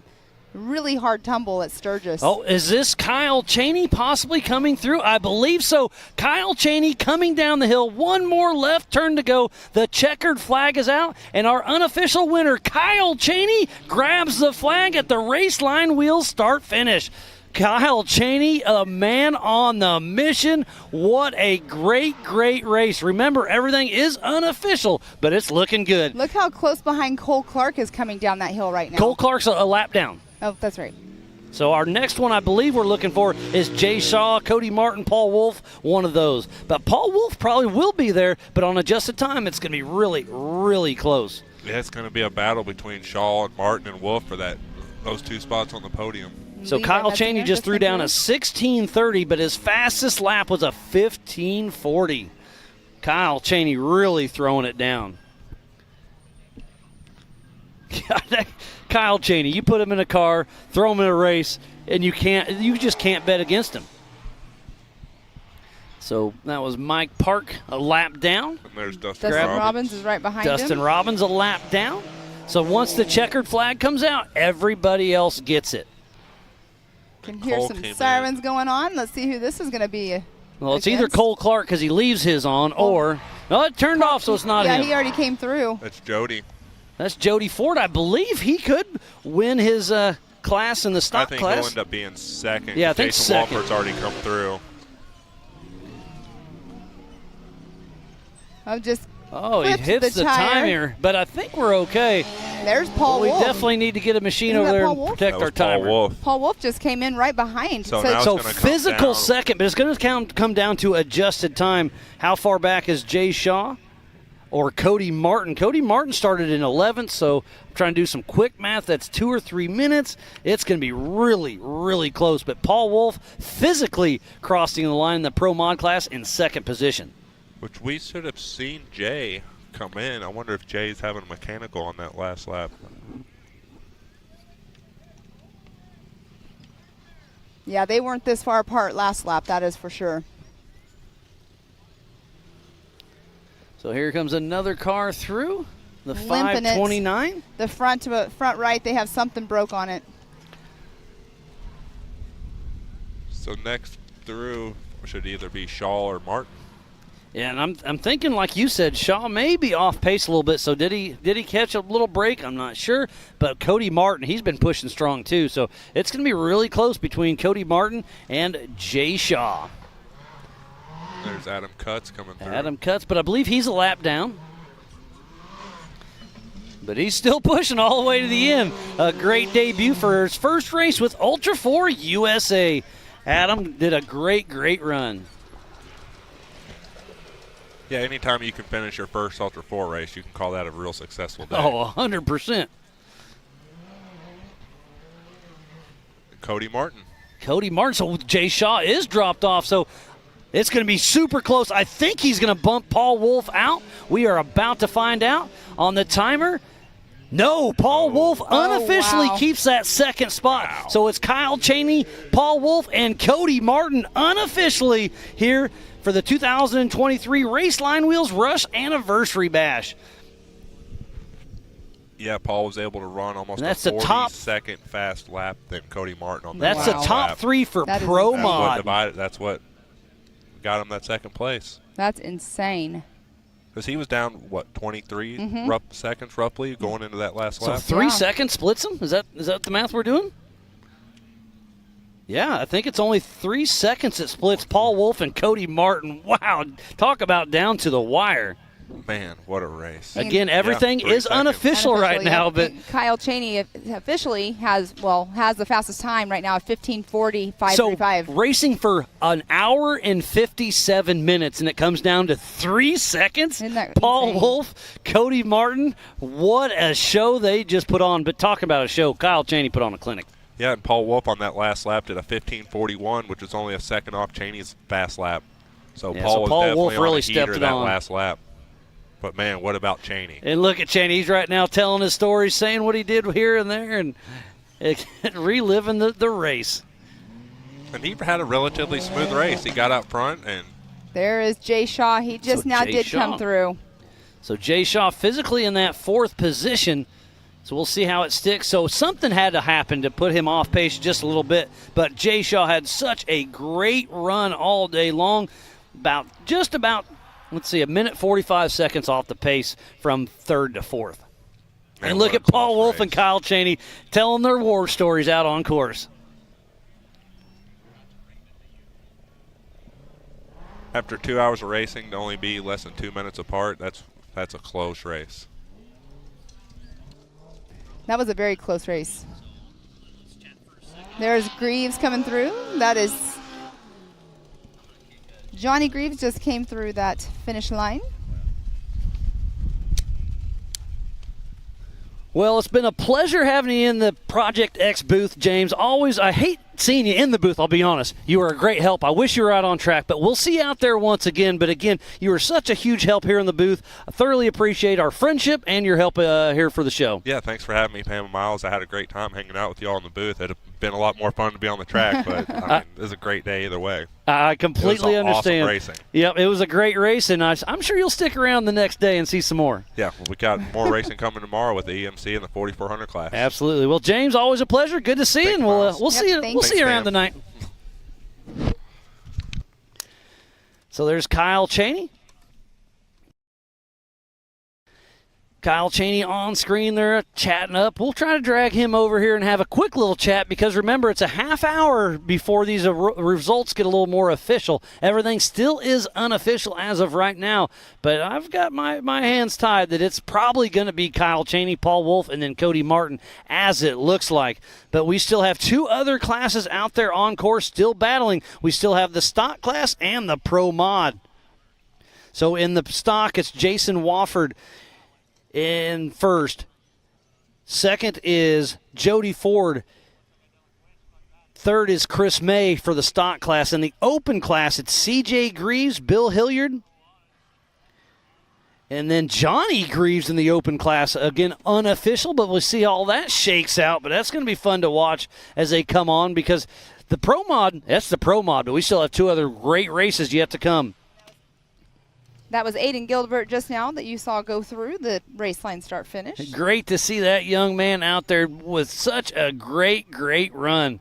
really hard tumble at Sturgis. Oh, is this Kyle Cheney possibly coming through? I believe so. Kyle Cheney coming down the hill. One more left turn to go. The checkered flag is out, and our unofficial winner, Kyle Cheney, grabs the flag at the race line wheel start finish. Kyle Cheney, a man on the mission. What a great race. Remember, everything is unofficial, but it's looking good. Look how close behind Cole Clark is coming down that hill right now. Cole Clark's a lap down. Oh, that's right. So our next one I believe we're looking for is Jay Shaw, Cody Martin, Paul Wolf, one of those. But Paul Wolf probably will be there, but on adjusted time it's going to be really, really close. Yeah, it's going to be a battle between Shaw and Martin and Wolf for those two spots on the podium. So Kyle Cheney just threw down a 16:30, but his fastest lap was a 15:40. Kyle Cheney really throwing it down. Kyle Cheney, you put him in a car, throw him in a race, and you just can't bet against him. So that was Mike Park, a lap down. And there's Dustin Robbins is right behind him. Dustin Robbins, a lap down. So once the checkered flag comes out, everybody else gets it. Can hear Cole some came sirens going on. Let's see who this is going to be. Well, it's either Cole Clark because he leaves his on, or it turned off, so it's not him. Yeah, he already came through. That's Jody. That's Jody Ford. I believe he could win his class in the I stock think class. he'll end up being second. Yeah, I think Jason second. Walford's already come through. I'm just. Oh, he flipped hits the tire. timer, but I think we're okay. There's Paul We Wolf. definitely need to get a machine Isn't over that there Paul and Wolf? protect That our was Paul timer. Wolf. Paul Wolf just came in right behind. So now it's So gonna come physical down. second, but it's going to come down to adjusted time. How far back is Jay Shaw or Cody Martin? Cody Martin started in 11th, so I'm trying to do some quick math. That's 2 or 3 minutes. It's going to be really, really close. But Paul Wolf physically crossing the line in the Pro Mod class in second position. Which we should have seen Jay come in. I wonder if Jay's having a mechanical on that last lap. Yeah, they weren't this far apart last lap, that is for sure. So here comes another car through, the Limping it. 529. The front right, they have something broke on it. So next through should either be Shaw or Martin. Yeah, and I'm thinking, like you said, Shaw may be off pace a little bit. So did he catch a little break? I'm not sure. But Cody Martin, he's been pushing strong too. So it's going to be really close between Cody Martin and Jay Shaw. There's Adam Cutts coming through. Adam Cutts, but I believe he's a lap down. But he's still pushing all the way to the end. A great debut for his first race with Ultra 4 USA. Adam did a great run. Yeah, anytime you can finish your first Ultra 4 race, you can call that a real successful day. Oh, 100%. Cody Martin. Cody Martin. So Jay Shaw is dropped off. So it's going to be super close. I think he's going to bump Paul Wolf out. We are about to find out on the timer. No, Paul Wolf unofficially keeps that second spot. Wow. So it's Kyle Cheney, Paul Wolf, and Cody Martin unofficially here for the 2023 Raceline Wheels Rush Anniversary Bash. Yeah, Paul was able to run almost That's a the top 40-second fast lap than Cody Martin on That's that the last top lap. 3 for Pro Mod. That's what got him that second place. That's insane. Because he was down, what, 23 Mhm. seconds roughly going into that last So lap? 3 seconds splits them? Is that the math we're doing? Yeah, I think it's only 3 seconds that splits Paul Wolf and Cody Martin. Wow, talk about down to the wire. Man, what a race. Again, everything Yeah, 3 is seconds. unofficial right now, yeah. but And Kyle Cheney officially has the fastest time right now at 15:40, 5:35. so racing for an hour and 57 minutes, and it comes down to 3 seconds. Paul insane? Wolf, Cody Martin, what a show they just put on. But talking about a show, Kyle Cheney put on a clinic. Yeah, and Paul Wolf on that last lap did a 15:41, which was only a second off Cheney's fast lap. So Yeah, Paul so was Paul definitely Wolf on really a heater stepped it that on. last lap. But, man, what about Cheney? And look at Cheney. He's right now telling his story, saying what he did here and there, and reliving the race. And he had a relatively smooth race. He got out front, and There is Jay Shaw. He just now Jay did Shaw. come through. So Jay Shaw physically in that 4th position. So we'll see how it sticks. So something had to happen to put him off pace just a little bit. But Jay Shaw had such a great run all day long. Just about, let's see, a minute 45 seconds off the pace from 3rd to 4th. Man, And look what a at Paul close Wolf race. and Kyle Cheney telling their war stories out on course. after 2 hours of racing to only be less than 2 minutes apart, that's a close race. That was a very close race. There's Greaves coming through. That is Johnny Greaves just came through that finish line. Well, it's been a pleasure having you in the Project X booth, James. I hate seeing you in the booth, I'll be honest. You were a great help. I wish you were out on track, but we'll see you out there once again. But again, you were such a huge help here in the booth. I thoroughly appreciate our friendship and your help here for the show. Yeah, thanks for having me, Pam and Miles. I had a great time hanging out with you all in the booth. It'd have been a lot more fun to be on the track, but I mean, it was a great day either way. I completely It was understand. Awesome racing. Yep, it was a great race, and I'm sure you'll stick around the next day and see some more. Yeah, we got more racing coming tomorrow with the EMC and the 4400 class. Absolutely. Well, James, always a pleasure. Good to see you, and we'll see you. We'll see you around tonight. So there's Kyle Cheney. Kyle Cheney on screen there chatting up. We'll try to drag him over here and have a quick little chat because remember, it's a half hour before these results get a little more official. Everything still is unofficial as of right now, but I've got my hands tied that it's probably going to be Kyle Cheney, Paul Wolf, and then Cody Martin as it looks like. But we still have two other classes out there on course still battling. We still have the stock class and the pro mod. So in the stock, it's Jason Wofford in first. Second is Jody Ford. Third is Chris May for the stock class. In the open class, it's CJ Greaves, Bill Hilliard, and then Johnny Greaves in the open class. Again, unofficial, but we'll see how all that shakes out. But that's going to be fun to watch as they come on because the pro mod, that's the pro mod, but we still have two other great races yet to come. That was Aiden Gilbert just now that you saw go through the race line start finish. Great to see that young man out there with such a great run.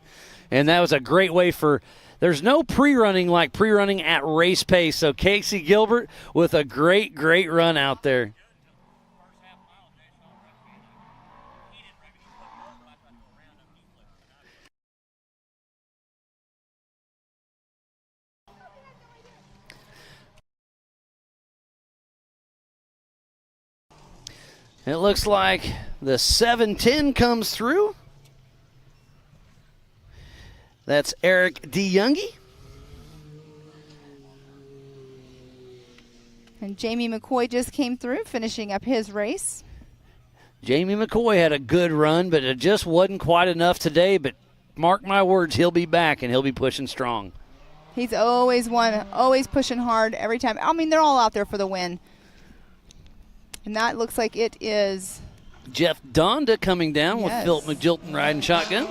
And that was a great way for, there's no pre-running like pre-running at race pace. So Casey Gilbert with a great run out there. It looks like the 710 comes through. That's Eric DeYoungie. And Jamie McCoy just came through, finishing up his race. Jamie McCoy had a good run, but it just wasn't quite enough today. But mark my words, he'll be back, and he'll be pushing strong. He's always pushing hard every time. I mean, they're all out there for the win. And that looks like it is Jeff Donda coming down with Philip McGilton riding shotgun.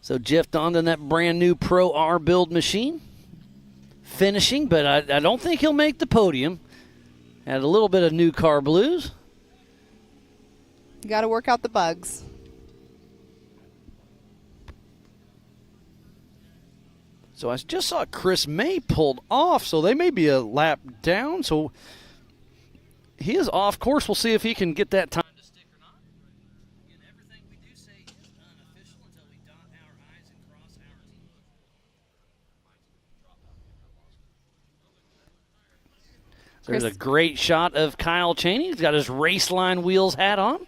So Jeff Donda in that brand new Pro R build machine. Finishing, but I don't think he'll make the podium. Had a little bit of new car blues. You got to work out the bugs. So I just saw Chris May pulled off, so they may be a lap down. So he is off course. We'll see if he can get that time to stick or not. Again, everything we do say is unofficial until we dot our I's and cross our T's. There's a great shot of Kyle Cheney. He's got his Raceline Wheels hat on.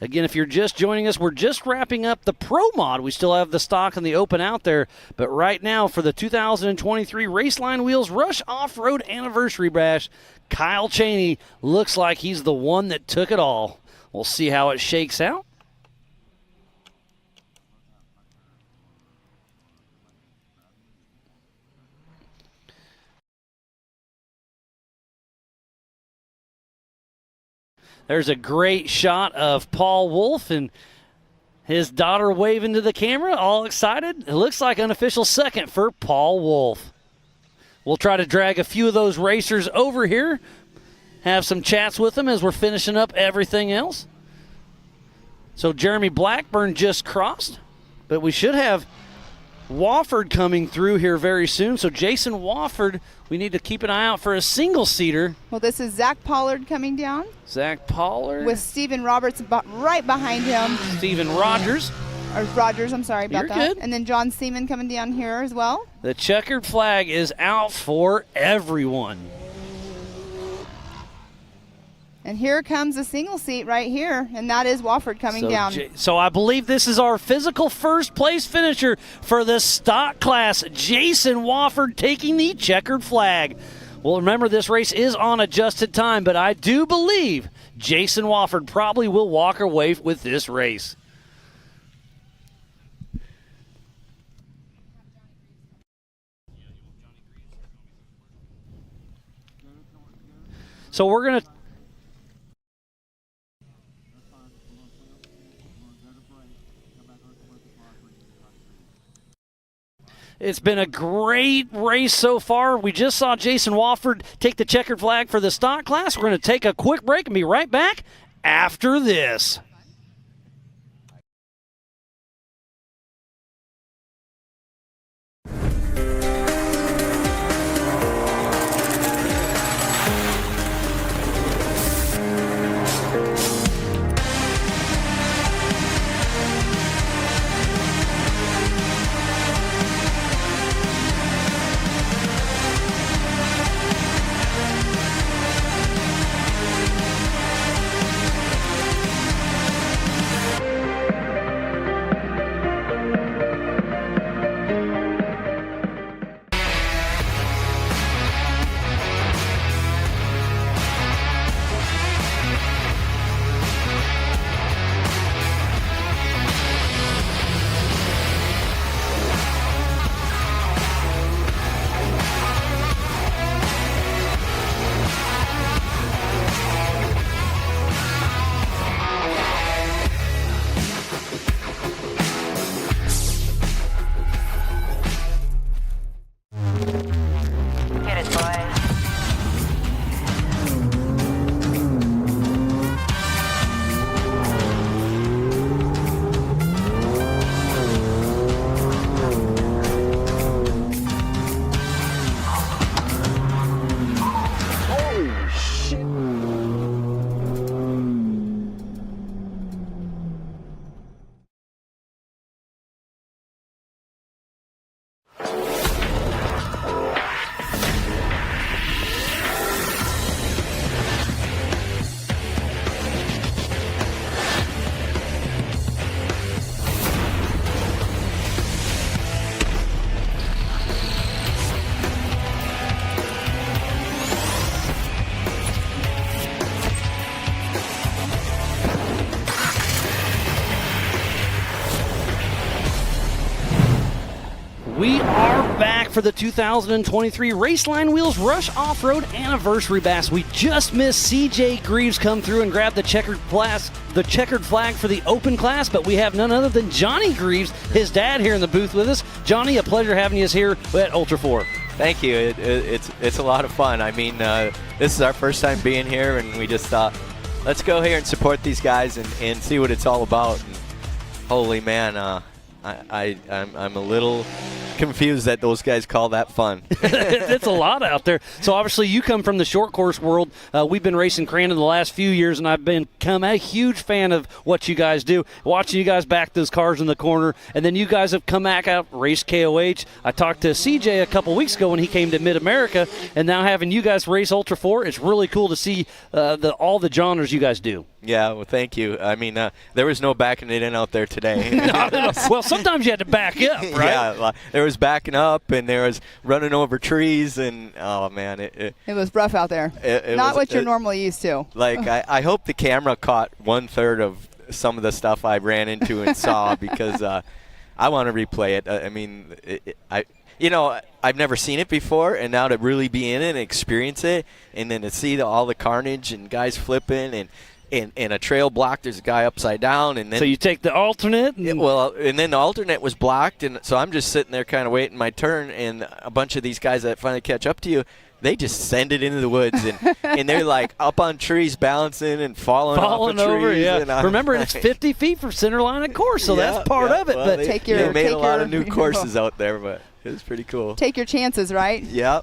Again, if you're just joining us, we're just wrapping up the Pro Mod. We still have the stock and the open out there. But right now, for the 2023 Raceline Wheels Rush Off-Road Anniversary Bash, Kyle Cheney looks like he's the one that took it all. We'll see how it shakes out. There's a great shot of Paul Wolf and his daughter waving to the camera, all excited. It looks like unofficial second for Paul Wolf. We'll try to drag a few of those racers over here, have some chats with them as we're finishing up everything else. So Jeremy Blackburn just crossed, but we should have Wofford coming through here very soon. So Jason Wofford, we need to keep an eye out for a single-seater. Well, this is Zach Pollard coming down. Zach Pollard. With Steven Roberts right behind him. Steven Rogers. Or Rogers, I'm sorry about You're that. good. And then John Seaman coming down here as well. The checkered flag is out for everyone. And here comes a single seat right here, and that is Wofford coming down. So I believe this is our physical first place finisher for the stock class. Jason Wofford taking the checkered flag. Well, remember, this race is on adjusted time, but I do believe Jason Wofford probably will walk away with this race. So we're going to It's been a great race so far. We just saw Jason Wofford take the checkered flag for the stock class. We're going to take a quick break and be right back after this. for the 2023 Raceline Wheels Rush Off-Road Anniversary Bash. We just missed CJ Greaves come through and grab the checkered flag for the open class, but we have none other than Johnny Greaves, his dad, here in the booth with us. Johnny, a pleasure having you here at Ultra 4. Thank you. It's a lot of fun. I mean, this is our first time being here, and we just thought, let's go here and support these guys and see what it's all about. And holy man, I'm a little confused that those guys call that fun. It's a lot out there. So obviously you come from the short course world. We've been racing Crandon the last few years, and I've become a huge fan of what you guys do, watching you guys back those cars in the corner, and then you guys have come back out, raced KOH. I talked to CJ a couple weeks ago when he came to Mid-America, and now having you guys race Ultra 4, it's really cool to see all the genres you guys do. Yeah, well, thank you. I mean, there was no backing it in out there today. Well, sometimes you had to back up, right? Yeah, there was backing up, and there was running over trees, and oh man, it was rough out there. Not what you're normally used to. Like I hope the camera caught 1/3 of some of the stuff I ran into and saw because I want to replay it. I mean, I've never seen it before, and now to really be in it and experience it, and then to see all the carnage and guys flipping and a trail blocked, there's a guy upside down, and then so you take the alternate. And then the alternate was blocked, and so I'm just sitting there kind of waiting my turn, and a bunch of these guys that finally catch up to you, they just send it into the woods, and they're like up on trees, balancing and falling off of over. trees. Yeah, remember it's 50 feet from center line of course, so that's part of it. Well, but they made a lot of new courses out there, but it was pretty cool. Take your chances, right? Yeah.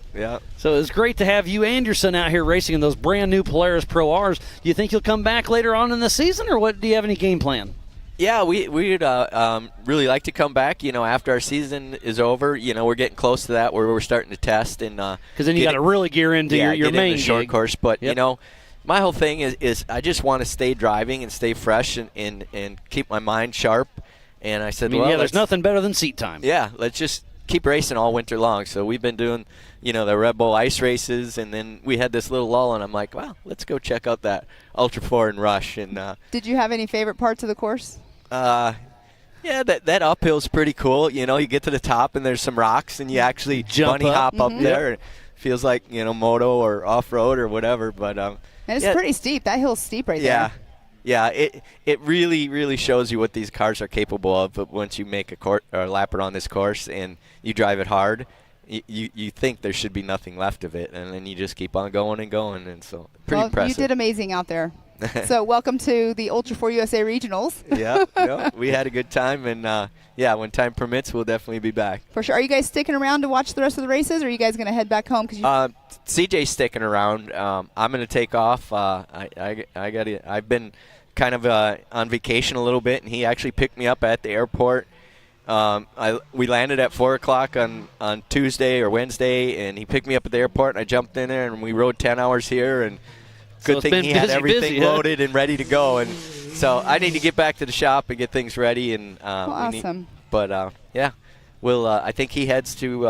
So it's great to have you and your son out here racing in those brand new Polaris Pro Rs. Do you think you'll come back later on in the season, or what? Do you have any game plan? Yeah, we'd really like to come back. After our season is over, we're getting close to that where we're starting to test and because then you got to really gear into your main short gig. course. But my whole thing is I just want to stay driving and stay fresh and keep my mind sharp. And I said, there's nothing better than seat time. Yeah, let's just keep racing all winter long. So we've been doing, the Red Bull ice races, and then we had this little lull, and I'm like, well, let's go check out that Ultra 4 and Rush. And did you have any favorite parts of the course? Yeah, that uphill's pretty cool. You get to the top, and there's some rocks, and you actually bunny hop up there. It feels like, moto or off-road or whatever. But and it's pretty steep. That hill's steep right there. Yeah, it really, really shows you what these cars are capable of. But once you make a lap around this course and you drive it hard, you think there should be nothing left of it, and then you just keep on going and going, and so pretty impressive. You did amazing out there. So welcome to the Ultra 4 USA Regionals. Yeah, we had a good time, and when time permits, we'll definitely be back. For sure. Are you guys sticking around to watch the rest of the races, or are you guys going to head back home? CJ's sticking around. I'm going to take off. I've been kind of on vacation a little bit, and he actually picked me up at the airport. We landed at 4 o'clock on Tuesday or Wednesday, and he picked me up at the airport, and I jumped in there, and we rode 10 hours here, and good thing he had everything loaded and ready to go. And so I need to get back to the shop and get things ready. And awesome. We'll. I think he heads to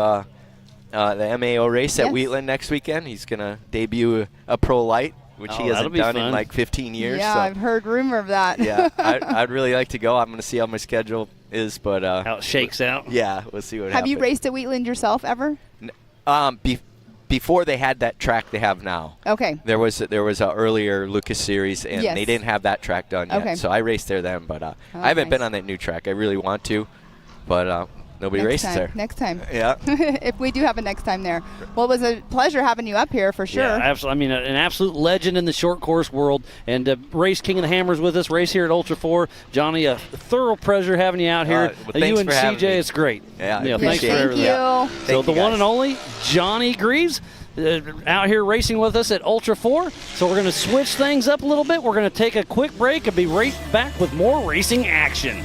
the MAO race at Wheatland next weekend. He's gonna debut a Pro Light, which he hasn't done in like 15 years. Yeah, so. I've heard rumor of that. Yeah, I'd really like to go. I'm gonna see how my schedule is, but how it shakes out. Yeah, we'll see what happens. Have you raced at Wheatland yourself ever? Before they had that track they have now. Okay. There was a earlier Lucas Series, and they didn't have that track done yet. Okay. So I raced there then, but I haven't been on that new track. I really want to, but nobody races there. Next time. Yeah. If we do have a next time there. Well, it was a pleasure having you up here for sure. Yeah, absolutely. I mean, an absolute legend in the short course world. And Race King of the Hammers with us, race here at Ultra 4. Johnny, a thorough pleasure having you out here. You and CJ, it's great. Yeah, thanks for everything. Thank you. So the one and only Johnny Greaves out here racing with us at Ultra 4. So we're going to switch things up a little bit. We're going to take a quick break and be right back with more racing action.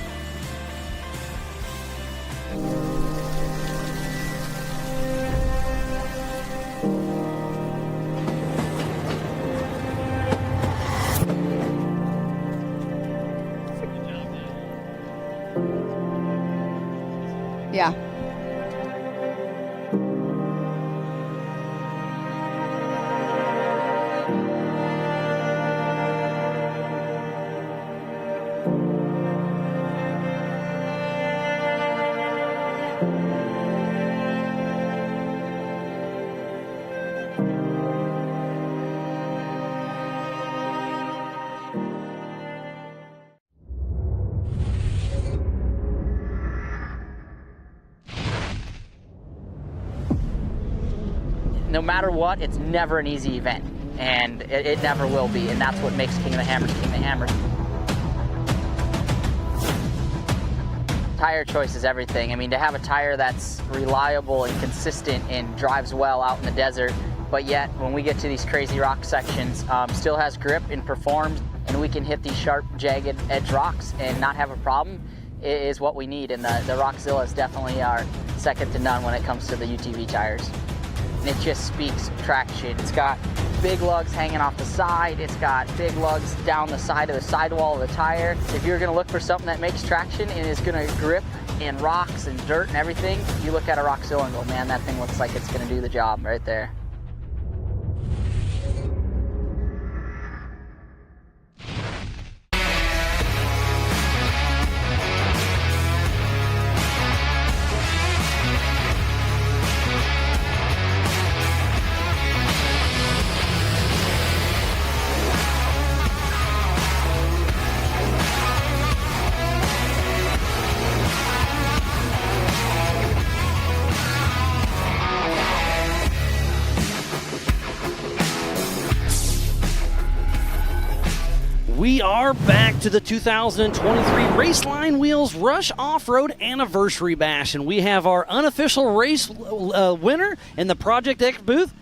Yeah. no matter what, it's never an easy event, and it never will be, and that's what makes King of the Hammers King of the Hammers. Tire choice is everything. I mean, to have a tire that's reliable and consistent and drives well out in the desert, but yet when we get to these crazy rock sections, still has grip and performs, and we can hit these sharp, jagged edge rocks and not have a problem, is what we need. And the Rockzillas definitely are second to none when it comes to the UTV tires. And it just speaks traction. It's got big lugs hanging off the side. It's got big lugs down the side of the sidewall of the tire. If you're gonna look for something that makes traction and is gonna grip in rocks and dirt and everything, you look at a Rockzilla and go, man, that thing looks like it's gonna do the job right there. We are back to the 2023 Raceline Wheels Rush Off-Road Anniversary Bash, and we have our unofficial race winner in the Project X booth,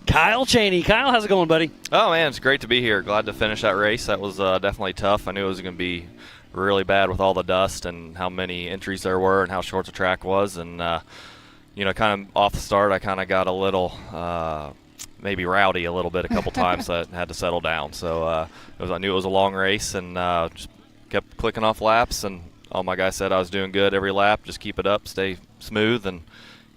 Kyle Cheney. Kyle, how's it going, buddy? Oh, man, it's great to be here. Glad to finish that race. That was definitely tough. I knew it was going to be really bad with all the dust and how many entries there were and how short the track was. And, you know, kind of off the start, I kind of got a little maybe rowdy a little bit a couple times. So I had to settle down. So I knew it was a long race, and just kept clicking off laps. And all my guys said I was doing good every lap. Just keep it up, stay smooth, and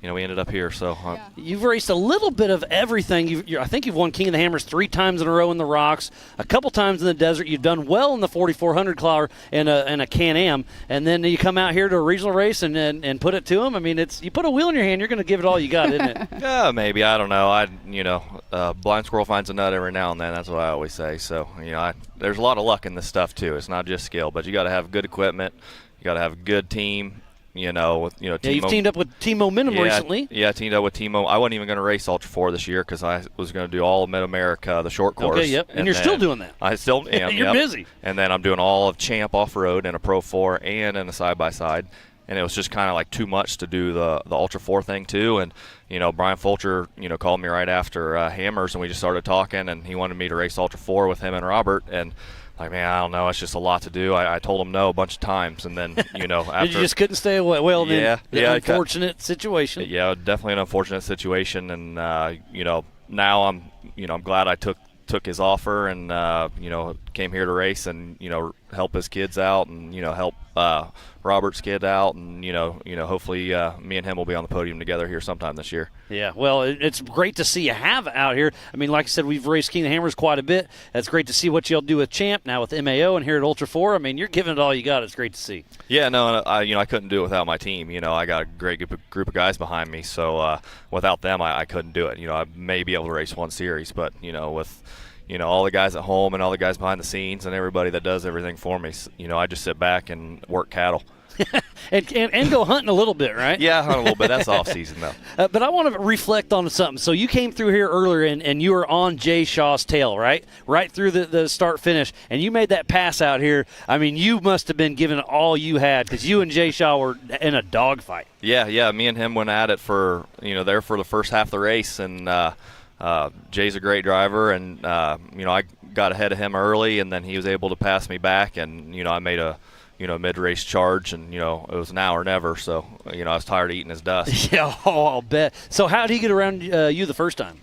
you know, we ended up here. So You've raced a little bit of everything. I think you've won King of the Hammers 3 times in a row in the rocks, a couple times in the desert. You've done well in the 4400 Clower and a Can-Am, and then you come out here to a regional race and put it to them. I mean, you put a wheel in your hand, you're going to give it all you got, isn't it? Yeah, maybe. I don't know. Blind squirrel finds a nut every now and then. That's what I always say. So, you know, there's a lot of luck in this stuff too. It's not just skill, but you got to have good equipment. You got to have a good team. Yeah, you've teamed up with Team Momentum recently. Yeah, I teamed up with Team I wasn't even going to race Ultra 4 this year because I was going to do all of Mid-America, the short course. Okay, yep. And you're still doing that. I still am. You're busy. And then I'm doing all of Champ off-road and a Pro 4 and in a side-by-side. And it was just kind of like too much to do the Ultra 4 thing too. And, you know, Brian Fulcher, called me right after Hammers, and we just started talking, and he wanted me to race Ultra 4 with him and Robert. And like, man, I don't know. It's just a lot to do. I told him no a bunch of times, and then, after you just couldn't stay away. Well, then, unfortunate situation. Yeah, definitely an unfortunate situation, and now I'm glad I took his offer and came here to race and help his kids out and help Robert's kid out, and hopefully me and him will be on the podium together here sometime this year. Yeah, well, it's great to see you have out here. I mean, like I said, we've raced King of the Hammers quite a bit. It's great to see what you'll do with Champ, now with MAO, and here at Ultra 4. I mean, you're giving it all you got. It's great to see. Yeah, no, I couldn't do it without my team. I got a great group of guys behind me, so without them, I couldn't do it. I may be able to race one series, but with all the guys at home and all the guys behind the scenes and everybody that does everything for me, I just sit back and work cattle. and go hunting a little bit, right? Yeah, hunt a little bit. That's off season though. But I want to reflect on something. So you came through here earlier, and you were on Jay Shaw's tail, right? Right through the start finish, and you made that pass out here. I mean, you must have been giving all you had because you and Jay Shaw were in a dogfight. Yeah. Me and him went at it for there for the first half of the race, and Jay's a great driver, and I got ahead of him early, and then he was able to pass me back, and I made a mid-race charge, and it was now or never. So I was tired of eating his dust. Yeah, I'll bet. So how did he get around you the first time?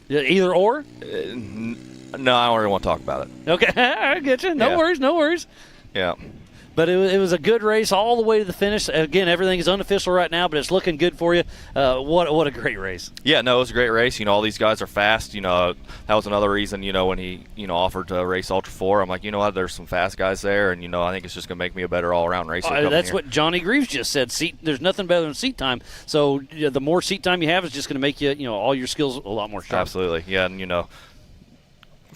Either or? No, I don't really want to talk about it. Okay, I get you. No worries. Yeah. But it was a good race all the way to the finish. Again, everything is unofficial right now, but it's looking good for you. What a great race. Yeah, no, it was a great race. All these guys are fast. That was another reason, when he, offered to race Ultra 4. I'm like, what, there's some fast guys there, and, I think it's just going to make me a better all-around racer. That's what Johnny Greaves just said. There's nothing better than seat time. So the more seat time you have is just going to make you, all your skills a lot more sharp. Absolutely, yeah, and,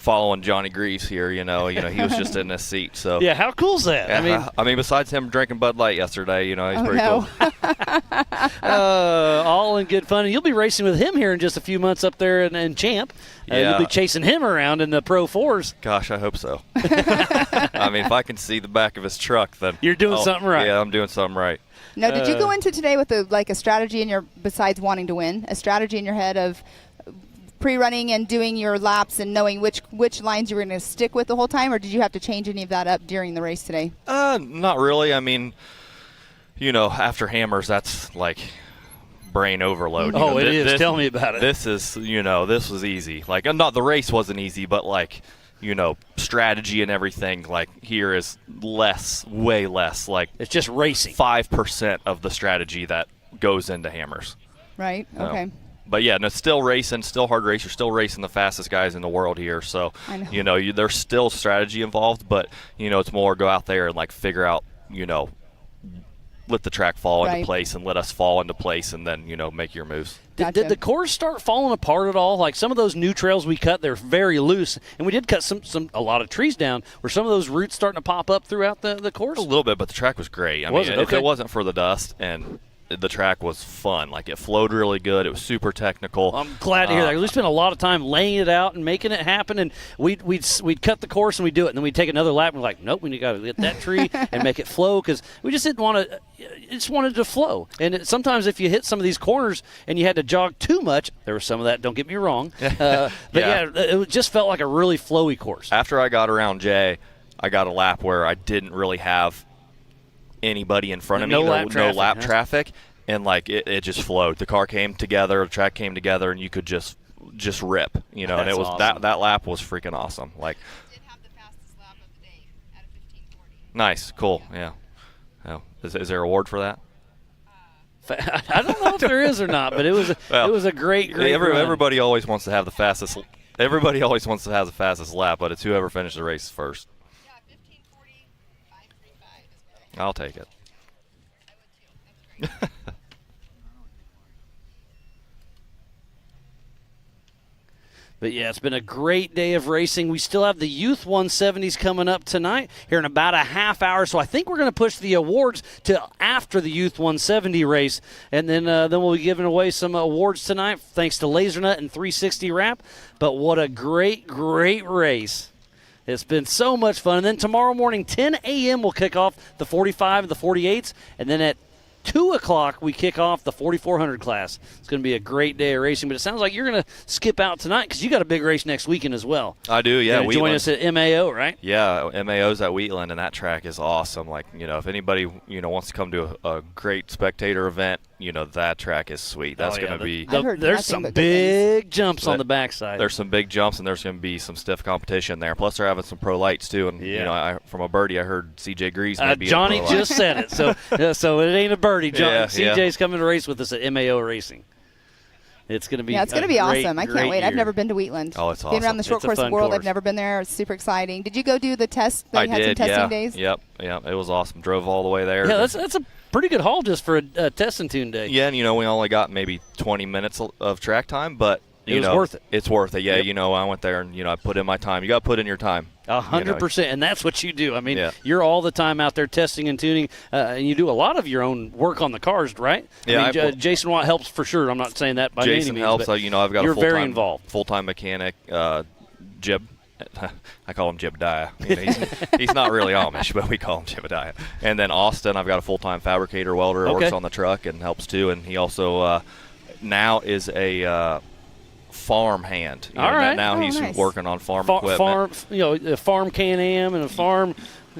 following Johnny Greaves here. You know, he was just in this seat. So yeah, how cool's that? Yeah, I mean, besides him drinking Bud Light yesterday, he's pretty cool. All in good fun. And you'll be racing with him here in just a few months up there in Champ. Yeah. You'll be chasing him around in the Pro 4s. Gosh, I hope so. I mean, if I can see the back of his truck, then you're doing something right. Yeah, I'm doing something right. Now, did you go into today with a strategy in your, besides wanting to win, a strategy in your head of pre-running and doing your laps and knowing which lines you were going to stick with the whole time, or did you have to change any of that up during the race today? Not really. I mean, after Hammers, that's like brain overload. Oh, it is. Tell me about it. This is, this was easy. Like, not the race wasn't easy, but like, strategy and everything, like, here is way less. Like, it's just racing. 5% of the strategy that goes into Hammers. Right. Okay. But yeah, no, still racing, still hard race. You're still racing the fastest guys in the world here. So, I know. There's still strategy involved, but, it's more go out there and, like, figure out, let the track fall into place and let us fall into place and then, make your moves. Did the course start falling apart at all? Like some of those new trails we cut, they're very loose, and we did cut a lot of trees down. Were some of those roots starting to pop up throughout the course? A little bit, but the track was great. I mean, if it wasn't for the dust and the track was fun. Like, it flowed really good. It was super technical. I'm glad to hear that. We spent a lot of time laying it out and making it happen, and we'd cut the course and we'd do it, and then we'd take another lap and we're like, nope, we got to get that tree and make it flow, because we just didn't want to. Just wanted to flow. And sometimes if you hit some of these corners and you had to jog too much, there was some of that. Don't get me wrong. But it just felt like a really flowy course. After I got around Jay, I got a lap where I didn't really have anybody in front of me, no lap traffic, and like it just flowed. The car came together, the track came together, and you could just rip, and it was awesome. that lap was freaking awesome. Like, did have the fastest lap of the day at a 15:40. Nice, cool, yeah. Is there an award for that? I don't know if there is or not, but it was a great run. Everybody always wants to have the fastest. Everybody always wants to have the fastest lap, but it's whoever finished the race first. Yeah, 15:40, 5:35. I'll take it. I would too. That's great. But, yeah, it's been a great day of racing. We still have the Youth 170s coming up tonight here in about a half hour. So I think we're going to push the awards to after the Youth 170 race. And then we'll be giving away some awards tonight thanks to LaserNut and 360 Wrap. But what a great, great race. It's been so much fun. And then tomorrow morning, 10 a.m., we'll kick off the 45 and the 48s. And then at 2 o'clock, we kick off the 4,400 class. It's going to be a great day of racing, but it sounds like you're going to skip out tonight because you got a big race next weekend as well. I do, yeah. Join us at MAO, right? Yeah, MAO's at Wheatland, and that track is awesome. Like, if anybody, wants to come to a great spectator event, that track is sweet. That's going to be. There's some big jumps on the backside. There's some big jumps, and there's going to be some stiff competition there. Plus, they're having some pro lights too. And from a birdie, I heard CJ Greaves may be Johnny in a pro just said it, so it ain't a birdie. Yeah, CJ's coming to race with us at MAO Racing. It's going to be it's going to be awesome. I can't wait. Year. I've never been to Wheatland. Oh, it's awesome. Been around the short course world. I've never been there. It's super exciting. Did you go do the test? I had did, some testing days? Yep. It was awesome. Drove all the way there. Yeah, that's a pretty good haul just for a test and tune day. Yeah, and we only got maybe 20 minutes of track time, but it was worth it. It's worth it. Yeah, I went there and I put in my time. You got to put in your time. 100%, and that's what you do. I mean, you're all the time out there testing and tuning, and you do a lot of your own work on the cars, right? Yeah, Jason Watt helps for sure. I'm not saying that by any means. Jason helps. I've got you're a very involved. Full-time mechanic, Jib. I call him Jebediah. He's not really Amish, but we call him Jebediah. And then Austin, I've got a full-time fabricator welder, works on the truck and helps too. And he also now is a farm hand. All right. Now he's nice. Working on farm equipment. A farm Can-Am and a farm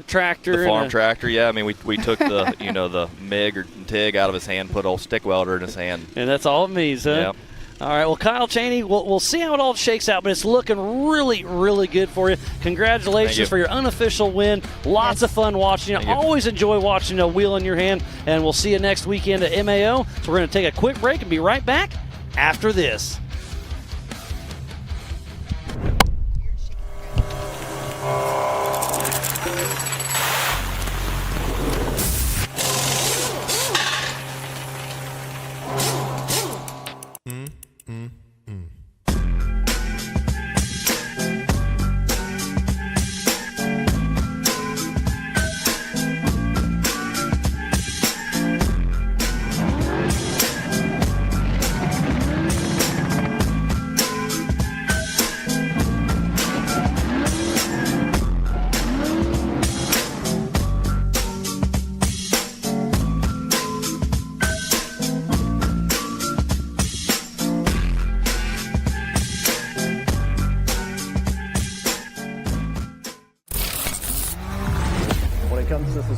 tractor. The farm tractor, yeah. I mean, we took the the MIG or TIG out of his hand, put old stick welder in his hand. And that's all it means, huh? Yep. All right, well, Kyle Chaney, we'll see how it all shakes out, but it's looking really, really good for you. Congratulations for your unofficial win. Lots of fun watching you. Always enjoy watching a wheel in your hand, and we'll see you next weekend at MAO. So we're going to take a quick break and be right back after this.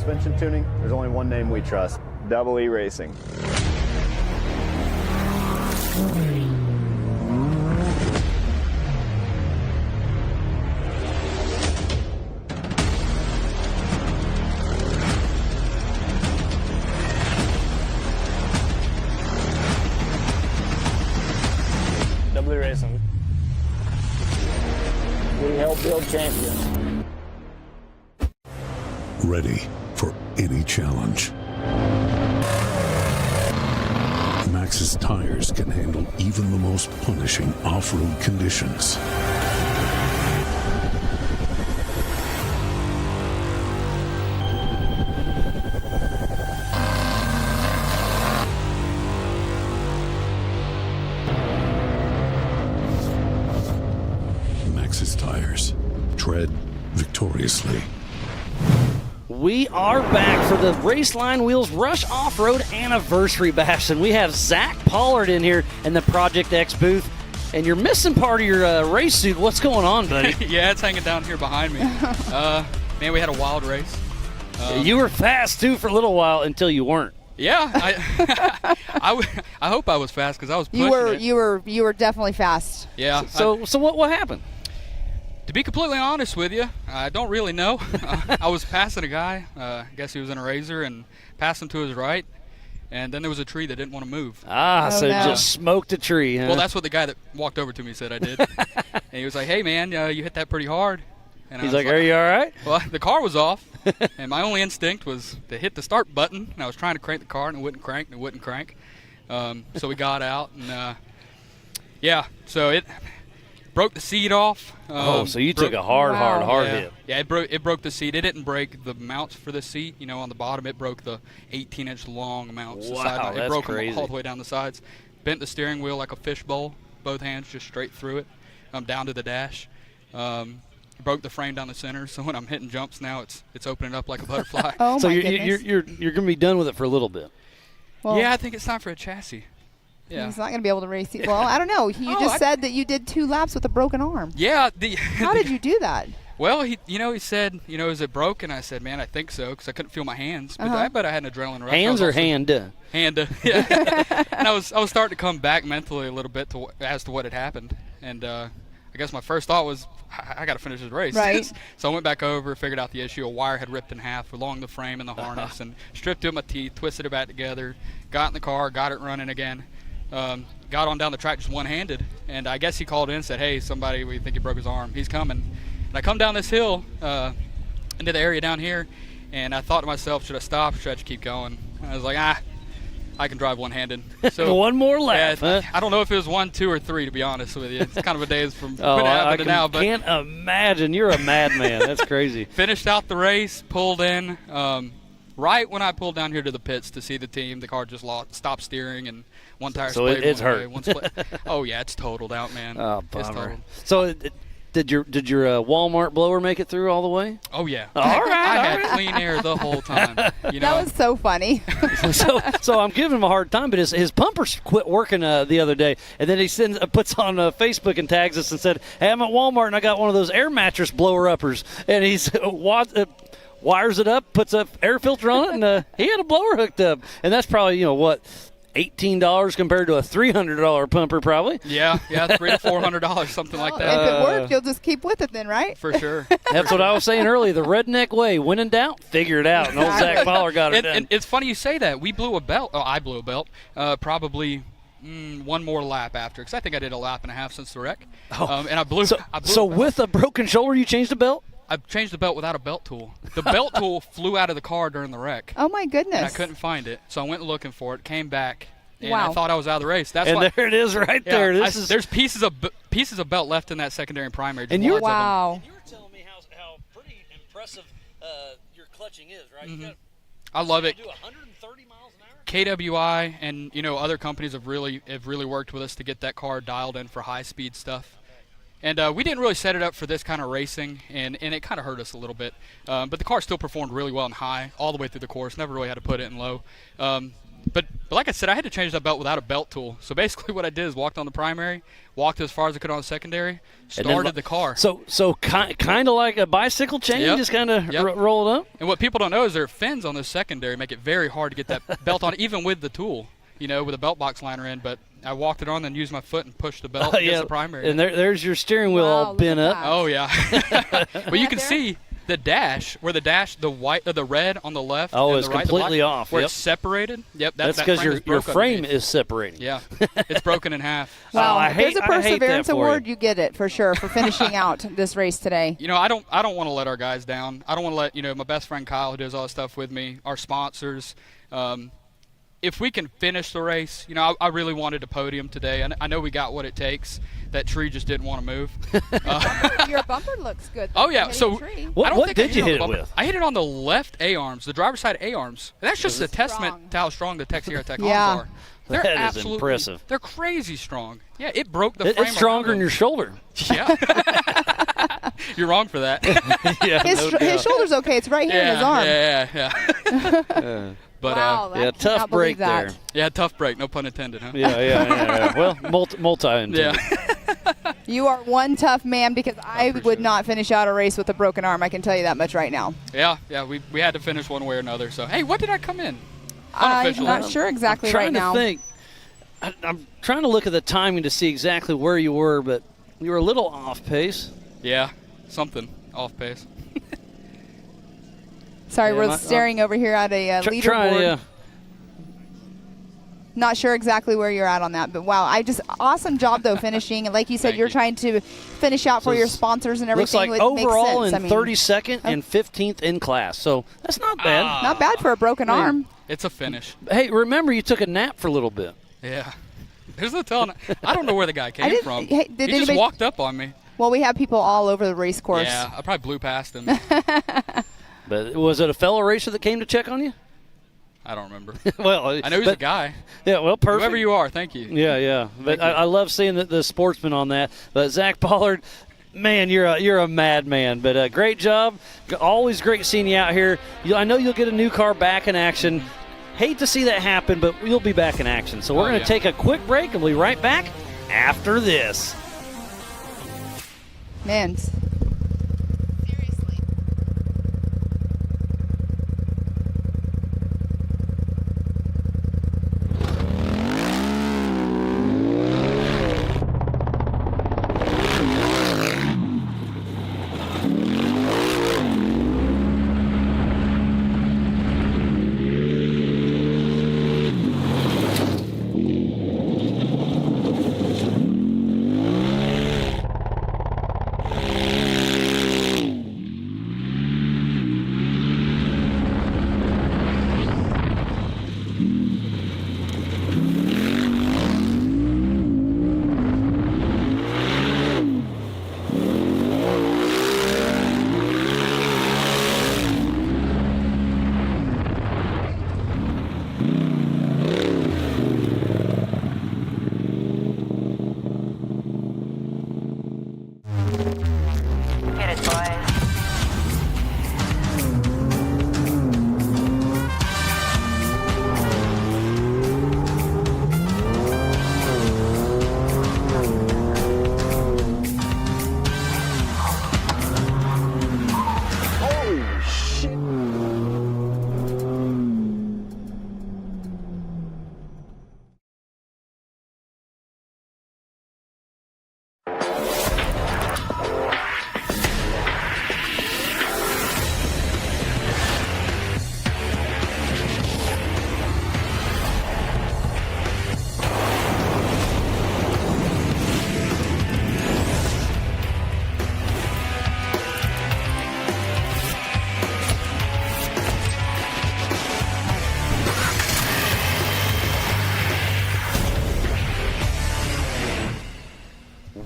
suspension tuning, there's only one name we trust. Double E Racing. W Racing. We help build champions. Ready for any challenge. Maxxis tires can handle even the most punishing off-road conditions. Maxxis tires. Tread victoriously. We are back for the Raceline Wheels Rush Off-Road Anniversary Bash, and we have Zach Pollard in here in the Project X booth, and you're missing part of your race suit. What's going on, buddy? Yeah, it's hanging down here behind me. Man, we had a wild race. You were fast, too, for a little while until you weren't. Yeah, I hope I was fast because I was pushing it. You were definitely fast. Yeah. So what happened? To be completely honest with you, I don't really know. I was passing a guy. I guess he was in a RZR and passed him to his right. And then there was a tree that didn't want to move. Just smoked a tree, huh? Well, that's what the guy that walked over to me said I did. And he was like, hey, man, you hit that pretty hard. And He's like, are you all right? Well, the car was off. And my only instinct was to hit the start button. And I was trying to crank the car, and it wouldn't crank, and it wouldn't crank. So we got out. And, yeah, so it broke the seat off. So you took a hard hit. Yeah, it broke the seat. It didn't break the mounts for the seat. You know, on the bottom, it broke the 18-inch long mounts. Wow, it that's broke crazy. them all the way down the sides. Bent the steering wheel like a fishbowl, both hands just straight through it, down to the dash. Broke the frame down the center. So when I'm hitting jumps now, it's opening up like a butterfly. So you're going to be done with it for a little bit. Well, yeah, I think it's time for a chassis. Yeah. He's not going to be able to race. Well, I don't know. You just said that you did 2 laps with a broken arm. Yeah. How did you do that? Well, he said, is it broken? I said, man, I think so, because I couldn't feel my hands. But I bet I had an adrenaline rush. Hands or hand? Hand. Yeah. And I was starting to come back mentally a little bit as to what had happened. And I guess my first thought was, I got to finish this race. Right. So I went back over, figured out the issue. A wire had ripped in half along the frame and the harness, and stripped it with my teeth, twisted it back together, got in the car, got it running again. Got on down the track just one-handed, and I guess he called in and said, hey, we think he broke his arm. He's coming. And I come down this hill into the area down here, and I thought to myself, should I stop or should I just keep going? And I was like, I can drive one-handed. So one more lap, yeah, huh? I don't know if it was 1, 2, or 3, to be honest with you. It's kind of a daze from when it happened to now. But can't imagine. You're a madman. That's crazy. Finished out the race, pulled in. Right when I pulled down here to the pits to see the team, the car just stopped steering and one tire so splayed it's one hurt. way, one split. Oh yeah, it's totaled out, man. Oh, it's bummer. totaled. So did your Walmart blower make it through all the way? Oh yeah. All right. I had clean air the whole time. You know? That was so funny. so I'm giving him a hard time, but his pumpers quit working the other day, and then he puts on Facebook and tags us and said, hey, I'm at Walmart and I got one of those air mattress blower uppers, and he's wires it up, puts a air filter on it, and he had a blower hooked up, and that's probably $18 compared to a $300 pumper, probably. Yeah, $300 to $400, something like that. If it worked, you'll just keep with it then, right? For sure. That's what I was saying earlier. The redneck way. When in doubt, figure it out. And old Zach Pollard got it done. And it's funny you say that. We blew a belt. Oh, I blew a belt. Probably one more lap after, because I think I did a lap and a half since the wreck. And I blew. So with a broken shoulder, you changed the belt? I changed the belt without a belt tool. The belt tool flew out of the car during the wreck. Oh my goodness! And I couldn't find it, so I went looking for it. Came back, and wow. I thought I was out of the race. That's and why, there it is, right there. There's pieces of belt left in that secondary and primary. And you wow. And you were telling me how pretty impressive your clutching is, right? Mm-hmm. I love it. Do 130 miles an hour. KWI and other companies have really worked with us to get that car dialed in for high speed stuff. And we didn't really set it up for this kind of racing, and it kind of hurt us a little bit. But the car still performed really well in high all the way through the course. Never really had to put it in low. But But like I said, I had to change that belt without a belt tool. So basically what I did is walked on the primary, walked as far as I could on the secondary, started the car. So kind of like a bicycle chain, Yep. just kind of Yep. roll it up? And what people don't know is there are fins on the secondary make it very hard to get that belt on, even with the tool, with a belt box liner in. But I walked it on, then used my foot and pushed the belt against the primary. And there's your steering wheel all bent up. Oh, yeah. But you can see the dash, where the white, the red on the left. Oh, and it's the right, completely the black, off. Where Yep. it's separated. Yep, That's that because frame your is broken frame underneath. is separating. Yeah, it's broken in half. Wow, I if there's hate- a I hate that perseverance for award, you. you get it for sure for finishing out this race today. I don't want to let our guys down. I don't want to let my best friend Kyle, who does all this stuff with me, our sponsors. If we can finish the race, I really wanted a podium today, and I know we got what it takes. That tree just didn't want to move. Your bumper looks good. Oh yeah, hitting so the tree. What did you hit it bumper. with? I hit it on the left A-arms, the driver's side A-arms. And that's just a testament to how strong the Texera Tech Yeah. arms are. They're That is absolutely impressive. They're crazy strong. Yeah, it broke the frame. It's stronger around than your shoulder. Yeah. You're wrong for that. Yeah, His shoulder's okay. It's right here in his arm. Yeah. But Wow, I tough cannot break believe that. there. yeah, tough break. No pun intended, huh? Yeah. Well, multi-intended. Yeah. You are one tough man because I would not finish out a race with a broken arm. I can tell you that much right now. Yeah. We had to finish one way or another. So hey, what did I come in? I'm Unofficially. not sure exactly I'm trying right to now. think. I'm trying to look at the timing to see exactly where you were, but you were a little off pace. Yeah, something off pace. Sorry, Yeah, we're my- staring over here at a leaderboard. Try, Not sure exactly where you're at on that, but wow, awesome job though finishing. And like you said, you're trying to finish out for your sponsors and everything. Looks like which makes overall sense. in 32nd and 15th in class, so that's not bad. Not bad for a broken arm. It's a finish. Hey, remember you took a nap for a little bit. Yeah. There's no telling. I don't know where the guy came didn't- from. hey, did he just anybody- walked up on me. Well, we have people all over the race course. Yeah, I probably blew past him. But was it a fellow racer that came to check on you? I don't remember. Well, I know he's a guy. Yeah, well, perfect. Whoever you are, thank you. Yeah. But I love seeing the sportsman on that. But Zach Pollard, man, you're a madman. But great job. Always great seeing you out here. I know you'll get a new car back in action. Hate to see that happen, but you'll be back in action. So we're going to take a quick break, and we'll be right back after this. Man. Get it, boys.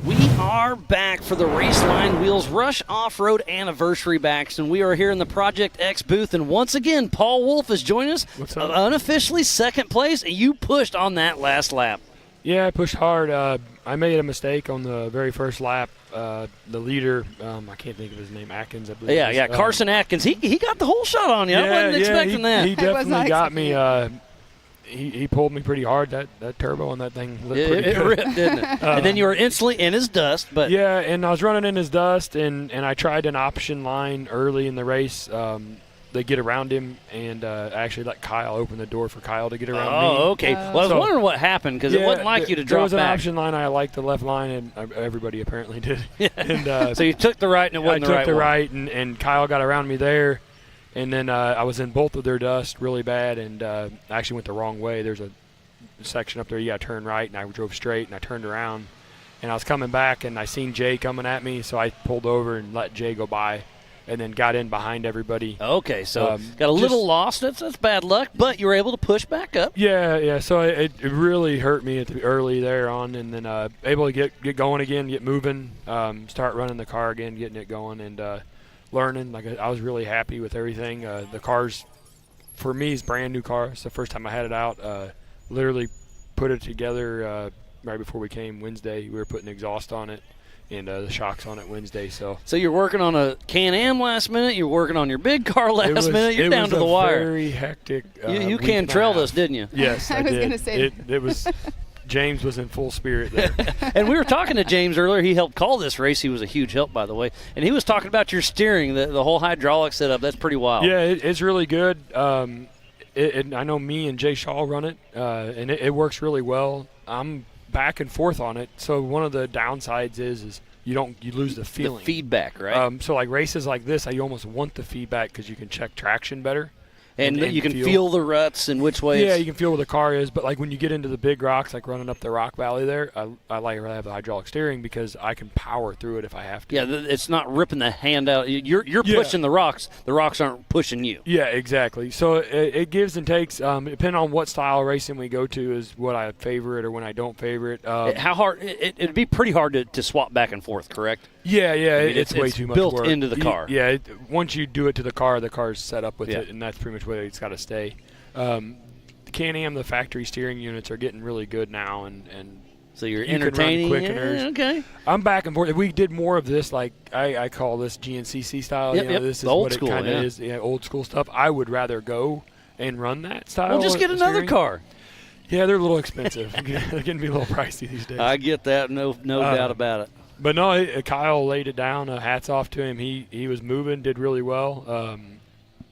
We are back for the Raceline Wheels Rush Off-Road Anniversary Backs, and we are here in the Project X booth. And once again, Paul Wolf is joining us. What's up? Unofficially second place, and you pushed on that last lap. Yeah, I pushed hard. I made a mistake on the very first lap. The leader, I can't think of his name, Atkins, I believe. Yeah, Carson Atkins. He got the whole shot on you. I wasn't expecting that. He definitely got me. he pulled me pretty hard. That turbo on that thing looked pretty It good. ripped, didn't it? And then you were instantly in his dust. But yeah, and I was running in his dust, and I tried an option line early in the race. They get around him, and I actually let Kyle open the door for Kyle to get around me. Oh, okay. Well, I was wondering what happened because it wasn't like you to There drop was an back. option line. I liked the left line, and everybody apparently did. And so you took the right, and it wasn't I the took right the one. right, and Kyle got around me there. And then I was in both of their dust really bad, and I actually went the wrong way. There's a section up there you got to turn right, and I drove straight, and I turned around. And I was coming back, and I seen Jay coming at me, so I pulled over and let Jay go by, and then got in behind everybody. Okay, so got a little lost. That's bad luck, but you were able to push back up. Yeah. So it really hurt me at the early there on, and then able to get going again, get moving, start running the car again, getting it going, and learning. Like I was really happy with everything. The car's, for me, is brand new car. It's the first time I had it out. Literally put it together right before we came Wednesday. We were putting exhaust on it and the shocks on it Wednesday. So you're working on a Can-Am last minute. You're working on your big car last minute. You're down to the wire. Very hectic. You Cantrelled us, didn't you? Yes, I was did. gonna say- It was. James was in full spirit there. And we were talking to James earlier. He helped call this race. He was a huge help, by the way. And he was talking about your steering, the whole hydraulic setup. That's pretty wild. Yeah, it's really good. I know me and Jay Shaw run it, and it works really well. I'm back and forth on it. So one of the downsides is you lose the feeling. The feedback, right? So like races like this, you almost want the feedback because you can check traction better. And you can feel the ruts and which way. Yeah, you can feel where the car is. But like when you get into the big rocks, like running up the rock valley there, I like to have the hydraulic steering because I can power through it if I have to. Yeah, it's not ripping the hand out. You're pushing the rocks. The rocks aren't pushing you. Yeah, exactly. So it gives and takes. Depending on what style of racing we go to is what I favor it or when I don't favor it. How hard? It'd be pretty hard to swap back and forth, correct? Yeah. I mean, it's way too much built work. into the car. Once you do it to the car's set up with it, and that's pretty much where it's got to stay. The Can-Am, the factory steering units are getting really good now, and so you're you entertaining. Can run quickeners. Yeah, okay. I'm back and forth. If we did more of this, like I call this GNCC style. Yep. This is The old what school, it kind of yeah. is. Yeah, old school stuff. I would rather go and run that style. Well, just get another steering. car. Yeah, they're a little expensive. They're getting to be a little pricey these days. I get that. No doubt about it. But no, Kyle laid it down. Hats off to him. He was moving, did really well.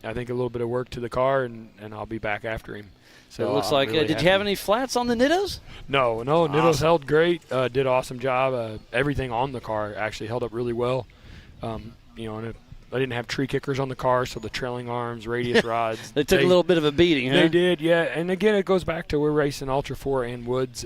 I think a little bit of work to the car, and I'll be back after him. So it looks I'm like. really Did you have any flats on the Nittos? No. Nittos held great. Did an awesome job. Everything on the car actually held up really well. And I didn't have tree kickers on the car, so the trailing arms, radius rods. They took a little bit of a beating, huh? They did, yeah. And again, it goes back to we're racing Ultra 4 and Woods.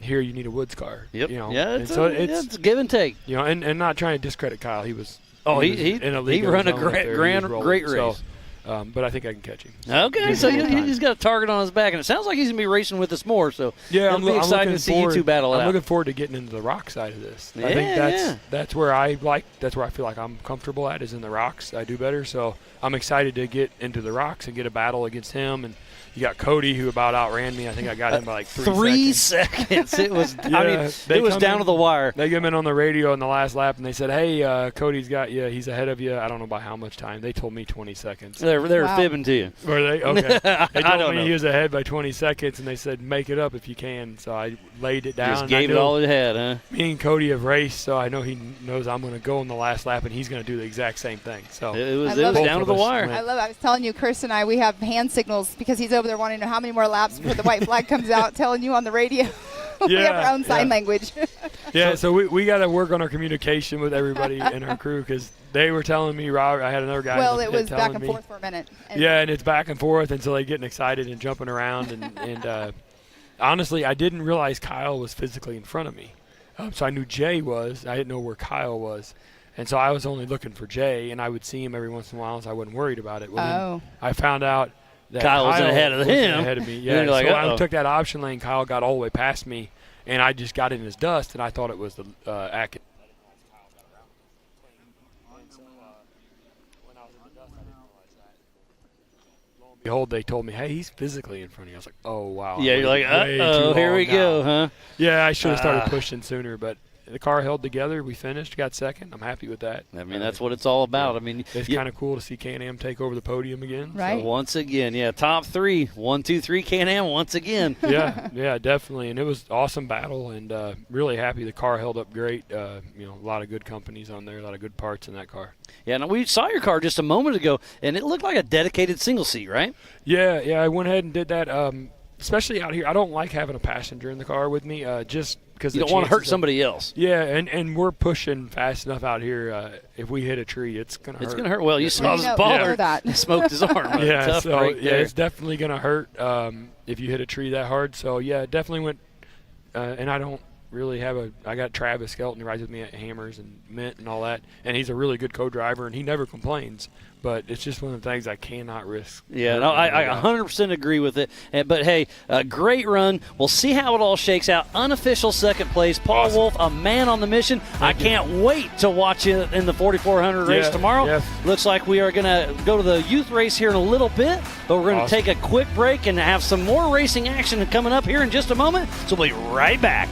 Here you need a Woods car. Yep. Yeah, it's give and take. And not trying to discredit Kyle. He was. He ran a great race. So, but I think I can catch him. Okay, so he's got a target on his back, and it sounds like he's going to be racing with us more. So yeah, it'll be exciting to see you two battle it out. I'm looking forward to getting into the rock side of this. I think that's where I feel like I'm comfortable at is in the rocks. I do better, so I'm excited to get into the rocks and get a battle against him. And you got Cody, who about outran me. I think I got him by like 3 seconds. It was. It was down to the wire. They came in on the radio in the last lap, and they said, "Hey, Cody's got you. He's ahead of you. I don't know by how much time." They told me 20 seconds. They were fibbing to you. Were they? Okay. They I told don't me know. he was ahead by 20 seconds, and they said, "Make it up if you can." So I laid it down. Just gave it all it had, huh? Me and Cody have raced, so I know he knows I'm going to go in the last lap, and he's going to do the exact same thing. So it was both down to the wire. I love it. I was telling you, Chris and I, we have hand signals because he's over there wanting to know how many more laps before the white flag comes out, telling you on the radio. We have our own sign language. Yeah, so we got to work on our communication with everybody in our crew because they were telling me, Robert, I had another guy. Well, that it was telling back and me- forth for a minute. Yeah, and it's back and forth until they getting excited and jumping around. And honestly, I didn't realize Kyle was physically in front of me. So I knew Jay was. I didn't know where Kyle was. And so I was only looking for Jay, and I would see him every once in a while, so I wasn't worried about it. Well, then I found out that Kyle was ahead of him. Ahead of me. And Yeah, then you're like, so uh-oh. I took that option lane. Kyle got all the way past me, and I just got in his dust, and I thought it was the Atkins. Behold, they told me, hey, he's physically in front of you. I was like, oh, wow. Yeah, you're like, Way uh-oh, too here long we go, now. huh? Yeah, I should have started pushing sooner, but the car held together. We finished, got second. I'm happy with that. I mean, that's what it's all about. I mean, it's kind of cool to see Can-Am take over the podium again. Right. So once again, yeah, top 3, 1, 2, 3 Can-Am once again. yeah, definitely. And it was awesome battle, and really happy the car held up great. A lot of good companies on there, a lot of good parts in that car. Yeah, now we saw your car just a moment ago, and it looked like a dedicated single seat, right? Yeah, I went ahead and did that. Especially out here, I don't like having a passenger in the car with me, just because you don't want to hurt somebody else. Yeah, and we're pushing fast enough out here. If we hit a tree, it's gonna hurt. It's gonna hurt. Well, you saw his baller. He smoked his arm. Yeah, so it's definitely gonna hurt if you hit a tree that hard. So yeah, it definitely went. And I don't really have I got Travis Skelton who rides with me at Hammers and Mint and all that, and he's a really good co-driver, and he never complains. But it's just one of the things I cannot risk. Yeah, no, I 100% agree with it. But, hey, a great run. We'll see how it all shakes out. Unofficial second place. Paul Wolf, a man on the mission. I can't wait to watch you in the 4,400 race tomorrow. Yeah. Looks like we are going to go to the youth race here in a little bit, but we're going to take a quick break and have some more racing action coming up here in just a moment. So we'll be right back.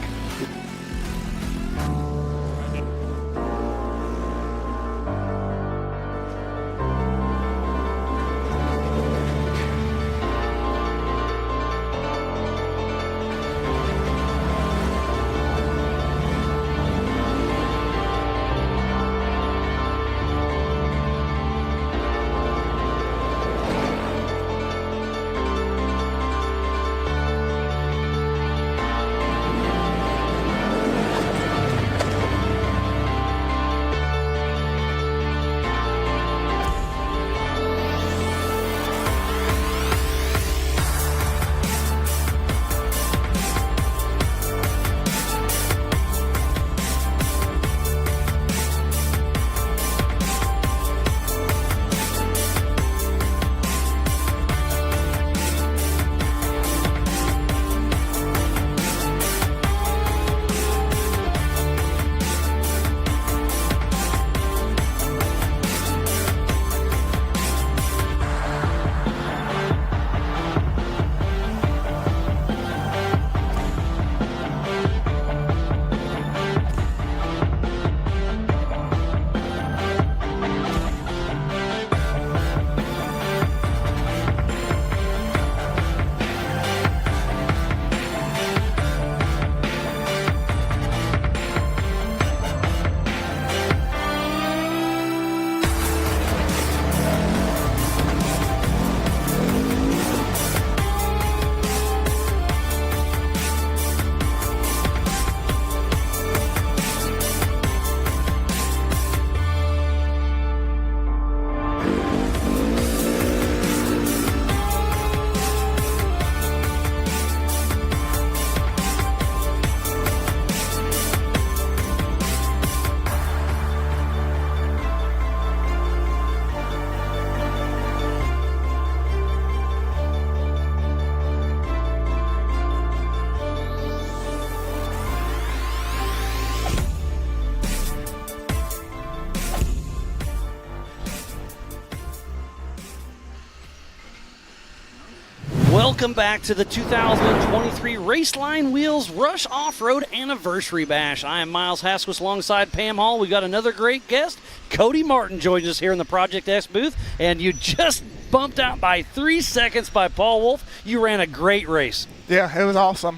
Welcome back to the 2023 Raceline Wheels Rush Off-Road Anniversary Bash. I am Miles Hasquis alongside Pam Hall. We got another great guest. Cody Martin joins us here in the Project S booth, and you just bumped out by 3 seconds by Paul Wolf. You ran a great race. Yeah, it was awesome.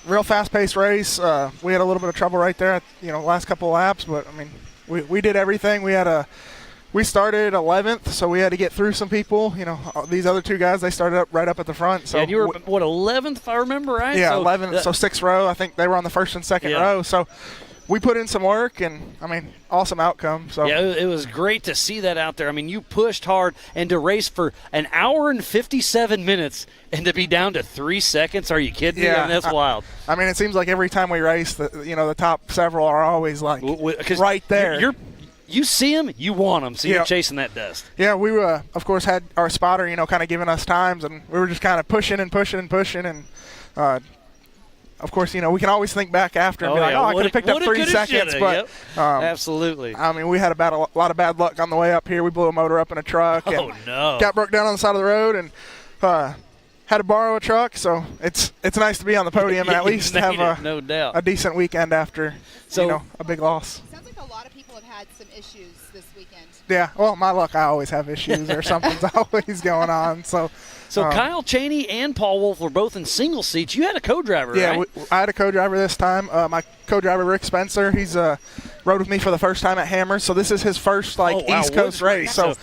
Real fast-paced race. We had a little bit of trouble right there at last couple of laps, but I mean, we did everything. We started 11th, so we had to get through some people. These other two guys, they started right up at the front. So and you were, 11th, if I remember right? Yeah, 11th, so 6th row. I think they were on the first and second row. So we put in some work, and, I mean, awesome outcome. So yeah, it was great to see that out there. I mean, you pushed hard, and to race for an hour and 57 minutes and to be down to 3 seconds, are you kidding me? Yeah, That's wild. I mean, it seems like every time we race, the top several are always, right there. You see them, you want them, so you're chasing that dust. Yeah, we, of course, had our spotter, kind of giving us times, and we were just kind of pushing and pushing and pushing. And, of course, we can always think back after and be like, I could have picked up 3 seconds. But absolutely. I mean, we had a lot of bad luck on the way up here. We blew a motor up in a truck. Oh, no. Got broke down on the side of the road. And had to borrow a truck, so it's nice to be on the podium and at You least made have it, no doubt. a decent weekend after a big loss. Sounds like a lot of people have had some issues this weekend. Yeah, well, my luck, I always have issues or something's always going on. So Kyle Cheney and Paul Wolf were both in single seats. You had a co-driver, yeah, right? I had a co-driver this time. My co-driver, Rick Spencer, he's rode with me for the first time at Hammers, so this is his first East Coast race. So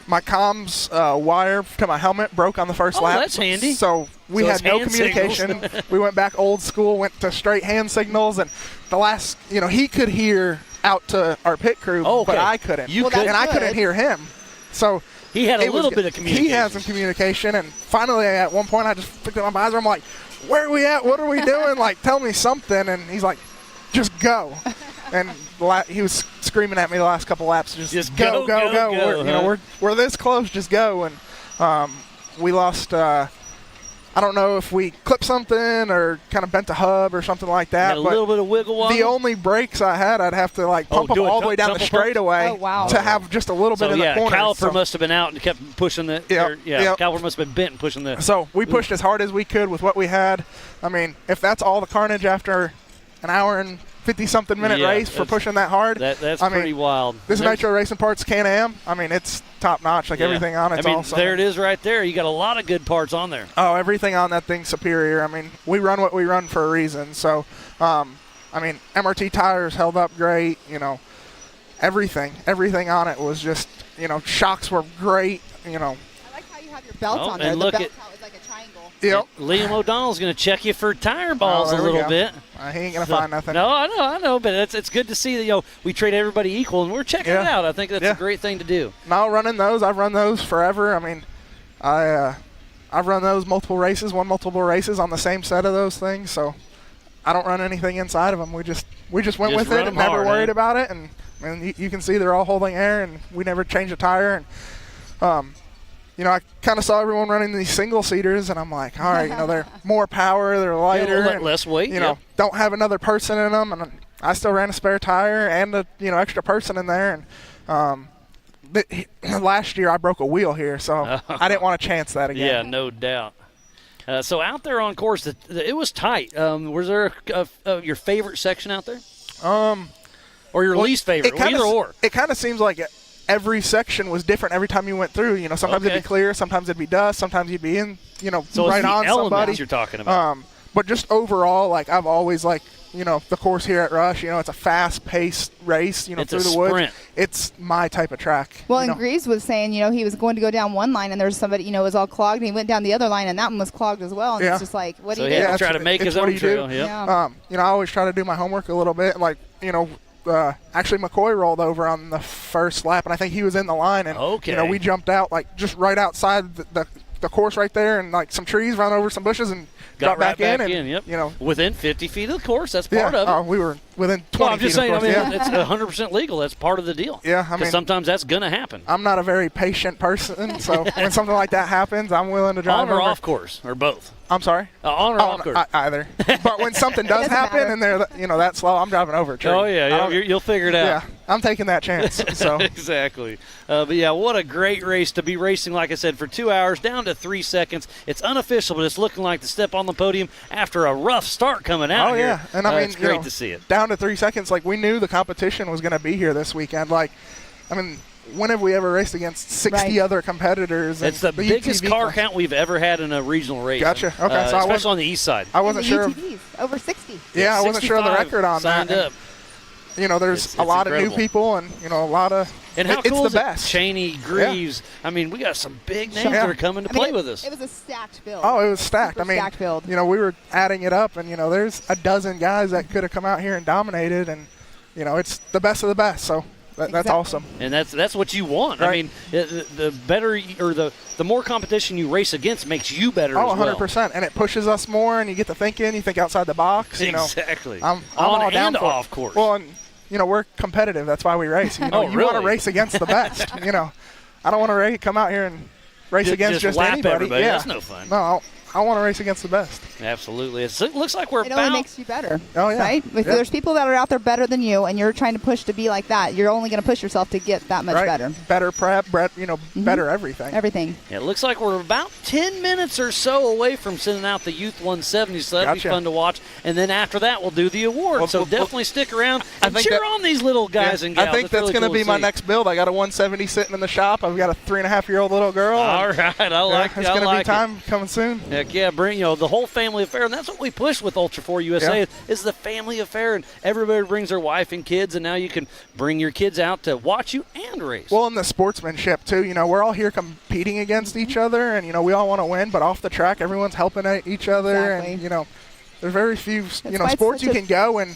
my comms wire to my helmet broke on the first lap. That's handy. So we had no communication. We went back old school, went to straight hand signals, and the last, he could hear out to our pit crew, but I couldn't. I couldn't hear him. So he had a little bit of communication. He had some communication, and finally at one point I just picked up my visor. I'm like, where are we at? What are we doing? Tell me something. And he's like, just go. And he was screaming at me the last couple laps, just go. We're this close, just go. And we lost. I don't know if we clipped something or kind of bent a hub or something like that. Had a little bit of wiggle wobble. The only brakes I had, I'd have to pump them all the way down the straightaway to have just a little bit in the corner. Caliper must have been out and kept pushing the. Caliper must have been bent and pushing the. So we pushed as hard as we could with what we had. I mean, if that's all the carnage after an hour and 50-something minute race for pushing that hard. That's pretty wild. This Nitro Racing Parts Can-Am, I mean, it's top-notch. Everything on it's awesome. There it is right there. You got a lot of good parts on there. Oh, everything on that thing's superior. I mean, we run what we run for a reason. So, MRT tires held up great. Everything on it was just, shocks were great. I like how you have your belt on there. And the look belt at is like a triangle. Yep. Liam O'Donnell's going to check you for tire balls a little bit. He ain't going to find nothing. No, I know, but it's good to see that we treat everybody equal, and we're checking it out. I think that's a great thing to do. Now running those, I've run those forever. I mean, I've run those multiple races on the same set of those things, so I don't run anything inside of them. We just went with it and never worried about it, and you can see they're all holding air, and we never changed a tire. And I kind of saw everyone running these single-seaters, and I'm like, all right, they're more power, they're lighter. And less weight. Don't have another person in them. And I still ran a spare tire and a extra person in there. And last year I broke a wheel here, so I didn't want to chance that again. Yeah, no doubt. So out there on course, it was tight. Was there your favorite section out there? Or your least favorite? Either or. It kind of seems like every section was different every time you went through. Sometimes it'd be clear, sometimes it'd be dust, sometimes you'd be in, so right it's the on elements somebody. You're talking about. But just overall, I've always the course here at Rush. It's a fast-paced race. It's through a the woods. sprint. It's my type of track. Well, and Greaves was saying, he was going to go down one line, and there's somebody, it was all clogged, and he went down the other line, and that one was clogged as well. And it's just like, what do you do? So he had to try to make his own trail. I always try to do my homework a little bit. Actually McCoy rolled over on the first lap, and I think he was in the line, and we jumped out just right outside the course right there, and some trees, run over some bushes, and got back right in. Yep. Within 50 feet of the course. That's part of it. We were within 20 well, I'm just feet saying, of the course. it's 100% legal. That's part of the deal. Yeah, because sometimes that's going to happen. I'm not a very patient person, so when something like that happens, I'm willing to drive on or over. off course, or both. I'm sorry? On or off course? Either. But when something does happen and they're that slow, I'm driving over a tree. Oh, yeah. You'll figure it out. Yeah, I'm taking that chance. So exactly. But, what a great race to be racing, like I said, for 2 hours, down to 3 seconds. It's unofficial, but it's looking like to step on the podium after a rough start coming out here. Oh, yeah. And, it's great to see it. Down to 3 seconds, we knew the competition was going to be here this weekend. When have we ever raced against 60 other competitors? It's the biggest car count we've ever had in a regional race. Gotcha. Okay, so especially on the east side. I wasn't sure. Over 60. Yeah, I wasn't sure of the record on signed that. Up. There's a lot of new people, and a lot of. And how it's cool the is best. Cheney, Greaves. Yeah. We got some big names that are coming to play with us. It was a stacked build. Oh, it was stacked. Stacked build. We were adding it up, and there's a dozen guys that could have come out here and dominated, and it's the best of the best. So. That's awesome. And that's what you want. Right. The better or the more competition you race against makes you better as well. 100%. And it pushes us more, and you get to thinking. You think outside the box. Exactly. I'm on all down and for off it. course. Well, and, we're competitive. That's why we race. You want to race against the best. I don't want to come out here and race against just lap anybody. Everybody. Yeah. That's no fun. No, I want to race against the best. Absolutely. It looks like we're It only makes you better. Oh, yeah. Right? If Yeah. there's people that are out there better than you and you're trying to push to be like that, you're only going to push yourself to get that much Right. better. Better prep, better everything. Everything. It looks like we're about 10 minutes or so away from sending out the Youth 170, so that'll be Gotcha. fun to watch. And then after that, we'll do the awards. So definitely stick around and think cheer that- on these little guys and gals. I think that's really going to cool be my see. next build. I got a 170 sitting in the shop. I've got a 3.5-year-old little girl. All right, I like it. It's I going to like be time coming soon. Heck yeah, bring the whole family affair, and that's what we push with Ultra 4 USA Yeah. is the family affair, and everybody brings their wife and kids, and now you can bring your kids out to watch you and race. Well, and the sportsmanship too. We're all here competing against each other, and we all want to win. But off the track, everyone's helping each other, Exactly. and there's very few why it's sports such you a- can go and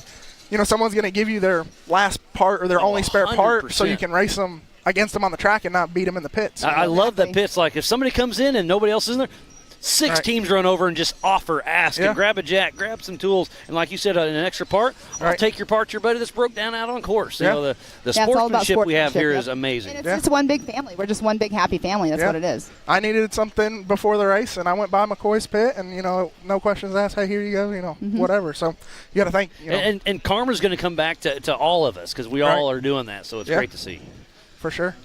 someone's going to give you their last part or their only spare part, so you 100%. can race them against them on the track and not beat them in the pits. I love that pits. Like if somebody comes in and nobody else is in there, six Right. teams run over and just offer, ask, Yeah. and grab a jack, grab some tools, and like you said, an extra part. I'll Right. take your part to your buddy that's broke down out on course. Yeah. The it's all about sportsmanship we have sportsmanship, here yep. is amazing. And it's just one big family. We're just one big happy family. That's Yeah. what it is. I needed something before the race, and I went by McCoy's pit, and no questions asked. Hey, here you go. Mm-hmm. Whatever. So you got to thank. And karma's going to come back to all of us because we all are doing that. So it's Yeah. great to see. For sure.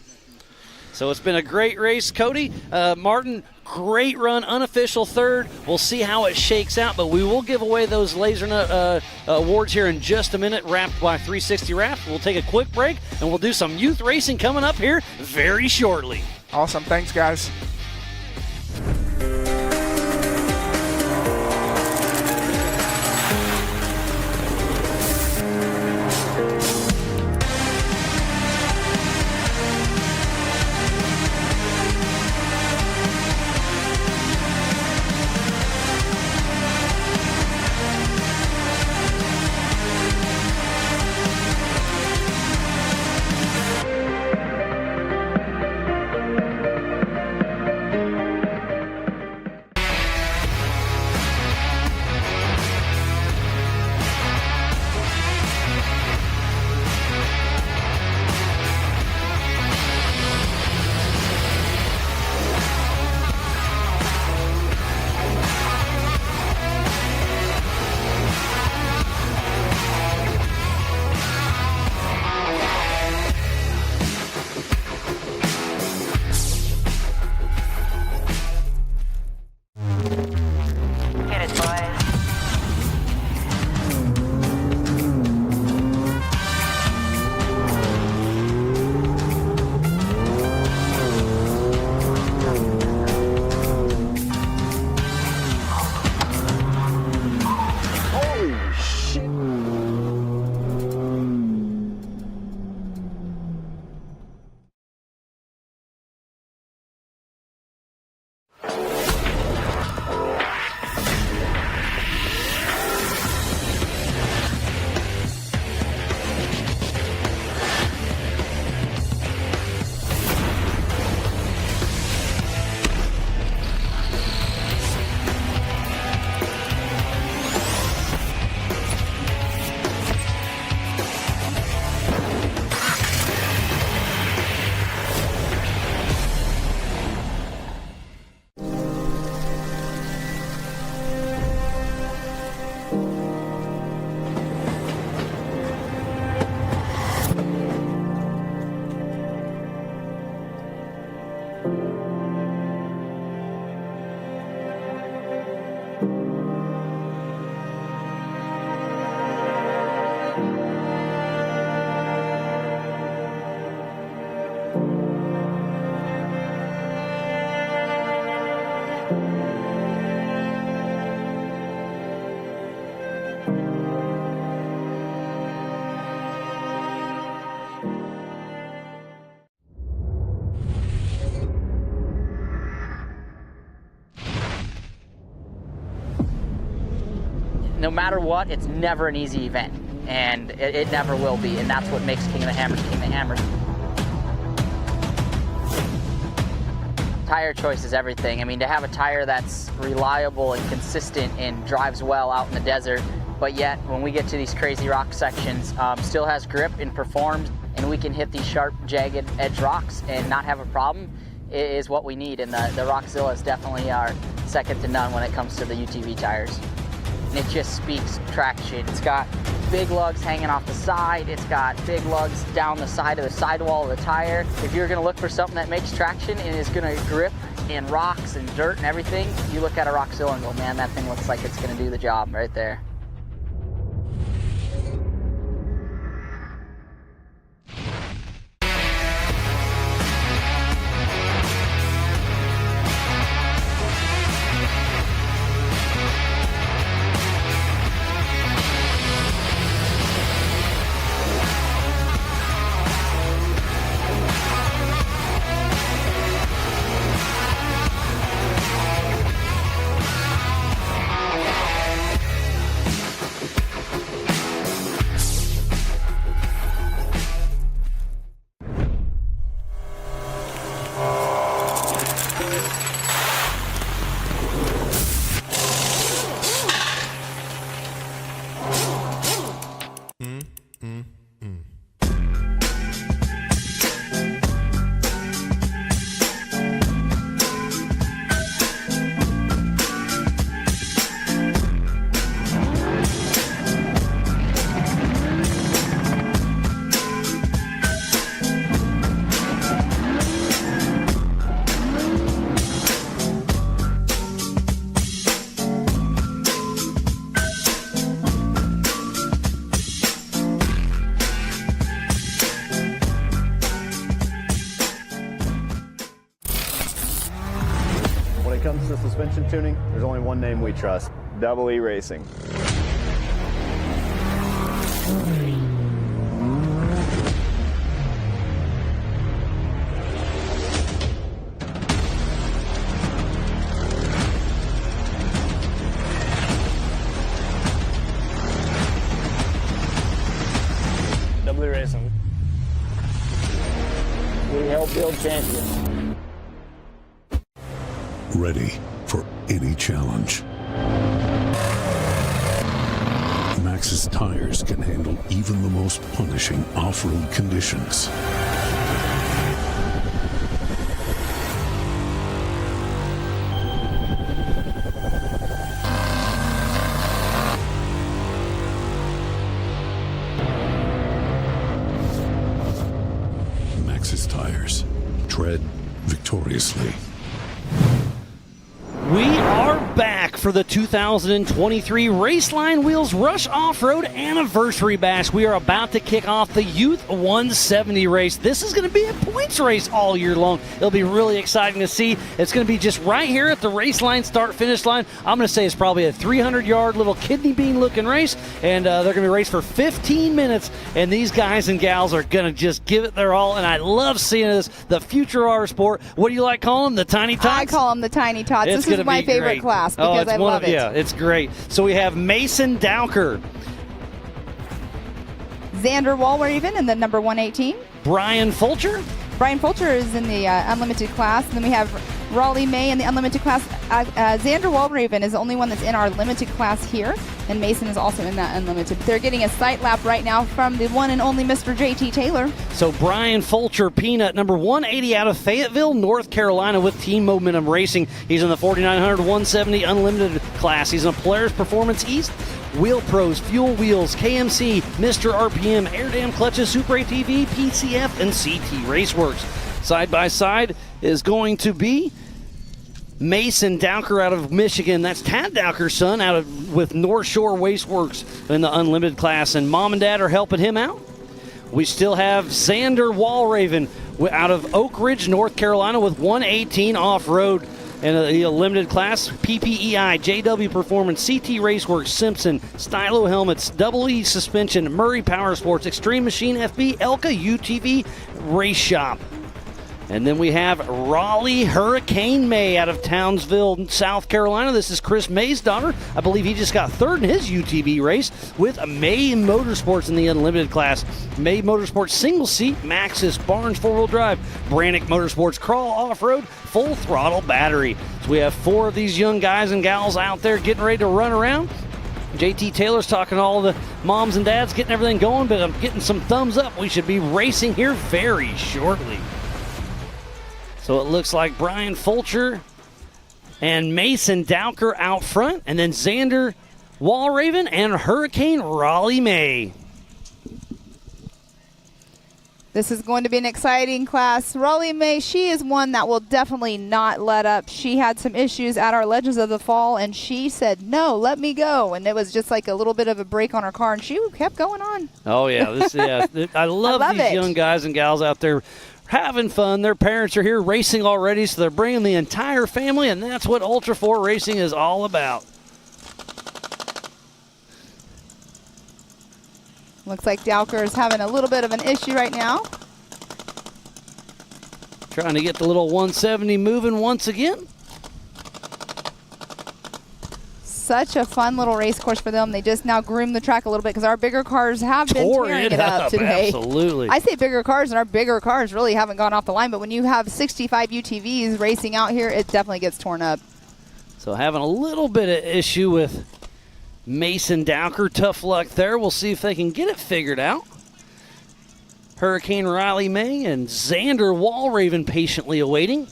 So it's been a great race, Cody. Martin, great run, unofficial third. We'll see how it shakes out, but we will give away those Laser Nut awards here in just a minute, wrapped by 360 Wraps. We'll take a quick break, and we'll do some youth racing coming up here very shortly. Awesome. Thanks, guys. No matter what, it's never an easy event, and it never will be, and that's what makes King of the Hammers King of the Hammers. Tire choice is everything. I mean, to have a tire that's reliable and consistent and drives well out in the desert, but yet when we get to these crazy rock sections, still has grip and performs, and we can hit these sharp, jagged edge rocks and not have a problem. is what we need, and the Rockzillas definitely are second to none when it comes to the UTV tires. And it just speaks traction. It's got big lugs hanging off the side. It's got big lugs down the side of the sidewall of the tire. If you're gonna look for something that makes traction and is gonna grip in rocks and dirt and everything, you look at a Rockzilla and go, man, that thing looks like it's gonna do the job right there. When it comes to suspension tuning, there's only one name we trust, Double E Racing. Double E Racing. We help build champions. Ready for any challenge. Maxxis tires can handle even the most punishing off-road conditions. Maxxis tires. Tread victoriously. We are back for the 2023 Raceline Wheels Rush Off-Road Anniversary Bash. We are about to kick off the Youth 170 race. This is going to be a points race all year long. It'll be really exciting to see. It's going to be just right here at the Raceline start-finish line. I'm going to say it's probably a 300-yard little kidney bean-looking race, and they're going to be raced for 15 minutes, and these guys and gals are going to just give it their all, and I love seeing this, the future of our sport. What do you like calling them, the Tiny Tots? I call them the Tiny Tots. This is my favorite class because I love it. Yeah, it's great. So we have Mason Dowker, Xander Walraven in the number 118. Brian Fulcher. Brian Fulcher is in the unlimited class. And then we have Raleigh May in the unlimited class. Xander Walraven is the only one that's in our limited class here, and Mason is also in that unlimited. They're getting a sight lap right now from the one and only Mr. JT Taylor. So Brian Fulcher, Peanut, number 180 out of Fayetteville, North Carolina with Team Momentum Racing. He's in the 4900 170 unlimited class. He's in Polaris Performance East, Wheel Pros, Fuel Wheels, KMC, Mr. RPM, Air Dam Clutches, Super ATV, PCF, and CT Raceworks. Side by side is going to be Mason Dowker out of Michigan. That's Tad Dowker's son with North Shore Wasteworks in the unlimited class, and mom and dad are helping him out. We still have Xander Walraven out of Oak Ridge, North Carolina with 118 off-road in the limited class. PPEI, JW Performance, CT Raceworks, Simpson, Stylo Helmets, Double E Suspension, Murray Power Sports, Extreme Machine FB, Elka UTV Race Shop. And then we have Raleigh Hurricane May out of Townsville, South Carolina. This is Chris May's daughter. I believe he just got third in his UTV race with May Motorsports in the unlimited class. May Motorsports single seat, Maxxis Barnes 4-wheel drive, Brannick Motorsports crawl off-road, full throttle battery. So we have 4 of these young guys and gals out there getting ready to run around. JT Taylor's talking to all the moms and dads, getting everything going, but I'm getting some thumbs up. We should be racing here very shortly. So it looks like Brian Fulcher and Mason Dowker out front, and then Xander Walraven and Hurricane Raleigh May. This is going to be an exciting class. Raleigh May, she is one that will definitely not let up. She had some issues at our Legends of the Fall, and she said, no, let me go. And it was just like a little bit of a break on her car, and she kept going on. Oh, yeah. I love these it. young guys and gals out there having fun. Their parents are here racing already, so they're bringing the entire family, and that's what Ultra 4 racing is all about. Looks like Dowker is having a little bit of an issue right now. Trying to get the little 170 moving once again. Such a fun little race course for them. They just now groomed the track a little bit because our bigger cars have been tearing it up today. Absolutely. I say bigger cars, and our bigger cars really haven't gone off the line, but when you have 65 UTVs racing out here, it definitely gets torn up. So having a little bit of issue with Mason Dowker. Tough luck there. We'll see if they can get it figured out. Hurricane Riley May and Xander Walraven patiently awaiting.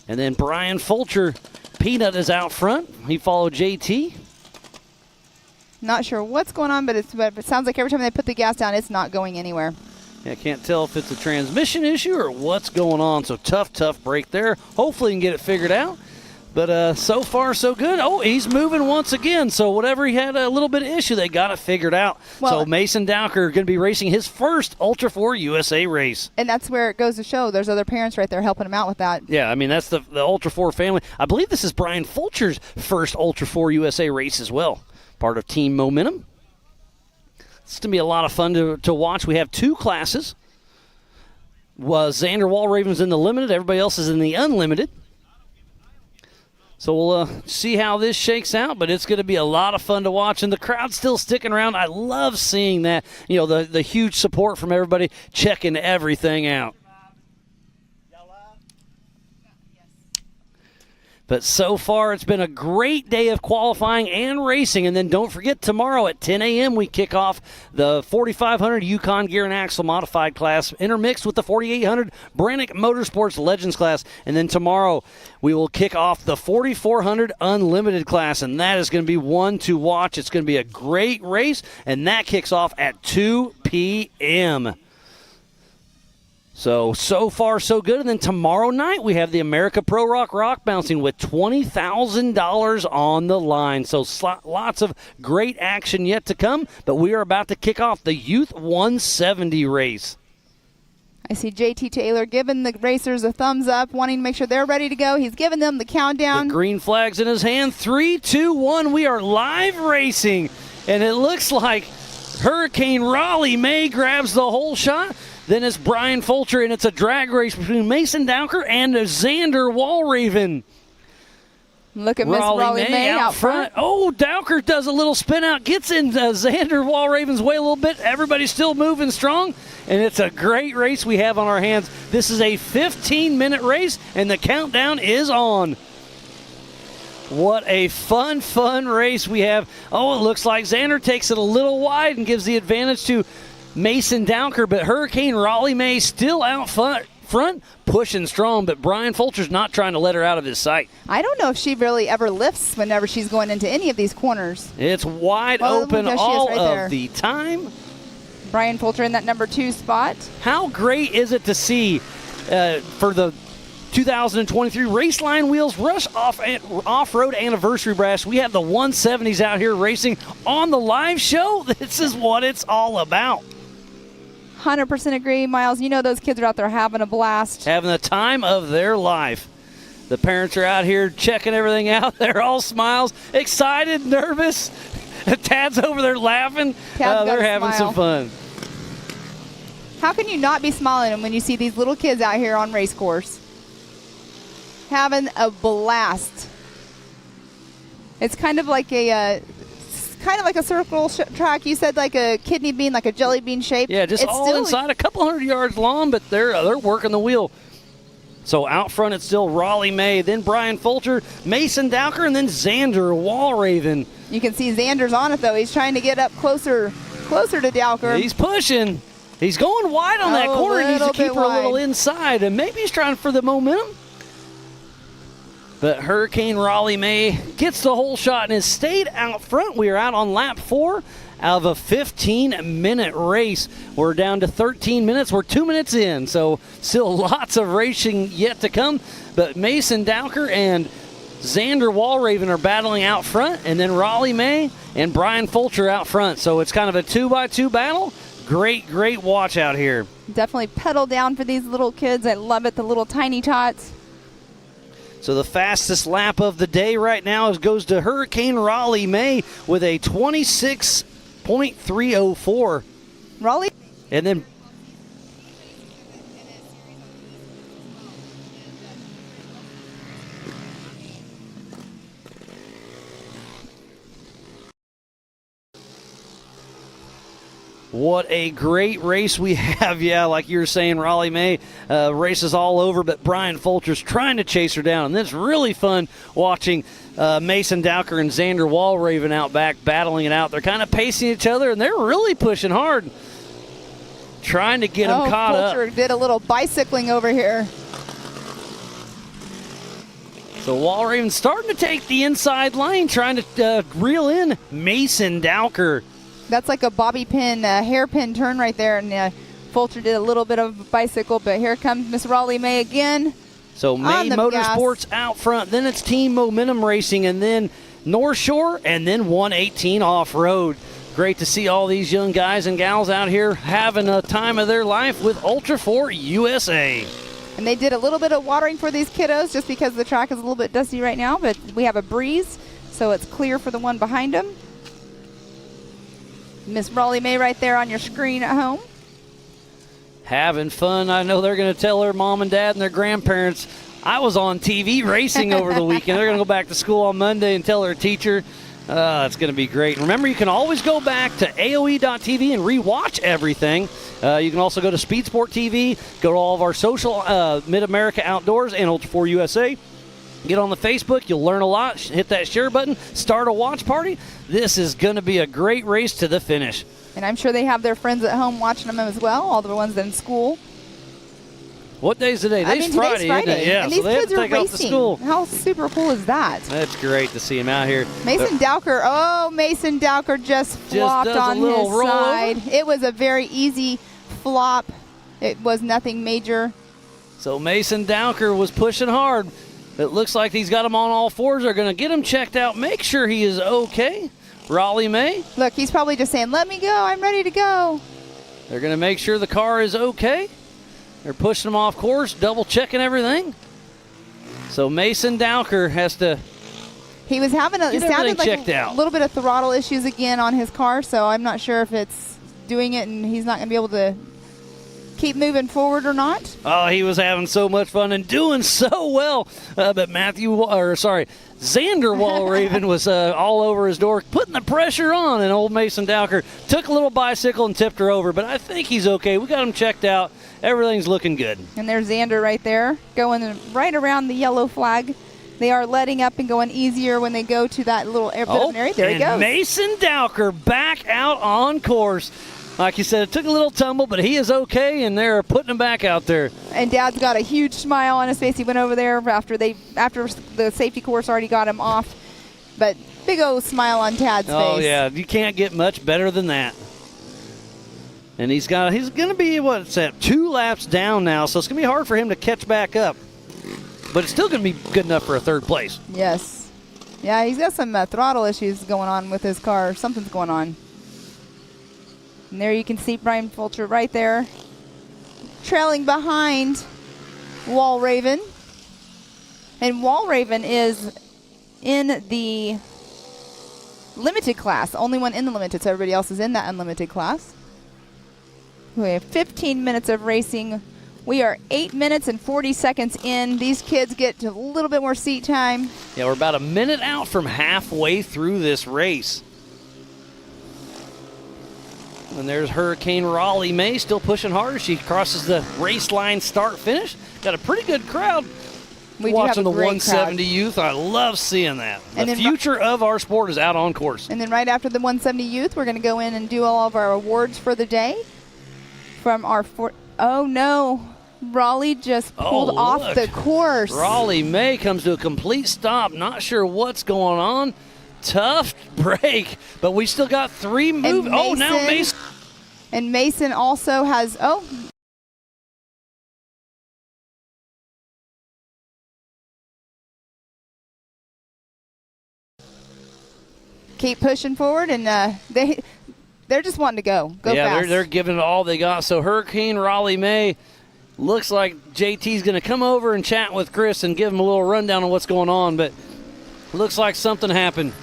And then Brian Fulcher, Peanut is out front. He followed JT. Not sure what's going on, but it sounds like every time they put the gas down, it's not going anywhere. Yeah, I can't tell if it's a transmission issue or what's going on. So tough break there. Hopefully he can get it figured out. But so far, so good. Oh, he's moving once again. So whatever he had a little bit of issue, they got it figured out. Well, so Mason Dowker going to be racing his first Ultra 4 USA race. And that's where it goes to show there's other parents right there helping him out with that. Yeah, I mean, that's the Ultra 4 family. I believe this is Brian Fulcher's first Ultra 4 USA race as well. Part of Team Momentum. It's going to be a lot of fun to watch. We have two classes. Xander Walraven's in the limited. Everybody else is in the unlimited. So we'll see how this shakes out, but it's going to be a lot of fun to watch, and the crowd's still sticking around. I love seeing that, the huge support from everybody checking everything out. But so far, it's been a great day of qualifying and racing. And then don't forget, tomorrow at 10 a.m., we kick off the 4500 Yukon Gear and Axle Modified class, intermixed with the 4800 Brannick Motorsports Legends class. And then tomorrow, we will kick off the 4400 Unlimited class. And that is going to be one to watch. It's going to be a great race. And that kicks off at 2 p.m. So far, so good. And then tomorrow night, we have the America Pro Rock Bouncing with $20,000 on the line. So lots of great action yet to come. But we are about to kick off the Youth 170 race. I see JT Taylor giving the racers a thumbs up, wanting to make sure they're ready to go. He's giving them the countdown. The green flag's in his hand. 3, 2, 1. We are live racing. And it looks like Hurricane Raleigh May grabs the whole shot. Then it's Brian Fulcher, and it's a drag race between Mason Dowker and Xander Walraven. Look at Miss Raleigh May out front. Oh, Dowker does a little spin out, gets in Xander Walraven's way a little bit. Everybody's still moving strong, and it's a great race we have on our hands. This is a 15-minute race, and the countdown is on. What a fun race we have. Oh, it looks like Xander takes it a little wide and gives the advantage to Mason Dowker, but Hurricane Raleigh May still out front, pushing strong, but Brian Fulcher's not trying to let her out of his sight. I don't know if she really ever lifts whenever she's going into any of these corners. It's wide open all of the time. Brian Fulcher in that number 2 spot. How great is it to see for the 2023 Raceline Wheels Rush Off-Road Anniversary Brass. We have the 170s out here racing on the live show. This is what it's all about. 100% agree, Miles. You know those kids are out there having a blast. Having the time of their life. The parents are out here checking everything out. They're all smiles, excited, nervous. Tad's over there laughing. They're having some fun. How can you not be smiling when you see these little kids out here on race course? Having a blast. It's kind of like a circle track. You said like a kidney bean, like a jelly bean shape. Yeah, just all inside, a couple hundred yards long, but they're working the wheel. So out front, it's still Raleigh May, then Brian Fulcher, Mason Dowker, and then Xander Walraven. You can see Xander's on it, though. He's trying to get up closer to Dowker. He's pushing. He's going wide on that corner. He needs to keep her a little inside, and maybe he's trying for the momentum. But Hurricane Raleigh May gets the whole shot and has stayed out front. We are out on lap 4 out of a 15-minute race. We're down to 13 minutes. We're 2 minutes in, so still lots of racing yet to come. But Mason Dowker and Xander Walraven are battling out front, and then Raleigh May and Brian Fulcher out front. So it's kind of a 2x2 battle. Great watch out here. Definitely pedal down for these little kids. I love it, the little tiny tots. So the fastest lap of the day right now goes to Hurricane Raleigh May with a 26.304. Raleigh? And then what a great race we have. Yeah, like you were saying, Raleigh May races all over, but Brian Fulcher's trying to chase her down. And it's really fun watching Mason Dowker and Xander Walraven out back battling it out. They're kind of pacing each other, and they're really pushing hard, trying to get them caught Fulcher up. did a little bicycling over here. So Walraven starting to take the inside line, trying to reel in Mason Dowker. That's like a bobby pin, hairpin turn right there. And Fulcher did a little bit of bicycle, but here comes Miss Raleigh May again. So May Motorsports out front. Then it's Team Momentum Racing, and then North Shore, and then 118 Off-Road. Great to see all these young guys and gals out here having a time of their life with Ultra 4 USA. And they did a little bit of watering for these kiddos just because the track is a little bit dusty right now, but we have a breeze, so it's clear for the one behind them. Miss Raleigh May right there on your screen at home. Having fun. I know they're going to tell their mom and dad and their grandparents, I was on TV racing over the weekend. They're going to go back to school on Monday and tell their teacher. It's going to be great. Remember, you can always go back to AOE.tv and rewatch everything. You can also go to Speed Sport TV, go to all of our social, Mid-America Outdoors and Ultra 4 USA. Get on the Facebook. You'll learn a lot. Hit that share button. Start a watch party. This is going to be a great race to the finish. And I'm sure they have their friends at home watching them as well, all the ones in school. What day is today? Today's Friday, isn't it? Yeah, and so these they have kids to are take off to racing. school. How super cool is that? That's great to see him out here. Mason Dowker. Oh, Mason Dowker just flopped does a on little his roll side. over. It was a very easy flop. It was nothing major. So Mason Dowker was pushing hard. It looks like he's got him on all fours. They're going to get him checked out, make sure he is okay. Raleigh May. Look, he's probably just saying, let me go. I'm ready to go. They're going to make sure the car is okay. They're pushing him off course, double checking everything. So Mason Dowker has to He was having it sounded like checked a out. little bit of throttle issues again on his car, so I'm not sure if it's doing it and he's not going to be able to keep moving forward or not. Oh, he was having so much fun and doing so well. But Xander Walraven was all over his door, putting the pressure on, and old Mason Dowker took a little bicycle and tipped her over. But I think he's okay. We got him checked out. Everything's looking good. And there's Xander right there, going right around the yellow flag. They are letting up and going easier when they go to that little bit of an area. There he goes. Mason Dowker back out on course. Like you said, it took a little tumble, but he is okay, and they're putting him back out there. And Dad's got a huge smile on his face. He went over there after the safety course already got him off. But big old smile on Tad's face. Oh, yeah. You can't get much better than that. And he's going to be, 2 laps down now, so it's going to be hard for him to catch back up. But it's still going to be good enough for a third place. Yes. Yeah, he's got some throttle issues going on with his car. Something's going on. And there you can see Brian Fulcher right there, trailing behind Walraven. And Walraven is in the limited class, only one in the limited, so everybody else is in that unlimited class. We have 15 minutes of racing. We are 8 minutes and 40 seconds in. These kids get a little bit more seat time. Yeah, we're about a minute out from halfway through this race. And there's Hurricane Raleigh May still pushing hard as she crosses the race line start-finish. Got a pretty good crowd watching the 170 youth. I love seeing that. And the future of our sport is out on course. And then right after the 170 youth, we're going to go in and do all of our awards for the day. From our oh no, Raleigh just pulled off look. the course. Raleigh May comes to a complete stop. Not sure what's going on. Tough break, but we still got 3 moves. Oh, now Mason. And Mason also has, keep pushing forward, and they're just wanting to go fast. They're giving it all they got. So Hurricane Raleigh May looks like JT's going to come over and chat with Chris and give him a little rundown on what's going on, but looks like something happened.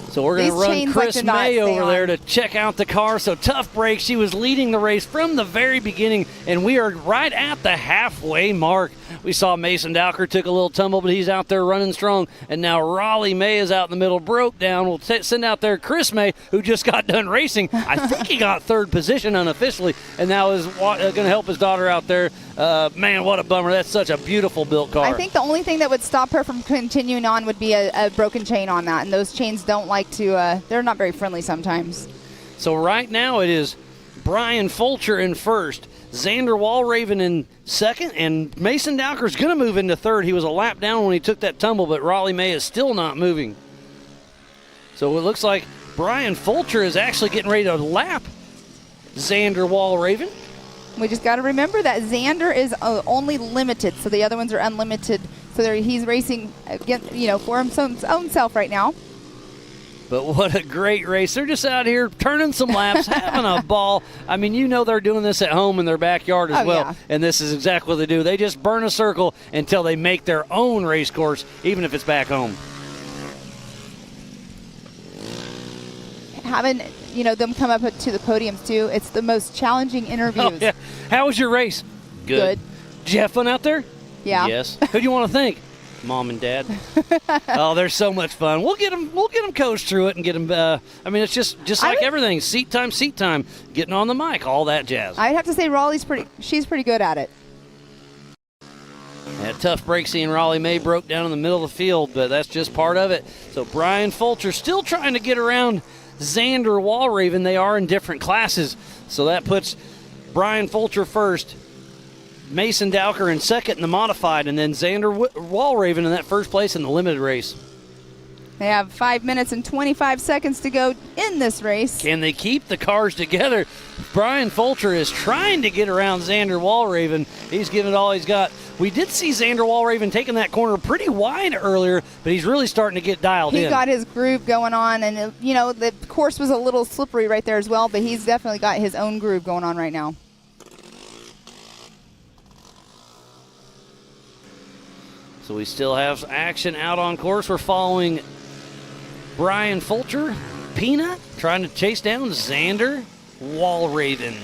So we're going to run Chris May over there to check out the car. So tough break. She was leading the race from the very beginning, and we are right at the halfway mark. We saw Mason Dowker took a little tumble, but he's out there running strong. And now Raleigh May is out in the middle, broke down. We'll send out there Chris May, who just got done racing. I think he got 3rd position unofficially, and now is going to help his daughter out there. Man, what a bummer. That's such a beautiful built car. I think the only thing that would stop her from continuing on would be a broken chain on that, and those chains don't like to, they're not very friendly sometimes. So right now it is Brian Fulcher in first, Xander Walraven in second, and Mason Dowker's going to move into third. He was a lap down when he took that tumble, but Raleigh May is still not moving. So it looks like Brian Fulcher is actually getting ready to lap Xander Walraven. We just got to remember that Xander is only limited, so the other ones are unlimited. So he's racing, for his own self right now. But what a great race. They're just out here turning some laps, having a ball. I mean, they're doing this at home in their backyard as well. Yeah. And this is exactly what they do. They just burn a circle until they make their own race course, even if it's back home. Having, them come up to the podiums too, it's the most challenging interviews. Oh, yeah. How was your race? Good. Did you have fun out there? Yeah. Yes. Who do you want to thank? Mom and Dad. Oh, they're so much fun. We'll get them coached through it and get them. It's just like everything. Seat time, getting on the mic, all that jazz. I'd have to say she's pretty good at it. That tough break seeing Raleigh May broke down in the middle of the field, but that's just part of it. So Brian Fulcher still trying to get around Xander Walraven. They are in different classes, so that puts Brian Fulcher first, Mason Dowker in second in the modified, and then Xander Walraven in that first place in the limited race. They have 5 minutes and 25 seconds to go in this race. Can they keep the cars together? Brian Fulcher is trying to get around Xander Walraven. He's giving it all he's got. We did see Xander Walraven taking that corner pretty wide earlier, but he's really starting to get dialed in. He got his groove going on, and the course was a little slippery right there as well, but he's definitely got his own groove going on right now. So we still have action out on course. We're following Brian Fulcher, Peanut, trying to chase down Xander Walraven.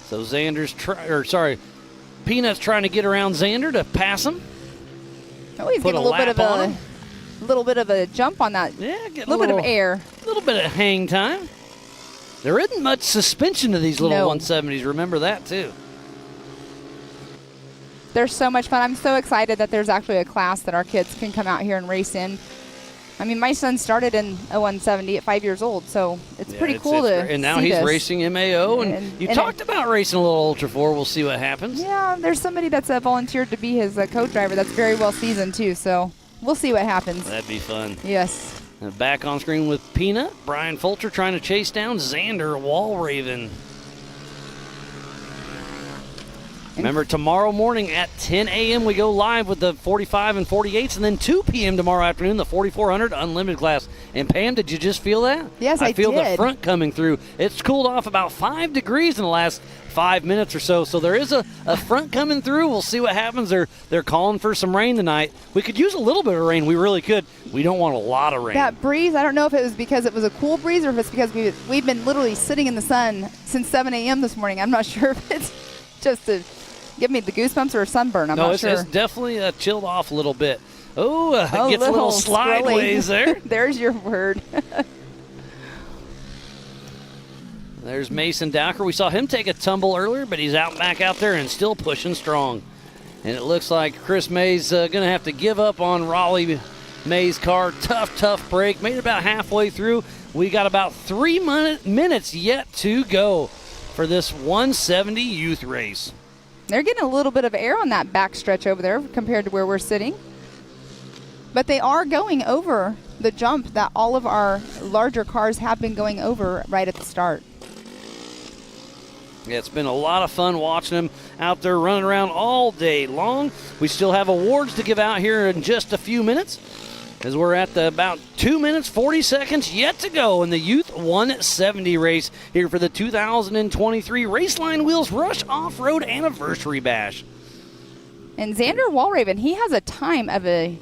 So Peanut's trying to get around Xander to pass him. Oh, he's getting a little bit of a jump on that. Yeah, a little bit of air. A little bit of hang time. There isn't much suspension to these little 170s. Remember that too. They're so much fun. I'm so excited that there's actually a class that our kids can come out here and race in. I mean, my son started in a 170 at 5 years old, so it's pretty cool to And now he's racing MAO, and you talked about racing a little Ultra 4. We'll see what happens. Yeah, there's somebody that's volunteered to be his co-driver that's very well seasoned, too, so we'll see what happens. That'd be fun. Yes. And back on screen with Peanut, Brian Fulcher trying to chase down Xander Walraven. Remember, tomorrow morning at 10 a.m. we go live with the 45 and 48s, and then 2 p.m. tomorrow afternoon, the 4400 Unlimited class. And Pam, did you just feel that? Yes, I feel did. the front coming through. It's cooled off about 5 degrees in the last 5 minutes or so. So there is a front coming through. We'll see what happens. They're calling for some rain tonight. We could use a little bit of rain. We really could. We don't want a lot of rain. That breeze, I don't know if it was because it was a cool breeze or if it's because we've been literally sitting in the sun since 7 a.m. this morning. I'm not sure if it's just to give me the goosebumps or a sunburn. I'm not sure. No, it's definitely chilled off a little bit. It gets a little slideways there. There's your word. There's Mason Dowker. We saw him take a tumble earlier, but he's back out there and still pushing strong. And it looks like Chris May's going to have to give up on Raleigh May's car. Tough break. Made it about halfway through. We got about 3 minutes yet to go for this 170 youth race. They're getting a little bit of air on that back stretch over there compared to where we're sitting. But they are going over the jump that all of our larger cars have been going over right at the start. Yeah, it's been a lot of fun watching them out there running around all day long. We still have awards to give out here in just a few minutes, as we're at about 2 minutes, 40 seconds yet to go in the Youth 170 race here for the 2023 Raceline Wheels Rush Off-Road Anniversary Bash. And Xander Walraven, he has a time of a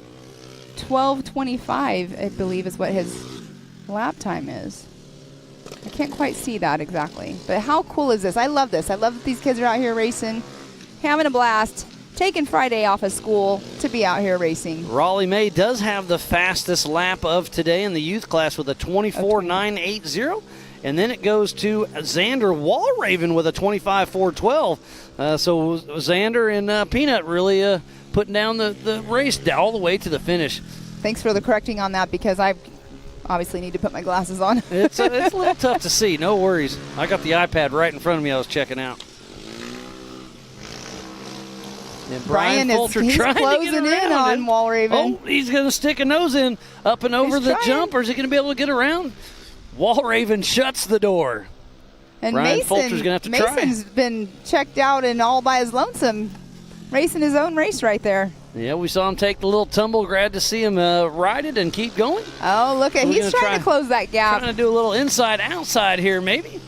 12:25, I believe is what his lap time is. I can't quite see that exactly. But how cool is this? I love this. I love that these kids are out here racing, having a blast, taking Friday off of school to be out here racing. Raleigh May does have the fastest lap of today in the youth class with a 24.980. And then it goes to Xander Walraven with a 25.412. So Xander and Peanut really putting down the race all the way to the finish. Thanks for the correcting on that, because I obviously need to put my glasses on. It's a little tough to see. No worries. I got the iPad right in front of me I was checking out. And Brian Fulcher he's trying closing to get in around on Walraven. Oh, he's going to stick a nose in up and over the jump, or is he going to be able to get around? Walraven shuts the door. And Brian Mason, Fulcher's going to have to try. Mason's been checked out and all by his lonesome, racing his own race right there. Yeah, we saw him take the little tumble. Glad to see him ride it and keep going. Oh, look at he's trying to close that gap. Trying to do a little inside-outside here, maybe.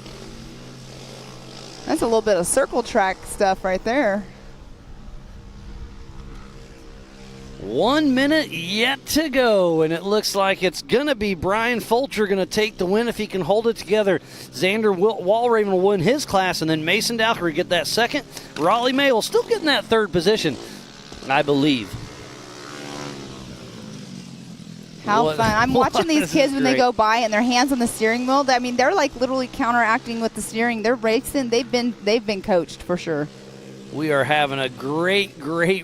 That's a little bit of circle track stuff right there. 1 minute yet to go, and it looks like it's going to be Brian Fulcher going to take the win if he can hold it together. Xander Walraven will win his class, and then Mason Dowker will get that second. Raleigh May will still get in that third position, I believe. How fun. I'm watching these kids when they great. go by and their hands on the steering wheel. I mean, they're like literally counteracting with the steering. They're racing. They've been coached for sure. We are having a great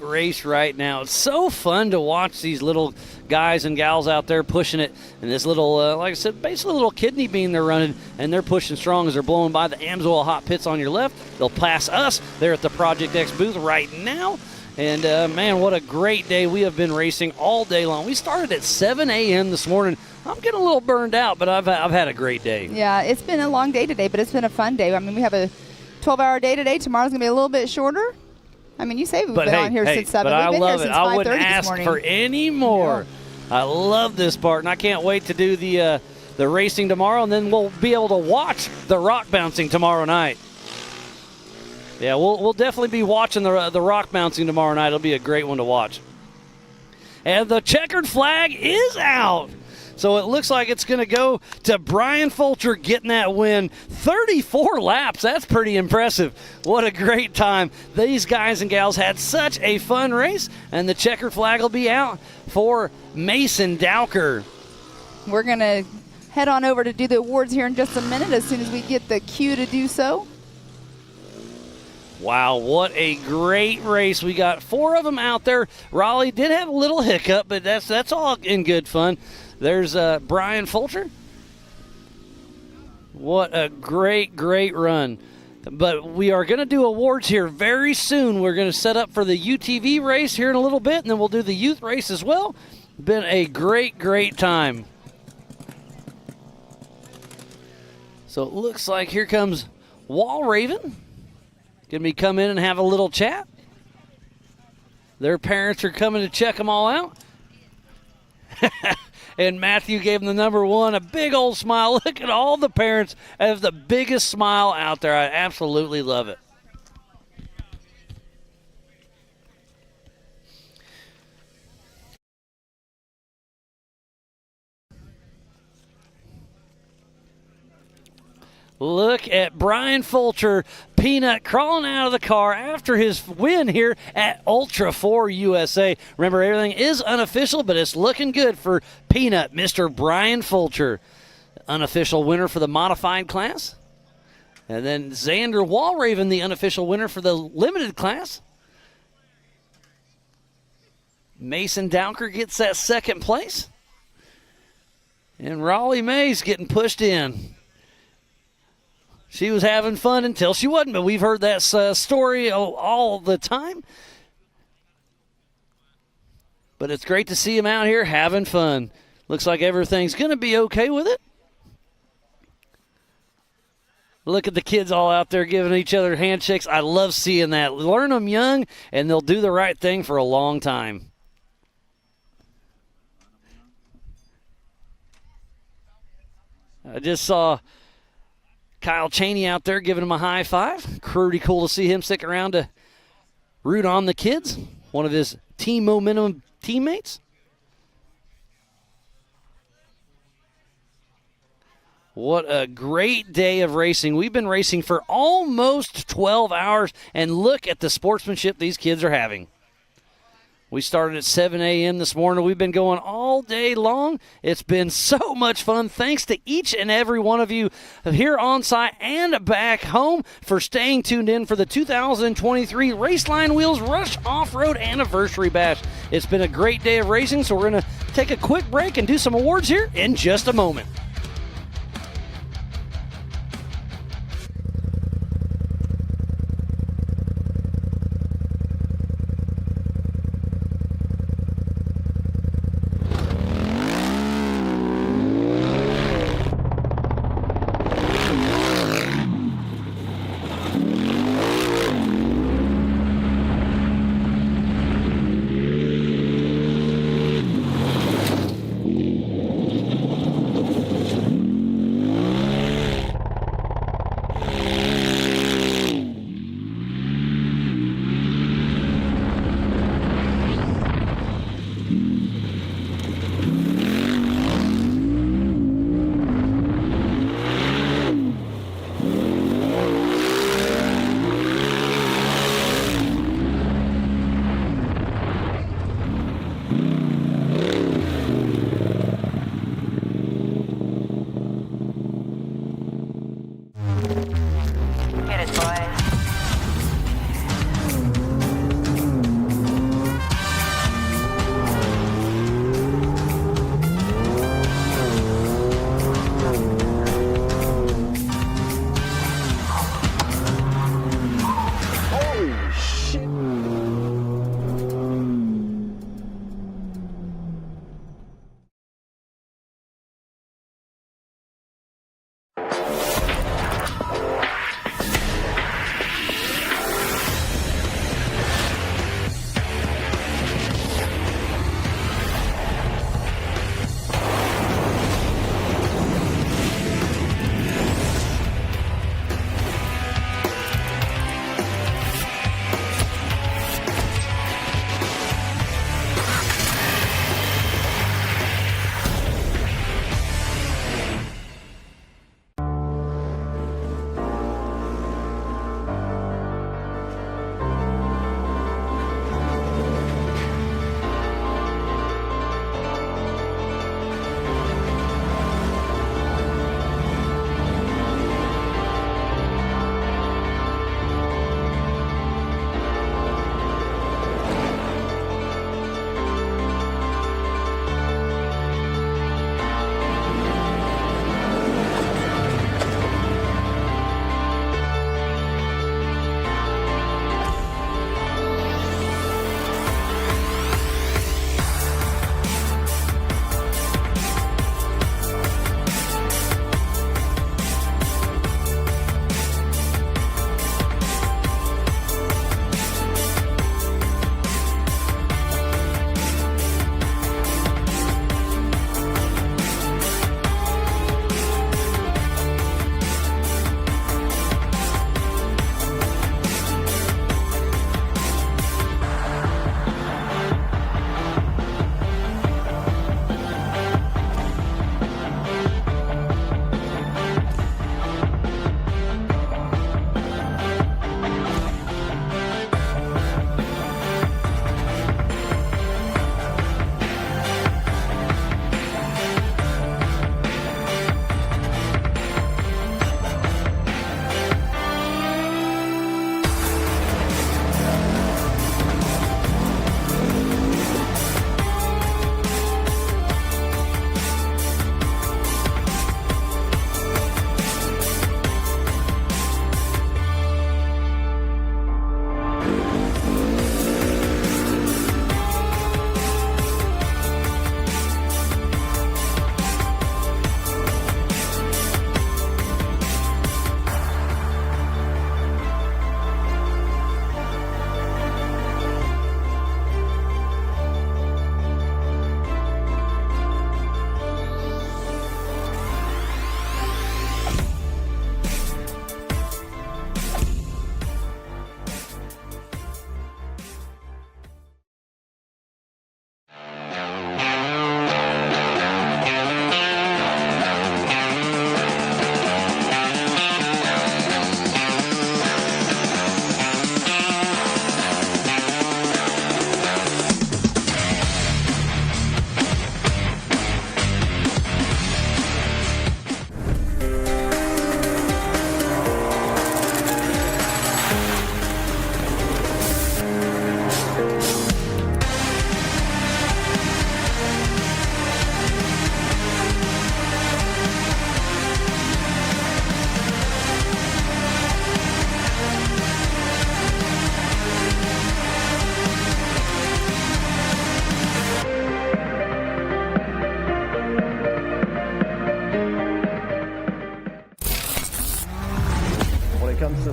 race right now. It's so fun to watch these little guys and gals out there pushing it. And this little, like I said, basically a little kidney bean they're running, and they're pushing strong as they're blowing by the Amsoil Hot Pits on your left. They'll pass us. They're at the Project X booth right now. And, man, what a great day. We have been racing all day long. We started at 7 a.m. this morning. I'm getting a little burned out, but I've had a great day. Yeah, it's been a long day today, but it's been a fun day. I mean, we have a 12-hour day today. Tomorrow's going to be a little bit shorter. I mean, you say we've been on here since 7. But We've I been love here it. since I wouldn't 5:30 this ask morning. for any more. Yeah. I love this part, and I can't wait to do the racing tomorrow, and then we'll be able to watch the rock bouncing tomorrow night. Yeah, we'll definitely be watching the rock bouncing tomorrow night. It'll be a great one to watch. And the checkered flag is out. So it looks like it's going to go to Brian Fulcher getting that win. 34 laps. That's pretty impressive. What a great time. These guys and gals had such a fun race, and the checkered flag will be out for Mason Dowker. We're going to head on over to do the awards here in just a minute as soon as we get the cue to do so. Wow, what a great race. We got 4 of them out there. Raleigh did have a little hiccup, but that's all in good fun. There's Brian Fulcher. What a great run. But we are going to do awards here very soon. We're going to set up for the UTV race here in a little bit, and then we'll do the youth race as well. Been a great time. So it looks like here comes Walraven. Going to be come in and have a little chat. Their parents are coming to check them all out. And Matthew gave them the number 1, a big old smile. Look at all the parents have the biggest smile out there. I absolutely love it. Look at Brian Fulcher, Peanut, crawling out of the car after his win here at Ultra 4 USA. Remember, everything is unofficial, but it's looking good for Peanut, Mr. Brian Fulcher. Unofficial winner for the modified class. And then Xander Walraven, the unofficial winner for the limited class. Mason Dowker gets that second place. And Raleigh Mays getting pushed in. She was having fun until she wasn't, but we've heard that story all the time. But it's great to see him out here having fun. Looks like everything's going to be okay with it. Look at the kids all out there giving each other handshakes. I love seeing that. Learn them young, and they'll do the right thing for a long time. I just saw Kyle Cheney out there giving him a high five. Pretty cool to see him stick around to root on the kids. One of his Team Momentum teammates. What a great day of racing. We've been racing for almost 12 hours, and look at the sportsmanship these kids are having. We started at 7 a.m. this morning. We've been going all day long. It's been so much fun. Thanks to each and every one of you here on site and back home for staying tuned in for the 2023 Raceline Wheels Rush Off-Road Anniversary Bash. It's been a great day of racing, so we're going to take a quick break and do some awards here in just a moment.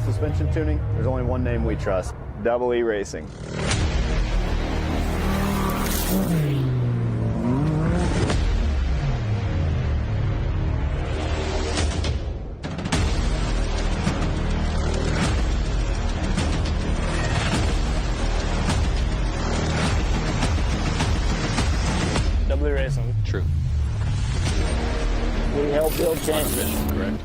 suspension tuning, there's only one name we trust, Double E Racing. W Racing. True. We help build champions. Correct.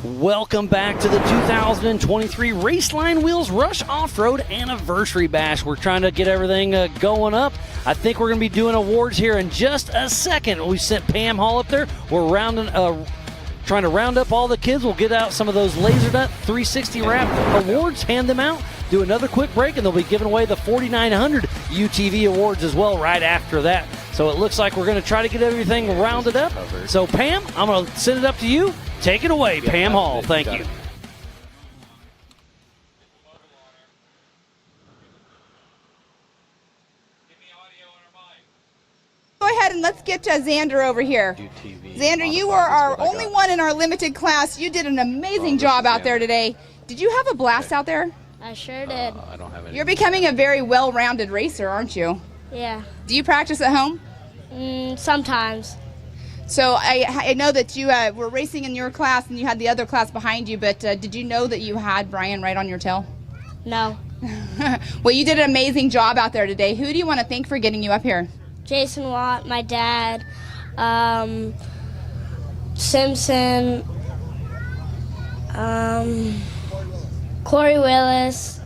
Welcome back to the 2023 Raceline Wheels Rush Off-Road Anniversary Bash. We're trying to get everything going up. I think we're going to be doing awards here in just a second. We sent Pam Hall up there. We're trying to round up all the kids. We'll get out some of those Laser Nut 360 wrap awards, hand them out, do another quick break, and they'll be giving away the 4,900 UTV awards as well right after that. So it looks like we're going to try to get everything rounded up. So Pam, I'm going to send it up to you. Take it away, Pam Hall. Thank you. Go ahead and let's get Xander over here. Xander, you are our only one in our limited class. You did an amazing job out there today. Did you have a blast out there? I sure did. I don't have any. You're becoming a very well-rounded racer, aren't you? Yeah. Do you practice at home? Sometimes. So I know that you were racing in your class and you had the other class behind you, but did you know that you had Brian right on your tail? No. Well, you did an amazing job out there today. Who do you want to thank for getting you up here? Jason Watt, my dad, Simpson, Corey Willis,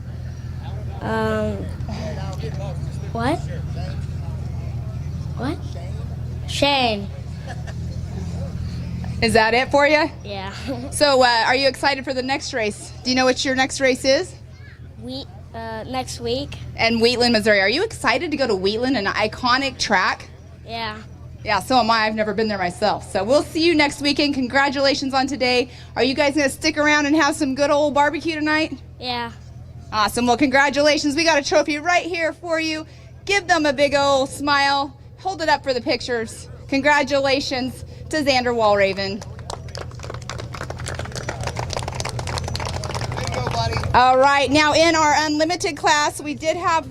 what? Shane. Is that it for you? Yeah. So are you excited for the next race? Do you know what your next race is? Next week. And Wheatland, Missouri. Are you excited to go to Wheatland, an iconic track? Yeah. Yeah, so am I. I've never been there myself. So we'll see you next weekend. Congratulations on today. Are you guys going to stick around and have some good old barbecue tonight? Yeah. Awesome. Well, congratulations. We got a trophy right here for you. Give them a big old smile. Hold it up for the pictures. Congratulations to Xander Walraven. All right, now in our unlimited class, we did have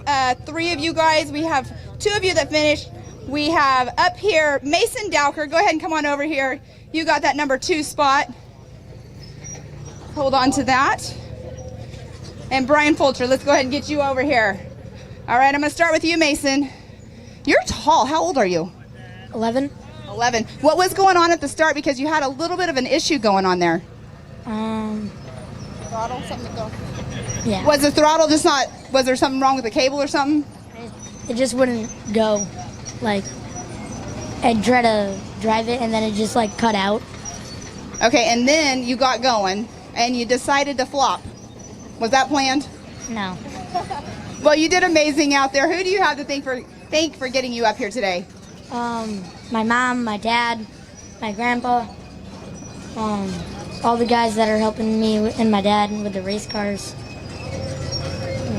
3 of you guys. We have 2 of you that finished. We have up here Mason Dowker. Go ahead and come on over here. You got that number 2 spot. Hold on to that. And Brian Fulcher, let's go ahead and get you over here. All right, I'm going to start with you, Mason. You're tall. How old are you? 11. 11. What was going on at the start? Because you had a little bit of an issue going on there. Throttle, something go. Yeah. Was the throttle just not, was there something wrong with the cable or something? It just wouldn't go. Like, I'd try to drive it and then it just like cut out. Okay, and then you got going and you decided to flop. Was that planned? No. Well, you did amazing out there. Who do you have to thank for getting you up here today? My mom, my dad, my grandpa, all the guys that are helping me and my dad with the race cars.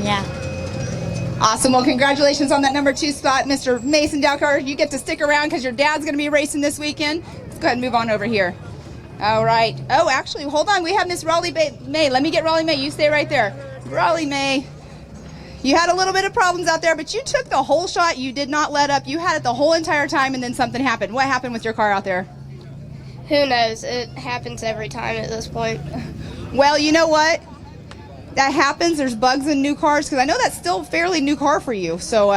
Yeah. Awesome. Well, congratulations on that number 2 spot, Mr. Mason Dowker. You get to stick around because your dad's going to be racing this weekend. Let's go ahead and move on over here. All right. Oh, actually, hold on. We have Miss Raleigh May. Let me get Raleigh May. You stay right there. Raleigh May. You had a little bit of problems out there, but you took the whole shot. You did not let up. You had it the whole entire time, and then something happened. What happened with your car out there? Who knows? It happens every time at this point. Well, you know what? That happens. There's bugs in new cars, because I know that's still a fairly new car for you. So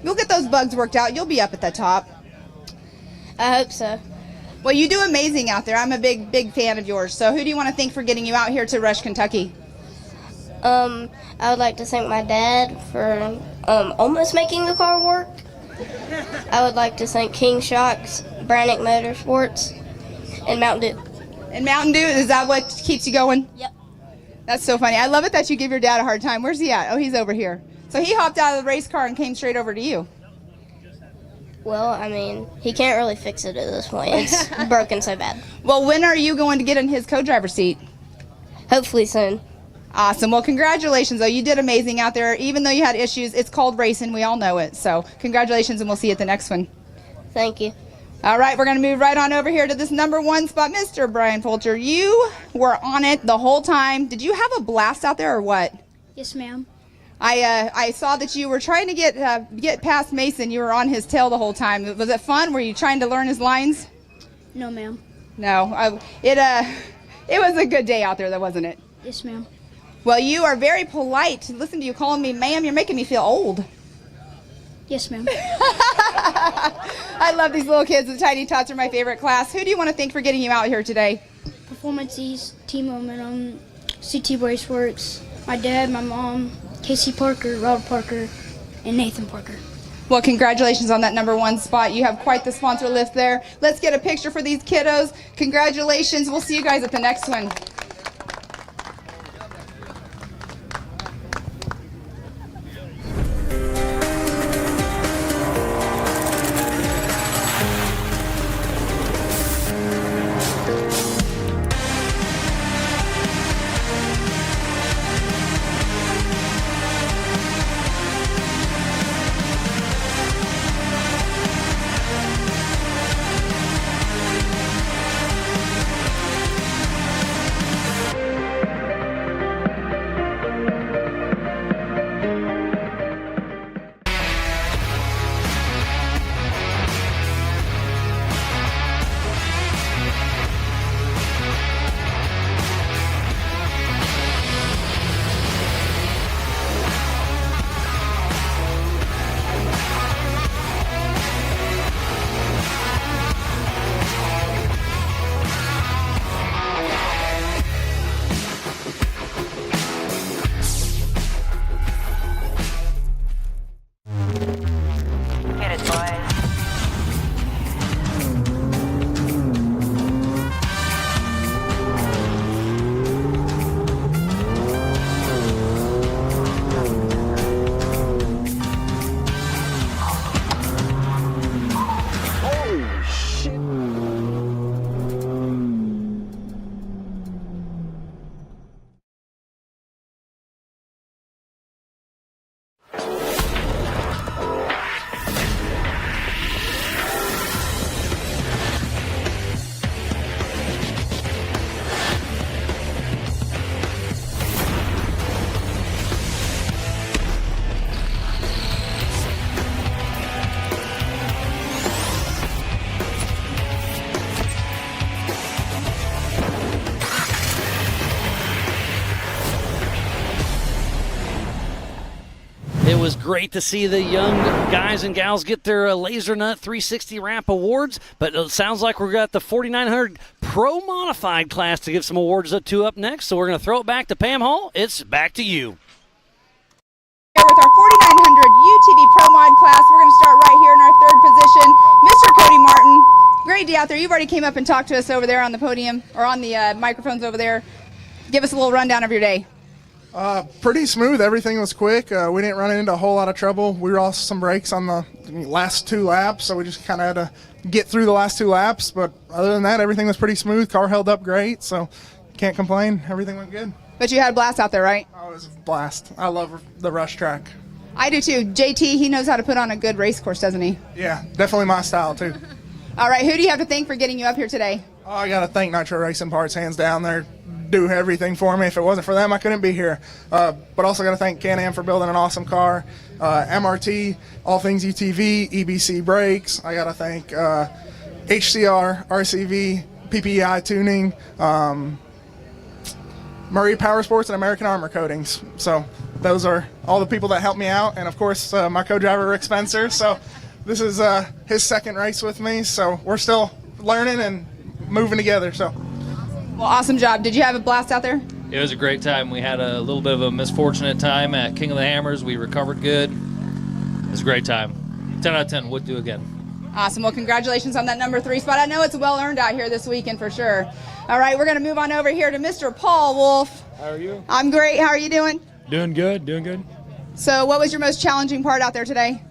you'll get those bugs worked out. You'll be up at the top. I hope so. Well, you do amazing out there. I'm a big fan of yours. So who do you want to thank for getting you out here to Rush, Kentucky? I would like to thank my dad for almost making the car work. I would like to thank King Shocks, Brannick Motorsports, and Mountain Dew. And Mountain Dew, is that what keeps you going? Yep. That's so funny. I love it that you give your dad a hard time. Where's he at? Oh, he's over here. So he hopped out of the race car and came straight over to you. Well, I mean, he can't really fix it at this point. It's broken so bad. Well, when are you going to get in his co-driver seat? Hopefully soon. Awesome. Well, congratulations, though. You did amazing out there. Even though you had issues, it's called racing. We all know it. So congratulations, and we'll see you at the next one. Thank you. All right, we're going to move right on over here to this number 1 spot. Mr. Brian Fulcher, you were on it the whole time. Did you have a blast out there or what? Yes, ma'am. I saw that you were trying to get past Mason. You were on his tail the whole time. Was it fun? Were you trying to learn his lines? No, ma'am. No. It was a good day out there, though, wasn't it? Yes, ma'am. Well, you are very polite. Listen to you calling me ma'am. You're making me feel old. Yes, ma'am. I love these little kids. The Tiny Tots are my favorite class. Who do you want to thank for getting you out here today? Performances, Team Momentum, CT Braceworks, my dad, my mom, Casey Parker, Robert Parker, and Nathan Parker. Well, congratulations on that number 1 spot. You have quite the sponsor list there. Let's get a picture for these kiddos. Congratulations. We'll see you guys at the next one. It was great to see the young guys and gals get their Laser Nut 360 Wrap awards, but it sounds like we've got the 4900 Pro Modified class to give some awards to up next, so we're going to throw it back to Pam Hall. It's back to you. With our 4900 UTV Pro Mod class, we're going to start right here in our 3rd position. Mr. Cody Martin, great day out there. You've already came up and talked to us over there on the podium, or on the microphones over there. Give us a little rundown of your day. Pretty smooth. Everything was quick. We didn't run into a whole lot of trouble. We lost some brakes on the last 2 laps, so we just kind of had to get through the last 2 laps. But other than that, everything was pretty smooth. Car held up great, so can't complain. Everything went good. But you had a blast out there, right? Oh, it was a blast. I love the rush track. I do too. JT, he knows how to put on a good race course, doesn't he? Yeah, definitely my style too. All right, who do you have to thank for getting you up here today? Oh, I got to thank Nitro Racing Parts, hands down. They do everything for me. If it wasn't for them, I couldn't be here. But also got to thank Can-Am for building an awesome car. MRT, All Things UTV, EBC Brakes. I got to thank HCR, RCV, PPEI Tuning, Murray Power Sports, and American Armor Coatings. So those are all the people that helped me out. And, of course, my co-driver, Rick Spencer. So this is his 2nd race with me. So we're still learning and moving together. So. Well, awesome job. Did you have a blast out there? It was a great time. We had a little bit of a misfortunate time at King of the Hammers. We recovered good. It was a great time. 10 out of 10. Would do again. Awesome. Well, congratulations on that number 3 spot. I know it's well earned out here this weekend for sure. All right, we're going to move on over here to Mr. Paul Wolf. How are you? I'm great. How are you doing? Doing good, doing good. So what was your most challenging part out there today?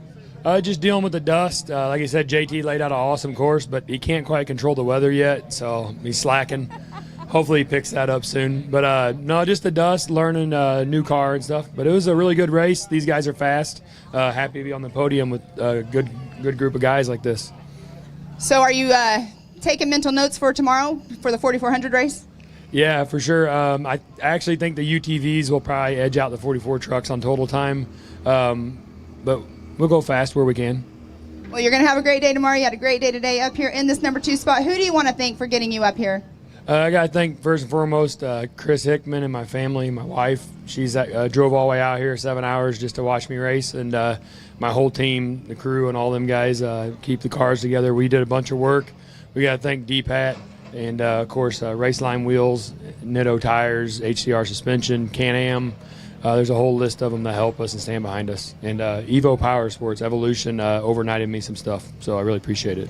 Just dealing with the dust. Like I said, JT laid out an awesome course, but he can't quite control the weather yet, so he's slacking. Hopefully he picks that up soon. But no, just the dust, learning a new car and stuff. But it was a really good race. These guys are fast. Happy to be on the podium with a good group of guys like this. So are you taking mental notes for tomorrow for the 4400 race? Yeah, for sure. I actually think the UTVs will probably edge out the 44 trucks on total time, but we'll go fast where we can. Well, you're going to have a great day tomorrow. You had a great day today up here in this number 2 spot. Who do you want to thank for getting you up here? I got to thank first and foremost Chris Hickman and my family, my wife. She's drove all the way out here 7 hours just to watch me race, and my whole team, the crew, and all them guys keep the cars together. We did a bunch of work. We got to thank D-Pat and, of course, Raceline Wheels, Nitto Tires, HCR Suspension, Can-Am. There's a whole list of them that help us and stand behind us. And Evo Power Sports, Evolution, overnighted me some stuff, so I really appreciate it.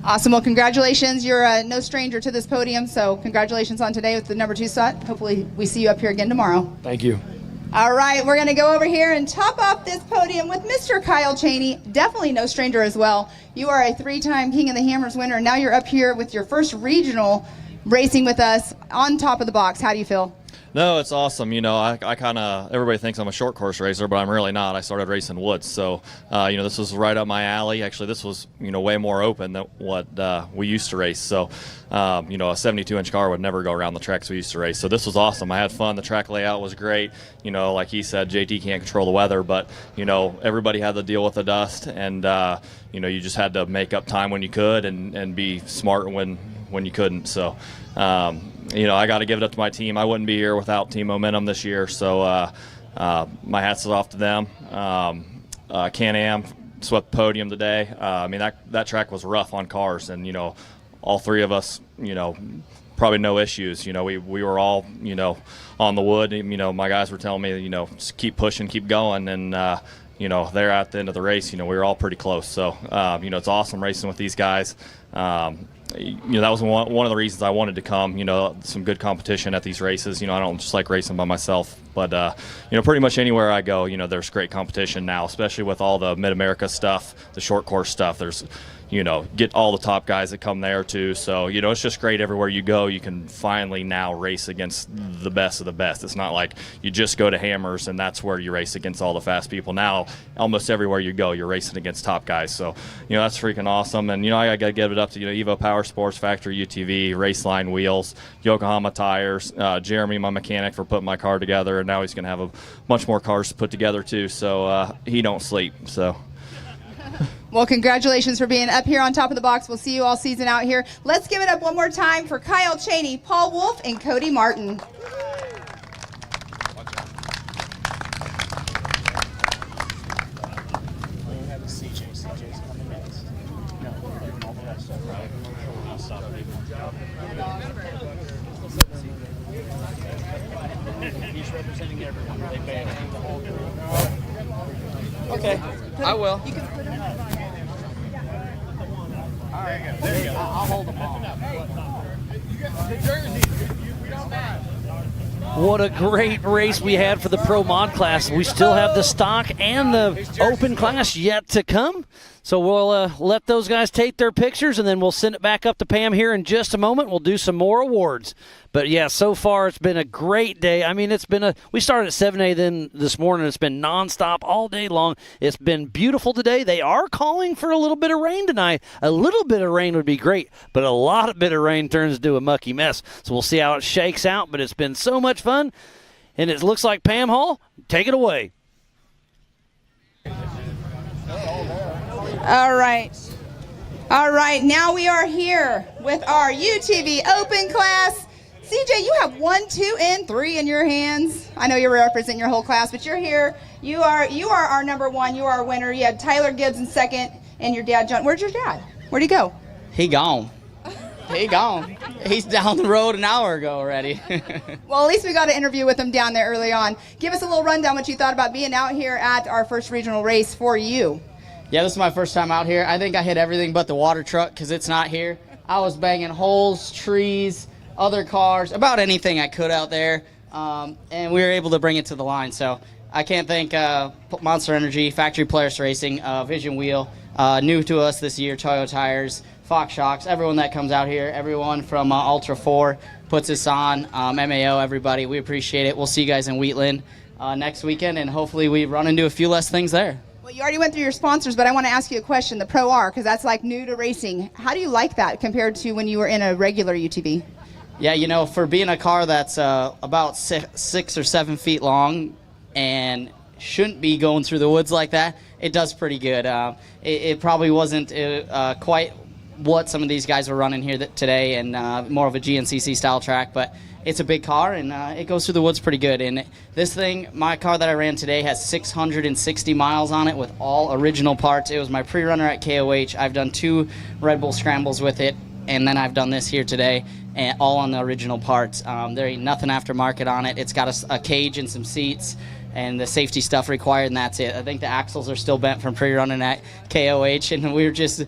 Awesome. Well, congratulations. You're no stranger to this podium, so congratulations on today with the number 2 spot. Hopefully we see you up here again tomorrow. Thank you. All right, we're going to go over here and top off this podium with Mr. Kyle Cheney. Definitely no stranger as well. You are a 3-time King of the Hammers winner. Now you're up here with your first regional racing with us on top of the box. How do you feel? No, it's awesome. You know, I kind of, everybody thinks I'm a short course racer, but I'm really not. I started racing woods. So, this was right up my alley. Actually, this was, way more open than what we used to race. So, a 72-inch car would never go around the tracks we used to race. So this was awesome. I had fun. The track layout was great. Like he said, JT can't control the weather, but, everybody had to deal with the dust. And, you just had to make up time when you could and be smart when you couldn't. So, I got to give it up to my team. I wouldn't be here without Team Momentum this year. So my hats off to them. Can-Am swept the podium today. That track was rough on cars, and all three of us, probably no issues. We were all on the wood. My guys were telling me just keep pushing, keep going, and there at the end of the race, we were all pretty close. So it's awesome racing with these guys. That was one of the reasons I wanted to come. Some good competition at these races. I don't just like racing by myself, but pretty much anywhere I go, there's great competition now, especially with all the Mid-America stuff, the short course stuff. There's get all the top guys that come there too. So, it's just great everywhere you go. You can finally now race against the best of the best. It's not like you just go to Hammers and that's where you race against all the fast people. Now, almost everywhere you go, you're racing against top guys. So, that's freaking awesome. And, I got to give it up to, Evo Power Sports, Factory UTV, Raceline Wheels, Yokohama Tires, Jeremy, my mechanic, for putting my car together. And now he's going to have a bunch more cars to put together too. So, he don't sleep. So. Well, congratulations for being up here on top of the box. We'll see you all season out here. Let's give it up one more time for Kyle Cheney, Paul Wolf, and Cody Martin. He's representing everyone. They ban the whole group. Okay, I will. There you go. I'll hold them all. What a great race we had for the Pro Mod class. We still have the stock and the open class yet to come. So we'll let those guys take their pictures, and then we'll send it back up to Pam here in just a moment. We'll do some more awards. But, yeah, so far it's been a great day. We started at 7 a.m. this morning. It's been nonstop all day long. It's been beautiful today. They are calling for a little bit of rain tonight. A little bit of rain would be great, but a lot of bit of rain turns into a mucky mess. So we'll see how it shakes out, but it's been so much fun. And it looks like Pam Hall, take it away. All right. Now we are here with our UTV Open class. CJ, you have 1, 2, and 3 in your hands. I know you're representing your whole class, but you're here. You are our number 1. You are our winner. You had Tyler Gibbs in second, and your dad, John. Where's your dad? Where'd he go? He gone. He gone. He's down the road an hour ago already. Well, at least we got an interview with him down there early on. Give us a little rundown what you thought about being out here at our first regional race for you. Yeah, this is my first time out here. I think I hit everything but the water truck because it's not here. I was banging holes, trees, other cars, about anything I could out there, and we were able to bring it to the line. So I can't thank Monster Energy, Factory Polaris Racing, Vision Wheel, new to us this year, Toyo Tires, Fox Shocks, everyone that comes out here, everyone from Ultra 4 puts us on, MAO, everybody. We appreciate it. We'll see you guys in Wheatland next weekend, and hopefully we run into a few less things there. Well, you already went through your sponsors, but I want to ask you a question. The Pro R, because that's like new to racing. How do you like that compared to when you were in a regular UTV? Yeah, for being a car that's about 6 or 7 feet long and shouldn't be going through the woods like that, it does pretty good. It probably wasn't quite what some of these guys were running here today, and more of a GNCC style track, but it's a big car, and it goes through the woods pretty good. And this thing, my car that I ran today, has 660 miles on it with all original parts. It was my pre-runner at KOH. I've done 2 Red Bull Scrambles with it, and then I've done this here today, and all on the original parts. There ain't nothing aftermarket on it. It's got a cage and some seats and the safety stuff required, and that's it. I think the axles are still bent from pre-running at KOH, and we were just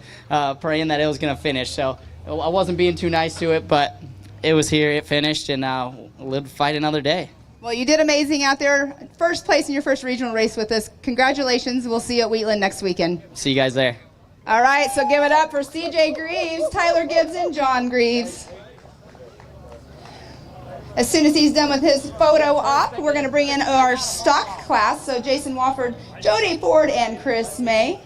praying that it was going to finish. So I wasn't being too nice to it, but it was here, it finished, and we'll fight another day. Well, you did amazing out there. First place in your first regional race with us. Congratulations. We'll see you at Wheatland next weekend. See you guys there. All right, so give it up for CJ Greaves, Tyler Gibbs, and John Greaves. As soon as he's done with his photo op, we're going to bring in our stock class. So Jason Wofford, Jody Ford, and Chris May.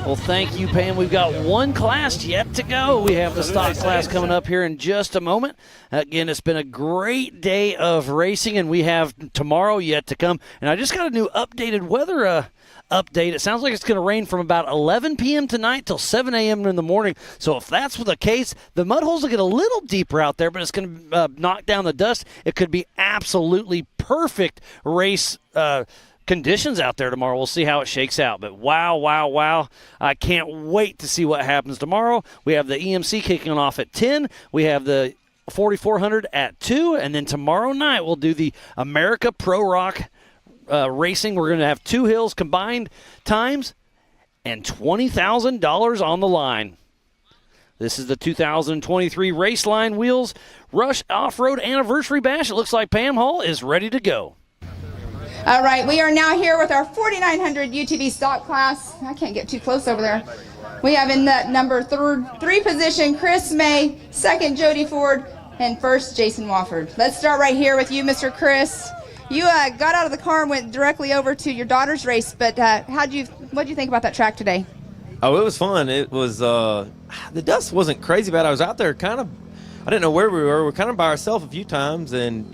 Well, thank you, Pam. We've got one class yet to go. We have the stock class coming up here in just a moment. Again, it's been a great day of racing, and we have tomorrow yet to come. And I just got a new updated weather update. It sounds like it's going to rain from about 11 p.m. tonight till 7 a.m. in the morning. So if that's the case, the mud holes will get a little deeper out there, but it's going to knock down the dust. It could be absolutely perfect race conditions out there tomorrow. We'll see how it shakes out. But wow. I can't wait to see what happens tomorrow. We have the EMC kicking off at 10. We have the 4400 at 2. And then tomorrow night we'll do the America Pro Rock racing. We're going to have 2 hills combined times and $20,000 on the line. This is the 2023 Raceline Wheels Rush Off-Road Anniversary Bash. It looks like Pam Hall is ready to go. All right, we are now here with our 4900 UTV stock class. I can't get too close over there. We have in that number 3 position Chris May, 2nd Jody Ford, and 1st Jason Wofford. Let's start right here with you, Mr. Chris. You got out of the car and went directly over to your daughter's race, but what did you think about that track today? Oh, it was fun. It was the dust wasn't crazy bad. I was out there I didn't know where we were. We were kind of by ourselves a few times, and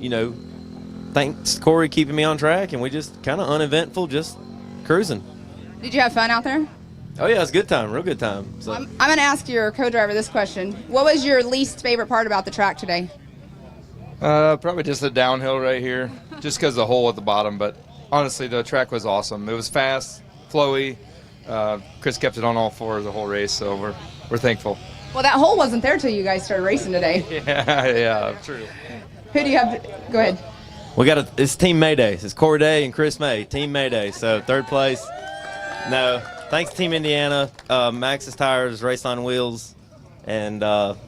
thanks Corey keeping me on track, and we just kind of uneventful, just cruising. Did you have fun out there? Oh yeah, it was a good time, real good time. So. I'm going to ask your co-driver this question. What was your least favorite part about the track today? Probably just the downhill right here, just because of the hole at the bottom. But honestly, the track was awesome. It was fast, flowy. Chris kept it on all 4 the whole race, so we're thankful. Well, that hole wasn't there till you guys started racing today. Yeah, true. Who do you have? Go ahead. It's Team Mayday. It's Corey Day and Chris May. Team Mayday. So 3rd place. No, thanks Team Indiana, Maxxis Tires, Raceline Wheels, and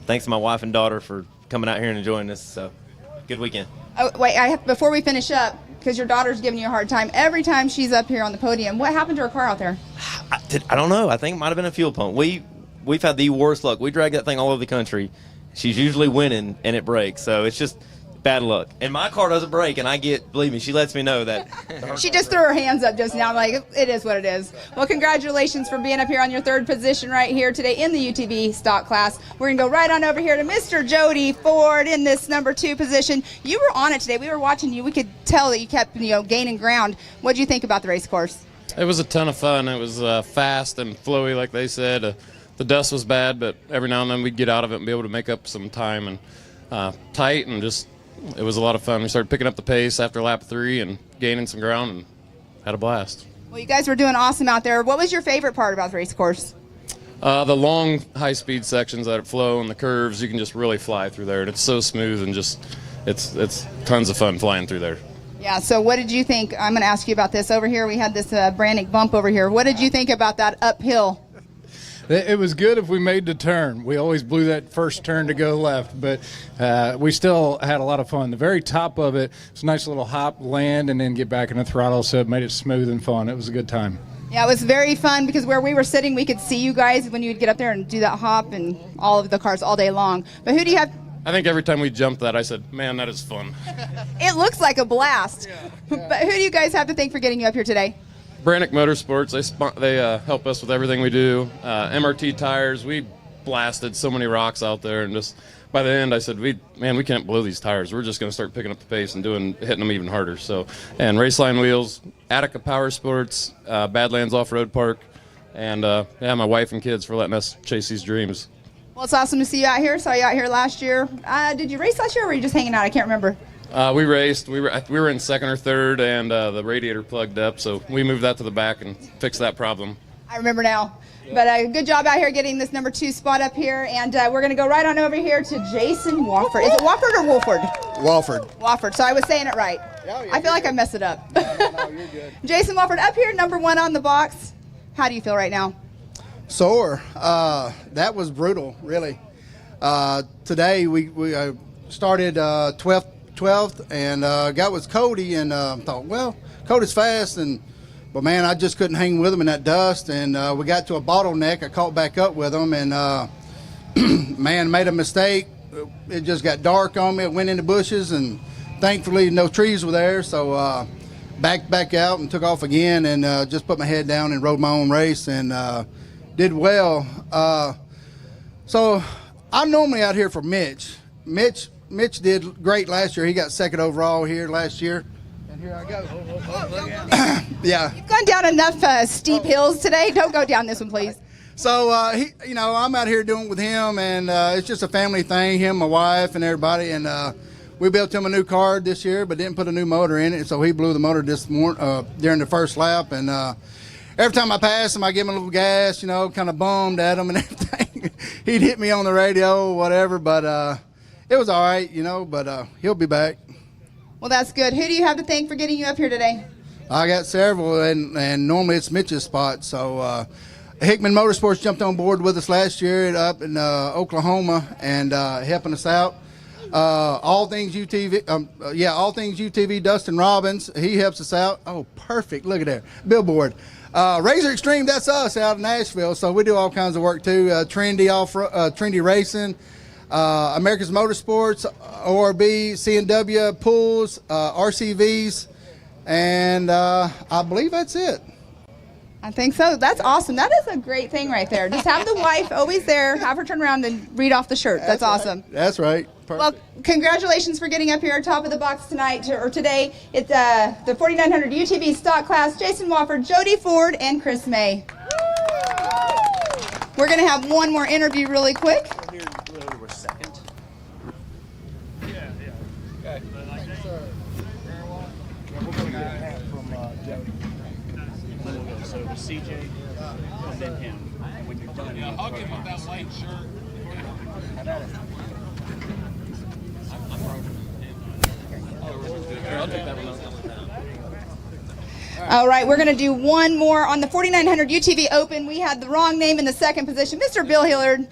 thanks to my wife and daughter for coming out here and enjoying this. So good weekend. Oh, wait, before we finish up, because your daughter's giving you a hard time every time she's up here on the podium. What happened to her car out there? I don't know. I think it might have been a fuel pump. We've had the worst luck. We drag that thing all over the country. She's usually winning, and it breaks. So it's just bad luck. And my car doesn't break, and believe me, she lets me know that. She just threw her hands up just now. I'm like, it is what it is. Well, congratulations for being up here on your 3rd position right here today in the UTV stock class. We're going to go right on over here to Mr. Jody Ford in this number 2 position. You were on it today. We were watching you. We could tell that you kept, gaining ground. What did you think about the race course? It was a ton of fun. It was fast and flowy, like they said. The dust was bad, but every now and then we'd get out of it and be able to make up some time, and tight, and just it was a lot of fun. We started picking up the pace after lap 3 and gaining some ground and had a blast. Well, you guys were doing awesome out there. What was your favorite part about the race course? The long, high-speed sections that flow and the curves, you can just really fly through there, and it's so smooth and just it's tons of fun flying through there. Yeah, so what did you think? I'm going to ask you about this. Over here we had this Brannick bump over here. What did you think about that uphill? It was good if we made the turn. We always blew that first turn to go left, but we still had a lot of fun. The very top of it was a nice little hop, land, and then get back in the throttle, so it made it smooth and fun. It was a good time. Yeah, it was very fun because where we were sitting, we could see you guys when you would get up there and do that hop and all of the cars all day long. But who do you have? I think every time we jumped that, I said, man, that is fun. It looks like a blast. But who do you guys have to thank for getting you up here today? Brannick Motorsports, they help us with everything we do. MRT tires, we blasted so many rocks out there, and just by the end I said, we can't blow these tires. We're just going to start picking up the pace and hitting them even harder. So, and Raceline Wheels, Attica Power Sports, Badlands Off-Road Park, and my wife and kids for letting us chase these dreams. Well, it's awesome to see you out here. Saw you out here last year. Did you race last year, or were you just hanging out? I can't remember. We raced. We were in second or third, and the radiator plugged up, so we moved that to the back and fixed that problem. I remember now. But good job out here getting this number 2 spot up here, and we're going to go right on over here to Jason Wofford. Is it Wofford or Wolford? Wofford. Wofford. So I was saying it right. I feel like I messed it up. No, you're good. Jason Wofford up here, number 1 on the box. How do you feel right now? Sore. That was brutal, really. Today we started 12th and got with Cody and thought, well, Cody's fast, but man, I just couldn't hang with him in that dust, and we got to a bottleneck. I caught back up with him, and man, made a mistake. It just got dark on me. It went into bushes, and thankfully no trees were there, so back out and took off again, and just put my head down and rode my own race, and did well. So I'm normally out here for Mitch. Mitch did great last year. He got second overall here last year. And here I go. Yeah. You've gone down enough steep hills today. Don't go down this one, please. So, I'm out here doing it with him, and it's just a family thing, him, my wife, and everybody. And we built him a new car this year, but didn't put a new motor in it. So he blew the motor this morning during the first lap. And every time I pass him, I give him a little gas, kind of bummed at him and everything. He'd hit me on the radio or whatever, but it was all right, but he'll be back. Well, that's good. Who do you have to thank for getting you up here today? I got several, and normally it's Mitch's spot. So Hickman Motorsports jumped on board with us last year up in Oklahoma and helping us out. All Things UTV, Dustin Robbins, he helps us out. Oh, perfect. Look at there. Billboard. Razor Extreme, that's us out of Nashville. So we do all kinds of work too. Trendy Racing. America's Motorsports, ORB, CNW, Pools, RCVs, and I believe that's it. I think so. That's awesome. That is a great thing right there. Just have the wife always there, have her turn around and read off the shirt. That's awesome. That's right. Perfect. Well, congratulations for getting up here top of the box tonight, or today. It's the 4900 UTV stock class, Jason Wofford, Jody Ford, and Chris May. We're going to have one more interview really quick. So CJ and then him. When you're done, I'll give him that white shirt. I'll take that one. All right, we're going to do one more on the 4900 UTV Open. We had the wrong name in the second position. Mr. Bill Hillard,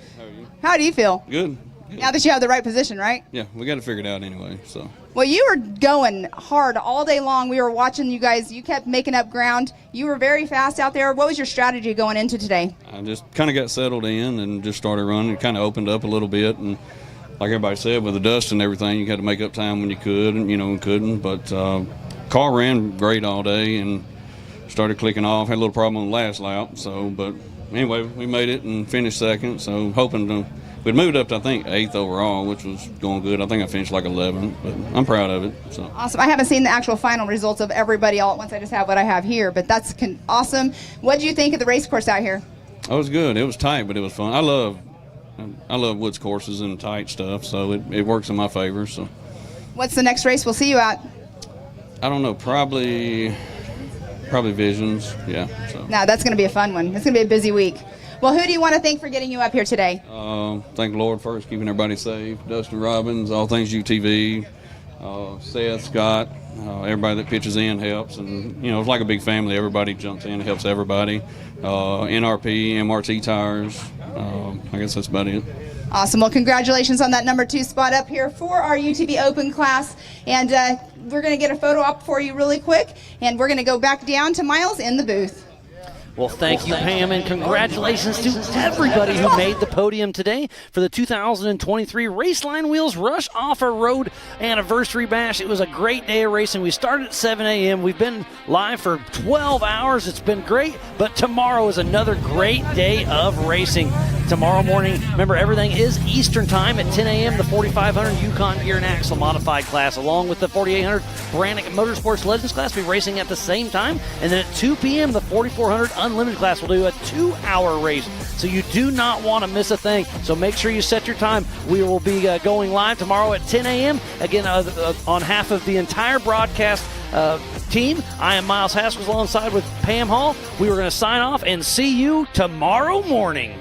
how do you feel? Good. Now that you have the right position, right? Yeah, we got to figure it out anyway. So. Well, you were going hard all day long. We were watching you guys. You kept making up ground. You were very fast out there. What was your strategy going into today? I just kind of got settled in and just started running. It kind of opened up a little bit, and like everybody said, with the dust and everything, you had to make up time when you could, and couldn't. But car ran great all day and started clicking off. Had a little problem on the last lap. So, but anyway, we made it and finished second. So hoping to. We'd moved up to, I think, 8th overall, which was going good. I think I finished like 11th, but I'm proud of it. So. Awesome. I haven't seen the actual final results of everybody all at once. I just have what I have here, but that's awesome. What did you think of the race course out here? It was good. It was tight, but it was fun. I love woods courses and tight stuff, so it works in my favor. So. What's the next race we'll see you at? I don't know. Probably Visions. Yeah. So. No, that's going to be a fun one. It's going to be a busy week. Well, who do you want to thank for getting you up here today? Thank the Lord first, keeping everybody safe. Dustin Robbins, All Things UTV, Seth, Scott, everybody that pitches in helps, and it's like a big family. Everybody jumps in, helps everybody. NRP, MRT tires. I guess that's about it. Awesome. Well, congratulations on that number 2 spot up here for our UTV Open class. And we're going to get a photo op for you really quick, and we're going to go back down to Miles in the booth. Well, thank you, Pam, and congratulations to everybody who made the podium today for the 2023 Raceline Wheels Rush Off-Road Anniversary Bash. It was a great day of racing. We started at 7 a.m. We've been live for 12 hours. It's been great, but tomorrow is another great day of racing. Tomorrow morning, remember, everything is Eastern Time at 10 a.m. The 4500 Yukon Gear and Axle Modified class, along with the 4800 Brannick Motorsports Legends class, will be racing at the same time. And then at 2 p.m., the 4400 Unlimited class will do a 2-hour race. So you do not want to miss a thing. So make sure you set your time. We will be going live tomorrow at 10 a.m. Again, on half of the entire broadcast team, I am Miles Haskell alongside with Pam Hall. We were going to sign off and see you tomorrow morning.